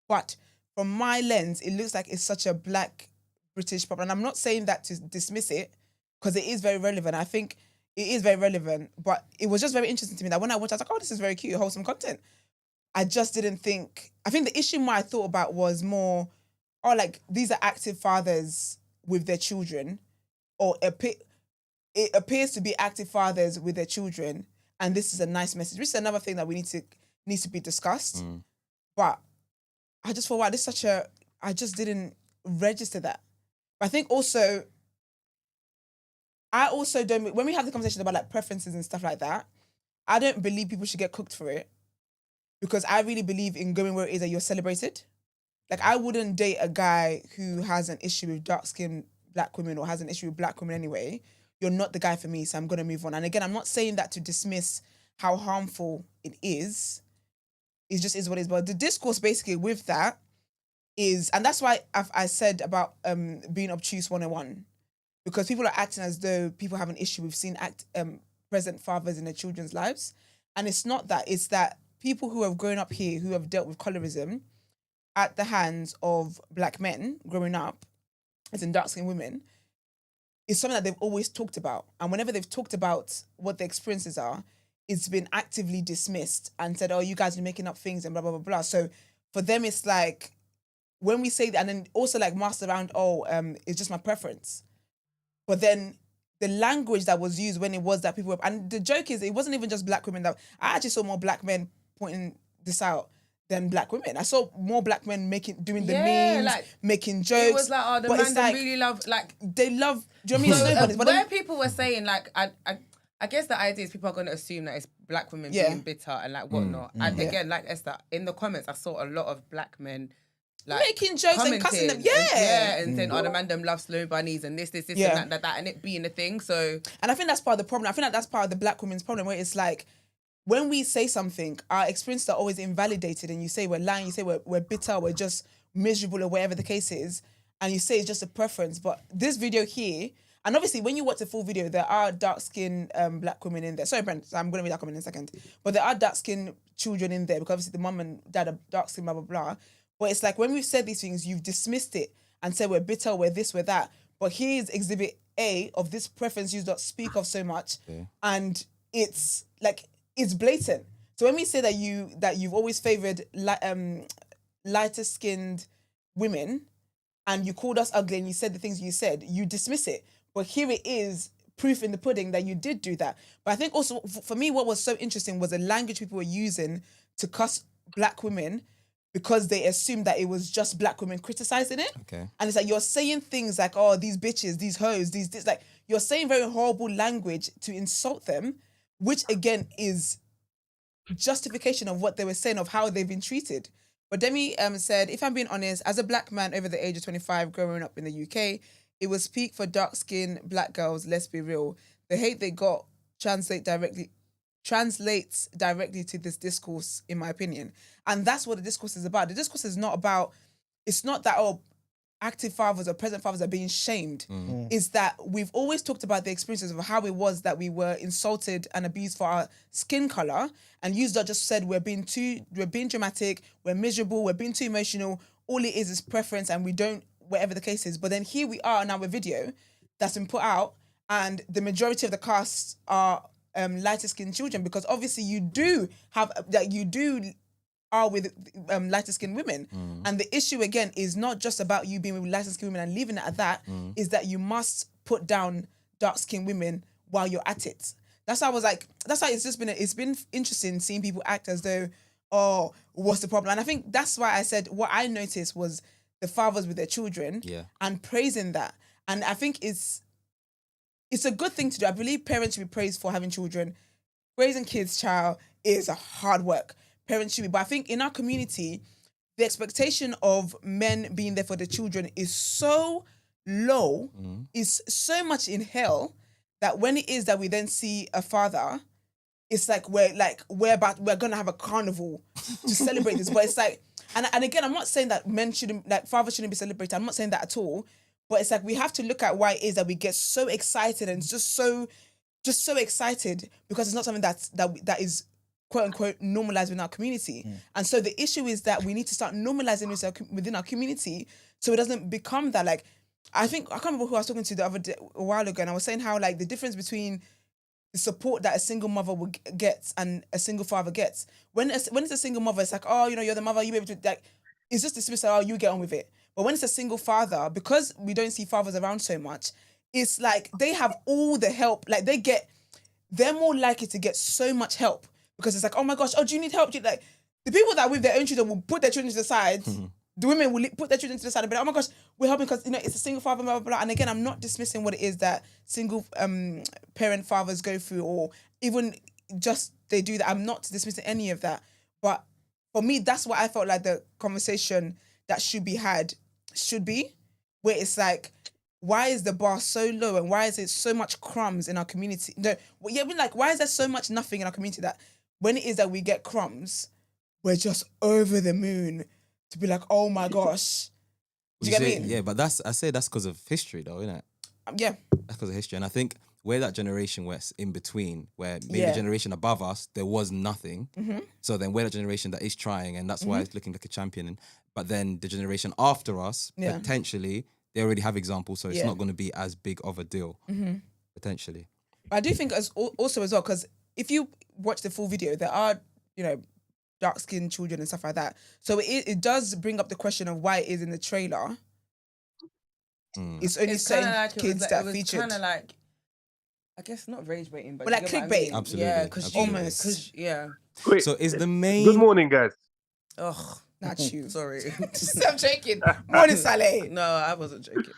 [SPEAKER 1] But from my lens, it looks like it's such a black British problem, and I'm not saying that to dismiss it because it is very relevant. I think. It is very relevant, but it was just very interesting to me that when I watched, I was like, oh, this is very cute, wholesome content. I just didn't think... I think the issue more I thought about was more, like, these are active fathers with their children, or it appears to be active fathers with their children, and this is a nice message. This is another thing that needs to be discussed. But I just thought, wow, this is such a... I just didn't register that. But I think also... I also don't, when we have the conversation about like preferences and stuff like that, I don't believe people should get cooked for it because I really believe in going where it is that you're celebrated. Like I wouldn't date a guy who has an issue with dark-skinned black women or has an issue with black women anyway. You're not the guy for me, so I'm going to move on. And again, I'm not saying that to dismiss how harmful it is, it just is what it is. But the discourse basically with that is, and that's why I said about being obtuse 101, because people are acting as though people have an issue with seeing present fathers in their children's lives. And it's not that. It's that people who have grown up here, who have dealt with colorism at the hands of black men growing up, as in dark-skinned women, is something that they've always talked about. And whenever they've talked about what the experiences are, it's been actively dismissed and said, oh, you guys are making up things and blah, blah, blah, blah. So for them, it's like, when we say that, and then also like masked around, it's just my preference. But then the language that was used when it was that people were, and the joke is, it wasn't even just black women. That I actually saw more black men pointing this out than black women. I saw more black men doing the memes, like, making jokes.
[SPEAKER 2] It was like, oh, the man like, really love, like...
[SPEAKER 1] They love, do you know what I mean?
[SPEAKER 2] But where people were saying, like, I guess the idea is people are going to assume that it's black women being bitter and like whatnot. And again, like Esther, in the comments, I saw a lot of black men like
[SPEAKER 1] making jokes and cussing them.
[SPEAKER 2] And saying, oh, the man them love slow bunnies and this, and that, and it being a thing. So,
[SPEAKER 1] and I think that's part of the problem. I think that's part of the black women's problem, where it's like, when we say something, our experiences are always invalidated, and you say we're lying, you say we're bitter, we're just miserable, or whatever the case is, and you say it's just a preference. But this video here, and obviously when you watch the full video, there are dark-skinned black women in there. Sorry, Brent, I'm going to read that comment in a second. But there are dark-skinned children in there, because obviously the mum and dad are dark-skinned, blah, blah, blah. But it's like, when we've said these things, you've dismissed it and said we're bitter, we're this, we're that. But here's exhibit A of this preference you don't speak of so much. Okay. And it's like, it's blatant. So when we say that you've always favoured lighter skinned women, and you called us ugly and you said the things you said, you dismiss it. But here it is, proof in the pudding that you did do that. But I think also, for me, what was so interesting was the language people were using to cuss black women, because they assumed that it was just black women criticizing it. Okay. And it's like, you're saying things like, oh, these bitches, these hoes, this, like, you're saying very horrible language to insult them, which again is justification of what they were saying of how they've been treated. But Demi said, if I'm being honest, as a black man over the age of 25 growing up in the UK, it was peak for dark-skinned black girls, let's be real. The hate they got translates directly to this discourse, in my opinion. And that's what the discourse is about. The discourse is not about, it's not that, oh, active fathers or present fathers are being shamed. It's that we've always talked about the experiences of how it was that we were insulted and abused for our skin color. And you just said we're being dramatic, we're miserable, we're being too emotional. All it is preference, and we don't, whatever the case is. But then here we are now with a video that's been put out, and the majority of the cast are lighter skinned children, because obviously you are with lighter skinned women. And the issue again is not just about you being with lighter skinned women and leaving it at that, is that you must put down dark skinned women while you're at it. That's how I was like, that's why it's been interesting seeing people act as though, oh, what's the problem? And I think that's why I said what I noticed was the fathers with their children and praising that. And I think it's a good thing to do. I believe parents should be praised for having children. Raising kids, child, is a hard work. Parents should be. But I think in our community, the expectation of men being there for the children is so low, is so much in hell, that when it is that we then see a father, it's like we're gonna have a carnival to celebrate this. But it's like, and again, I'm not saying that fathers shouldn't be celebrated. I'm not saying that at all. But it's like, we have to look at why it is that we get so excited and just so excited, because it's not something that is quote unquote normalized within our community. And so the issue is that we need to start normalizing this within our community, so it doesn't become that. Like, I can't remember who I was talking to the other day, a while ago, and I was saying how, like, the difference between the support that a single mother gets and a single father gets. When it's a single mother, it's like, oh, you're the mother, you be able to, like, it's just dismissed, like, oh, you get on with it. But when it's a single father, because we don't see fathers around so much, it's like they have all the help. Like, they're more likely to get so much help, because it's like, oh my gosh, oh, do you need help? Like, the people that with their own children will put their children to the side. The women will put their children to the side and be like, oh my gosh, we're helping because, it's a single father, blah, blah, blah. And again, I'm not dismissing what it is that single parent fathers go through, or even just they do that. I'm not dismissing any of that. But for me, that's what I felt like the conversation that should be had should be, where it's like, why is the bar so low, and why is it so much crumbs in our community? No, why is there so much nothing in our community, that when it is that we get crumbs, were just over the moon to be like, oh my gosh. Do you get me?
[SPEAKER 7] Yeah, but that's because of history though, isn't it?
[SPEAKER 1] Yeah.
[SPEAKER 7] That's because of history. And I think where that generation was in between, where maybe the generation above us, there was nothing. So then we're the generation that is trying, and that's why it's looking like a champion. But then the generation after us, potentially, they already have examples, so it's not going to be as big of a deal, potentially.
[SPEAKER 1] But I do think also as well, because if you watch the full video, there are, dark-skinned children and stuff like that. So it does bring up the question of why it is in the trailer. It's only certain kids that are featured.
[SPEAKER 2] Kind of like, I guess not rage baiting, but
[SPEAKER 1] like clickbait.
[SPEAKER 7] Absolutely.
[SPEAKER 2] Yeah, because
[SPEAKER 1] almost.
[SPEAKER 5] Wait,
[SPEAKER 7] so is the main...
[SPEAKER 5] Good morning, guys.
[SPEAKER 2] Ugh,
[SPEAKER 1] not you.
[SPEAKER 2] Sorry.
[SPEAKER 1] I'm joking. Morning, Saleh.
[SPEAKER 2] No, I wasn't joking.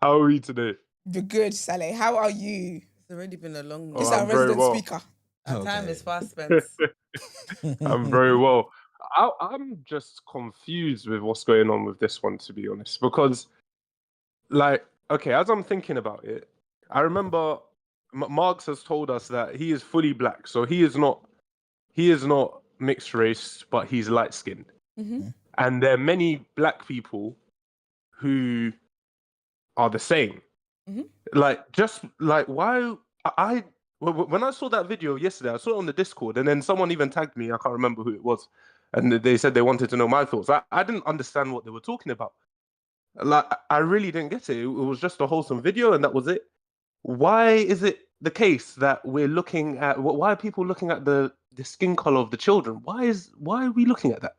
[SPEAKER 5] How are we today?
[SPEAKER 1] You're good, Saleh. How are you?
[SPEAKER 2] It's already been a long.
[SPEAKER 1] This is our resident speaker.
[SPEAKER 2] Our time is fast spent.
[SPEAKER 5] I'm very well. I'm just confused with what's going on with this one, to be honest, because, as I'm thinking about it, I remember Marx has told us that he is fully black, so he is not mixed race, but he's light skinned, and there are many black people who are the same. Why when I saw that video yesterday, I saw it on the Discord, and then someone even tagged me. I can't remember who it was, and they said they wanted to know my thoughts. I didn't understand what they were talking about. I really didn't get it. It was just a wholesome video, and that was it. Why is it the case that we're looking at? Why are people looking at the skin color of the children? Why are we looking at that?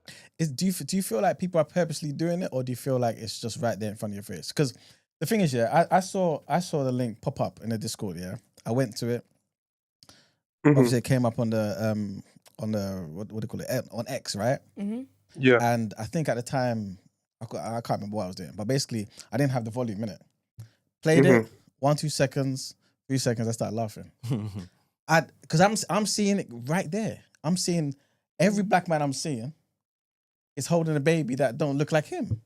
[SPEAKER 3] Do you feel like people are purposely doing it, or do you feel like it's just right there in front of your face? Because the thing is, I saw the link pop up in the Discord. Yeah, I went to it. Obviously, it came up on the what do you call it, on X, right?
[SPEAKER 5] Yeah.
[SPEAKER 3] And I think at the time, I can't remember what I was doing, but basically, I didn't have the volume in it. Played it 1, 2 seconds, 3 seconds. I started laughing. Because I'm seeing it right there. I'm seeing every black man I'm seeing is holding a baby that don't look like him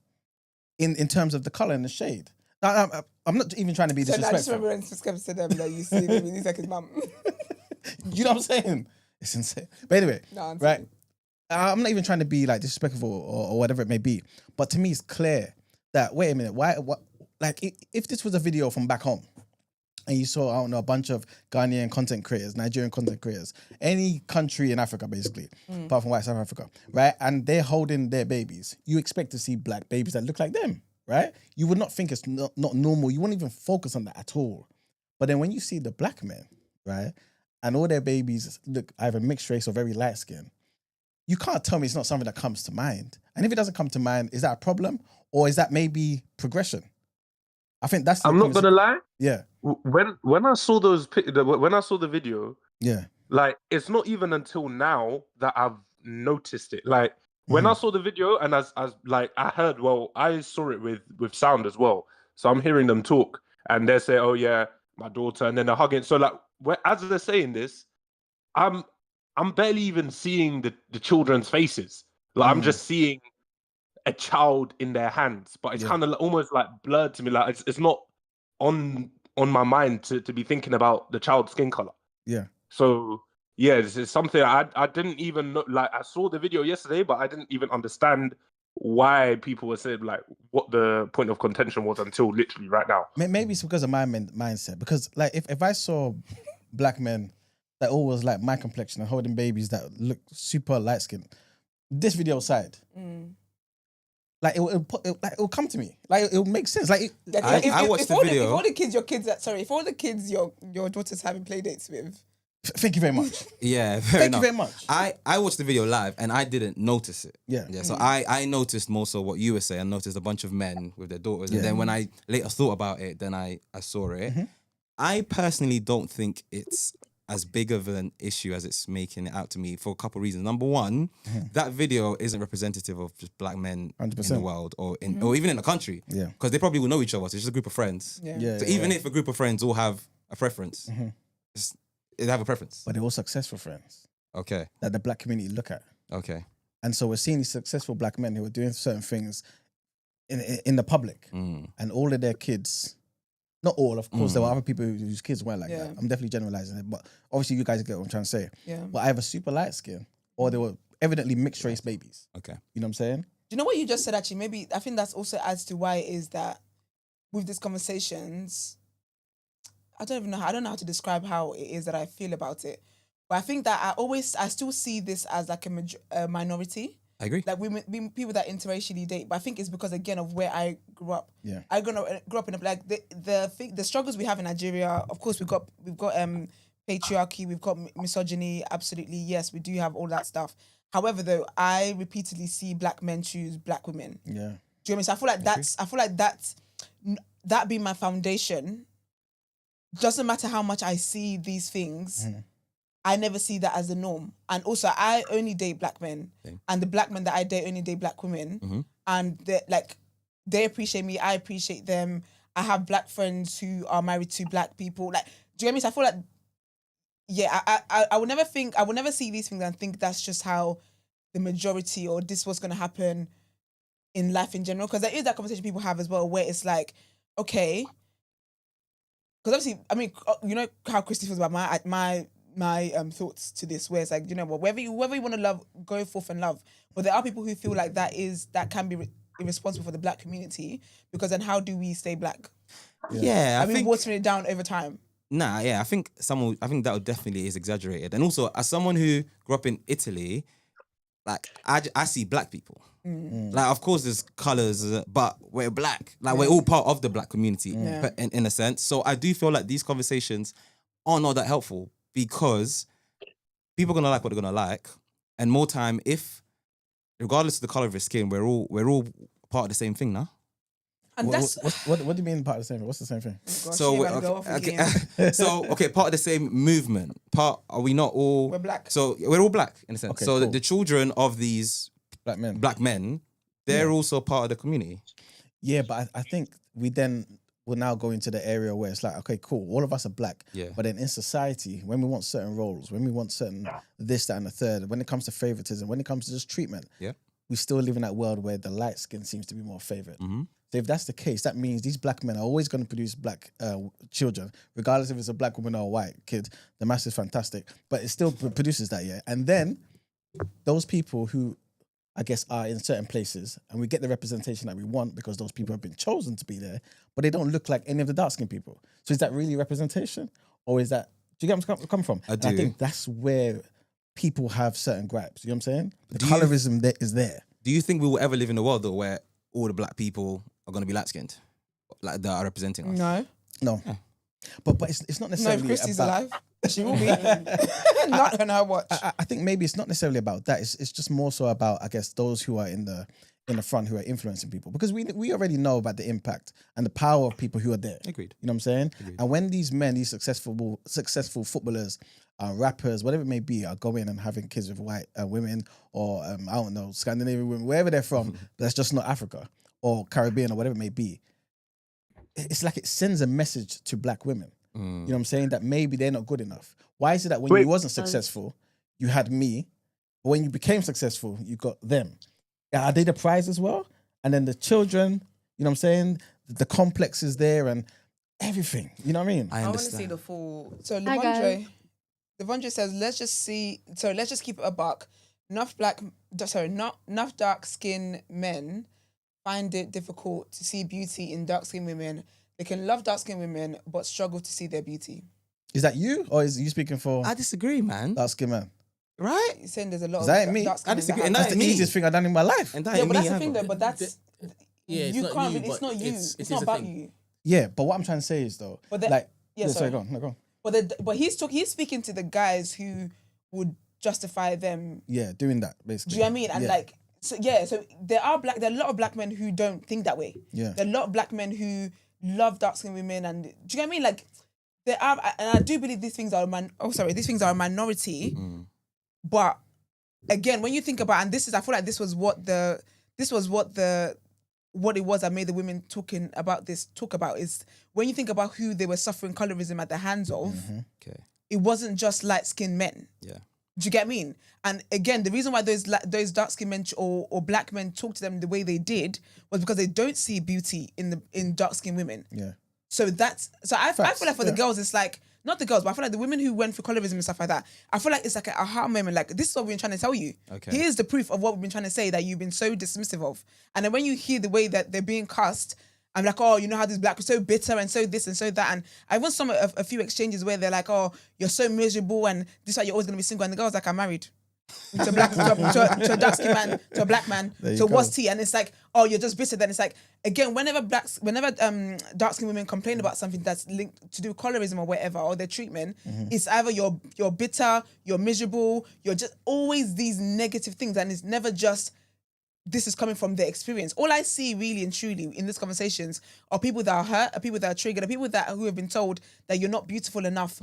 [SPEAKER 3] in terms of the color and the shade. Now, I'm not even trying to be disrespectful.
[SPEAKER 1] I just remember when Skip said that you see him, he's like his mum.
[SPEAKER 3] You know what I'm saying? It's insane. But anyway, right? I'm not even trying to be like disrespectful or whatever it may be. But to me, it's clear that, wait a minute, if this was a video from back home and you saw, I don't know, a bunch of Ghanaian content creators, Nigerian content creators, any country in Africa, basically, apart from white South Africa, right? And they're holding their babies. You expect to see black babies that look like them, right? You would not think it's not normal. You wouldn't even focus on that at all. But then when you see the black men, right? And all their babies look either mixed race or very light skin, you can't tell me it's not something that comes to mind. And if it doesn't come to mind, is that a problem? Or is that maybe progression? I think that's...
[SPEAKER 5] I'm not going to lie.
[SPEAKER 3] Yeah.
[SPEAKER 5] When I saw when I saw the video,
[SPEAKER 3] yeah,
[SPEAKER 5] it's not even until now that I've noticed it. When I saw the video and as I heard, I saw it with sound as well. So I'm hearing them talk and they say, oh yeah, my daughter, and then they're hugging. So as they're saying this, I'm barely even seeing the children's faces. I'm just seeing a child in their hands, but it's kind of almost blurred to me. It's not on my mind to be thinking about the child's skin color.
[SPEAKER 3] Yeah.
[SPEAKER 5] So yeah, this is something I didn't even know. I saw the video yesterday, but I didn't even understand why people were saying what the point of contention was until literally right now.
[SPEAKER 3] Maybe it's because of my mindset. Because if I saw black men that always like my complexion and holding babies that look super light skinned, this video aside, it'll come to me. It'll make sense.
[SPEAKER 7] I watched the video.
[SPEAKER 1] If all the kids your daughter's having play dates with.
[SPEAKER 3] Thank you very much.
[SPEAKER 7] Yeah,
[SPEAKER 3] Thank you very much.
[SPEAKER 7] I watched the video live and I didn't notice it.
[SPEAKER 3] Yeah.
[SPEAKER 7] So I noticed more so what you were saying. I noticed a bunch of men with their daughters. And then when I later thought about it, then I saw it. I personally don't think it's as big of an issue as it's making it out to me for a couple of reasons. Number one, that video isn't representative of just black men
[SPEAKER 3] 100%.
[SPEAKER 7] in the world or even in the country.
[SPEAKER 3] Yeah.
[SPEAKER 7] Because they probably will know each other. So it's just a group of friends.
[SPEAKER 1] Yeah.
[SPEAKER 7] So even if a group of friends all have a preference, they have a preference.
[SPEAKER 3] But they're all successful friends.
[SPEAKER 7] Okay.
[SPEAKER 3] That the black community look at.
[SPEAKER 7] Okay.
[SPEAKER 3] And so we're seeing these successful black men who are doing certain things in the public. And all of their kids, not all, of course, there were other people whose kids weren't like that. I'm definitely generalizing it. But obviously you guys get what I'm trying to say.
[SPEAKER 1] Yeah.
[SPEAKER 3] But I have a super light skin or they were evidently mixed race babies.
[SPEAKER 7] Okay.
[SPEAKER 3] You know what I'm saying?
[SPEAKER 1] Do you know what you just said? Actually, maybe I think that's also adds to why it is that with these conversations, I don't know how to describe how it is that I feel about it. But I think that I still see this as like a minority.
[SPEAKER 7] I agree.
[SPEAKER 1] Like women, people that interracially date. But I think it's because, again, of where I grew up.
[SPEAKER 3] Yeah.
[SPEAKER 1] I grew up in like the struggles we have in Nigeria. Of course, we've got patriarchy, we've got misogyny. Absolutely, yes, we do have all that stuff. However, though, I repeatedly see black men choose black women.
[SPEAKER 3] Yeah.
[SPEAKER 1] Do you know what I mean? So I feel like that being my foundation. Doesn't matter how much I see these things, I never see that as the norm. And also, I only date black men, and the black men that I date only date black women, and they appreciate me, I appreciate them. I have black friends who are married to black people. Like, do you get me? So I feel like, yeah, I would never see these things and think that's just how the majority or this was going to happen in life in general. Because there is that conversation people have as well, where it's like, okay. Because obviously, I mean, you know how Christy feels about my thoughts to this, where it's like, you know what, whether you want to love, go forth and love. But there are people who feel like that can be irresponsible for the black community, because then how do we stay black?
[SPEAKER 7] Yeah,
[SPEAKER 1] I mean, watering it down over time.
[SPEAKER 7] Nah, yeah, I think that definitely is exaggerated. And also, as someone who grew up in Italy, like I see black people. Like, of course, there's colors, but we're black. Like, we're all part of the black community, in a sense. So I do feel like these conversations are not that helpful, because people are gonna like what they're gonna like, and more time, if regardless of the color of your skin, we're all part of the same thing now.
[SPEAKER 1] And
[SPEAKER 3] what do you mean part of the same thing? What's the same thing?
[SPEAKER 7] Part of the same movement. Are we not all?
[SPEAKER 1] We're black.
[SPEAKER 7] So we're all black in a sense.
[SPEAKER 3] Okay,
[SPEAKER 7] so
[SPEAKER 3] cool.
[SPEAKER 7] the children of these black men, they're also part of the community.
[SPEAKER 3] Yeah, but I think we then will now go into the area where it's like, okay, cool, all of us are black.
[SPEAKER 7] Yeah.
[SPEAKER 3] But then in society, when we want certain roles, when we want certain this, that, and the third, when it comes to favoritism, when it comes to just treatment, we still live in that world where the light skin seems to be more favored. So if that's the case, that means these black men are always going to produce black children, regardless if it's a black woman or a white kid. The mass is fantastic, but it still produces that, yeah. And then those people who, I guess, are in certain places, and we get the representation that we want because those people have been chosen to be there, but they don't look like any of the dark-skinned people. So is that really representation? Or is that, do you get where I'm coming from?
[SPEAKER 7] I do.
[SPEAKER 3] And I think that's where people have certain gripes. You know what I'm saying? The colorism that is there.
[SPEAKER 7] Do you think we will ever live in a world, though, where all the black people are going to be light-skinned? Like, that are representing us?
[SPEAKER 3] No. Yeah. But it's not necessarily
[SPEAKER 1] if Christy's
[SPEAKER 3] about...
[SPEAKER 1] alive, she will be. Not on her watch.
[SPEAKER 3] I think maybe it's not necessarily about that. It's just more so about, I guess, those who are in the front who are influencing people, because we already know about the impact and the power of people who are there.
[SPEAKER 7] Agreed.
[SPEAKER 3] You know what I'm saying?
[SPEAKER 7] Agreed.
[SPEAKER 3] And when these men, these successful footballers, rappers, whatever it may be, are going and having kids with white women or I don't know, Scandinavian women, wherever they're from, that's just not Africa or Caribbean or whatever it may be. It's like it sends a message to black women. You know what I'm saying? That maybe they're not good enough. Why is it that when you wasn't successful, you had me, but when you became successful, you got them? Are they the prize as well? And then the children, you know what I'm saying? The complex is there and everything. You know what I mean?
[SPEAKER 2] I want to see the full.
[SPEAKER 1] So Levandre says, let's just keep it a buck. Enough dark-skinned men find it difficult to see beauty in dark-skinned women. They can love dark-skinned women, but struggle to see their beauty.
[SPEAKER 3] Is that you, or is you speaking for?
[SPEAKER 7] I disagree, man.
[SPEAKER 3] Dark-skinned man.
[SPEAKER 7] Right?
[SPEAKER 1] You're saying there's a lot
[SPEAKER 3] Is that
[SPEAKER 1] of
[SPEAKER 3] me?
[SPEAKER 1] dark-skinned
[SPEAKER 7] I disagree.
[SPEAKER 1] men.
[SPEAKER 7] And
[SPEAKER 3] That's the easiest thing I've done in my life.
[SPEAKER 7] And
[SPEAKER 1] But that's the thing, though. But that's
[SPEAKER 4] it's
[SPEAKER 1] you
[SPEAKER 4] not
[SPEAKER 1] can't.
[SPEAKER 4] you,
[SPEAKER 1] It's
[SPEAKER 4] but
[SPEAKER 1] not you. It's not about you.
[SPEAKER 3] Yeah, but what I'm trying to say is though,
[SPEAKER 1] But then-
[SPEAKER 3] like,
[SPEAKER 1] yeah,
[SPEAKER 3] sorry,
[SPEAKER 1] sorry.
[SPEAKER 3] go on, no, go on.
[SPEAKER 1] But he's speaking to the guys who would justify them.
[SPEAKER 3] Yeah, doing that basically.
[SPEAKER 1] Do you know what I mean? And so there are a lot of black men who don't think that way.
[SPEAKER 3] Yeah.
[SPEAKER 1] There are a lot of black men who love dark-skinned women, and do you know what I mean? Like, there are, and I do believe these things are a minority. But again, when you think about, and I feel like this was what it was that made the women talk about is when you think about who they were suffering colorism at the hands of.
[SPEAKER 7] Okay.
[SPEAKER 1] It wasn't just light-skinned men.
[SPEAKER 7] Yeah.
[SPEAKER 1] Do you get what I mean? And again, the reason why those dark-skinned men or black men talk to them the way they did was because they don't see beauty in dark-skinned women.
[SPEAKER 3] Yeah.
[SPEAKER 1] So I feel like for the girls, it's like, not the girls, but I feel like the women who went through colorism and stuff like that, I feel like it's like a aha moment. Like, this is what we've been trying to tell you.
[SPEAKER 7] Okay.
[SPEAKER 1] Here's the proof of what we've been trying to say that you've been so dismissive of. And then when you hear the way that they're being cast, I'm like, oh, you know how these black are so bitter and so this and so that. And I even saw a few exchanges where they're like, oh, you're so miserable and this is why you're always going to be single. And the girl's like, I'm married. To a black, to a dark skin man, to a black man, to what's tea, and it's like, oh, you're just bitter. Then it's like, again, whenever dark skin women complain about something that's linked to do with colorism or whatever, or their treatment, it's either you're bitter, you're miserable, you're just always these negative things, and it's never just this is coming from their experience. All I see really and truly in these conversations are people that are hurt, are people that are triggered, are people who have been told that you're not beautiful enough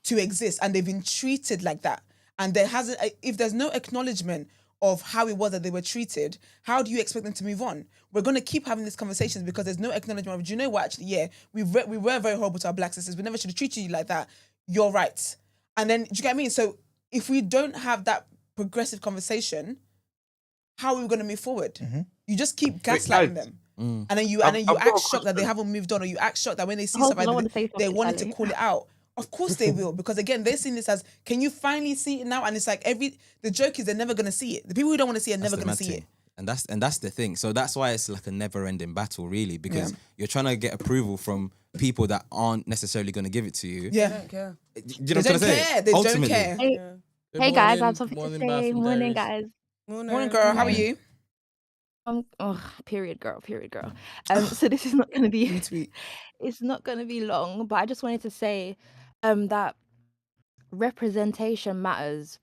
[SPEAKER 1] to exist, and they've been treated like that. And if there's no acknowledgement of how it was that they were treated, how do you expect them to move on? We're going to keep having these conversations because there's no acknowledgement of, do you know what, actually, yeah, we were very horrible to our black sisters. We never should have treated you like that. You're right. And then, do you get what I mean? So if we don't have that progressive conversation, how are we going to move forward? You just keep gaslighting them. And then you act shocked that they haven't moved on, or you act shocked that when they see something, they wanted to call it out. Of course they will, because again, they're seeing this as, can you finally see it now? And it's like the joke is they're never going to see it. The people who don't want to see it are never going to see it.
[SPEAKER 7] And that's the thing. So that's why it's like a never-ending battle, really, because you're trying to get approval from people that aren't necessarily going to give it to you.
[SPEAKER 2] Yeah. They don't care.
[SPEAKER 7] You know what I'm saying?
[SPEAKER 1] They don't care.
[SPEAKER 16] Hey guys, I have something to say. Morning, guys.
[SPEAKER 1] Morning, girl. How are you?
[SPEAKER 16] Period, girl. So this is not going to be. It's not going to be long, but I just wanted to say, that representation matters,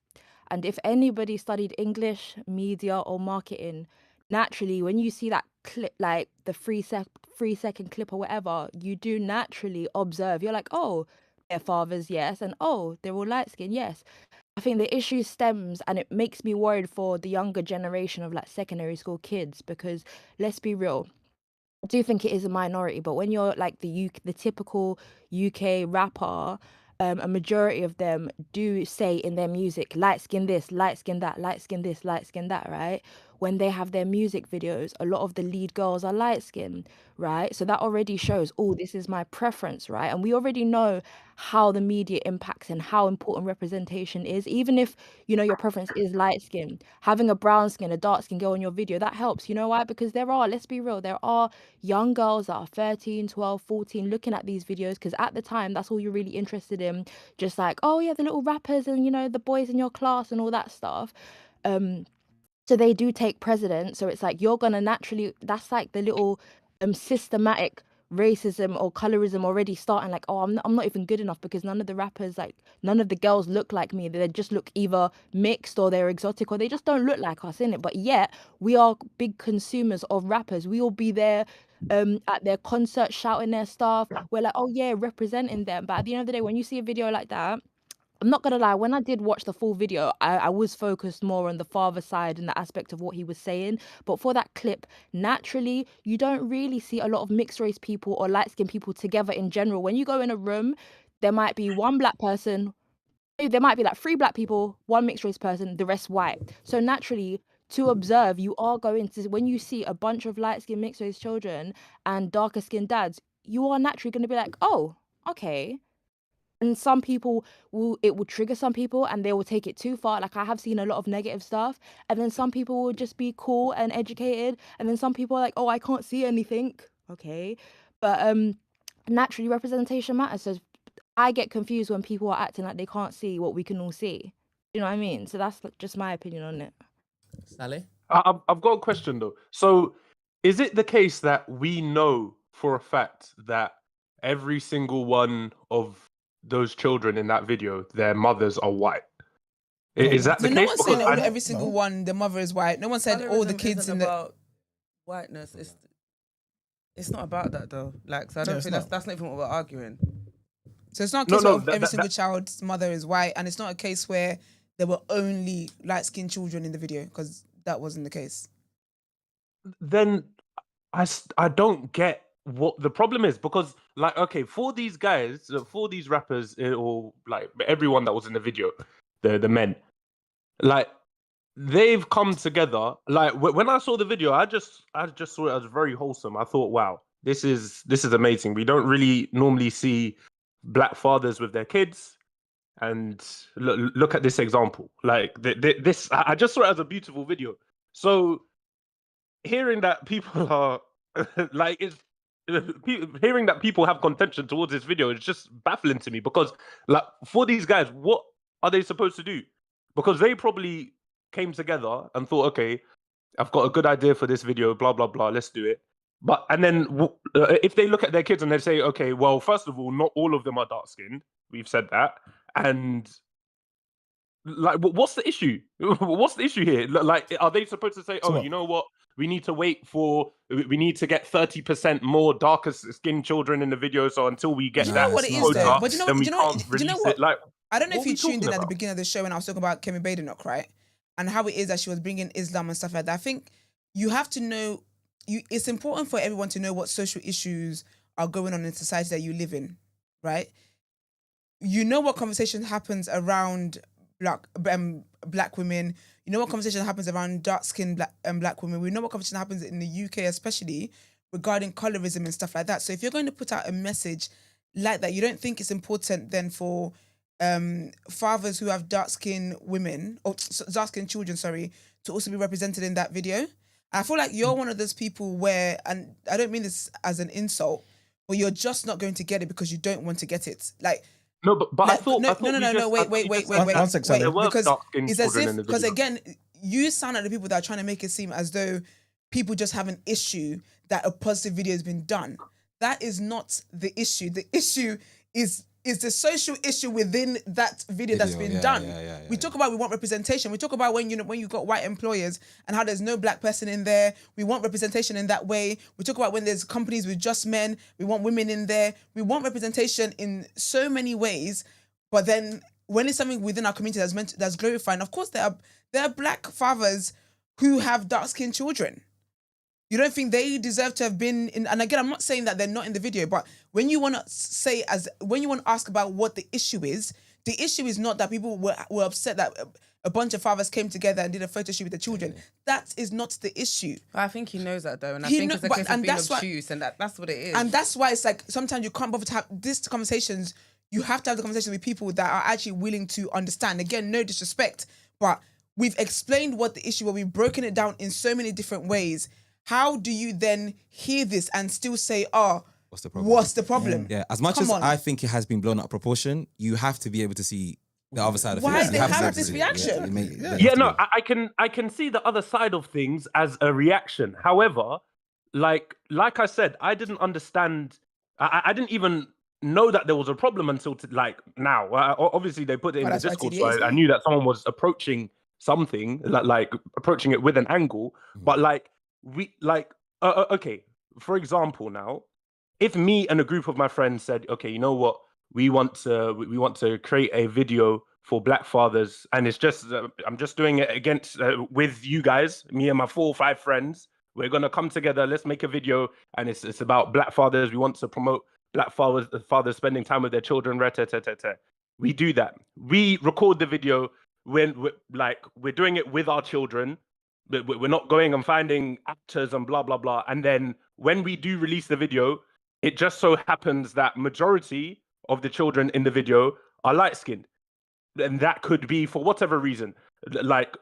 [SPEAKER 16] and if anybody studied English, media, or marketing, naturally, when you see that clip, like the 3-second clip or whatever, you do naturally observe. You're like, oh, they're fathers, yes, and oh, they're all light skinned, yes. I think the issue stems, and it makes me worried for the younger generation of like secondary school kids, because let's be real, I do think it is a minority, but when you're like the typical UK rapper, a majority of them do say in their music, light skin this, light skin that, light skin this, light skin that, right? When they have their music videos, a lot of the lead girls are light skinned, right? So that already shows, oh, this is my preference, right? And we already know how the media impacts and how important representation is. Even if, your preference is light skin, having a brown skin, a dark skin girl in your video, that helps. You know why? Because let's be real, there are young girls that are 13, 12, 14 looking at these videos, because at the time, that's all you're really interested in. Just like, oh yeah, the little rappers and, the boys in your class and all that stuff. So they do take precedence. So it's like, you're going to naturally, that's like the little systematic racism or colorism already starting, like, oh, I'm not even good enough because none of the rappers, like, none of the girls look like me. They just look either mixed or they're exotic or they just don't look like us, innit? But yet, we are big consumers of rappers. We will be there at their concerts shouting their stuff. We're like, oh yeah, representing them. But at the end of the day, when you see a video like that, I'm not gonna lie, when I did watch the full video, I was focused more on the father side and the aspect of what he was saying. But for that clip, naturally, you don't really see a lot of mixed race people or light-skinned people together in general. When you go in a room, there might be one black person, there might be like 3 black people, 1 mixed race person, the rest white. So naturally, to observe, you are going to, when you see a bunch of light-skinned mixed race children and darker skinned dads, you are naturally gonna be like, oh, okay. And some people it will trigger some people and they will take it too far. Like, I have seen a lot of negative stuff, and then some people will just be cool and educated, and then some people are like, oh, I can't see anything. Okay. But naturally, representation matters. So I get confused when people are acting like they can't see what we can all see. You know what I mean? So that's just my opinion on it.
[SPEAKER 4] Sally?
[SPEAKER 17] I've got a question though. So is it the case that we know for a fact that every single one of those children in that video, their mothers are white? Is that the case?
[SPEAKER 1] No one said every single one, the mother is white. No one said all the kids in the
[SPEAKER 2] about whiteness. It's not about that though. Like, so I don't think that's not even what we're arguing.
[SPEAKER 1] So it's not a case of every single child's mother is white, and it's not a case where there were only light-skinned children in the video, because that wasn't the case.
[SPEAKER 17] Then I don't get what the problem is, because, like, okay, for these guys, for these rappers, or like everyone that was in the video, the men, like, they've come together. Like, when I saw the video, I just saw it as very wholesome. I thought, wow, this is amazing. We don't really normally see black fathers with their kids. And look at this example. Like this, I just saw it as a beautiful video. So hearing that people are like, hearing that people have contention towards this video is just baffling to me, because like for these guys, what are they supposed to do? Because they probably came together and thought, okay, I've got a good idea for this video, blah blah blah, let's do it. But and then if they look at their kids and they say, okay, well, first of all, not all of them are dark skinned. We've said that. And like, what's the issue? What's the issue here? Like, are they supposed to say, "Oh, you know what? We need to wait for. We need to get 30% more darker skinned children in the video. So until we get that,
[SPEAKER 1] what it is,
[SPEAKER 17] quota,
[SPEAKER 1] though? But do you know,
[SPEAKER 17] then we
[SPEAKER 1] do you know,
[SPEAKER 17] can't
[SPEAKER 1] do you know
[SPEAKER 17] release
[SPEAKER 1] what?
[SPEAKER 17] it." Like,
[SPEAKER 1] I don't know
[SPEAKER 17] what
[SPEAKER 1] if
[SPEAKER 17] are
[SPEAKER 1] you
[SPEAKER 17] we
[SPEAKER 1] tuned in
[SPEAKER 17] talking
[SPEAKER 1] at the
[SPEAKER 17] about?
[SPEAKER 1] beginning of the show when I was talking about Kemi Badenoch, right? And how it is that she was bringing Islam and stuff like that. I think you have to know. It's important for everyone to know what social issues are going on in society that you live in, right? You know what conversation happens around black women. You know what conversation happens around dark-skinned black women. We know what conversation happens in the UK, especially regarding colorism and stuff like that. So if you're going to put out a message like that, you don't think it's important then for fathers who have dark-skinned women, or dark-skinned children, sorry, to also be represented in that video? I feel like you're one of those people where, and I don't mean this as an insult, but you're just not going to get it because you don't want to get it. Like,
[SPEAKER 17] no, but
[SPEAKER 1] like,
[SPEAKER 17] I thought
[SPEAKER 1] wait, because it's as if, because again, you sound like the people that are trying to make it seem as though people just have an issue that a positive video has been done. That is not the issue. The issue is the social issue within that video that's been done. We talk about we want representation. We talk about when you got white employers and how there's no black person in there. We want representation in that way. We talk about when there's companies with just men. We want women in there. We want representation in so many ways. But then when it's something within our community that's glorifying, of course there are black fathers who have dark-skinned children. You don't think they deserve to have been in? And again, I'm not saying that they're not in the video, but when you want to ask about what the issue is not that people were upset that a bunch of fathers came together and did a photo shoot with the children. That is not the issue.
[SPEAKER 2] I think he knows that though, and I think it's a case of being obtuse, and that's what it is.
[SPEAKER 1] And that's why it's like sometimes you can't bother to have these conversations. You have to have the conversation with people that are actually willing to understand. Again, no disrespect, but we've explained what the issue was. We've broken it down in so many different ways. How do you then hear this and still say, what's the problem?
[SPEAKER 7] Yeah, as much as I think it has been blown out of proportion, you have to be able to see the other side of things.
[SPEAKER 1] Why they have this reaction?
[SPEAKER 17] I can see the other side of things as a reaction. However, like I said, I didn't understand. I didn't even know that there was a problem until now. Obviously, they put it in the Discord, so I knew that someone was approaching something, like approaching it with an angle. But okay, for example, now, if me and a group of my friends said, okay, you know what, we want to create a video for black fathers, and it's just I'm just doing it against with you guys, me and my 4 or 5 friends. We're gonna come together. Let's make a video, and it's about black fathers. We want to promote black fathers spending time with their children. We do that. We record the video when we're doing it with our children. We're not going and finding actors and blah, blah, blah. And then when we do release the video, it just so happens that majority of the children in the video are light-skinned. And that could be for whatever reason.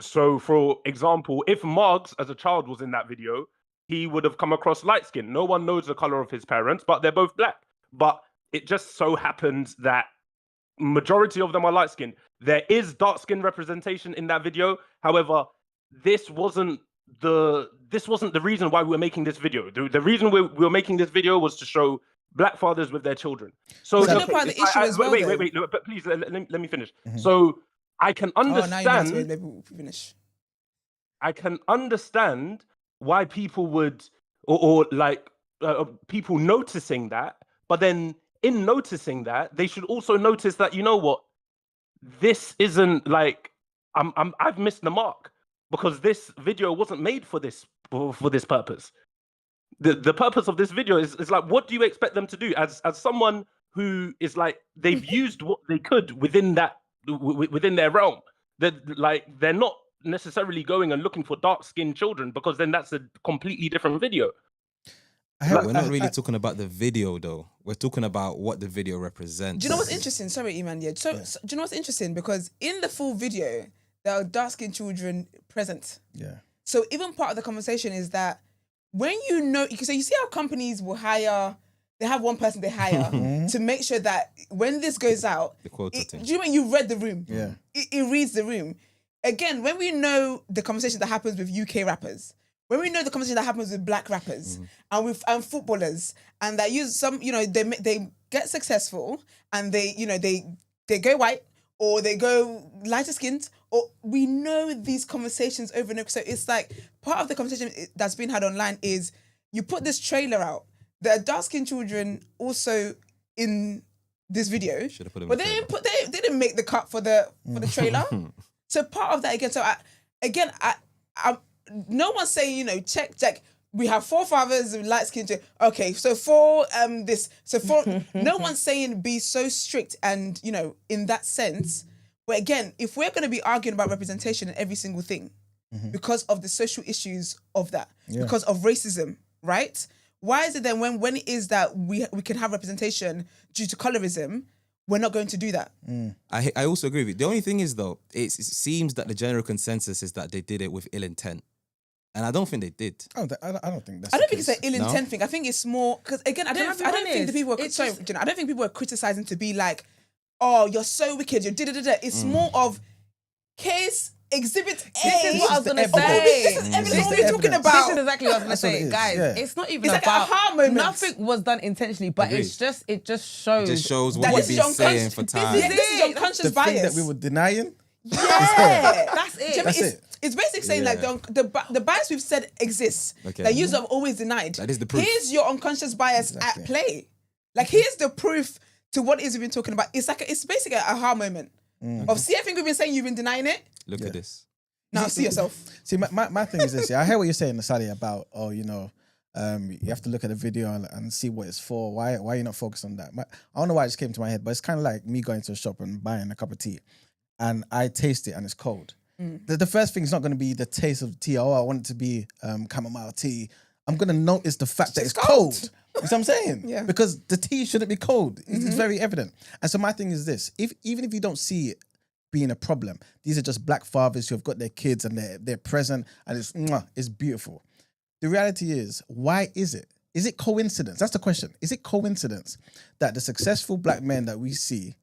[SPEAKER 17] So for example, if Margs as a child was in that video, he would have come across light-skinned. No one knows the color of his parents, but they're both black. But it just so happens that majority of them are light-skinned. There is dark-skinned representation in that video. However, this wasn't the reason why we were making this video. The reason we were making this video was to show black fathers with their children. So
[SPEAKER 1] part of the issue as well.
[SPEAKER 17] Wait, but please let me finish. So I can understand.
[SPEAKER 1] Let me finish.
[SPEAKER 17] I can understand why people would or people noticing that, but then in noticing that, they should also notice that, you know what, this isn't I've missed the mark. Because this video wasn't made for this purpose. The purpose of this video is what do you expect them to do as someone who is they've used what they could within their realm. They're not necessarily going and looking for dark-skinned children, because then that's a completely different video.
[SPEAKER 7] We're not really talking about the video though. We're talking about what the video represents.
[SPEAKER 1] Do you know what's interesting? Sorry, Iman. Yeah. So, do you know what's interesting? Because in the full video, there are dark-skinned children present.
[SPEAKER 3] Yeah.
[SPEAKER 1] So even part of the conversation is that when you know, so you see how companies will hire, they have one person they hire to make sure that when this goes out, do you mean you read the room?
[SPEAKER 3] Yeah.
[SPEAKER 1] It reads the room. Again, when we know the conversation that happens with UK rappers, when we know the conversation that happens with black rappers and footballers, and that use some, they get successful and they go white or they go lighter skinned, or we know these conversations over and over. So it's like part of the conversation that's been had online is you put this trailer out. There are dark skinned children also in this video, but they didn't make the cut for the trailer. So part of that again. So I no one's saying check. We have 4 fathers with light skin. Okay, so for no one's saying be so strict and in that sense. But again, if we're going to be arguing about representation in every single thing, because of the social issues of that, because of racism, right? Why is it then when it is that we can have representation due to colorism, we're not going to do that?
[SPEAKER 7] I also agree with you. The only thing is though, it seems that the general consensus is that they did it with ill intent. And I don't think they did.
[SPEAKER 3] I don't think that's.
[SPEAKER 1] I don't think it's an ill intent thing. I think it's more because again, I don't think the people are I don't think people are criticizing to be like, oh, you're so wicked, you're da-da-da-da. It's more of case exhibit A.
[SPEAKER 2] This is what I was going to say.
[SPEAKER 1] This is evidence what we're talking about.
[SPEAKER 2] This is exactly what I was going to say. Guys, it's not even
[SPEAKER 1] it's
[SPEAKER 2] about...
[SPEAKER 1] Like a aha moment.
[SPEAKER 2] Nothing was done intentionally, but it just shows...
[SPEAKER 7] It just shows what we've been saying for time.
[SPEAKER 1] This is unconscious bias.
[SPEAKER 3] The thing that we were denying?
[SPEAKER 1] Yeah. That's it.
[SPEAKER 3] That's it.
[SPEAKER 1] It's basically saying like the bias we've said exists that you have always denied.
[SPEAKER 7] That is the proof.
[SPEAKER 1] Here's your unconscious bias at play. Like here's the proof to what it is we've been talking about. It's like it's basically an aha moment of see everything we've been saying. You've been denying it.
[SPEAKER 7] Look at this.
[SPEAKER 1] Now see yourself.
[SPEAKER 3] See, my thing is this. I hear what you're saying, Sally, about you have to look at the video and see what it's for. Why are you not focused on that? I don't know why it just came to my head, but it's kind of like me going to a shop and buying a cup of tea, and I taste it and it's cold. The first thing is not going to be the taste of the tea. Oh, I want it to be chamomile tea. I'm going to notice the fact that it's cold. You know what I'm saying?
[SPEAKER 1] Yeah.
[SPEAKER 3] Because the tea shouldn't be cold. It's very evident. And so my thing is this. Even if you don't see it being a problem, these are just black fathers who have got their kids and they're present and it's beautiful. The reality is, why is it? Is it coincidence? That's the question. Is it coincidence that the successful black men that we see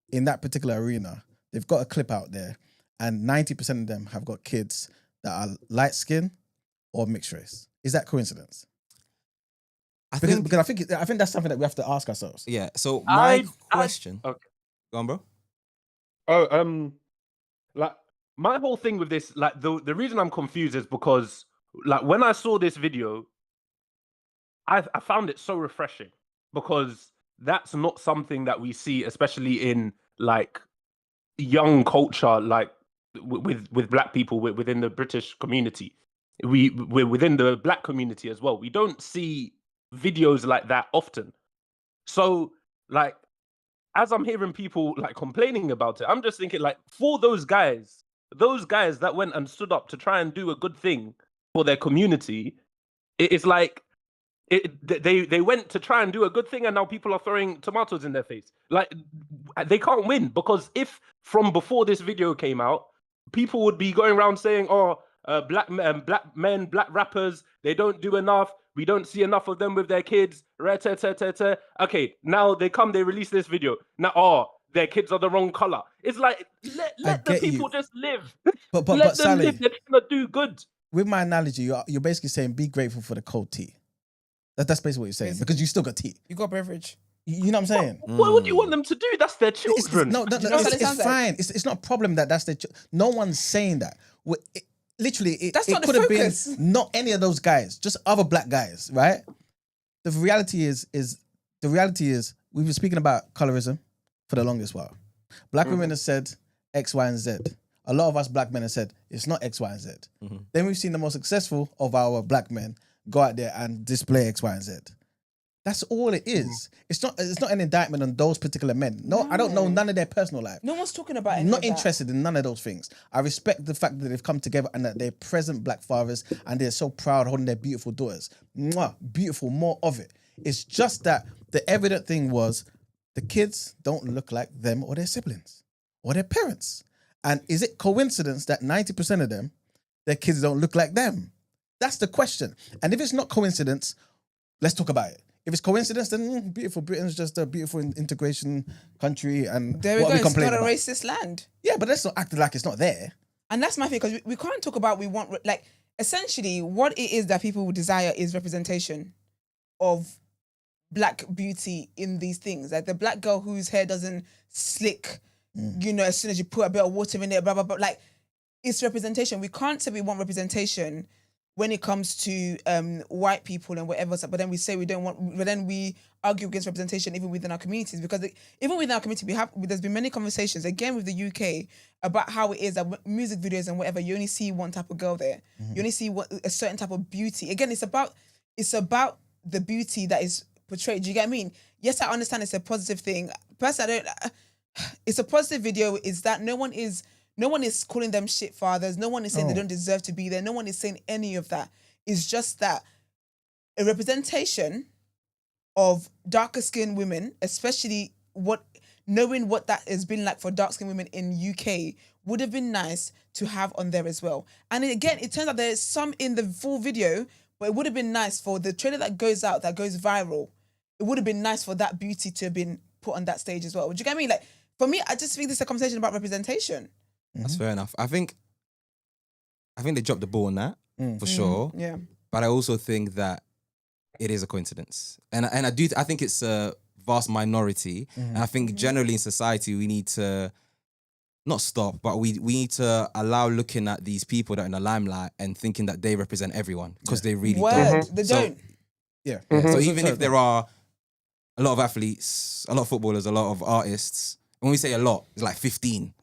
[SPEAKER 3] in that particular arena, they've got a clip out there, and 90% of them have got kids that are light skin or mixed race? Is that coincidence? Because I think that's something that we have to ask ourselves.
[SPEAKER 7] Yeah. So my question.
[SPEAKER 17] Okay.
[SPEAKER 7] Go on, bro.
[SPEAKER 17] Oh, like my whole thing with this, like the reason I'm confused is because like when I saw this video, I found it so refreshing because that's not something that we see, especially in like young culture, like with black people within the British community. We're within the black community as well. We don't see videos like that often. So like, as I'm hearing people like complaining about it, I'm just thinking like, for those guys that went and stood up to try and do a good thing for their community, it's like they went to try and do a good thing and now people are throwing tomatoes in their face. Like they can't win, because if from before this video came out, people would be going around saying, oh, black men, black rappers, they don't do enough. We don't see enough of them with their kids. Okay, now they release this video. Now, their kids are the wrong color. It's like, let the people just live.
[SPEAKER 3] But
[SPEAKER 17] let them
[SPEAKER 3] Sally,
[SPEAKER 17] live. They're trying to do good.
[SPEAKER 3] With my analogy, you're basically saying be grateful for the cold tea. That's basically what you're saying, because you still got tea.
[SPEAKER 1] You got beverage.
[SPEAKER 3] You know what I'm saying?
[SPEAKER 17] What would you want them to do? That's their children.
[SPEAKER 3] It's fine. It's not a problem that's their no one's saying that. Literally,
[SPEAKER 1] that's not
[SPEAKER 3] could
[SPEAKER 1] the
[SPEAKER 3] have been
[SPEAKER 1] focus.
[SPEAKER 3] not any of those guys, just other black guys, right? The reality is we've been speaking about colorism for the longest while. Black women have said X, Y, and Z. A lot of us black men have said it's not X, Y, and Z. Then we've seen the most successful of our black men go out there and display X, Y, and Z. That's all it is. It's not an indictment on those particular men. No, I don't know none of their personal life.
[SPEAKER 1] No one's talking about any
[SPEAKER 3] Not
[SPEAKER 1] of that.
[SPEAKER 3] interested in none of those things. I respect the fact that they've come together and that they're present black fathers and they're so proud holding their beautiful daughters. Mwah, beautiful, more of it. It's just that the evident thing was the kids don't look like them or their siblings or their parents. And is it coincidence that 90% of them, their kids don't look like them? That's the question. And if it's not coincidence, let's talk about it. If it's coincidence, then beautiful Britain's just a beautiful integration country, and
[SPEAKER 1] there we
[SPEAKER 3] what
[SPEAKER 1] go.
[SPEAKER 3] we
[SPEAKER 1] It's
[SPEAKER 3] complain
[SPEAKER 1] not a
[SPEAKER 3] about.
[SPEAKER 1] racist land.
[SPEAKER 3] Yeah, but let's not act like it's not there.
[SPEAKER 1] And that's my thing, because we can't talk about like, essentially what it is that people desire is representation of black beauty in these things. Like the black girl whose hair doesn't slick, you know, as soon as you put a bit of water in it, blah, blah, blah. Like, it's representation. We can't say we want representation when it comes to white people and whatever, but then we say we don't want, but then we argue against representation even within our communities, because even within our community, there's been many conversations, again with the UK, about how it is that music videos and whatever, you only see one type of girl there. You only see a certain type of beauty. Again, it's about the beauty that is portrayed. Do you get what I mean? Yes, I understand it's a positive thing. Personally, it's a positive video, is that no one is calling them shit fathers. No one is saying they don't deserve to be there. No one is saying any of that. It's just that a representation of darker skinned women, especially knowing what that has been like for dark skinned women in UK, would have been nice to have on there as well. And again, it turns out there's some in the full video, but it would have been nice for the trailer that goes out, that goes viral. It would have been nice for that beauty to have been put on that stage as well. Would you get me? Like, for me, I just think this is a conversation about representation.
[SPEAKER 7] That's fair enough. I think they dropped the ball on that for sure.
[SPEAKER 1] Yeah.
[SPEAKER 7] But I also think that it is a coincidence, and I think it's a vast minority. And I think generally in society we need to not stop, but we need to allow looking at these people that are in the limelight and thinking that they represent everyone, because they really don't.
[SPEAKER 1] They don't.
[SPEAKER 3] Yeah.
[SPEAKER 7] So even if there are a lot of athletes, a lot of footballers, a lot of artists. When we say a lot, it's like 15.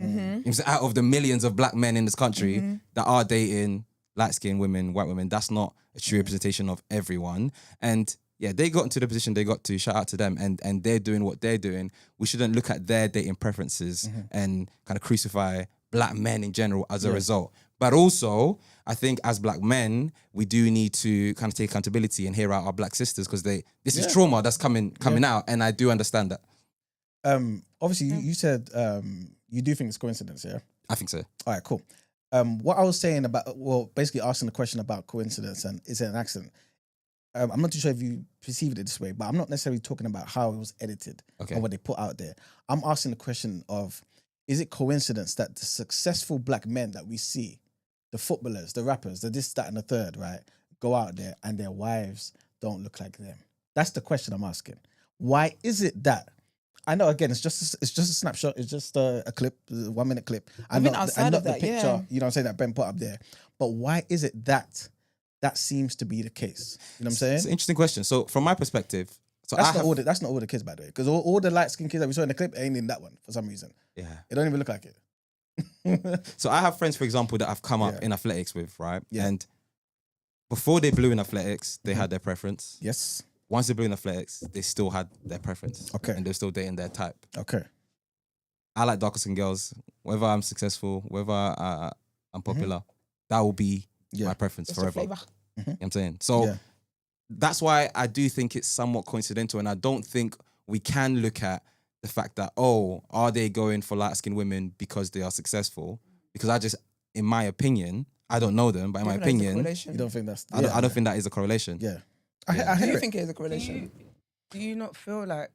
[SPEAKER 7] It's out of the millions of black men in this country that are dating light-skinned women, white women. That's not a true representation of everyone. And yeah, they got into the position they got to. Shout out to them. And they're doing what they're doing. We shouldn't look at their dating preferences and kind of crucify black men in general as a result. But also, I think as black men, we do need to kind of take accountability and hear out our black sisters, because this is trauma that's coming out. And I do understand that.
[SPEAKER 3] Obviously, you said you do think it's coincidence, yeah?
[SPEAKER 7] I think so.
[SPEAKER 3] All right, cool. What I was saying about, basically asking the question about coincidence and is it an accident? I'm not too sure if you perceived it this way, but I'm not necessarily talking about how it was edited or what they put out there. I'm asking the question of, is it coincidence that the successful black men that we see, the footballers, the rappers, the this, that, and the third, right, go out there and their wives don't look like them? That's the question I'm asking. Why is it that? I know, again, it's just a snapshot. It's just a clip, a 1 minute clip. I know the picture, you know what I'm saying, that Ben put up there. But why is it that seems to be the case? You know what I'm saying?
[SPEAKER 7] It's an interesting question. So from my perspective,
[SPEAKER 3] that's not all the kids, by the way, because all the light skinned kids that we saw in the clip ain't in that one for some reason.
[SPEAKER 7] Yeah,
[SPEAKER 3] it don't even look like it.
[SPEAKER 7] So I have friends, for example, that I've come up in athletics with, right? Yeah. And before they blew in athletics, they had their preference.
[SPEAKER 3] Yes.
[SPEAKER 7] Once they blew in athletics, they still had their preference.
[SPEAKER 3] Okay.
[SPEAKER 7] And they're still dating their type.
[SPEAKER 3] Okay.
[SPEAKER 7] I like darker skin girls. Whether I'm successful, whether I'm popular, that will be my preference forever. You know what I'm saying? So that's why I do think it's somewhat coincidental, and I don't think we can look at the fact that, are they going for light-skinned women because they are successful? Because in my opinion, I don't know them, but in my opinion,
[SPEAKER 3] you don't think that's...
[SPEAKER 7] I don't think that is a correlation.
[SPEAKER 3] Yeah.
[SPEAKER 1] Do you think it is a correlation?
[SPEAKER 2] Do you not feel like,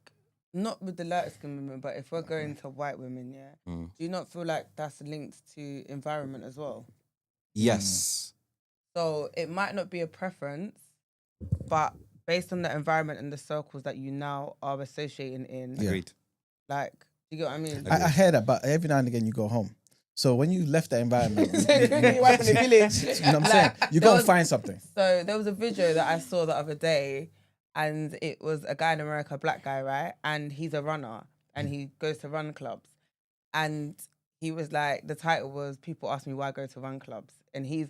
[SPEAKER 2] not with the light-skinned women, but if we're going to white women, do you not feel like that's linked to environment as well?
[SPEAKER 7] Yes.
[SPEAKER 2] So it might not be a preference, but based on the environment and the circles that you now are associating in.
[SPEAKER 7] Agreed.
[SPEAKER 2] Like, you get what I mean?
[SPEAKER 3] I hear that, but every now and again you go home. So when you left the environment, you
[SPEAKER 1] know what I'm
[SPEAKER 3] saying? You go and find something.
[SPEAKER 2] So there was a video that I saw the other day, and it was a guy in America, a black guy, right? And he's a runner, and he goes to run clubs. And he was like, the title was "People Ask Me Why I Go to Run Clubs," and he's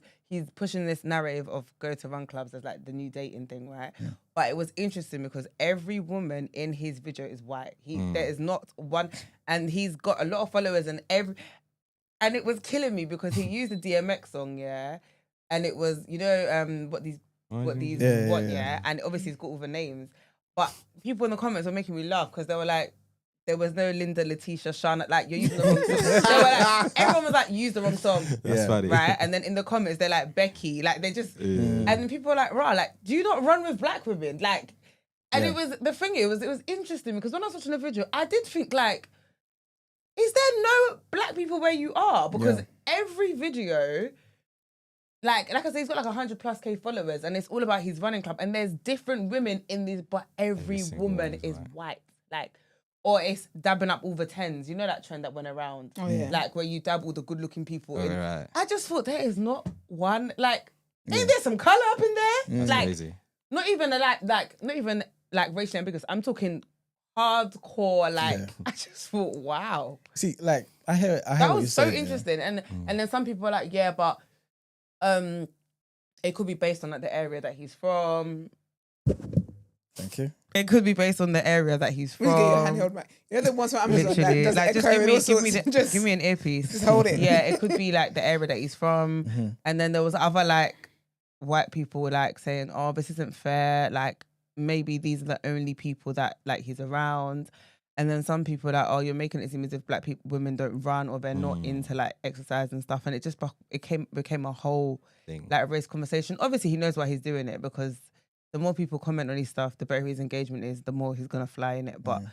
[SPEAKER 2] pushing this narrative of go to run clubs as like the new dating thing, right? Yeah. But it was interesting because every woman in his video is white. There is not one, and he's got a lot of followers, and it was killing me because he used the DMX song, yeah, and it was and obviously he's got all the names, but people in the comments were making me laugh because they were like, there was no Linda, Letitia, Shana, like you're using the wrong song. They were like, everyone was like, use the wrong song.
[SPEAKER 7] That's funny.
[SPEAKER 2] Right? And then in the comments, they're like, Becky, like they just, and then people are like, rah, like, do you not run with black women? Like, and it was, the thing, it was interesting because when I was watching the video, I did think like, is there no black people where you are? Because every video, like I said, he's got like 100+ K followers and it's all about his running club and there's different women in this, but every woman is white. Like, or it's dabbing up all the tens. You know that trend that went around? Oh, yeah. Like where you dab all the good looking people in. Right. I just thought there is not one, like, ain't there some colour up in there?
[SPEAKER 7] That's
[SPEAKER 2] like,
[SPEAKER 7] crazy.
[SPEAKER 2] Not even not even racially ambiguous. I'm talking hardcore, like, I just thought, wow.
[SPEAKER 3] See, like, I hear
[SPEAKER 2] that
[SPEAKER 3] was
[SPEAKER 2] so interesting. And then some people are like, yeah, but it could be based on like the area that he's from.
[SPEAKER 3] Thank you.
[SPEAKER 2] It could be based on the area that he's from.
[SPEAKER 1] Please get your handheld mic. You're the ones from Amazon
[SPEAKER 2] Literally,
[SPEAKER 1] that does
[SPEAKER 2] like,
[SPEAKER 1] just
[SPEAKER 2] give me an earpiece.
[SPEAKER 1] Just hold it.
[SPEAKER 2] Yeah, it could be like the area that he's from. And then there was other like white people like saying, oh, this isn't fair. Like maybe these are the only people that like he's around. And then some people are like, oh, you're making it seem as if black women don't run or they're not into like exercise and stuff. And it just became a whole thing, like race conversation. Obviously, he knows why he's doing it because the more people comment on his stuff, the better his engagement is, the more he's gonna fly in it. But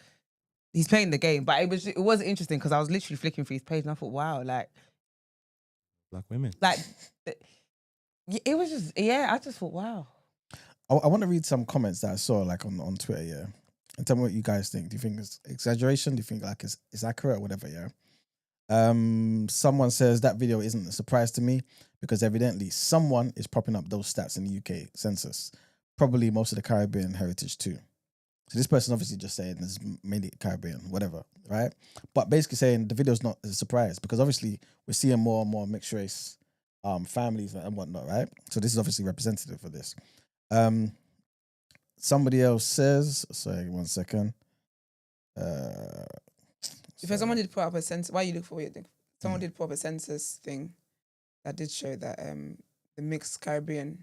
[SPEAKER 2] he's playing the game. But it was interesting because I was literally flicking through his page and I thought, wow, like
[SPEAKER 7] black women.
[SPEAKER 2] Like it was just I just thought, wow.
[SPEAKER 3] I want to read some comments that I saw like on Twitter, yeah. And tell me what you guys think. Do you think it's exaggeration? Do you think like it's accurate or whatever, yeah? Someone says that video isn't a surprise to me because evidently someone is propping up those stats in the UK census. Probably most of the Caribbean heritage too. So this person obviously just saying there's mainly Caribbean, whatever, right? But basically saying the video's not a surprise because obviously we're seeing more and more mixed race families and whatnot, right? So this is obviously representative for this. Somebody else says, sorry, 1 second.
[SPEAKER 1] If someone did put up a census, why you look for it? Someone did put up a census thing that did show that the mixed Caribbean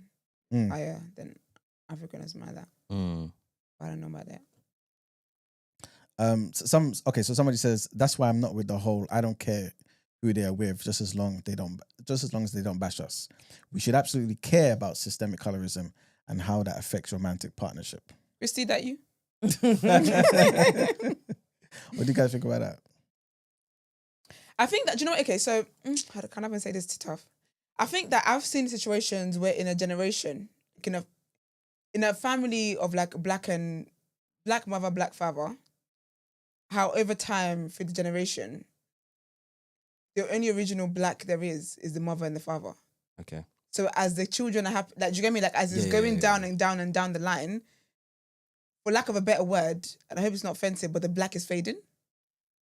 [SPEAKER 1] higher than African or something like that. I don't know about that.
[SPEAKER 3] So somebody says that's why I'm not with the whole I don't care who they are with, just as long as they don't bash us. We should absolutely care about systemic colorism and how that affects romantic partnership.
[SPEAKER 1] Christy, that you?
[SPEAKER 3] What do you guys think about that?
[SPEAKER 1] I think that, okay, so how can I even say this too tough? I think that I've seen situations where in a generation, in a family of like black mother, black father, how over time through the generation, the only original black there is the mother and the father.
[SPEAKER 7] Okay.
[SPEAKER 1] So as the children are happy, like, do you get me? Like as it's going down and down and down the line, for lack of a better word, and I hope it's not offensive, but the black is fading.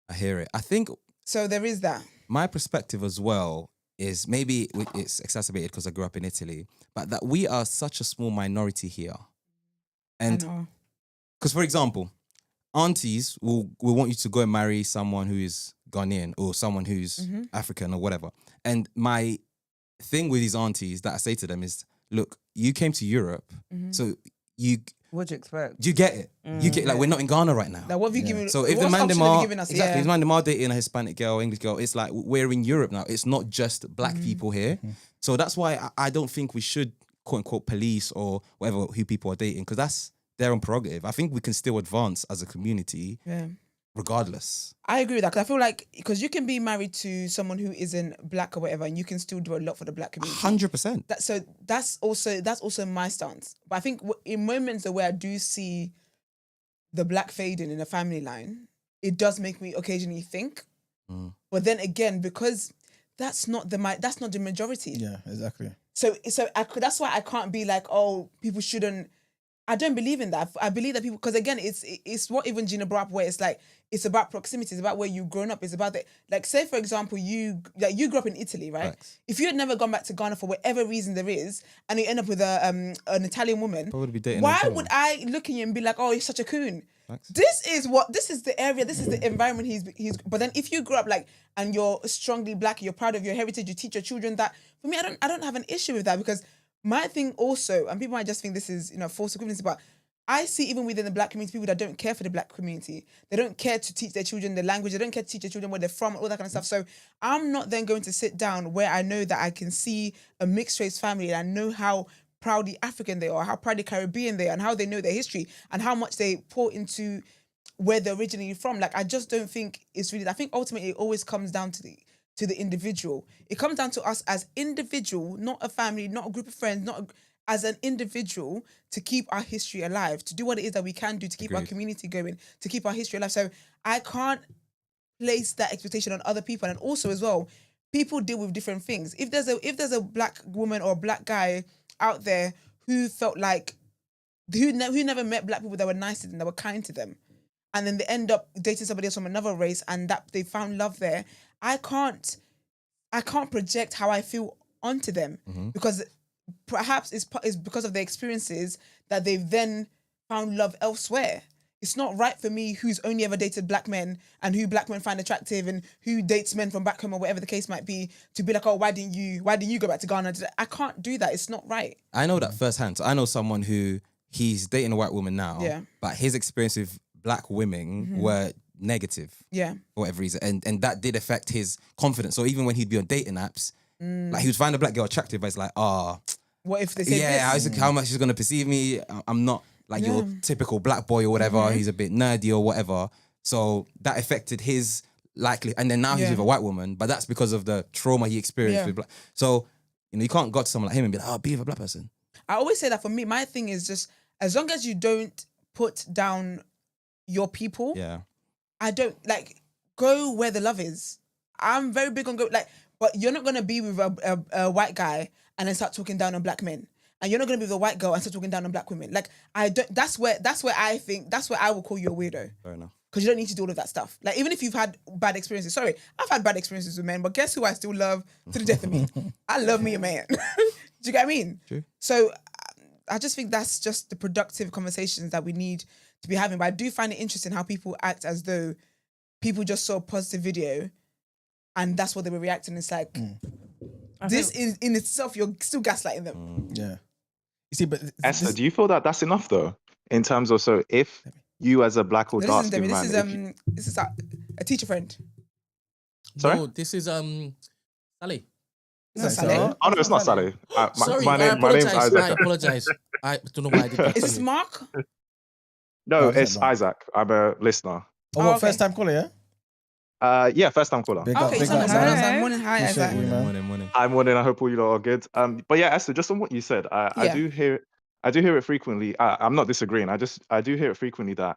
[SPEAKER 7] I hear it. I think
[SPEAKER 1] so. There is that.
[SPEAKER 7] My perspective as well is maybe it's exacerbated because I grew up in Italy, but that we are such a small minority here. And because, for example, aunties will want you to go and marry someone who is Ghanaian or someone who's African or whatever. And my thing with these aunties that I say to them is, look, you came to Europe, so
[SPEAKER 2] what do you expect?
[SPEAKER 7] Do you get it? You get, like, we're not in Ghana right now.
[SPEAKER 1] Like, what have you given?
[SPEAKER 7] So if the man if man are dating a Hispanic girl, English girl, it's like we're in Europe now. It's not just black people here. So that's why I don't think we should quote unquote police or whatever who people are dating, because that's their own prerogative. I think we can still advance as a community. Yeah. Regardless.
[SPEAKER 1] I agree with that because I feel like because you can be married to someone who isn't black or whatever and you can still do a lot for the black community.
[SPEAKER 7] 100%.
[SPEAKER 1] So that's also my stance. But I think in moments where I do see the black fading in a family line, it does make me occasionally think. But then again, because that's not the majority.
[SPEAKER 3] Yeah, exactly.
[SPEAKER 1] So that's why I can't be like, oh, people shouldn't. I don't believe in that. I believe that people, because again, it's what even Gina brought up, where it's like, it's about proximity, it's about where you've grown up, it's about the, like, say for example, you grew up in Italy, right?
[SPEAKER 7] Facts.
[SPEAKER 1] If you had never gone back to Ghana for whatever reason there is, and you end up with an Italian woman,
[SPEAKER 7] Probably be dating
[SPEAKER 1] why
[SPEAKER 7] them too,
[SPEAKER 1] would
[SPEAKER 7] man.
[SPEAKER 1] I look at you and be like, oh, you're such a coon?
[SPEAKER 7] Facts.
[SPEAKER 1] This is the area, this is the environment he's. But then if you grew up like, and you're strongly black, you're proud of your heritage, you teach your children that. For me, I don't have an issue with that, because my thing also, and people might just think this is, false equivalency, but I see even within the black community, people that don't care for the black community. They don't care to teach their children the language. They don't care to teach their children where they're from, all that kind of stuff. So I'm not then going to sit down where I know that I can see a mixed race family and I know how proudly African they are, how proudly Caribbean they are, and how they know their history and how much they pour into where they're originally from. Like, I just don't think it's really, I think ultimately it always comes down to the individual. It comes down to us as individual, not a family, not a group of friends, as an individual, to keep our history alive, to do what it is that we can do to keep our community going, to keep our history alive. So I can't place that expectation on other people. And also as well, people deal with different things. If there's a black woman or a black guy out there who felt like, who never met black people that were nice to them, that were kind to them, and then they end up dating somebody else from another race and that they found love there, I can't project how I feel onto them, because perhaps it's because of their experiences that they've then found love elsewhere. It's not right for me, who's only ever dated black men and who black men find attractive and who dates men from back home or whatever the case might be, to be like, oh, why didn't you go back to Ghana? I can't do that. It's not right.
[SPEAKER 7] I know that firsthand. So I know someone who, he's dating a white woman now,
[SPEAKER 1] Yeah.
[SPEAKER 7] but his experience with black women were negative,
[SPEAKER 1] Yeah.
[SPEAKER 7] for whatever reason, and that did affect his confidence. So even when he'd be on dating apps, like, he would find a black girl attractive, but it's like,
[SPEAKER 1] what if they say this?
[SPEAKER 7] How much she's gonna perceive me? I'm not like your typical black boy or whatever. He's a bit nerdy or whatever. So that affected his likely, and then now he's with a white woman, but that's because of the trauma he experienced with black. So you can't go to someone like him and be like, oh, be with a black person.
[SPEAKER 1] I always say that for me, my thing is just, as long as you don't put down your people, I don't, like, go where the love is. I'm very big on but you're not gonna be with a white guy and then start talking down on black men, and you're not gonna be with a white girl and start talking down on black women. Like, I don't. That's where I will call you a weirdo.
[SPEAKER 7] Fair enough.
[SPEAKER 1] Because you don't need to do all of that stuff. Like, even if you've had bad experiences. Sorry, I've had bad experiences with men, but guess who I still love to the death of me? I love me a man. Do you get what I mean?
[SPEAKER 7] True.
[SPEAKER 1] So I just think that's just the productive conversations that we need to be having. But I do find it interesting how people act as though people just saw a positive video and that's what they were reacting. It's like, this is in itself, you're still gaslighting them.
[SPEAKER 3] Yeah. You see, but
[SPEAKER 18] Esther, do you feel that that's enough though? In terms of, so if you as a black or dark skinned man,
[SPEAKER 1] this is a teacher friend.
[SPEAKER 18] Sorry?
[SPEAKER 4] No, this is Sally.
[SPEAKER 1] It's not Sally.
[SPEAKER 18] Oh no, it's not Sally.
[SPEAKER 4] Sorry,
[SPEAKER 18] my name's Isaac.
[SPEAKER 4] I apologize. I don't know why I did that.
[SPEAKER 1] Is this Mark?
[SPEAKER 18] No, it's Isaac. I'm a listener.
[SPEAKER 3] Oh, first time caller, yeah?
[SPEAKER 18] Yeah, first time caller.
[SPEAKER 3] Big up.
[SPEAKER 1] Morning, hi, Isaac.
[SPEAKER 7] Morning.
[SPEAKER 18] I'm morning. I hope all you lot are good. But yeah, Esther, just on what you said, I do hear it frequently. I'm not disagreeing. I do hear it frequently that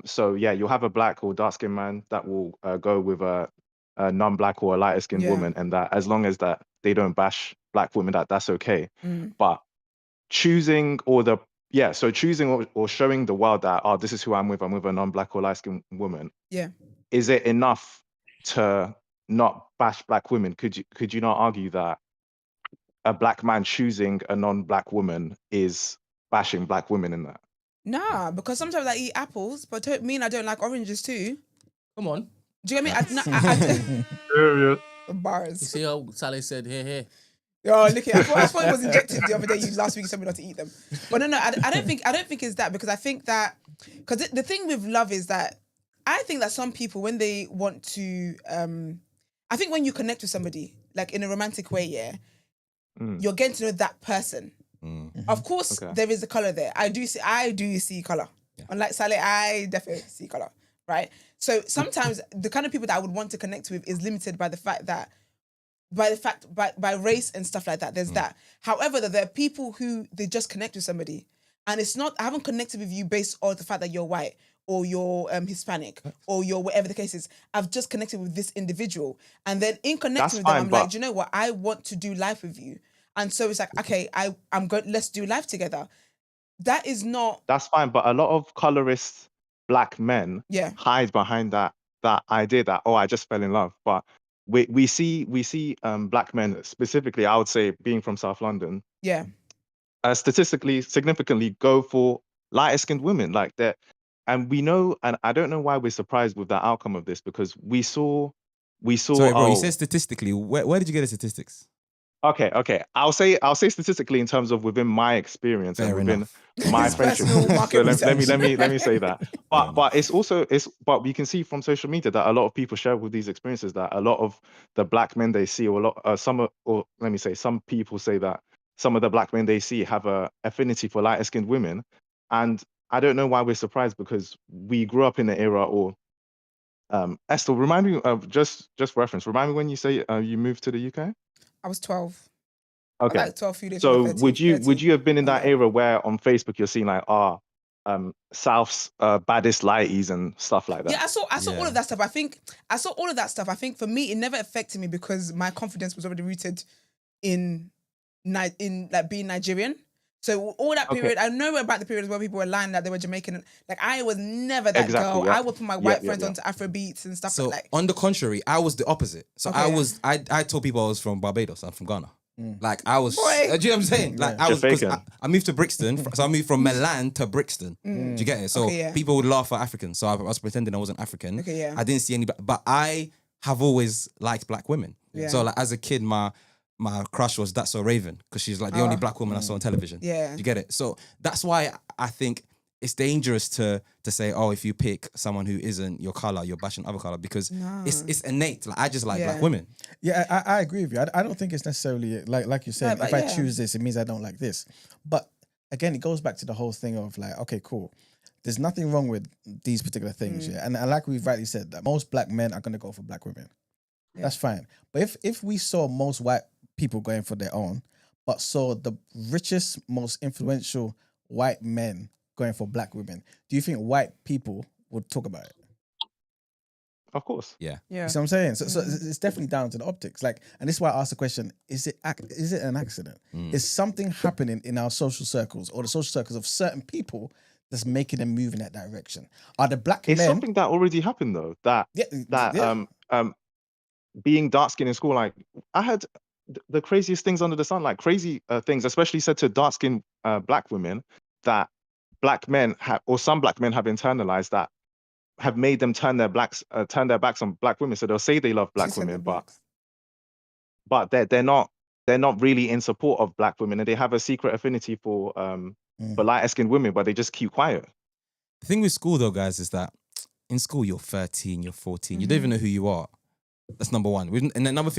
[SPEAKER 18] so yeah, you'll have a black or dark skinned man that will go with a non-black or a lighter skinned woman, and that as long as that they don't bash black women, that's okay. But choosing or showing the world that, oh, this is who I'm with a non-black or light skinned woman.
[SPEAKER 1] Yeah.
[SPEAKER 18] Is it enough to not bash black women? Could you not argue that a black man choosing a non-black woman is bashing black women in that?
[SPEAKER 1] Nah, because sometimes I eat apples, but don't mean I don't like oranges too.
[SPEAKER 4] Come on.
[SPEAKER 1] Do you get me? I bars.
[SPEAKER 4] You see how Sally said, hey.
[SPEAKER 1] Oh, look at it. I thought it was injected the other day. Last week, you told me not to eat them. But no, I don't think it's that, because I think that, because the thing with love is that I think that some people, when they want to, I think when you connect with somebody, like in a romantic way, you're getting to know that person. Of course, there is a color there. I do see color. Yeah. Unlike Saleh, I definitely see color, right? So sometimes the kind of people that I would want to connect with is limited by the fact that, by race and stuff like that. There's that. However, there are people who they just connect with somebody, and it's not, I haven't connected with you based on the fact that you're white or you're Hispanic or you're whatever the case is. I've just connected with this individual, and then in connecting with them, I'm like, do you know what? I want to do life with you. And so it's like, okay, let's do life together. That is not.
[SPEAKER 18] That's fine, but a lot of colorist black men hide behind that idea that, oh, I just fell in love. But we see black men, specifically, I would say, being from South London, statistically significantly go for lighter skinned women like that. And we know, and I don't know why we're surprised with the outcome of this, because we saw.
[SPEAKER 7] Sorry, bro. You said statistically. Where did you get the statistics?
[SPEAKER 18] Okay. I'll say statistically in terms of within my experience and within my friendship.
[SPEAKER 1] personal
[SPEAKER 18] group.
[SPEAKER 1] market
[SPEAKER 18] So let
[SPEAKER 1] research.
[SPEAKER 18] me say that. But it's also but we can see from social media that a lot of people share with these experiences that a lot of the black men they see, or some people say that some of the black men they see have a affinity for lighter skinned women, and I don't know why we're surprised, because we grew up in the era. Or Esther, remind me of just reference. Remind me when you say you moved to the UK.
[SPEAKER 1] I was 12.
[SPEAKER 18] Okay.
[SPEAKER 1] Like 12 few days.
[SPEAKER 18] So
[SPEAKER 1] 13,
[SPEAKER 18] would you have been in that era where on Facebook you're seeing like South's baddest lighties and stuff like that?
[SPEAKER 1] Yeah, I saw all of that stuff. I think I saw all of that stuff. I think for me, it never affected me because my confidence was already rooted in like being Nigerian. So all that period, I know about the period where people were lying that they were Jamaican. Like I was never that girl. I would put my white friends onto Afro beats and stuff
[SPEAKER 7] So
[SPEAKER 1] like that.
[SPEAKER 7] on the contrary, I was the opposite. So I told people I was from Barbados. I'm from Ghana. Like I was, do you know what I'm saying? Like I was, because I moved to Brixton, so I moved from Milan to Brixton. Do you get it? So people would laugh at Africans. So I was pretending I wasn't African. I didn't see any, but I have always liked black women. So like as a kid, my crush was That's So Raven, because she's like the only black woman I saw on television. You get it? So that's why I think it's dangerous to say, oh, if you pick someone who isn't your color, you're bashing other color, because it's innate. Like I just like black women.
[SPEAKER 3] Yeah, I agree with you. I don't think it's necessarily like you said. If I choose this, it means I don't like this. But again, it goes back to the whole thing of like, okay, cool. There's nothing wrong with these particular things, and like we've rightly said, that most black men are going to go for black women. That's fine. But if we saw most white people going for their own, but saw the richest, most influential white men going for black women, do you think white people would talk about it?
[SPEAKER 18] Of course.
[SPEAKER 7] Yeah.
[SPEAKER 3] You see what I'm saying? So it's definitely down to the optics. Like, and this is why I asked the question, is it an accident? Is something happening in our social circles or the social circles of certain people that's making them move in that direction? Are the black men...
[SPEAKER 18] It's something that already happened though. Being dark skinned in school, like I had the craziest things under the sun, like crazy things, especially said to dark skinned black women, that black men have, or some black men have internalized, that have made them turn their backs on black women. So they'll say they love black women, but they're not really in support of black women, and they have a secret affinity for lighter skinned women, but they just keep quiet.
[SPEAKER 7] The thing with school though, guys, is that in school you're 13, you're 14, you don't even know who you are. That's number one. And then number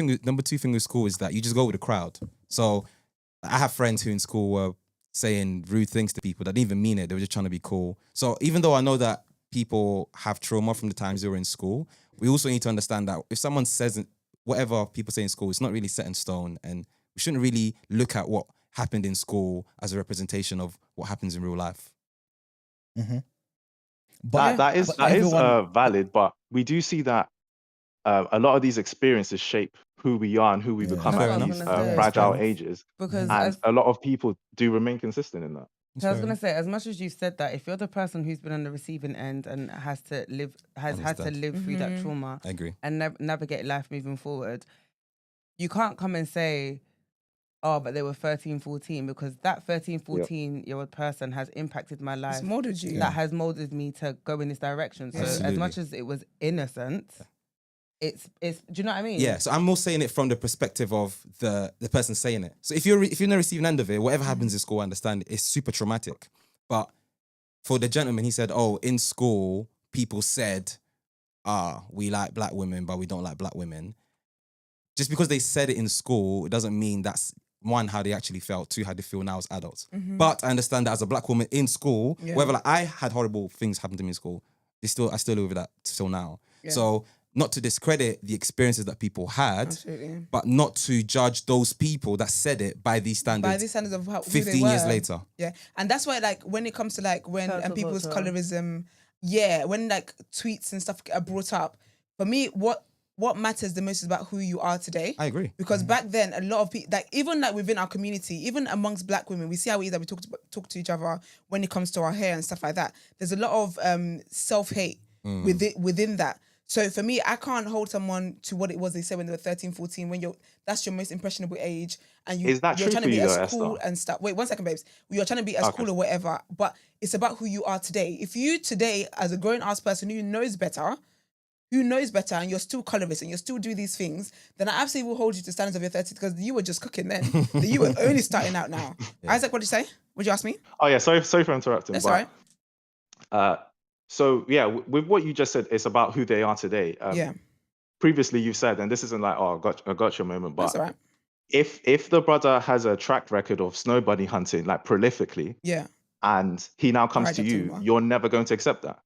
[SPEAKER 7] two thing with school is that you just go with the crowd. So I have friends who in school were saying rude things to people that didn't even mean it. They were just trying to be cool. So even though I know that people have trauma from the times they were in school, we also need to understand that if someone says whatever people say in school, it's not really set in stone, and we shouldn't really look at what happened in school as a representation of what happens in real life.
[SPEAKER 18] But that is valid, but we do see that a lot of these experiences shape who we are and who we become at these fragile ages. And a lot of people do remain consistent in that.
[SPEAKER 2] So I was gonna say, as much as you said that, if you're the person who's been on the receiving end and has had to live through that trauma,
[SPEAKER 7] I agree,
[SPEAKER 2] and navigate life moving forward, you can't come and say, oh, but they were 13, 14, because that 13, 14-year-old person has impacted my life.
[SPEAKER 1] It's molded you.
[SPEAKER 2] That has molded me to go in this direction. So as much as it was innocent, it's do you know what I mean?
[SPEAKER 7] Yeah, so I'm more saying it from the perspective of the person saying it. So if you're in the receiving end of it, whatever happens in school, I understand it's super traumatic. But for the gentleman, he said, oh, in school, people said, we like black women, but we don't like black women. Just because they said it in school, it doesn't mean that's, one, how they actually felt, two, how they feel now as adults. But I understand that as a black woman in school, whether like I had horrible things happen to me in school, I still live with that till now. Yeah. So not to discredit the experiences that people had, but not to judge those people that said it by these standards.
[SPEAKER 1] By these standards of how
[SPEAKER 7] 15 years later.
[SPEAKER 1] Yeah. And that's why, like, when it comes to like and people's colorism, when like tweets and stuff are brought up, for me, what what matters the most is about who you are today.
[SPEAKER 7] I agree.
[SPEAKER 1] Because back then, a lot of people, like even like within our community, even amongst Black women, we see how it is that we talk to each other when it comes to our hair and stuff like that. There's a lot of self-hate within that. So for me, I can't hold someone to what it was they said when they were 13, 14, when that's your most impressionable age, and you're trying to be as cool and stuff. Wait, 1 second, babes. You're trying to be as cool or whatever, but it's about who you are today. If you today, as a grown-ass person who knows better, and you're still colorist and you're still doing these things, then I absolutely will hold you to standards of your 30s, because you were just cooking then. You were only starting out now. Yeah. Isaac, what did you say? Would you ask me?
[SPEAKER 18] Oh yeah, sorry for interrupting.
[SPEAKER 1] That's all right.
[SPEAKER 18] So yeah, with what you just said, it's about who they are today. Previously, you've said, and this isn't like, oh, I got your moment, but
[SPEAKER 1] that's all right.
[SPEAKER 18] If the brother has a track record of snow bunny hunting, like prolifically, and he now comes to you, you're never going to accept that.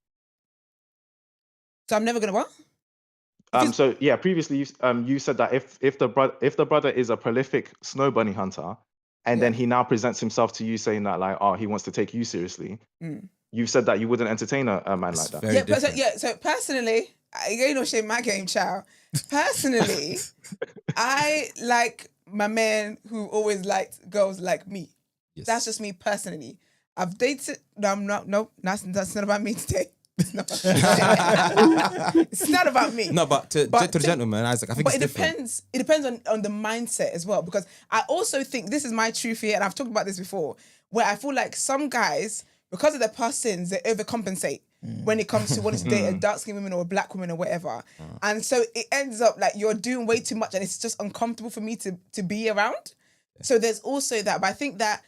[SPEAKER 1] So I'm never gonna what?
[SPEAKER 18] So yeah, previously you said that if the brother is a prolific snow bunny hunter, and then he now presents himself to you saying that like, oh, he wants to take you seriously, you said that you wouldn't entertain a man like that.
[SPEAKER 1] So personally, you know, shame my game, child. Personally, I like my man who always liked girls like me. Yes. That's just me personally. I've dated. No, I'm not. No, that's not about me today. It's not about me.
[SPEAKER 7] No, but to the gentleman, Isaac, I think it's different.
[SPEAKER 1] It depends on the mindset as well, because I also think this is my truth here, and I've talked about this before, where I feel like some guys, because of their past sins, they overcompensate when it comes to wanting to date a dark-skinned woman or a black woman or whatever. And so it ends up like you're doing way too much and it's just uncomfortable for me to be around. So there's also that. But I think that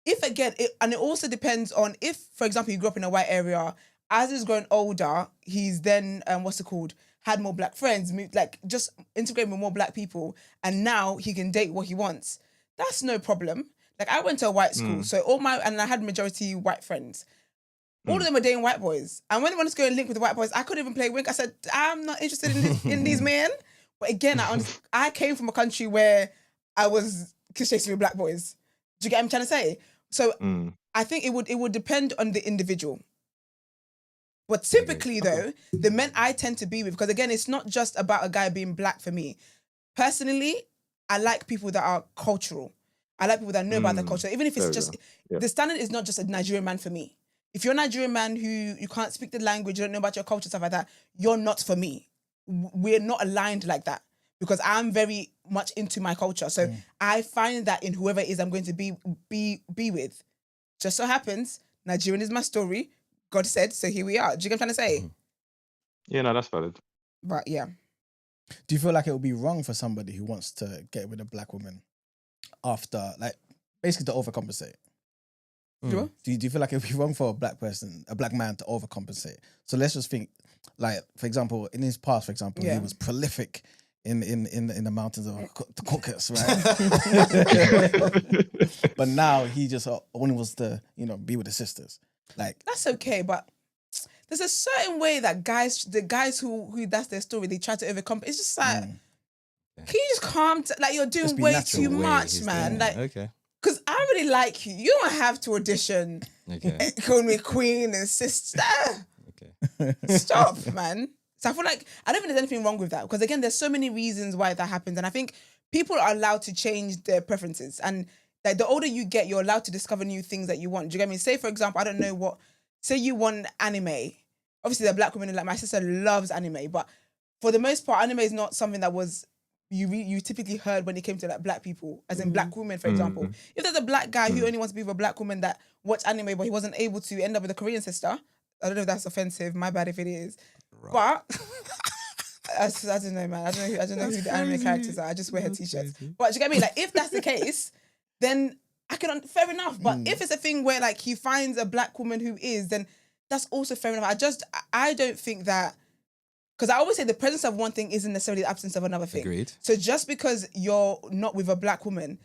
[SPEAKER 1] if, again, it also depends on if, for example, you grew up in a white area, as he's grown older, he's then, had more black friends, like just integrated with more black people, and now he can date what he wants. That's no problem. Like I went to a white school, so and I had majority white friends. All of them were dating white boys. And when they wanted to go and link with the white boys, I couldn't even play wink. I said, I'm not interested in these men. But again, I came from a country where I was kiss chasing with black boys. Do you get what I'm trying to say? So I think it would depend on the individual. But typically though, the men I tend to be with, because again, it's not just about a guy being black for me. Personally, I like people that are cultural. I like people that know about their culture. Even if it's the standard is not just a Nigerian man for me. If you're a Nigerian man who you can't speak the language, you don't know about your culture, stuff like that, you're not for me. We're not aligned like that, because I'm very much into my culture. So I find that in whoever it is I'm going to be with. Just so happens, Nigerian is my story. God said, so here we are. Do you get what I'm trying to say?
[SPEAKER 18] Yeah, no, that's valid.
[SPEAKER 1] But yeah.
[SPEAKER 3] Do you feel like it would be wrong for somebody who wants to get with a black woman after, like, basically to overcompensate? Do you feel like it would be wrong for a black man to overcompensate? So let's just think, like, for example, in his past, he was prolific in the mountains of the Caucasus, right? But now he just only wants to, be with his sisters. Like,
[SPEAKER 1] that's okay, but there's a certain way that the guys who that's their story, they try to overcome. It's just like, can you just calm? Like you're doing way too much, man. Like, because I really like you. You don't have to audition. Call me queen and sister. Stop, man. So I feel like I don't think there's anything wrong with that, because again, there's so many reasons why that happens, and I think people are allowed to change their preferences, and like the older you get, you're allowed to discover new things that you want. Do you get me? Say, for example, I don't know say you want anime. Obviously, the black women, like my sister loves anime, but for the most part, anime is not something that was you typically heard when it came to like black people, as in black women, for example. If there's a black guy who only wants to be with a black woman that watch anime, but he wasn't able to end up with a Korean sister, I don't know if that's offensive. My bad if it is. Right. But I don't know, man. I don't know who the anime characters are. I just wear her t-shirts. But do you get me? Like, if that's the case, then I can, fair enough. But if it's a thing where like he finds a black woman who is, then that's also fair enough. I don't think that, because I always say the presence of one thing isn't necessarily the absence of another thing.
[SPEAKER 7] Agreed.
[SPEAKER 1] So just because you're not with a black woman,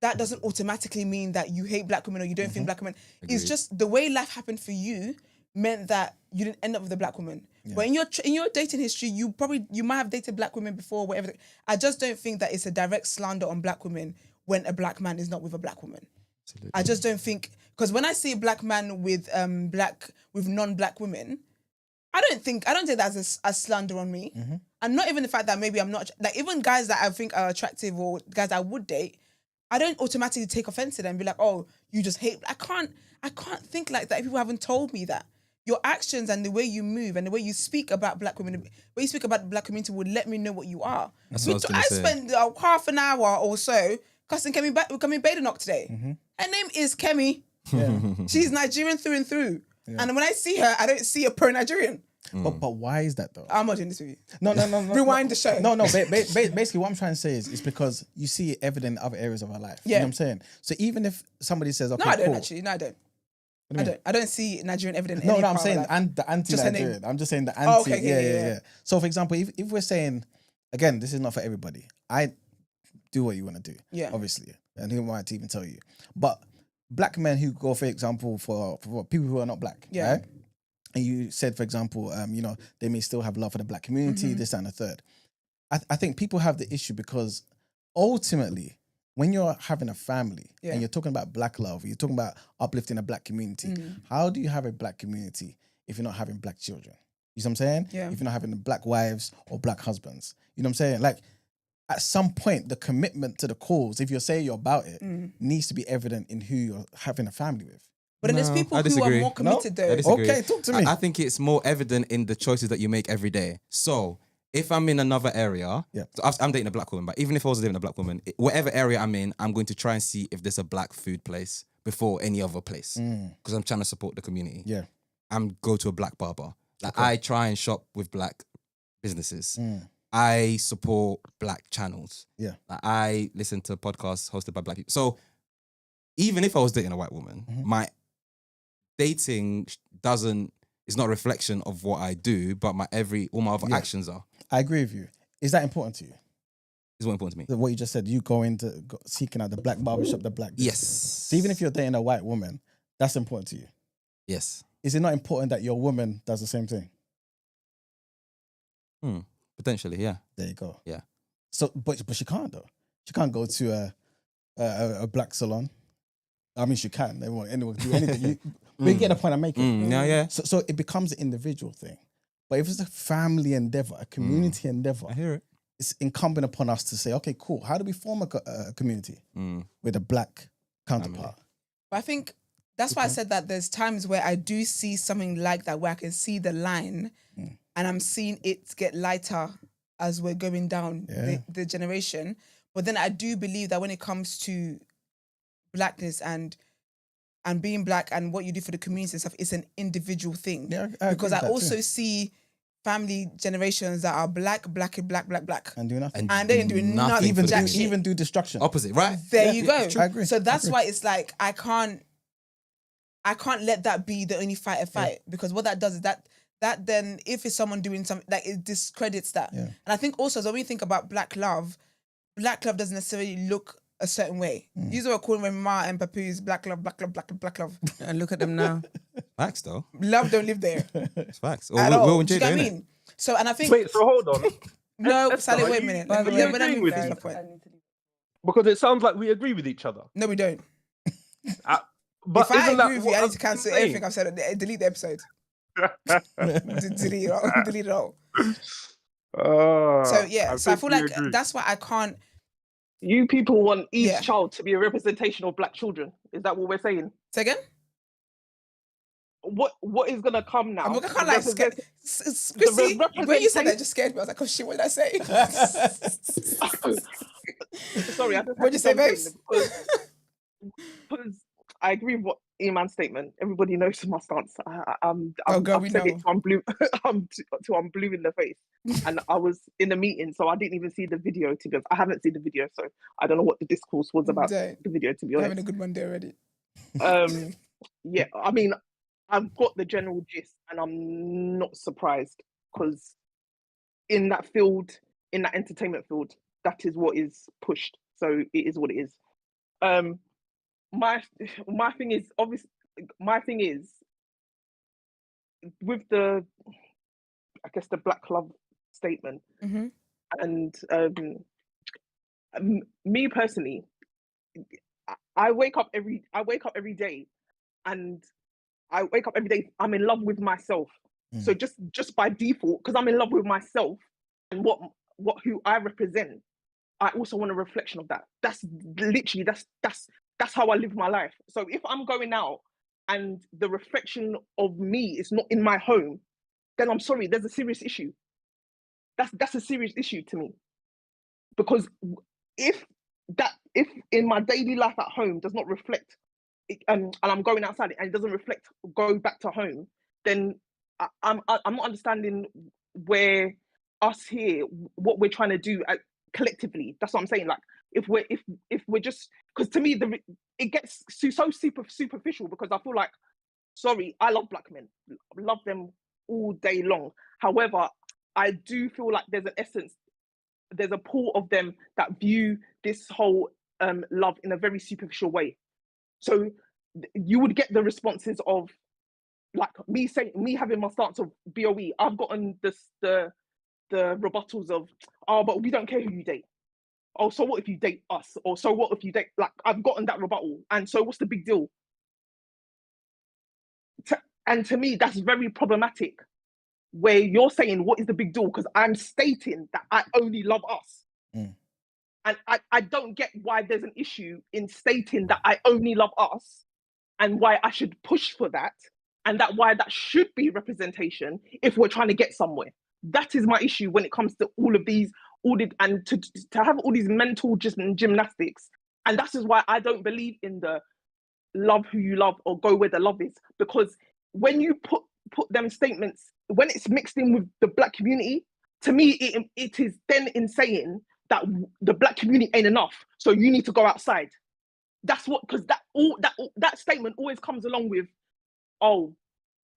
[SPEAKER 1] that doesn't automatically mean that you hate black women or you don't think black women. Agreed. It's just the way life happened for you meant that you didn't end up with a black woman. Yeah. But in your dating history, you might have dated black women before, whatever. I just don't think that it's a direct slander on black women when a black man is not with a black woman. Absolutely. I just don't think, because when I see a black man with non-black women, I don't take that as a slander on me. And not even the fact that maybe I'm not, like even guys that I think are attractive or guys I would date, I don't automatically take offense to them and be like, oh, you just hate. I can't think like that if people haven't told me that. Your actions and the way you move and the way you speak about black women, the way you speak about the black community would let me know what you are.
[SPEAKER 7] That's what I was gonna say.
[SPEAKER 1] spent half an hour or so cussing Kemi Badenoch today. Her name is Kemi. She's Nigerian through and through. And when I see her, I don't see a pro-Nigerian.
[SPEAKER 3] But why is that though?
[SPEAKER 1] I'm not doing this with you.
[SPEAKER 3] No.
[SPEAKER 1] Rewind the show.
[SPEAKER 3] No. Basically, what I'm trying to say is because you see it evident in other areas of our life. You know what I'm saying? So even if somebody says, okay,
[SPEAKER 1] no, I don't
[SPEAKER 3] cool.
[SPEAKER 1] actually. No, I don't.
[SPEAKER 3] What do you mean?
[SPEAKER 1] I don't see Nigerian evidence.
[SPEAKER 3] No, I'm saying the anti-Nigerian. I'm just saying the anti.
[SPEAKER 1] Oh, okay, yeah.
[SPEAKER 3] So, for example, if we're saying, again, this is not for everybody. I do what you want to do. Yeah. Obviously, and who am I to even tell you? But black men who go, for example, for people who are not black, right? And you said, for example, they may still have love for the black community, this and the third. I think people have the issue because ultimately, when you're having a family and you're talking about black love, you're talking about uplifting a black community, how do you have a black community if you're not having black children? You know what I'm saying?
[SPEAKER 1] Yeah.
[SPEAKER 3] If you're not having black wives or black husbands. You know what I'm saying? Like, at some point, the commitment to the cause, if you're saying you're about it, needs to be evident in who you're having a family with.
[SPEAKER 1] But then there's people who are more committed though.
[SPEAKER 3] Okay, talk to me.
[SPEAKER 7] I think it's more evident in the choices that you make every day. So if I'm in another area, so I'm dating a black woman, but even if I was dating a black woman, whatever area I'm in, I'm going to try and see if there's a black food place before any other place because I'm trying to support the community.
[SPEAKER 3] Yeah,
[SPEAKER 7] I'm go to a black barber. Like I try and shop with black businesses. I support black channels.
[SPEAKER 3] Yeah,
[SPEAKER 7] like I listen to podcasts hosted by black people. So even if I was dating a white woman, my dating is not a reflection of what I do, but all my other actions are.
[SPEAKER 3] I agree with you. Is that important to you?
[SPEAKER 7] It's what important to me.
[SPEAKER 3] What you just said, you seeking out the black barbershop, the black business.
[SPEAKER 7] Yes.
[SPEAKER 3] So even if you're dating a white woman, that's important to you.
[SPEAKER 7] Yes.
[SPEAKER 3] Is it not important that your woman does the same thing?
[SPEAKER 7] Potentially, yeah.
[SPEAKER 3] There you go.
[SPEAKER 7] Yeah.
[SPEAKER 3] So, but she can't though. She can't go to a black salon. I mean, she can. Anyone do anything. But you get the point I'm making.
[SPEAKER 7] Yeah.
[SPEAKER 3] So it becomes an individual thing. But if it's a family endeavor, a community endeavor,
[SPEAKER 7] I hear it.
[SPEAKER 3] It's incumbent upon us to say, okay, cool. How do we form a community with a black counterpart?
[SPEAKER 1] But I think that's why I said that there's times where I do see something like that, where I can see the line and I'm seeing it get lighter as we're going down the generation. But then I do believe that when it comes to blackness and being black and what you do for the community and stuff, it's an individual thing.
[SPEAKER 3] Yeah,
[SPEAKER 1] because I also see family generations that are black.
[SPEAKER 3] And do nothing.
[SPEAKER 1] And they ain't doing nothing.
[SPEAKER 3] Even do destruction.
[SPEAKER 7] Opposite, right?
[SPEAKER 1] There you go.
[SPEAKER 3] I agree.
[SPEAKER 1] So that's why it's like, I can't let that be the only fight I fight because what that does is that then if it's someone doing something, like it discredits that.
[SPEAKER 3] Yeah.
[SPEAKER 1] And I think also, so when we think about black love doesn't necessarily look a certain way. These are calling when Ma and Papu's black love.
[SPEAKER 2] And look at them now.
[SPEAKER 7] Facts though.
[SPEAKER 1] Love don't live there.
[SPEAKER 7] It's facts.
[SPEAKER 1] At all.
[SPEAKER 7] Will and
[SPEAKER 1] Do you
[SPEAKER 7] Jada,
[SPEAKER 1] get what I
[SPEAKER 7] innit?
[SPEAKER 1] mean? So, and I think...
[SPEAKER 17] Wait, so hold on.
[SPEAKER 1] No,
[SPEAKER 17] Esther,
[SPEAKER 1] Sally,
[SPEAKER 17] are
[SPEAKER 1] wait a
[SPEAKER 17] you-
[SPEAKER 1] minute.
[SPEAKER 17] are you agreeing with
[SPEAKER 1] finish
[SPEAKER 17] me?
[SPEAKER 1] my point.
[SPEAKER 17] Because it sounds like we agree with each other.
[SPEAKER 1] No, we don't.
[SPEAKER 17] But
[SPEAKER 1] if I
[SPEAKER 17] isn't that
[SPEAKER 1] agree with you,
[SPEAKER 17] what
[SPEAKER 1] I need
[SPEAKER 17] I'm
[SPEAKER 1] to cancel
[SPEAKER 17] saying?
[SPEAKER 1] everything I've said. Delete the episode. Delete it all. Delete it all. So yeah, so I feel like that's why I can't.
[SPEAKER 19] You people want each child to be a representation of black children. Is that what we're saying?
[SPEAKER 1] Say again?
[SPEAKER 19] What is gonna come now?
[SPEAKER 1] I'm not gonna like scared. Chrissy, when you said that, just scared me. I was like, oh shit, what did I say?
[SPEAKER 19] Sorry, I just
[SPEAKER 1] What'd you say, babes?
[SPEAKER 19] Because I agree with what Iman's statement. Everybody knows my stance. I've
[SPEAKER 1] we
[SPEAKER 19] said
[SPEAKER 1] know.
[SPEAKER 19] it to I'm blue. I'm blue in the face. And I was in a meeting, so I didn't even see the video. To be honest, I haven't seen the video, so I don't know what the discourse was about the video. To be
[SPEAKER 1] You're
[SPEAKER 19] honest,
[SPEAKER 1] having a good Monday already.
[SPEAKER 19] Yeah, I mean, I've got the general gist, and I'm not surprised because in that field, in that entertainment field, that is what is pushed. So it is what it is. My thing is obviously with the, I guess, the black love statement, and me personally, I wake up every day, and I'm in love with myself. So just by default, because I'm in love with myself, and who I represent, I also want a reflection of that. That's literally that's how I live my life. So if I'm going out and the reflection of me is not in my home, then I'm sorry, there's a serious issue. That's a serious issue to me. Because if in my daily life at home does not reflect, and I'm going outside and it doesn't reflect, go back to home, then I'm not understanding where us here, what we're trying to do collectively. That's what I'm saying. Like if we're just, because to me it gets so superficial, because I feel like, sorry, I love black men, love them all day long. However, I do feel like there's an essence, there's a pool of them that view this whole love in a very superficial way. So you would get the responses of like me having my stance of BOE. I've gotten the rebuttals of, oh, but we don't care who you date. Oh, so what if you date us? Or so what if you date, like I've gotten that rebuttal. And so what's the big deal? And to me, that's very problematic, where you're saying, what is the big deal? Because I'm stating that I only love us. And I don't get why there's an issue in stating that I only love us, and why I should push for that, and why that should be representation if we're trying to get somewhere. That is my issue when it comes to all of these, and to have all these mental gymnastics. And that is why I don't believe in the love who you love or go where the love is. Because when you put them statements, when it's mixed in with the black community, to me, it is then in saying that the black community ain't enough, so you need to go outside. That's what, because that statement always comes along with, oh,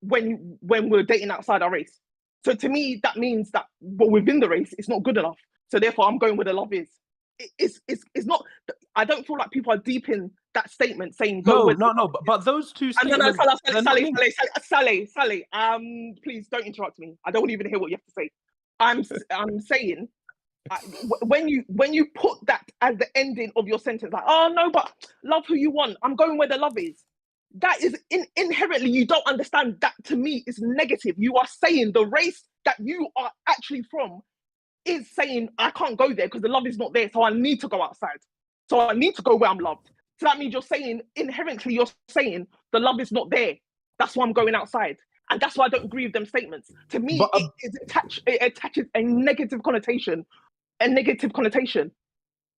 [SPEAKER 19] when we're dating outside our race. So to me, that means that within the race, it's not good enough. So therefore, I'm going where the love is. It's not. I don't feel like people are deep in that statement saying go.
[SPEAKER 17] But those two statements.
[SPEAKER 19] Sally, please don't interrupt me. I don't even hear what you have to say. I'm saying, when you put that as the ending of your sentence, like, oh no, but love who you want, I'm going where the love is. That is inherently, you don't understand that. To me, is negative. You are saying the race that you are actually from is saying, I can't go there because the love is not there, so I need to go outside. So I need to go where I'm loved. So that means you're saying, inherently, you're saying the love is not there. That's why I'm going outside. And that's why I don't agree with them statements. To me, it attaches a negative connotation.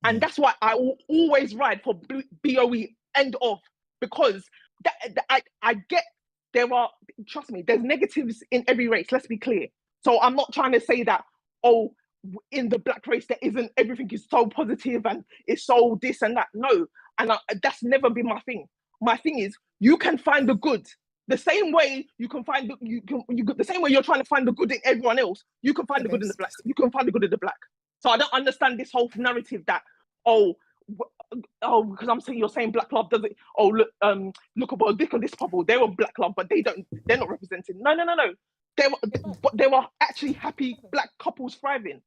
[SPEAKER 19] And that's why I will always ride for BOE, end of. Because I get, trust me, there's negatives in every race, let's be clear. So I'm not trying to say that, oh, in the black race, there isn't, everything is so positive and it's so this and that. No, and that's never been my thing. My thing is, you can find the good. The same way you can find the same way you're trying to find the good in everyone else, you can find the good in the black. You can find the good in the black. So I don't understand this whole narrative that, because you're saying black love doesn't. Oh, look about this and this couple. They were black love, but they're not represented. No. They were actually happy black couples thriving.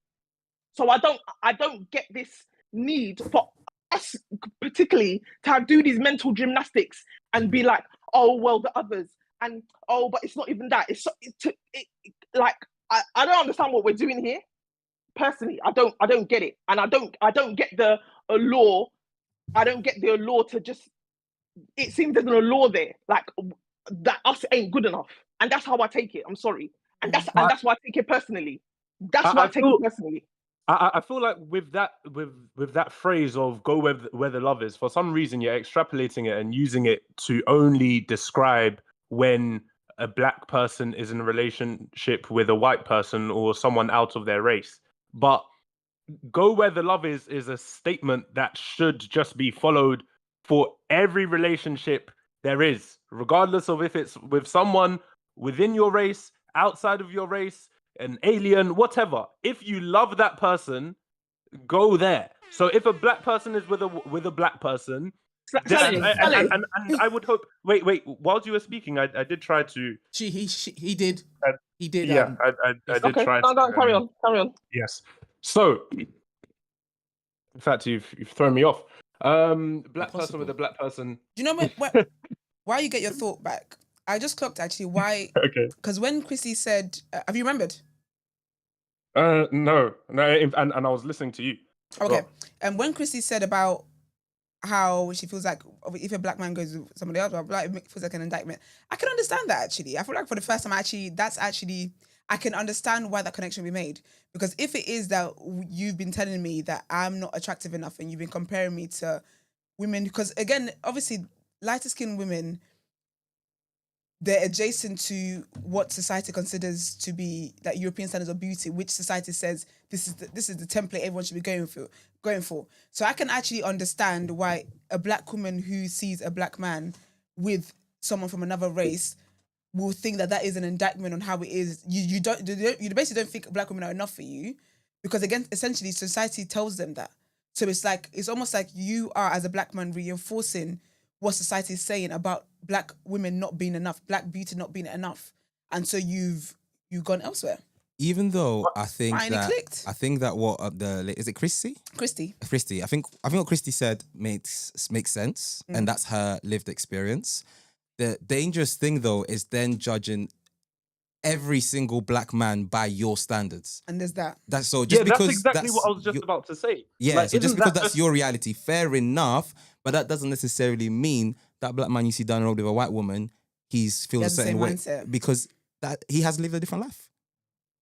[SPEAKER 19] So I don't get this need for us particularly to do these mental gymnastics and be like, oh well, the others, and oh, but it's not even that. I don't understand what we're doing here. Personally, I don't get it, and I don't get the allure. I don't get the allure to just. It seems there's an allure there, like that us ain't good enough, and that's how I take it. I'm sorry, and that's why I take it personally. That's why I take it personally.
[SPEAKER 17] I feel like with that phrase of go where the love is, for some reason you're extrapolating it and using it to only describe when a black person is in a relationship with a white person or someone out of their race. But go where the love is a statement that should just be followed for every relationship there is, regardless of if it's with someone within your race, outside of your race, an alien, whatever. If you love that person, go there. So if a black person is with a black person, and I would hope. Wait. While you were speaking, I did try to.
[SPEAKER 4] He did. He did.
[SPEAKER 17] Yeah, I did try.
[SPEAKER 19] No, carry on.
[SPEAKER 17] Yes. So, in fact, you've thrown me off. Black person with a black person.
[SPEAKER 1] Do you know why you get your thought back? I just clocked actually why.
[SPEAKER 17] Okay.
[SPEAKER 1] Because when Chrissy said, have you remembered?
[SPEAKER 17] No, and I was listening to you.
[SPEAKER 1] Okay. And when Christy said about how she feels like if a black man goes with somebody else, it feels like an indictment. I can understand that actually. I feel like for the first time, I can understand why that connection be made. Because if it is that you've been telling me that I'm not attractive enough and you've been comparing me to women, because again, obviously, lighter skinned women, they're adjacent to what society considers to be like European standards of beauty, which society says this is the template everyone should be going for. So I can actually understand why a black woman who sees a black man with someone from another race will think that is an indictment on how it is. You basically don't think black women are enough for you, because again, essentially society tells them that. So it's almost like you are, as a black man, reinforcing what society is saying about black women not being enough, black beauty not being enough, and so you've gone elsewhere.
[SPEAKER 7] Even though I think that what is it Christy?
[SPEAKER 1] Christy.
[SPEAKER 7] I think what Christy said makes sense, and that's her lived experience. The dangerous thing though is then judging every single black man by your standards.
[SPEAKER 1] And there's that.
[SPEAKER 7] That's so just because
[SPEAKER 17] that's exactly what I was just about to say.
[SPEAKER 7] Yeah,
[SPEAKER 17] Like,
[SPEAKER 7] so just because that's
[SPEAKER 17] just
[SPEAKER 7] your reality, fair enough, but that doesn't necessarily mean that black man you see down the road with a white woman, he feels a certain way
[SPEAKER 1] mindset.
[SPEAKER 7] because that he has lived a different life.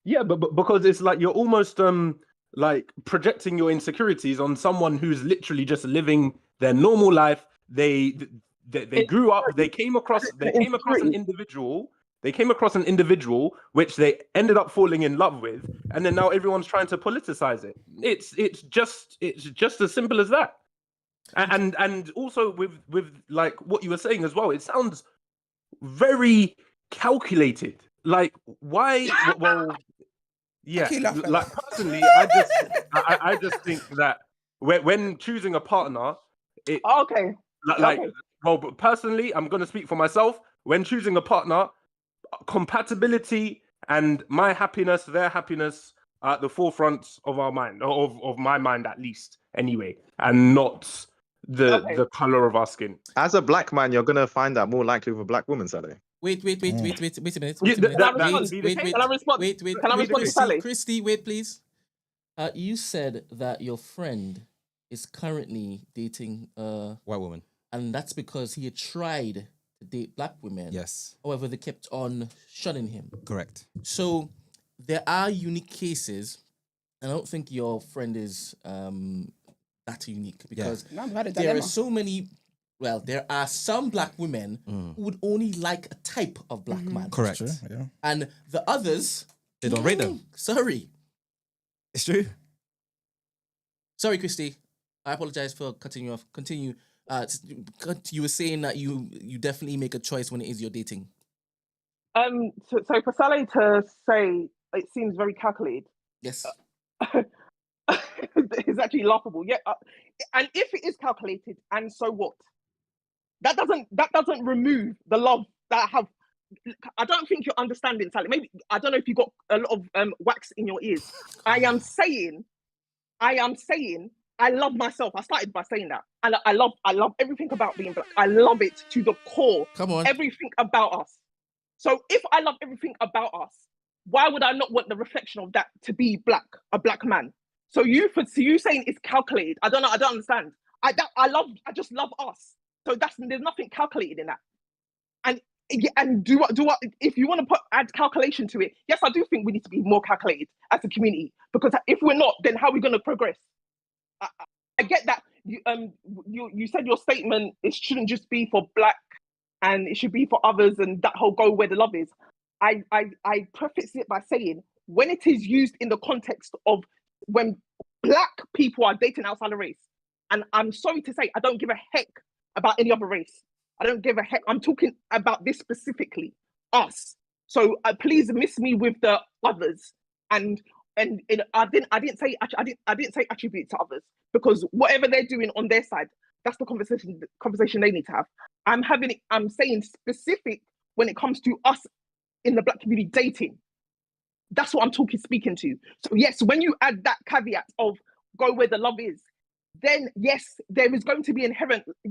[SPEAKER 17] Yeah, but because it's like you're almost like projecting your insecurities on someone who's literally just living their normal life. They grew up. They came across an individual. They came across an individual which they ended up falling in love with, and then now everyone's trying to politicize it. It's just as simple as that. And also with like what you were saying as well, it sounds very calculated. Like why? Well, yeah. Like personally, I just think that when choosing a partner, but personally, I'm gonna speak for myself. When choosing a partner, compatibility and my happiness, their happiness are at the forefront of our mind, of my mind at least, anyway, and not the color of our skin.
[SPEAKER 18] As a black man, you're gonna find that more likely with a black woman, Sally.
[SPEAKER 4] Wait a minute.
[SPEAKER 19] Can I respond to Sally?
[SPEAKER 4] Christy, wait, please. You said that your friend is currently dating a
[SPEAKER 7] white woman,
[SPEAKER 4] and that's because he had tried to date black women.
[SPEAKER 7] Yes.
[SPEAKER 4] However, they kept on shunning him.
[SPEAKER 7] Correct.
[SPEAKER 4] So there are unique cases, and I don't think your friend is that unique because there are so many. Well, there are some black women who would only like a type of black man.
[SPEAKER 7] Correct.
[SPEAKER 3] True, yeah.
[SPEAKER 4] And the others,
[SPEAKER 7] they don't rate them.
[SPEAKER 4] Sorry.
[SPEAKER 7] It's true.
[SPEAKER 4] Sorry, Christy. I apologize for cutting you off. Continue. You were saying that you definitely make a choice when it is you're dating.
[SPEAKER 19] So for Sally to say it seems very calculated.
[SPEAKER 4] Yes.
[SPEAKER 19] It's actually laughable. Yeah. And if it is calculated, and so what? That doesn't remove the love that I have. I don't think you're understanding, Sally. Maybe I don't know if you got a lot of wax in your ears. I am saying I love myself. I started by saying that, and I love everything about being black. I love it to the core.
[SPEAKER 4] Come on,
[SPEAKER 19] everything about us. So if I love everything about us, why would I not want the reflection of that to be black, a black man? So you saying it's calculated. I don't know. I don't understand. I just love us. So there's nothing calculated in that. And do what if you want to add calculation to it? Yes, I do think we need to be more calculated as a community, because if we're not, then how are we going to progress? I get that you said your statement, it shouldn't just be for black and it should be for others, and that whole go where the love is. I preface it by saying when it is used in the context of when black people are dating outside of race, and I'm sorry to say I don't give a heck about any other race. I don't give a heck. I'm talking about this specifically, us. So please miss me with the others, and I didn't say attribute to others, because whatever they're doing on their side, that's the conversation they need to have. I'm saying specific when it comes to us in the black community dating. That's what I'm speaking to. So yes, when you add that caveat of go where the love is, then yes, there is going to be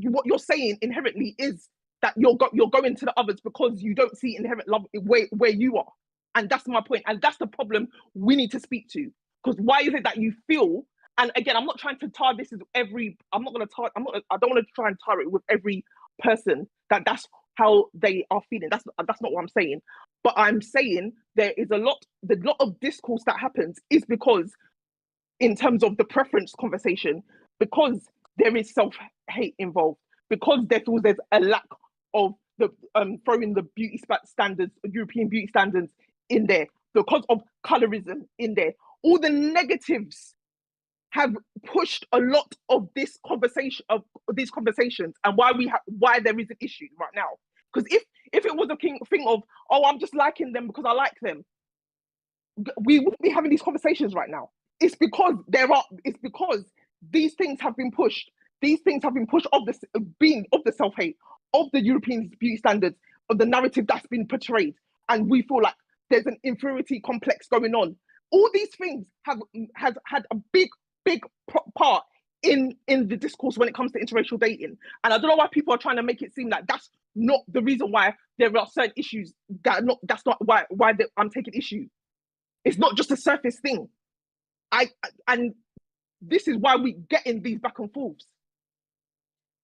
[SPEAKER 19] what you're saying inherently is that you're going to the others because you don't see inherent love where you are. And that's my point. And that's the problem we need to speak to. Because why is it that you feel, and again, I'm not trying to tar this as I don't want to try and tar it with every person that's how they are feeling. That's not what I'm saying. But I'm saying there is the lot of discourse that happens is because, in terms of the preference conversation, because there is self-hate involved, because there's a lack of the throwing the beauty standards, European beauty standards in there, because of colorism in there. All the negatives have pushed a lot of this conversation, of these conversations, and why there is an issue right now. Because if it was a thing of, oh, I'm just liking them because I like them, we wouldn't be having these conversations right now. It's because these things have been pushed. These things have been pushed of the self-hate, of the European beauty standards, of the narrative that's been portrayed, and we feel like there's an inferiority complex going on. All these things has had a big part in the discourse when it comes to interracial dating, and I don't know why people are trying to make it seem like that's not the reason why there are certain issues that's not why I'm taking issue. It's not just a surface thing. And this is why we get in these back and forths.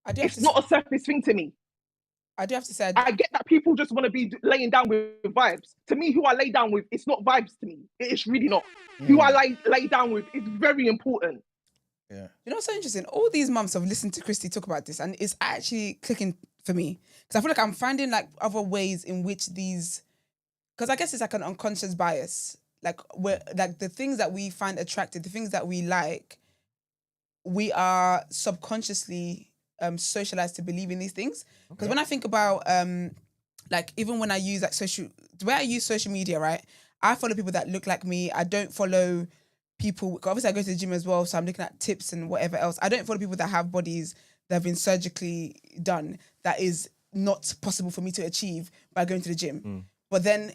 [SPEAKER 19] It's not a surface thing to me.
[SPEAKER 1] I do have to say,
[SPEAKER 19] I get that people just want to be laying down with vibes. To me, who I lay down with, it's not vibes to me. It's really not. Who I lay down with is very important.
[SPEAKER 1] Yeah. You know what's so interesting? All these months I've listened to Christy talk about this, and it's actually clicking for me. Because I feel like I'm finding like other ways in which these, because I guess it's like an unconscious bias. Like the things that we find attractive, the things that we like, we are subconsciously socialized to believe in these things. Because when I think about like even when I use like the way I use social media, right? I follow people that look like me. I don't follow people, obviously I go to the gym as well, so I'm looking at tips and whatever else. I don't follow people that have bodies that have been surgically done that is not possible for me to achieve by going to the gym. But then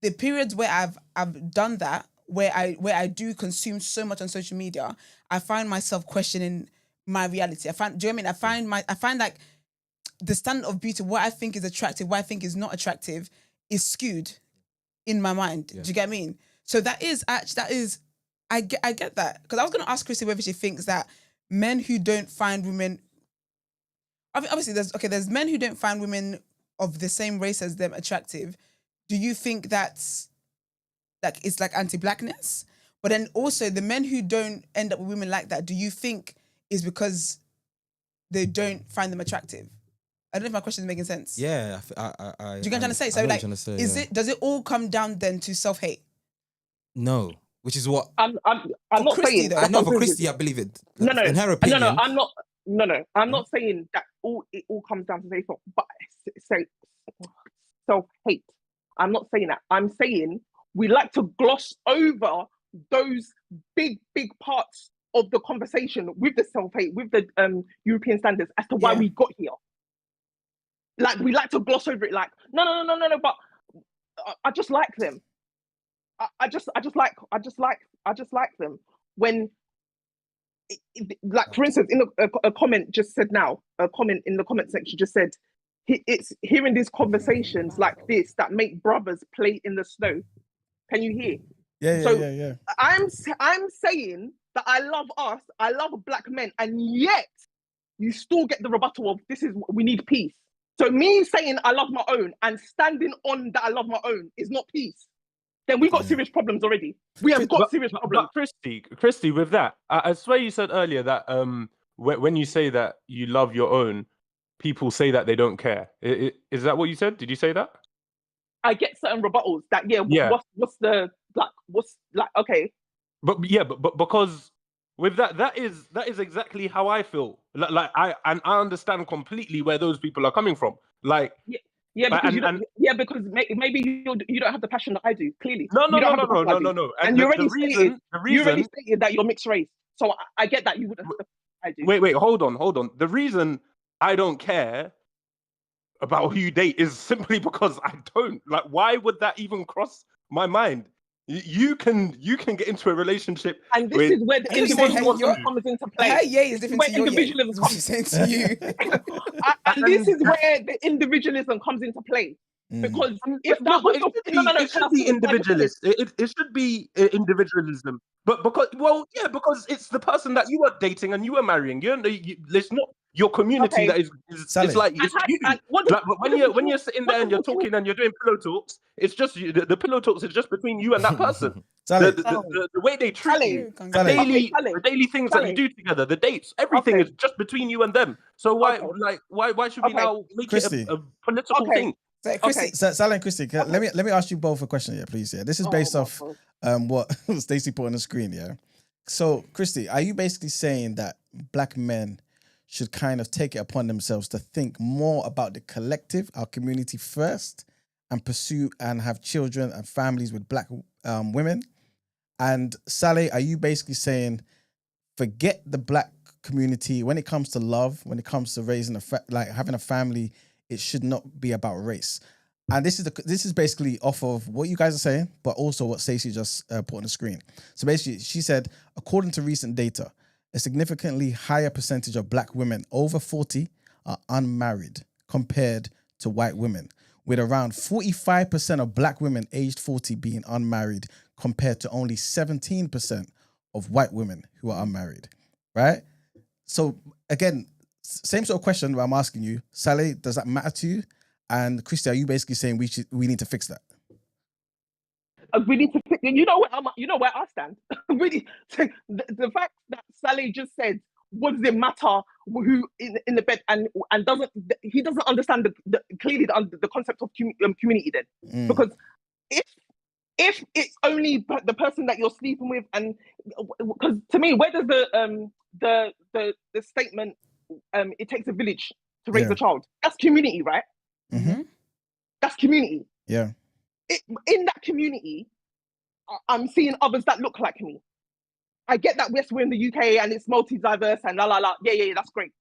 [SPEAKER 1] the periods where I've done that, where I do consume so much on social media, I find myself questioning my reality. Do you know what I mean? I find like the standard of beauty, what I think is attractive, what I think is not attractive, is skewed in my mind. Yeah. Do you get what I mean? So I get that. Because I was going to ask Chrissy whether she thinks that men who don't find women, obviously there's men who don't find women of the same race as them attractive. Do you think that's like, it's like anti-blackness? But then also the men who don't end up with women like that, do you think is because they don't find them attractive? I don't know if my question is making sense.
[SPEAKER 7] Yeah,
[SPEAKER 1] do you get what I'm trying to say? So like, does it all come down then to self-hate?
[SPEAKER 7] No, which is what
[SPEAKER 19] I'm not
[SPEAKER 1] Christy,
[SPEAKER 19] saying.
[SPEAKER 7] I know for Christy, I believe it.
[SPEAKER 19] No,
[SPEAKER 7] in her opinion.
[SPEAKER 19] I'm not saying that it all comes down to self-hate. I'm not saying that. I'm saying we like to gloss over those big parts of the conversation with the self-hate, with the European standards as to why we got here. Like we like to gloss over it. Like no. But I just like them. I just like them. When, like for instance, in a comment just said now, a comment in the comment section just said, it's hearing these conversations like this that make brothers play in the snow. Can you hear?
[SPEAKER 3] Yeah.
[SPEAKER 19] I'm saying that I love us, I love black men, and yet you still get the rebuttal of we need peace. So me saying I love my own and standing on that I love my own is not peace. Then we've got serious problems already. We have got serious problems.
[SPEAKER 17] But Christy, with that, I swear you said earlier that when you say that you love your own, people say that they don't care. Is that what you said? Did you say that?
[SPEAKER 19] I get certain rebuttals that okay.
[SPEAKER 17] But because with that is exactly how I feel. Like I understand completely where those people are coming from. Like
[SPEAKER 19] because maybe you don't have the passion that I do. Clearly,
[SPEAKER 17] no.
[SPEAKER 19] And you already stated that you're mixed race, so I get that you wouldn't have the passion I do.
[SPEAKER 17] Wait, hold on. The reason I don't care about who you date is simply because I don't. Like, why would that even cross my mind? You can get into a relationship,
[SPEAKER 19] and this is where the individualism comes into play.
[SPEAKER 1] Her yay is different to your
[SPEAKER 19] individualism
[SPEAKER 1] yay. Is what she's saying to you.
[SPEAKER 19] And this is where the individualism comes into play. Because if that was
[SPEAKER 17] it should be individualist. It should be individualism. But because because it's the person that you are dating and you are marrying. It's not your community that is it's like it's you. Like when you're sitting there and you're talking and you're doing pillow talks, it's just the pillow talks is just between you and that person. The way they treat you, the daily things that you do together, the dates, everything is just between you and them. So why should we now make it a political thing?
[SPEAKER 3] Sally and Christy, let me ask you both a question here, please. Yeah, this is based off what Stacey put on the screen. Yeah, so Christy, are you basically saying that black men should kind of take it upon themselves to think more about the collective, our community first, and pursue and have children and families with black women? And Sally, are you basically saying forget the black community when it comes to love, when it comes to raising having a family? It should not be about race. And this is basically off of what you guys are saying, but also what Stacey just put on the screen. So basically, she said, according to recent data, a significantly higher percentage of black women over 40 are unmarried compared to white women, with around 45% of black women aged 40 being unmarried compared to only 17% of white women who are unmarried, right? So again, same sort of question that I'm asking you. Sally, does that matter to you? And Christy, are you basically saying we need to fix that?
[SPEAKER 19] We need to fix it. You know where I stand. Really, the fact that Sally just said, what does it matter who in the bed and he doesn't understand clearly the concept of community then. Because if it's only the person that you're sleeping with, and because to me, where does the statement it takes a village to raise a child? That's community, right?
[SPEAKER 3] Mm-hmm.
[SPEAKER 19] That's community.
[SPEAKER 3] Yeah.
[SPEAKER 19] In that community, I'm seeing others that look like me. I get that we're in the UK and it's multi-diverse and la la la. Yeah, that's great.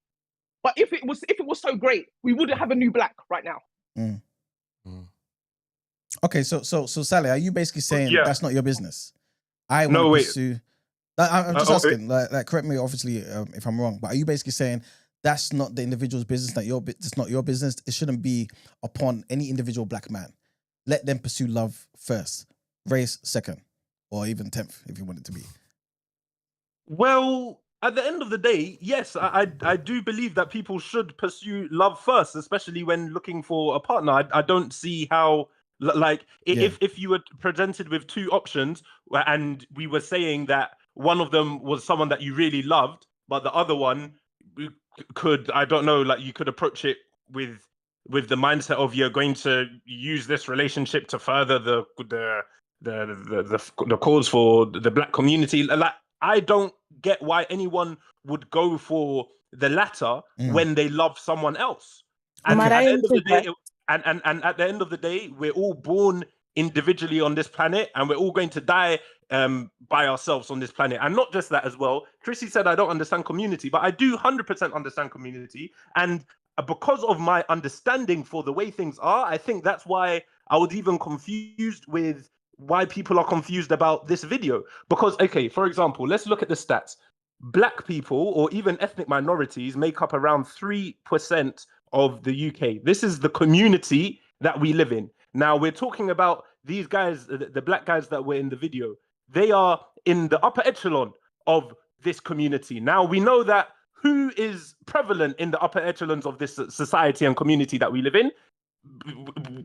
[SPEAKER 19] But if it was so great, we wouldn't have a new black right now.
[SPEAKER 3] Okay, so Sally, are you basically saying that's not your business? I'm just asking. Like, correct me, obviously, if I'm wrong. But are you basically saying that's not the individual's business? It's not your business. It shouldn't be upon any individual black man. Let them pursue love first, race second, or even 10th if you want it to be.
[SPEAKER 17] Well, at the end of the day, yes, I do believe that people should pursue love first, especially when looking for a partner. I don't see how, like, if you were presented with two options and we were saying that one of them was someone that you really loved, but the other one could, I don't know, like you could approach it with the mindset of you're going to use this relationship to further the cause for the black community. Like, I don't get why anyone would go for the latter when they love someone else. And at the end of the day, and at the end of the day, we're all born individually on this planet, and we're all going to die by ourselves on this planet. And not just that as well. Chrissy said, I don't understand community, but I do 100% understand community. And because of my understanding for the way things are, I think that's why I was even confused with why people are confused about this video. Because, okay, for example, let's look at the stats. Black people or even ethnic minorities make up around 3% of the UK. This is the community that we live in. Now, we're talking about these guys, the black guys that were in the video. They are in the upper echelon of this community. Now, we know that who is prevalent in the upper echelons of this society and community that we live in,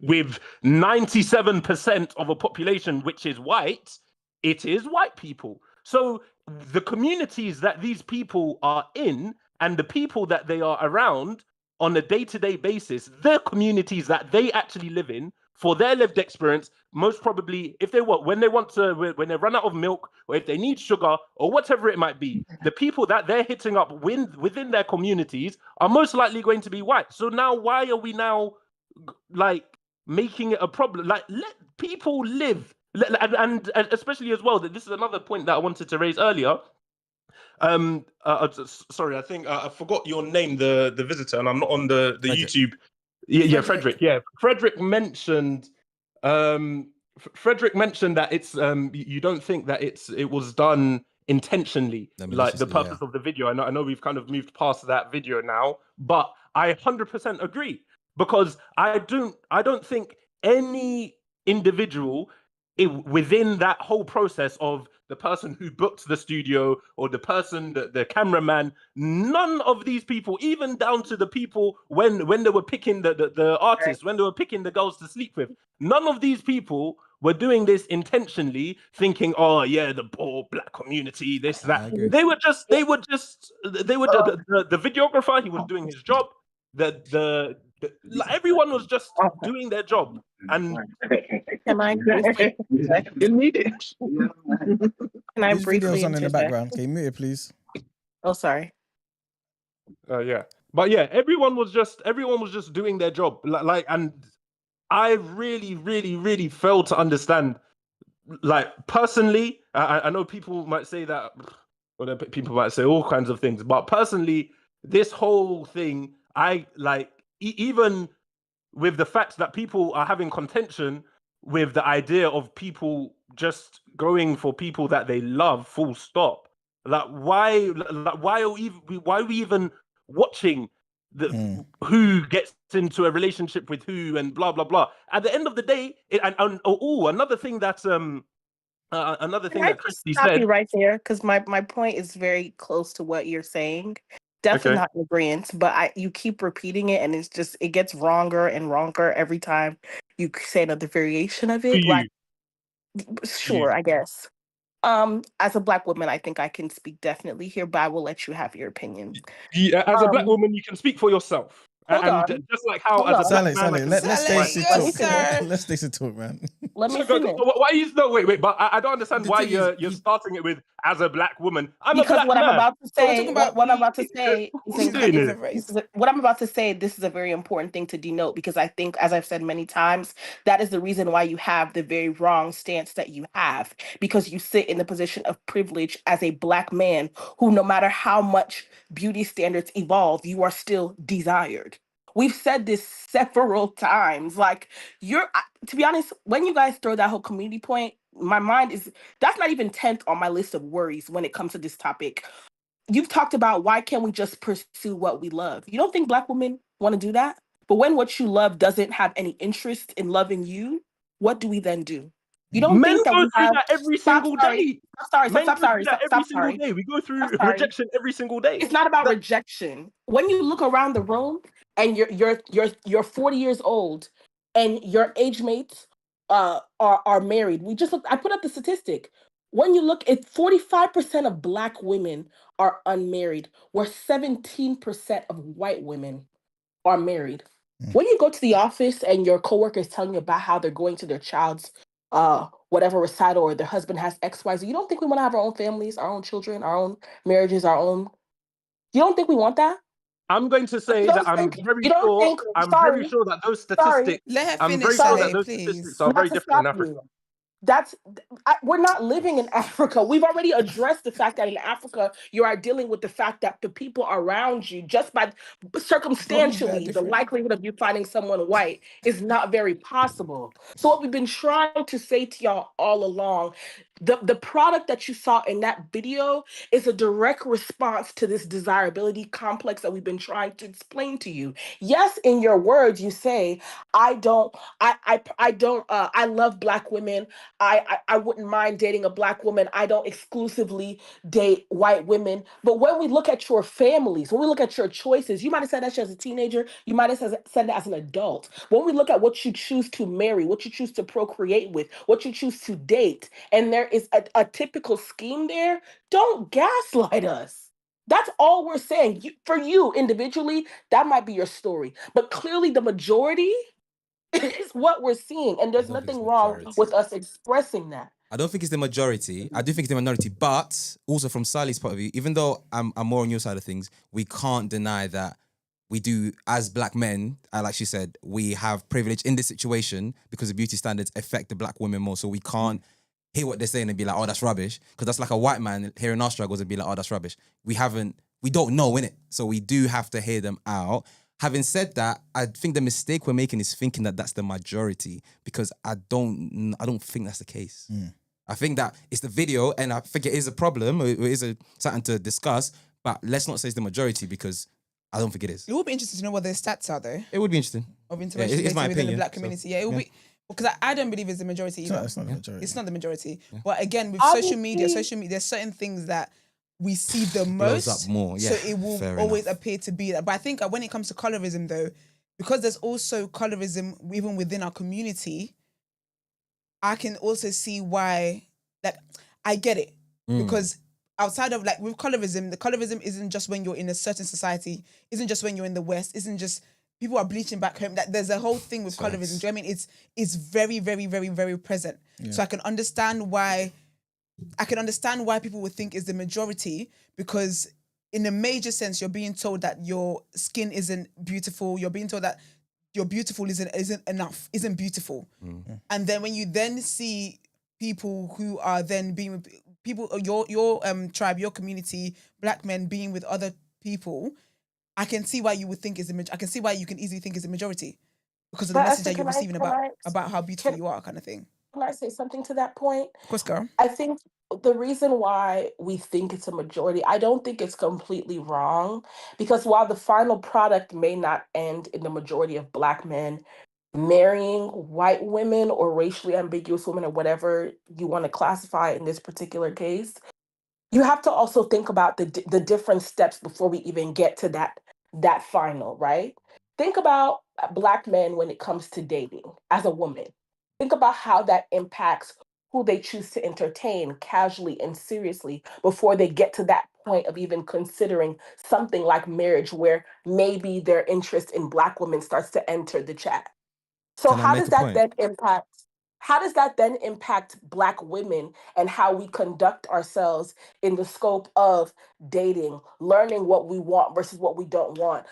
[SPEAKER 17] with 97% of a population which is white, it is white people. So the communities that these people are in and the people that they are around on a day-to-day basis, the communities that they actually live in, for their lived experience, most probably, if they want, when they run out of milk, or if they need sugar, or whatever it might be, the people that they're hitting up within their communities are most likely going to be white. So now, why are we now like making it a problem? Like, let people live, and especially as well, that this is another point that I wanted to raise earlier. Sorry, I think I forgot your name, the visitor, and I'm not on the YouTube. Yeah, Frederick. Yeah, Frederick mentioned. Frederick mentioned that it's you don't think that it was done intentionally, like the purpose of the video. I know we've kind of moved past that video now, but I 100% agree, because I don't think any individual within that whole process of the person who booked the studio or the person, the cameraman, none of these people, even down to the people when they were picking the artists, when they were picking the girls to sleep with, none of these people were doing this intentionally, thinking, "Oh yeah, the poor black community, this that." They were just the videographer. He was doing his job. Like, everyone was just doing their job. And
[SPEAKER 19] can I briefly? You need it. Can I
[SPEAKER 3] These
[SPEAKER 19] briefly
[SPEAKER 3] videos on in the
[SPEAKER 19] interject?
[SPEAKER 3] background. Can you mute it, please?
[SPEAKER 19] Oh, sorry.
[SPEAKER 17] Yeah, but yeah, everyone was just doing their job. Like, and I really, really, really failed to understand. Like, personally, I know people might say that, or people might say all kinds of things, but personally, this whole thing, I like, even with the fact that people are having contention with the idea of people just going for people that they love, full stop. Like, why are we even watching who gets into a relationship with who and blah blah blah? At the end of the day, another thing that
[SPEAKER 19] Can I
[SPEAKER 17] Christy
[SPEAKER 19] just stop
[SPEAKER 17] said.
[SPEAKER 19] you right there? Because my point is very close to what you're saying. Definitely
[SPEAKER 17] Okay.
[SPEAKER 19] not in agreement, but you keep repeating it, and it gets wronger and wronger every time you say another variation of it. Like, sure, I guess. As a black woman, I think I can speak definitely here, but I will let you have your opinion.
[SPEAKER 17] Yeah, as a black woman, you can speak for yourself.
[SPEAKER 19] Hold on.
[SPEAKER 17] Just like how,
[SPEAKER 19] Hold
[SPEAKER 17] as a
[SPEAKER 19] on.
[SPEAKER 17] black
[SPEAKER 3] Sally,
[SPEAKER 17] man, I
[SPEAKER 3] Sally,
[SPEAKER 17] can
[SPEAKER 3] let
[SPEAKER 17] speak
[SPEAKER 3] Stacey
[SPEAKER 17] for
[SPEAKER 3] talk.
[SPEAKER 17] myself.
[SPEAKER 3] Let Stacey talk, man.
[SPEAKER 19] Let me
[SPEAKER 17] So,
[SPEAKER 19] finish.
[SPEAKER 17] why you no wait, but I don't understand why you're starting it with as a black woman. I'm a
[SPEAKER 19] Because
[SPEAKER 17] black
[SPEAKER 19] what I'm
[SPEAKER 17] man.
[SPEAKER 19] about to
[SPEAKER 17] So we're
[SPEAKER 19] say,
[SPEAKER 17] talking about
[SPEAKER 19] what I'm about to say, what I'm about to say, this is a very important thing to denote, because I think, as I've said many times, that is the reason why you have the very wrong stance that you have, because you sit in the position of privilege as a black man who, no matter how much beauty standards evolve, you are still desired. We've said this several times. Like, to be honest, when you guys throw that whole community point, my mind is, that's not even 10th on my list of worries when it comes to this topic. You've talked about, why can't we just pursue what we love? You don't think black women want to do that? But when what you love doesn't have any interest in loving you, what do we then do? You don't
[SPEAKER 17] Men
[SPEAKER 19] think that
[SPEAKER 17] go
[SPEAKER 19] we
[SPEAKER 17] through
[SPEAKER 19] have...
[SPEAKER 17] that every
[SPEAKER 19] Stop,
[SPEAKER 17] single
[SPEAKER 19] sorry.
[SPEAKER 17] day.
[SPEAKER 19] Stop, sorry.
[SPEAKER 17] Men
[SPEAKER 19] Stop,
[SPEAKER 17] go through
[SPEAKER 19] sorry.
[SPEAKER 17] that
[SPEAKER 19] Stop,
[SPEAKER 17] every
[SPEAKER 19] stop,
[SPEAKER 17] single
[SPEAKER 19] sorry.
[SPEAKER 17] day. We go through
[SPEAKER 19] Stop, sorry.
[SPEAKER 17] rejection every single day.
[SPEAKER 19] It's not about rejection. When you look around the room and you're 40 years old and your age mates are married. I put up the statistic. When you look at 45% of black women are unmarried, where 17% of white women are married. When you go to the office and your coworker is telling you about how they're going to their child's whatever recital, or their husband has XYZ, you don't think we want to have our own families, our own children, our own marriages, our own... You don't think we want that?
[SPEAKER 17] I'm going to say that I'm very sure that those statistics.
[SPEAKER 1] Let her
[SPEAKER 17] I'm
[SPEAKER 1] finish,
[SPEAKER 17] very sure that
[SPEAKER 1] Sally,
[SPEAKER 17] those
[SPEAKER 1] please.
[SPEAKER 17] statistics are very different in Africa.
[SPEAKER 19] We're not living in Africa. We've already addressed the fact that in Africa, you are dealing with the fact that the people around you, just by circumstantially, the likelihood of you finding someone white is not very possible. So what we've been trying to say to y'all all along, the product that you saw in that video is a direct response to this desirability complex that we've been trying to explain to you. Yes, in your words, you say, I love black women. I wouldn't mind dating a black woman. I don't exclusively date white women. But when we look at your families, when we look at your choices, you might have said that as a teenager. You might have said that as an adult. When we look at what you choose to marry, what you choose to procreate with, what you choose to date, and there is a typical scheme there, don't gaslight us. That's all we're saying. For you individually, that might be your story. But clearly the majority is what we're seeing. And there's nothing wrong with us expressing that.
[SPEAKER 7] I don't think it's the majority. I do think it's the minority. But also from Sally's point of view, even though I'm more on your side of things, we can't deny that we do, as black men, like she said, we have privilege in this situation because the beauty standards affect the black women more. So we can't hear what they're saying and be like, oh, that's rubbish. Because that's like a white man hearing our struggles and be like, oh, that's rubbish. We don't know, innit? So we do have to hear them out. Having said that, I think the mistake we're making is thinking that that's the majority, because I don't think that's the case. I think that it's the video, and I think it is a problem. It is something to discuss, but let's not say it's the majority, because I don't think it is.
[SPEAKER 1] It would be interesting to know what their stats are, though.
[SPEAKER 7] It would be interesting.
[SPEAKER 1] Of intervention
[SPEAKER 7] it's my
[SPEAKER 1] within the
[SPEAKER 7] opinion,
[SPEAKER 1] black community. Yeah, it would be. because I don't believe it's the majority either.
[SPEAKER 3] It's not the majority.
[SPEAKER 1] It's not the majority. But again, with
[SPEAKER 20] Obviously-
[SPEAKER 1] social media, there's certain things that we see the
[SPEAKER 7] Blows
[SPEAKER 1] most.
[SPEAKER 7] up more,
[SPEAKER 1] So
[SPEAKER 7] yeah,
[SPEAKER 1] it will
[SPEAKER 7] fair
[SPEAKER 1] always
[SPEAKER 7] enough.
[SPEAKER 1] appear to be that. But I think when it comes to colorism, though, because there's also colorism even within our community, I can also see why. Like, I get it because outside of like with colorism, the colorism isn't just when you're in a certain society, isn't just when you're in the West, isn't just people are bleaching back home. That there's a whole thing with colorism. Do you know what I mean? It's very, very, very, very present.
[SPEAKER 3] Yeah.
[SPEAKER 1] So I can understand why people would think is the majority, because in a major sense, you're being told that your skin isn't beautiful. You're being told that your beautiful isn't enough, isn't beautiful. And then when you then see people who are then being with people, your tribe, your community, black men being with other people, I can see why you would think is I can see why you can easily think is the majority because of the
[SPEAKER 20] But
[SPEAKER 1] message
[SPEAKER 20] Esther,
[SPEAKER 1] that you're
[SPEAKER 20] can I-
[SPEAKER 1] receiving
[SPEAKER 20] can
[SPEAKER 1] about
[SPEAKER 20] I-
[SPEAKER 1] how beautiful you are, kind of thing.
[SPEAKER 20] Can I say something to that point?
[SPEAKER 1] Of course, girl.
[SPEAKER 20] I think the reason why we think it's a majority, I don't think it's completely wrong, because while the final product may not end in the majority of black men marrying white women or racially ambiguous women or whatever you want to classify in this particular case, you have to also think about the different steps before we even get to that final, right? Think about black men when it comes to dating as a woman. Think about how that impacts who they choose to entertain casually and seriously before they get to that point of even considering something like marriage, where maybe their interest in black women starts to enter the chat. So
[SPEAKER 7] Can I
[SPEAKER 20] how
[SPEAKER 7] make
[SPEAKER 20] does
[SPEAKER 7] a
[SPEAKER 20] that
[SPEAKER 7] point?
[SPEAKER 20] then impact? How does that then impact black women and how we conduct ourselves in the scope of dating, learning what we want versus what we don't want,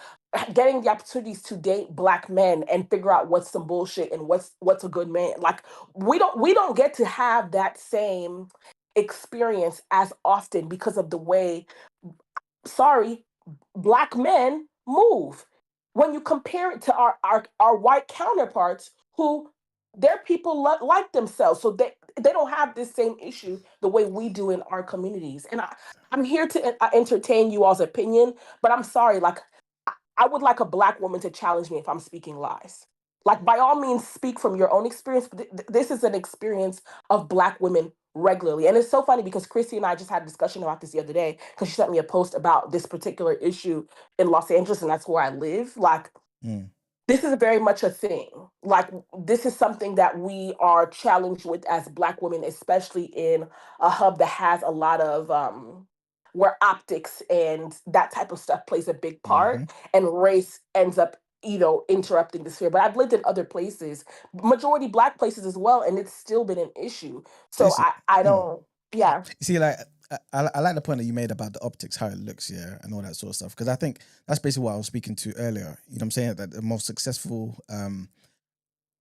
[SPEAKER 20] getting the opportunities to date black men and figure out what's some bullshit and what's a good man? Like we don't get to have that same experience as often because of the way, sorry, black men move. When you compare it to our white counterparts, who their people like themselves, so they don't have this same issue the way we do in our communities. And I'm here to entertain you all's opinion, but I'm sorry, like I would like a black woman to challenge me if I'm speaking lies. Like, by all means, speak from your own experience. But this is an experience of black women regularly. And it's so funny because Chrissy and I just had a discussion about this the other day because she sent me a post about this particular issue in Los Angeles, and that's where I live. Like, this is very much a thing. Like, this is something that we are challenged with as black women, especially in a hub that has a lot of where optics and that type of stuff plays a big part, and race ends up, interrupting the sphere. But I've lived in other places, majority black places as well, and it's still been an issue. So I don't, yeah.
[SPEAKER 3] You see, like I like the point that you made about the optics, how it looks, yeah, and all that sort of stuff. Because I think that's basically what I was speaking to earlier. You know what I'm saying? That the most successful and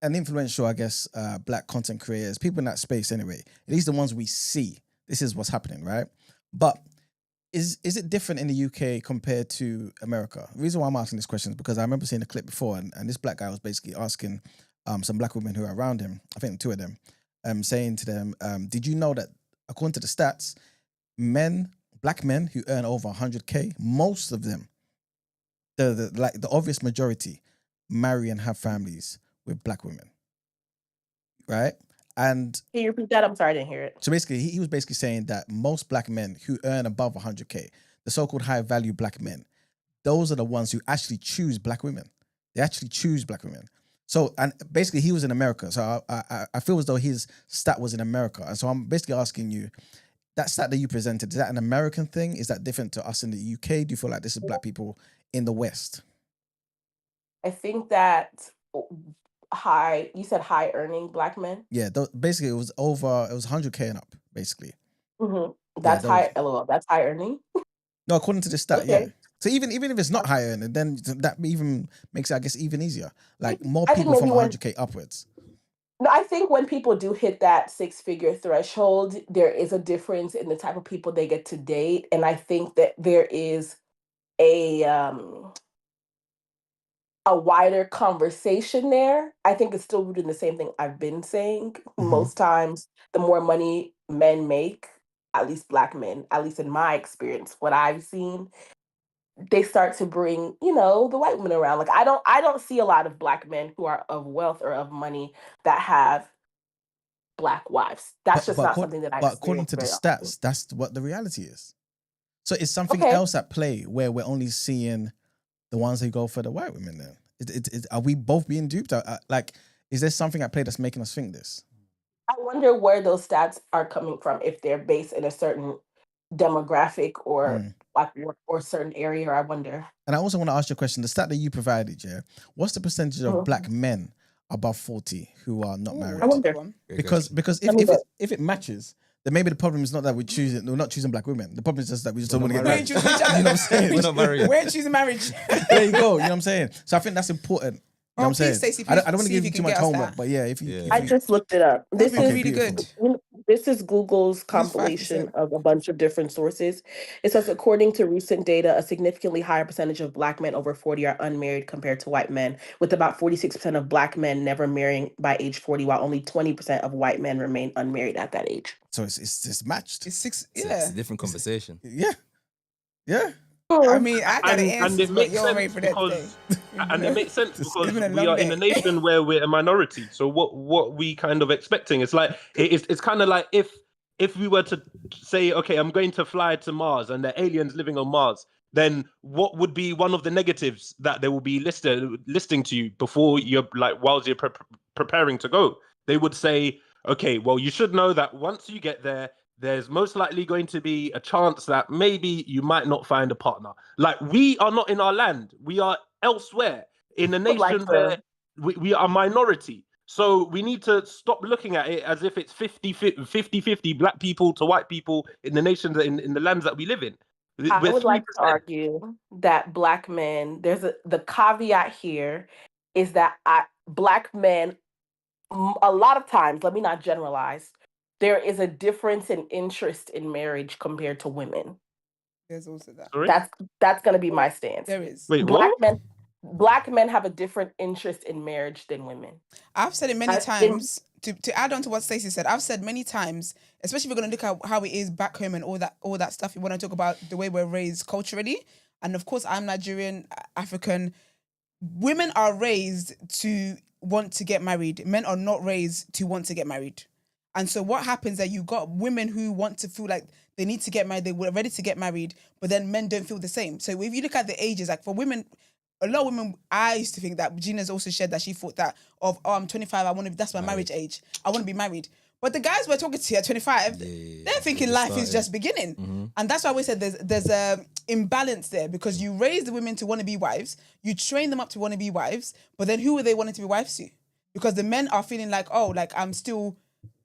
[SPEAKER 3] influential, I guess, black content creators, people in that space anyway, at least the ones we see, this is what's happening, right? But is it different in the UK compared to America? The reason why I'm asking this question is because I remember seeing a clip before, and this black guy was basically asking some black women who are around him, I think two of them, saying to them, did you know that according to the stats, black men who earn over 100K, most of them, the obvious majority, marry and have families with black women, right? And
[SPEAKER 20] can you repeat that? I'm sorry, I didn't hear it.
[SPEAKER 3] so basically, he was basically saying that most black men who earn above 100K, the so-called high-value black men, those are the ones who actually choose black women. They actually choose black women. So, and basically, he was in America. So I feel as though his stat was in America. And so I'm basically asking you, that stat that you presented, is that an American thing? Is that different to us in the UK? Do you feel like this is black people in the West?
[SPEAKER 20] I think that you said high earning black men?
[SPEAKER 3] Yeah, basically it was 100K and up, basically.
[SPEAKER 20] That's high, LOL, that's high earning?
[SPEAKER 3] No, according to the stat,
[SPEAKER 20] Okay.
[SPEAKER 3] yeah. So even if it's not high earning, then that even makes it, I guess, even easier. Like more
[SPEAKER 20] I think
[SPEAKER 3] people from
[SPEAKER 20] maybe when-
[SPEAKER 3] 100K upwards.
[SPEAKER 20] No, I think when people do hit that six-figure threshold, there is a difference in the type of people they get to date. And I think that there is a wider conversation there. I think it's still rooted in the same thing I've been saying. Most times, the more money men make, at least black men, at least in my experience, what I've seen, they start to bring, you know, the white women around. Like I don't see a lot of Black men who are of wealth or of money that have Black wives. That's just not something that I
[SPEAKER 3] But according
[SPEAKER 20] experience
[SPEAKER 3] to the
[SPEAKER 20] very often.
[SPEAKER 3] stats, that's what the reality is. So it's something
[SPEAKER 20] Okay.
[SPEAKER 3] else at play where we're only seeing the ones who go for the white women. Then are we both being duped? Like, is there something at play that's making us think this?
[SPEAKER 20] I wonder where those stats are coming from, if they're based in a certain demographic or like or certain area. I wonder.
[SPEAKER 3] And I also want to ask you a question. The stat that you provided, yeah, what's the percentage of Black men above 40 who are not married?
[SPEAKER 20] I wonder.
[SPEAKER 3] Because if it matches, then maybe the problem is not that we're not choosing Black women. The problem is just that we just don't want to get married. You know what I'm saying?
[SPEAKER 7] We're not married.
[SPEAKER 1] We're choosing marriage.
[SPEAKER 3] There you go. You know what I'm saying? So I think that's important. You know what I'm saying?
[SPEAKER 1] Stacey,
[SPEAKER 3] I don't want to give you too much homework, but yeah, if you,
[SPEAKER 20] I just looked it up. This is
[SPEAKER 1] really good.
[SPEAKER 20] This is Google's compilation of a bunch of different sources. It says, according to recent data, a significantly higher percentage of Black men over 40 are unmarried compared to white men, with about 46% of Black men never marrying by age 40, while only 20% of white men remain unmarried at that age.
[SPEAKER 3] So it's matched.
[SPEAKER 1] It's six.
[SPEAKER 7] It's
[SPEAKER 1] Yeah.
[SPEAKER 7] a different conversation.
[SPEAKER 3] Yeah.
[SPEAKER 1] I mean, I got the
[SPEAKER 17] and
[SPEAKER 1] answers,
[SPEAKER 17] it
[SPEAKER 1] but
[SPEAKER 17] makes
[SPEAKER 1] you're ready
[SPEAKER 17] sense
[SPEAKER 1] for that
[SPEAKER 17] because,
[SPEAKER 1] day.
[SPEAKER 17] and it makes sense because
[SPEAKER 1] been a
[SPEAKER 17] we
[SPEAKER 1] long
[SPEAKER 17] are
[SPEAKER 1] day.
[SPEAKER 17] in a nation where we're a minority. So what we kind of expecting? It's like it's kind of like if we were to say, okay, I'm going to fly to Mars and the aliens living on Mars, then what would be one of the negatives that they will be listing to you before you're like whilst you're preparing to go? They would say, okay, well, you should know that once you get there, there's most likely going to be a chance that maybe you might not find a partner. Like, we are not in our land. We are elsewhere in a nation where we are a minority. So we need to stop looking at it as if it's 50-50 Black people to white people in the nations, in the lands that we live in.
[SPEAKER 20] I
[SPEAKER 17] We're
[SPEAKER 20] would like
[SPEAKER 17] 3%.
[SPEAKER 20] to argue that Black men, the caveat here is that Black men, a lot of times, let me not generalize, there is a difference in interest in marriage compared to women.
[SPEAKER 1] There's also that.
[SPEAKER 17] Sorry?
[SPEAKER 20] That's going to be my stance.
[SPEAKER 1] There is.
[SPEAKER 17] Wait,
[SPEAKER 20] Black
[SPEAKER 17] what?
[SPEAKER 20] men have a different interest in marriage than women.
[SPEAKER 1] I've said it many times. To add on to what Stacey said, I've said many times, especially if we're going to look at how it is back home and all that stuff. You want to talk about the way we're raised culturally, and of course, I'm Nigerian, African. Women are raised to want to get married. Men are not raised to want to get married. And so what happens that you got women who want to feel like they need to get married, they were ready to get married, but then men don't feel the same. So if you look at the ages, like for women, a lot of women, I used to think that Gina's also shared that she thought that of, oh, I'm 25, that's my marriage age. I want to be married. But the guys we're talking to at 25, they're thinking life is just beginning. Mm-hmm. And that's why we said there's a imbalance there, because you raise the women to want to be wives, you train them up to want to be wives, but then who are they wanting to be wives to? Because the men are feeling like, oh, like I'm still,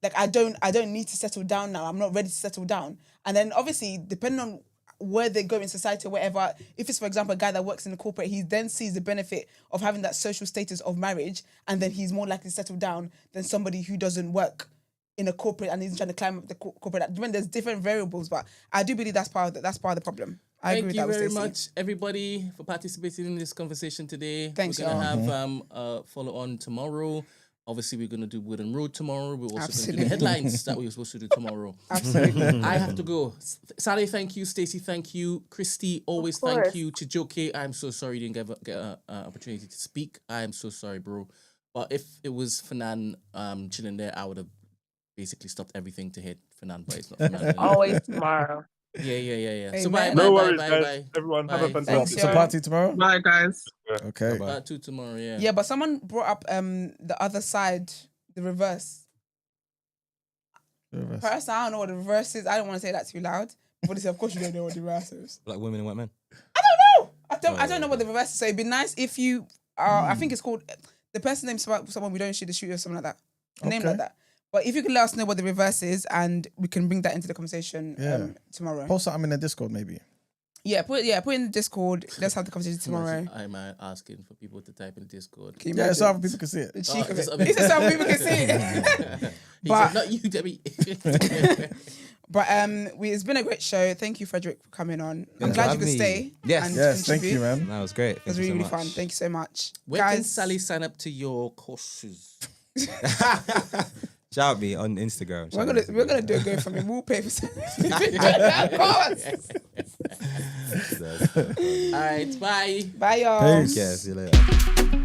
[SPEAKER 1] like I don't need to settle down now. I'm not ready to settle down. And then obviously, depending on where they go in society or whatever, if it's, for example, a guy that works in a corporate, he then sees the benefit of having that social status of marriage, and then he's more likely to settle down than somebody who doesn't work in a corporate and he's trying to climb up the corporate. When there's different variables, but I do believe that's part of the problem. I agree with that.
[SPEAKER 4] Thank you very much, everybody, for participating in this conversation today.
[SPEAKER 1] Thanks,
[SPEAKER 4] We're going to have a follow-on tomorrow. Obviously, we're going to do Wooden Road tomorrow. We're also going to do the headlines that we were supposed to do tomorrow.
[SPEAKER 1] Absolutely.
[SPEAKER 4] I have to go. Sally, thank you. Stacey, thank you. Christy, always thank you. Chijoke, I'm so sorry you didn't get an opportunity to speak. I am so sorry, bro. But if it was Fanan chilling there, I would have basically stopped everything to hit Fanan, but it's not Fanan.
[SPEAKER 20] Always tomorrow.
[SPEAKER 4] Yeah.
[SPEAKER 1] Amen.
[SPEAKER 4] So bye.
[SPEAKER 17] No worries,
[SPEAKER 4] bye.
[SPEAKER 17] guys. Everyone, have a fantastic
[SPEAKER 3] It's a party tomorrow?
[SPEAKER 19] Bye, guys.
[SPEAKER 3] Okay.
[SPEAKER 4] Part 2 tomorrow, yeah.
[SPEAKER 1] Yeah, but someone brought up the other side, the reverse. First, I don't know what the reverse is. I don't want to say that too loud. But they say, of course you don't know what the reverse is.
[SPEAKER 7] Black women and white men.
[SPEAKER 1] I don't know. I don't know what the reverse is. So it'd be nice if you I think it's called, the person named someone we don't shoot the shooter or something like that. A name like that. But if you could let us know what the reverse is, and we can bring that into the conversation tomorrow.
[SPEAKER 3] Post something in the Discord, maybe.
[SPEAKER 1] Yeah, put in the Discord. Let's have the conversation tomorrow.
[SPEAKER 4] I'm asking for people to type in Discord.
[SPEAKER 3] Yeah, so other people can see it.
[SPEAKER 1] The cheek of it. He said so other people can see it.
[SPEAKER 4] But not you, Debbie.
[SPEAKER 1] But it's been a great show. Thank you, Frederick, for coming on. I'm glad you could stay.
[SPEAKER 3] Yes, thank you, man.
[SPEAKER 7] That was great.
[SPEAKER 1] It was really fun. Thank you so much.
[SPEAKER 4] Where can Sally sign up to your courses?
[SPEAKER 7] Shout me on Instagram.
[SPEAKER 1] We're gonna do a GoFundMe. We'll pay for something.
[SPEAKER 4] All right, bye.
[SPEAKER 1] Bye, y'all.
[SPEAKER 7] Take care. See you later.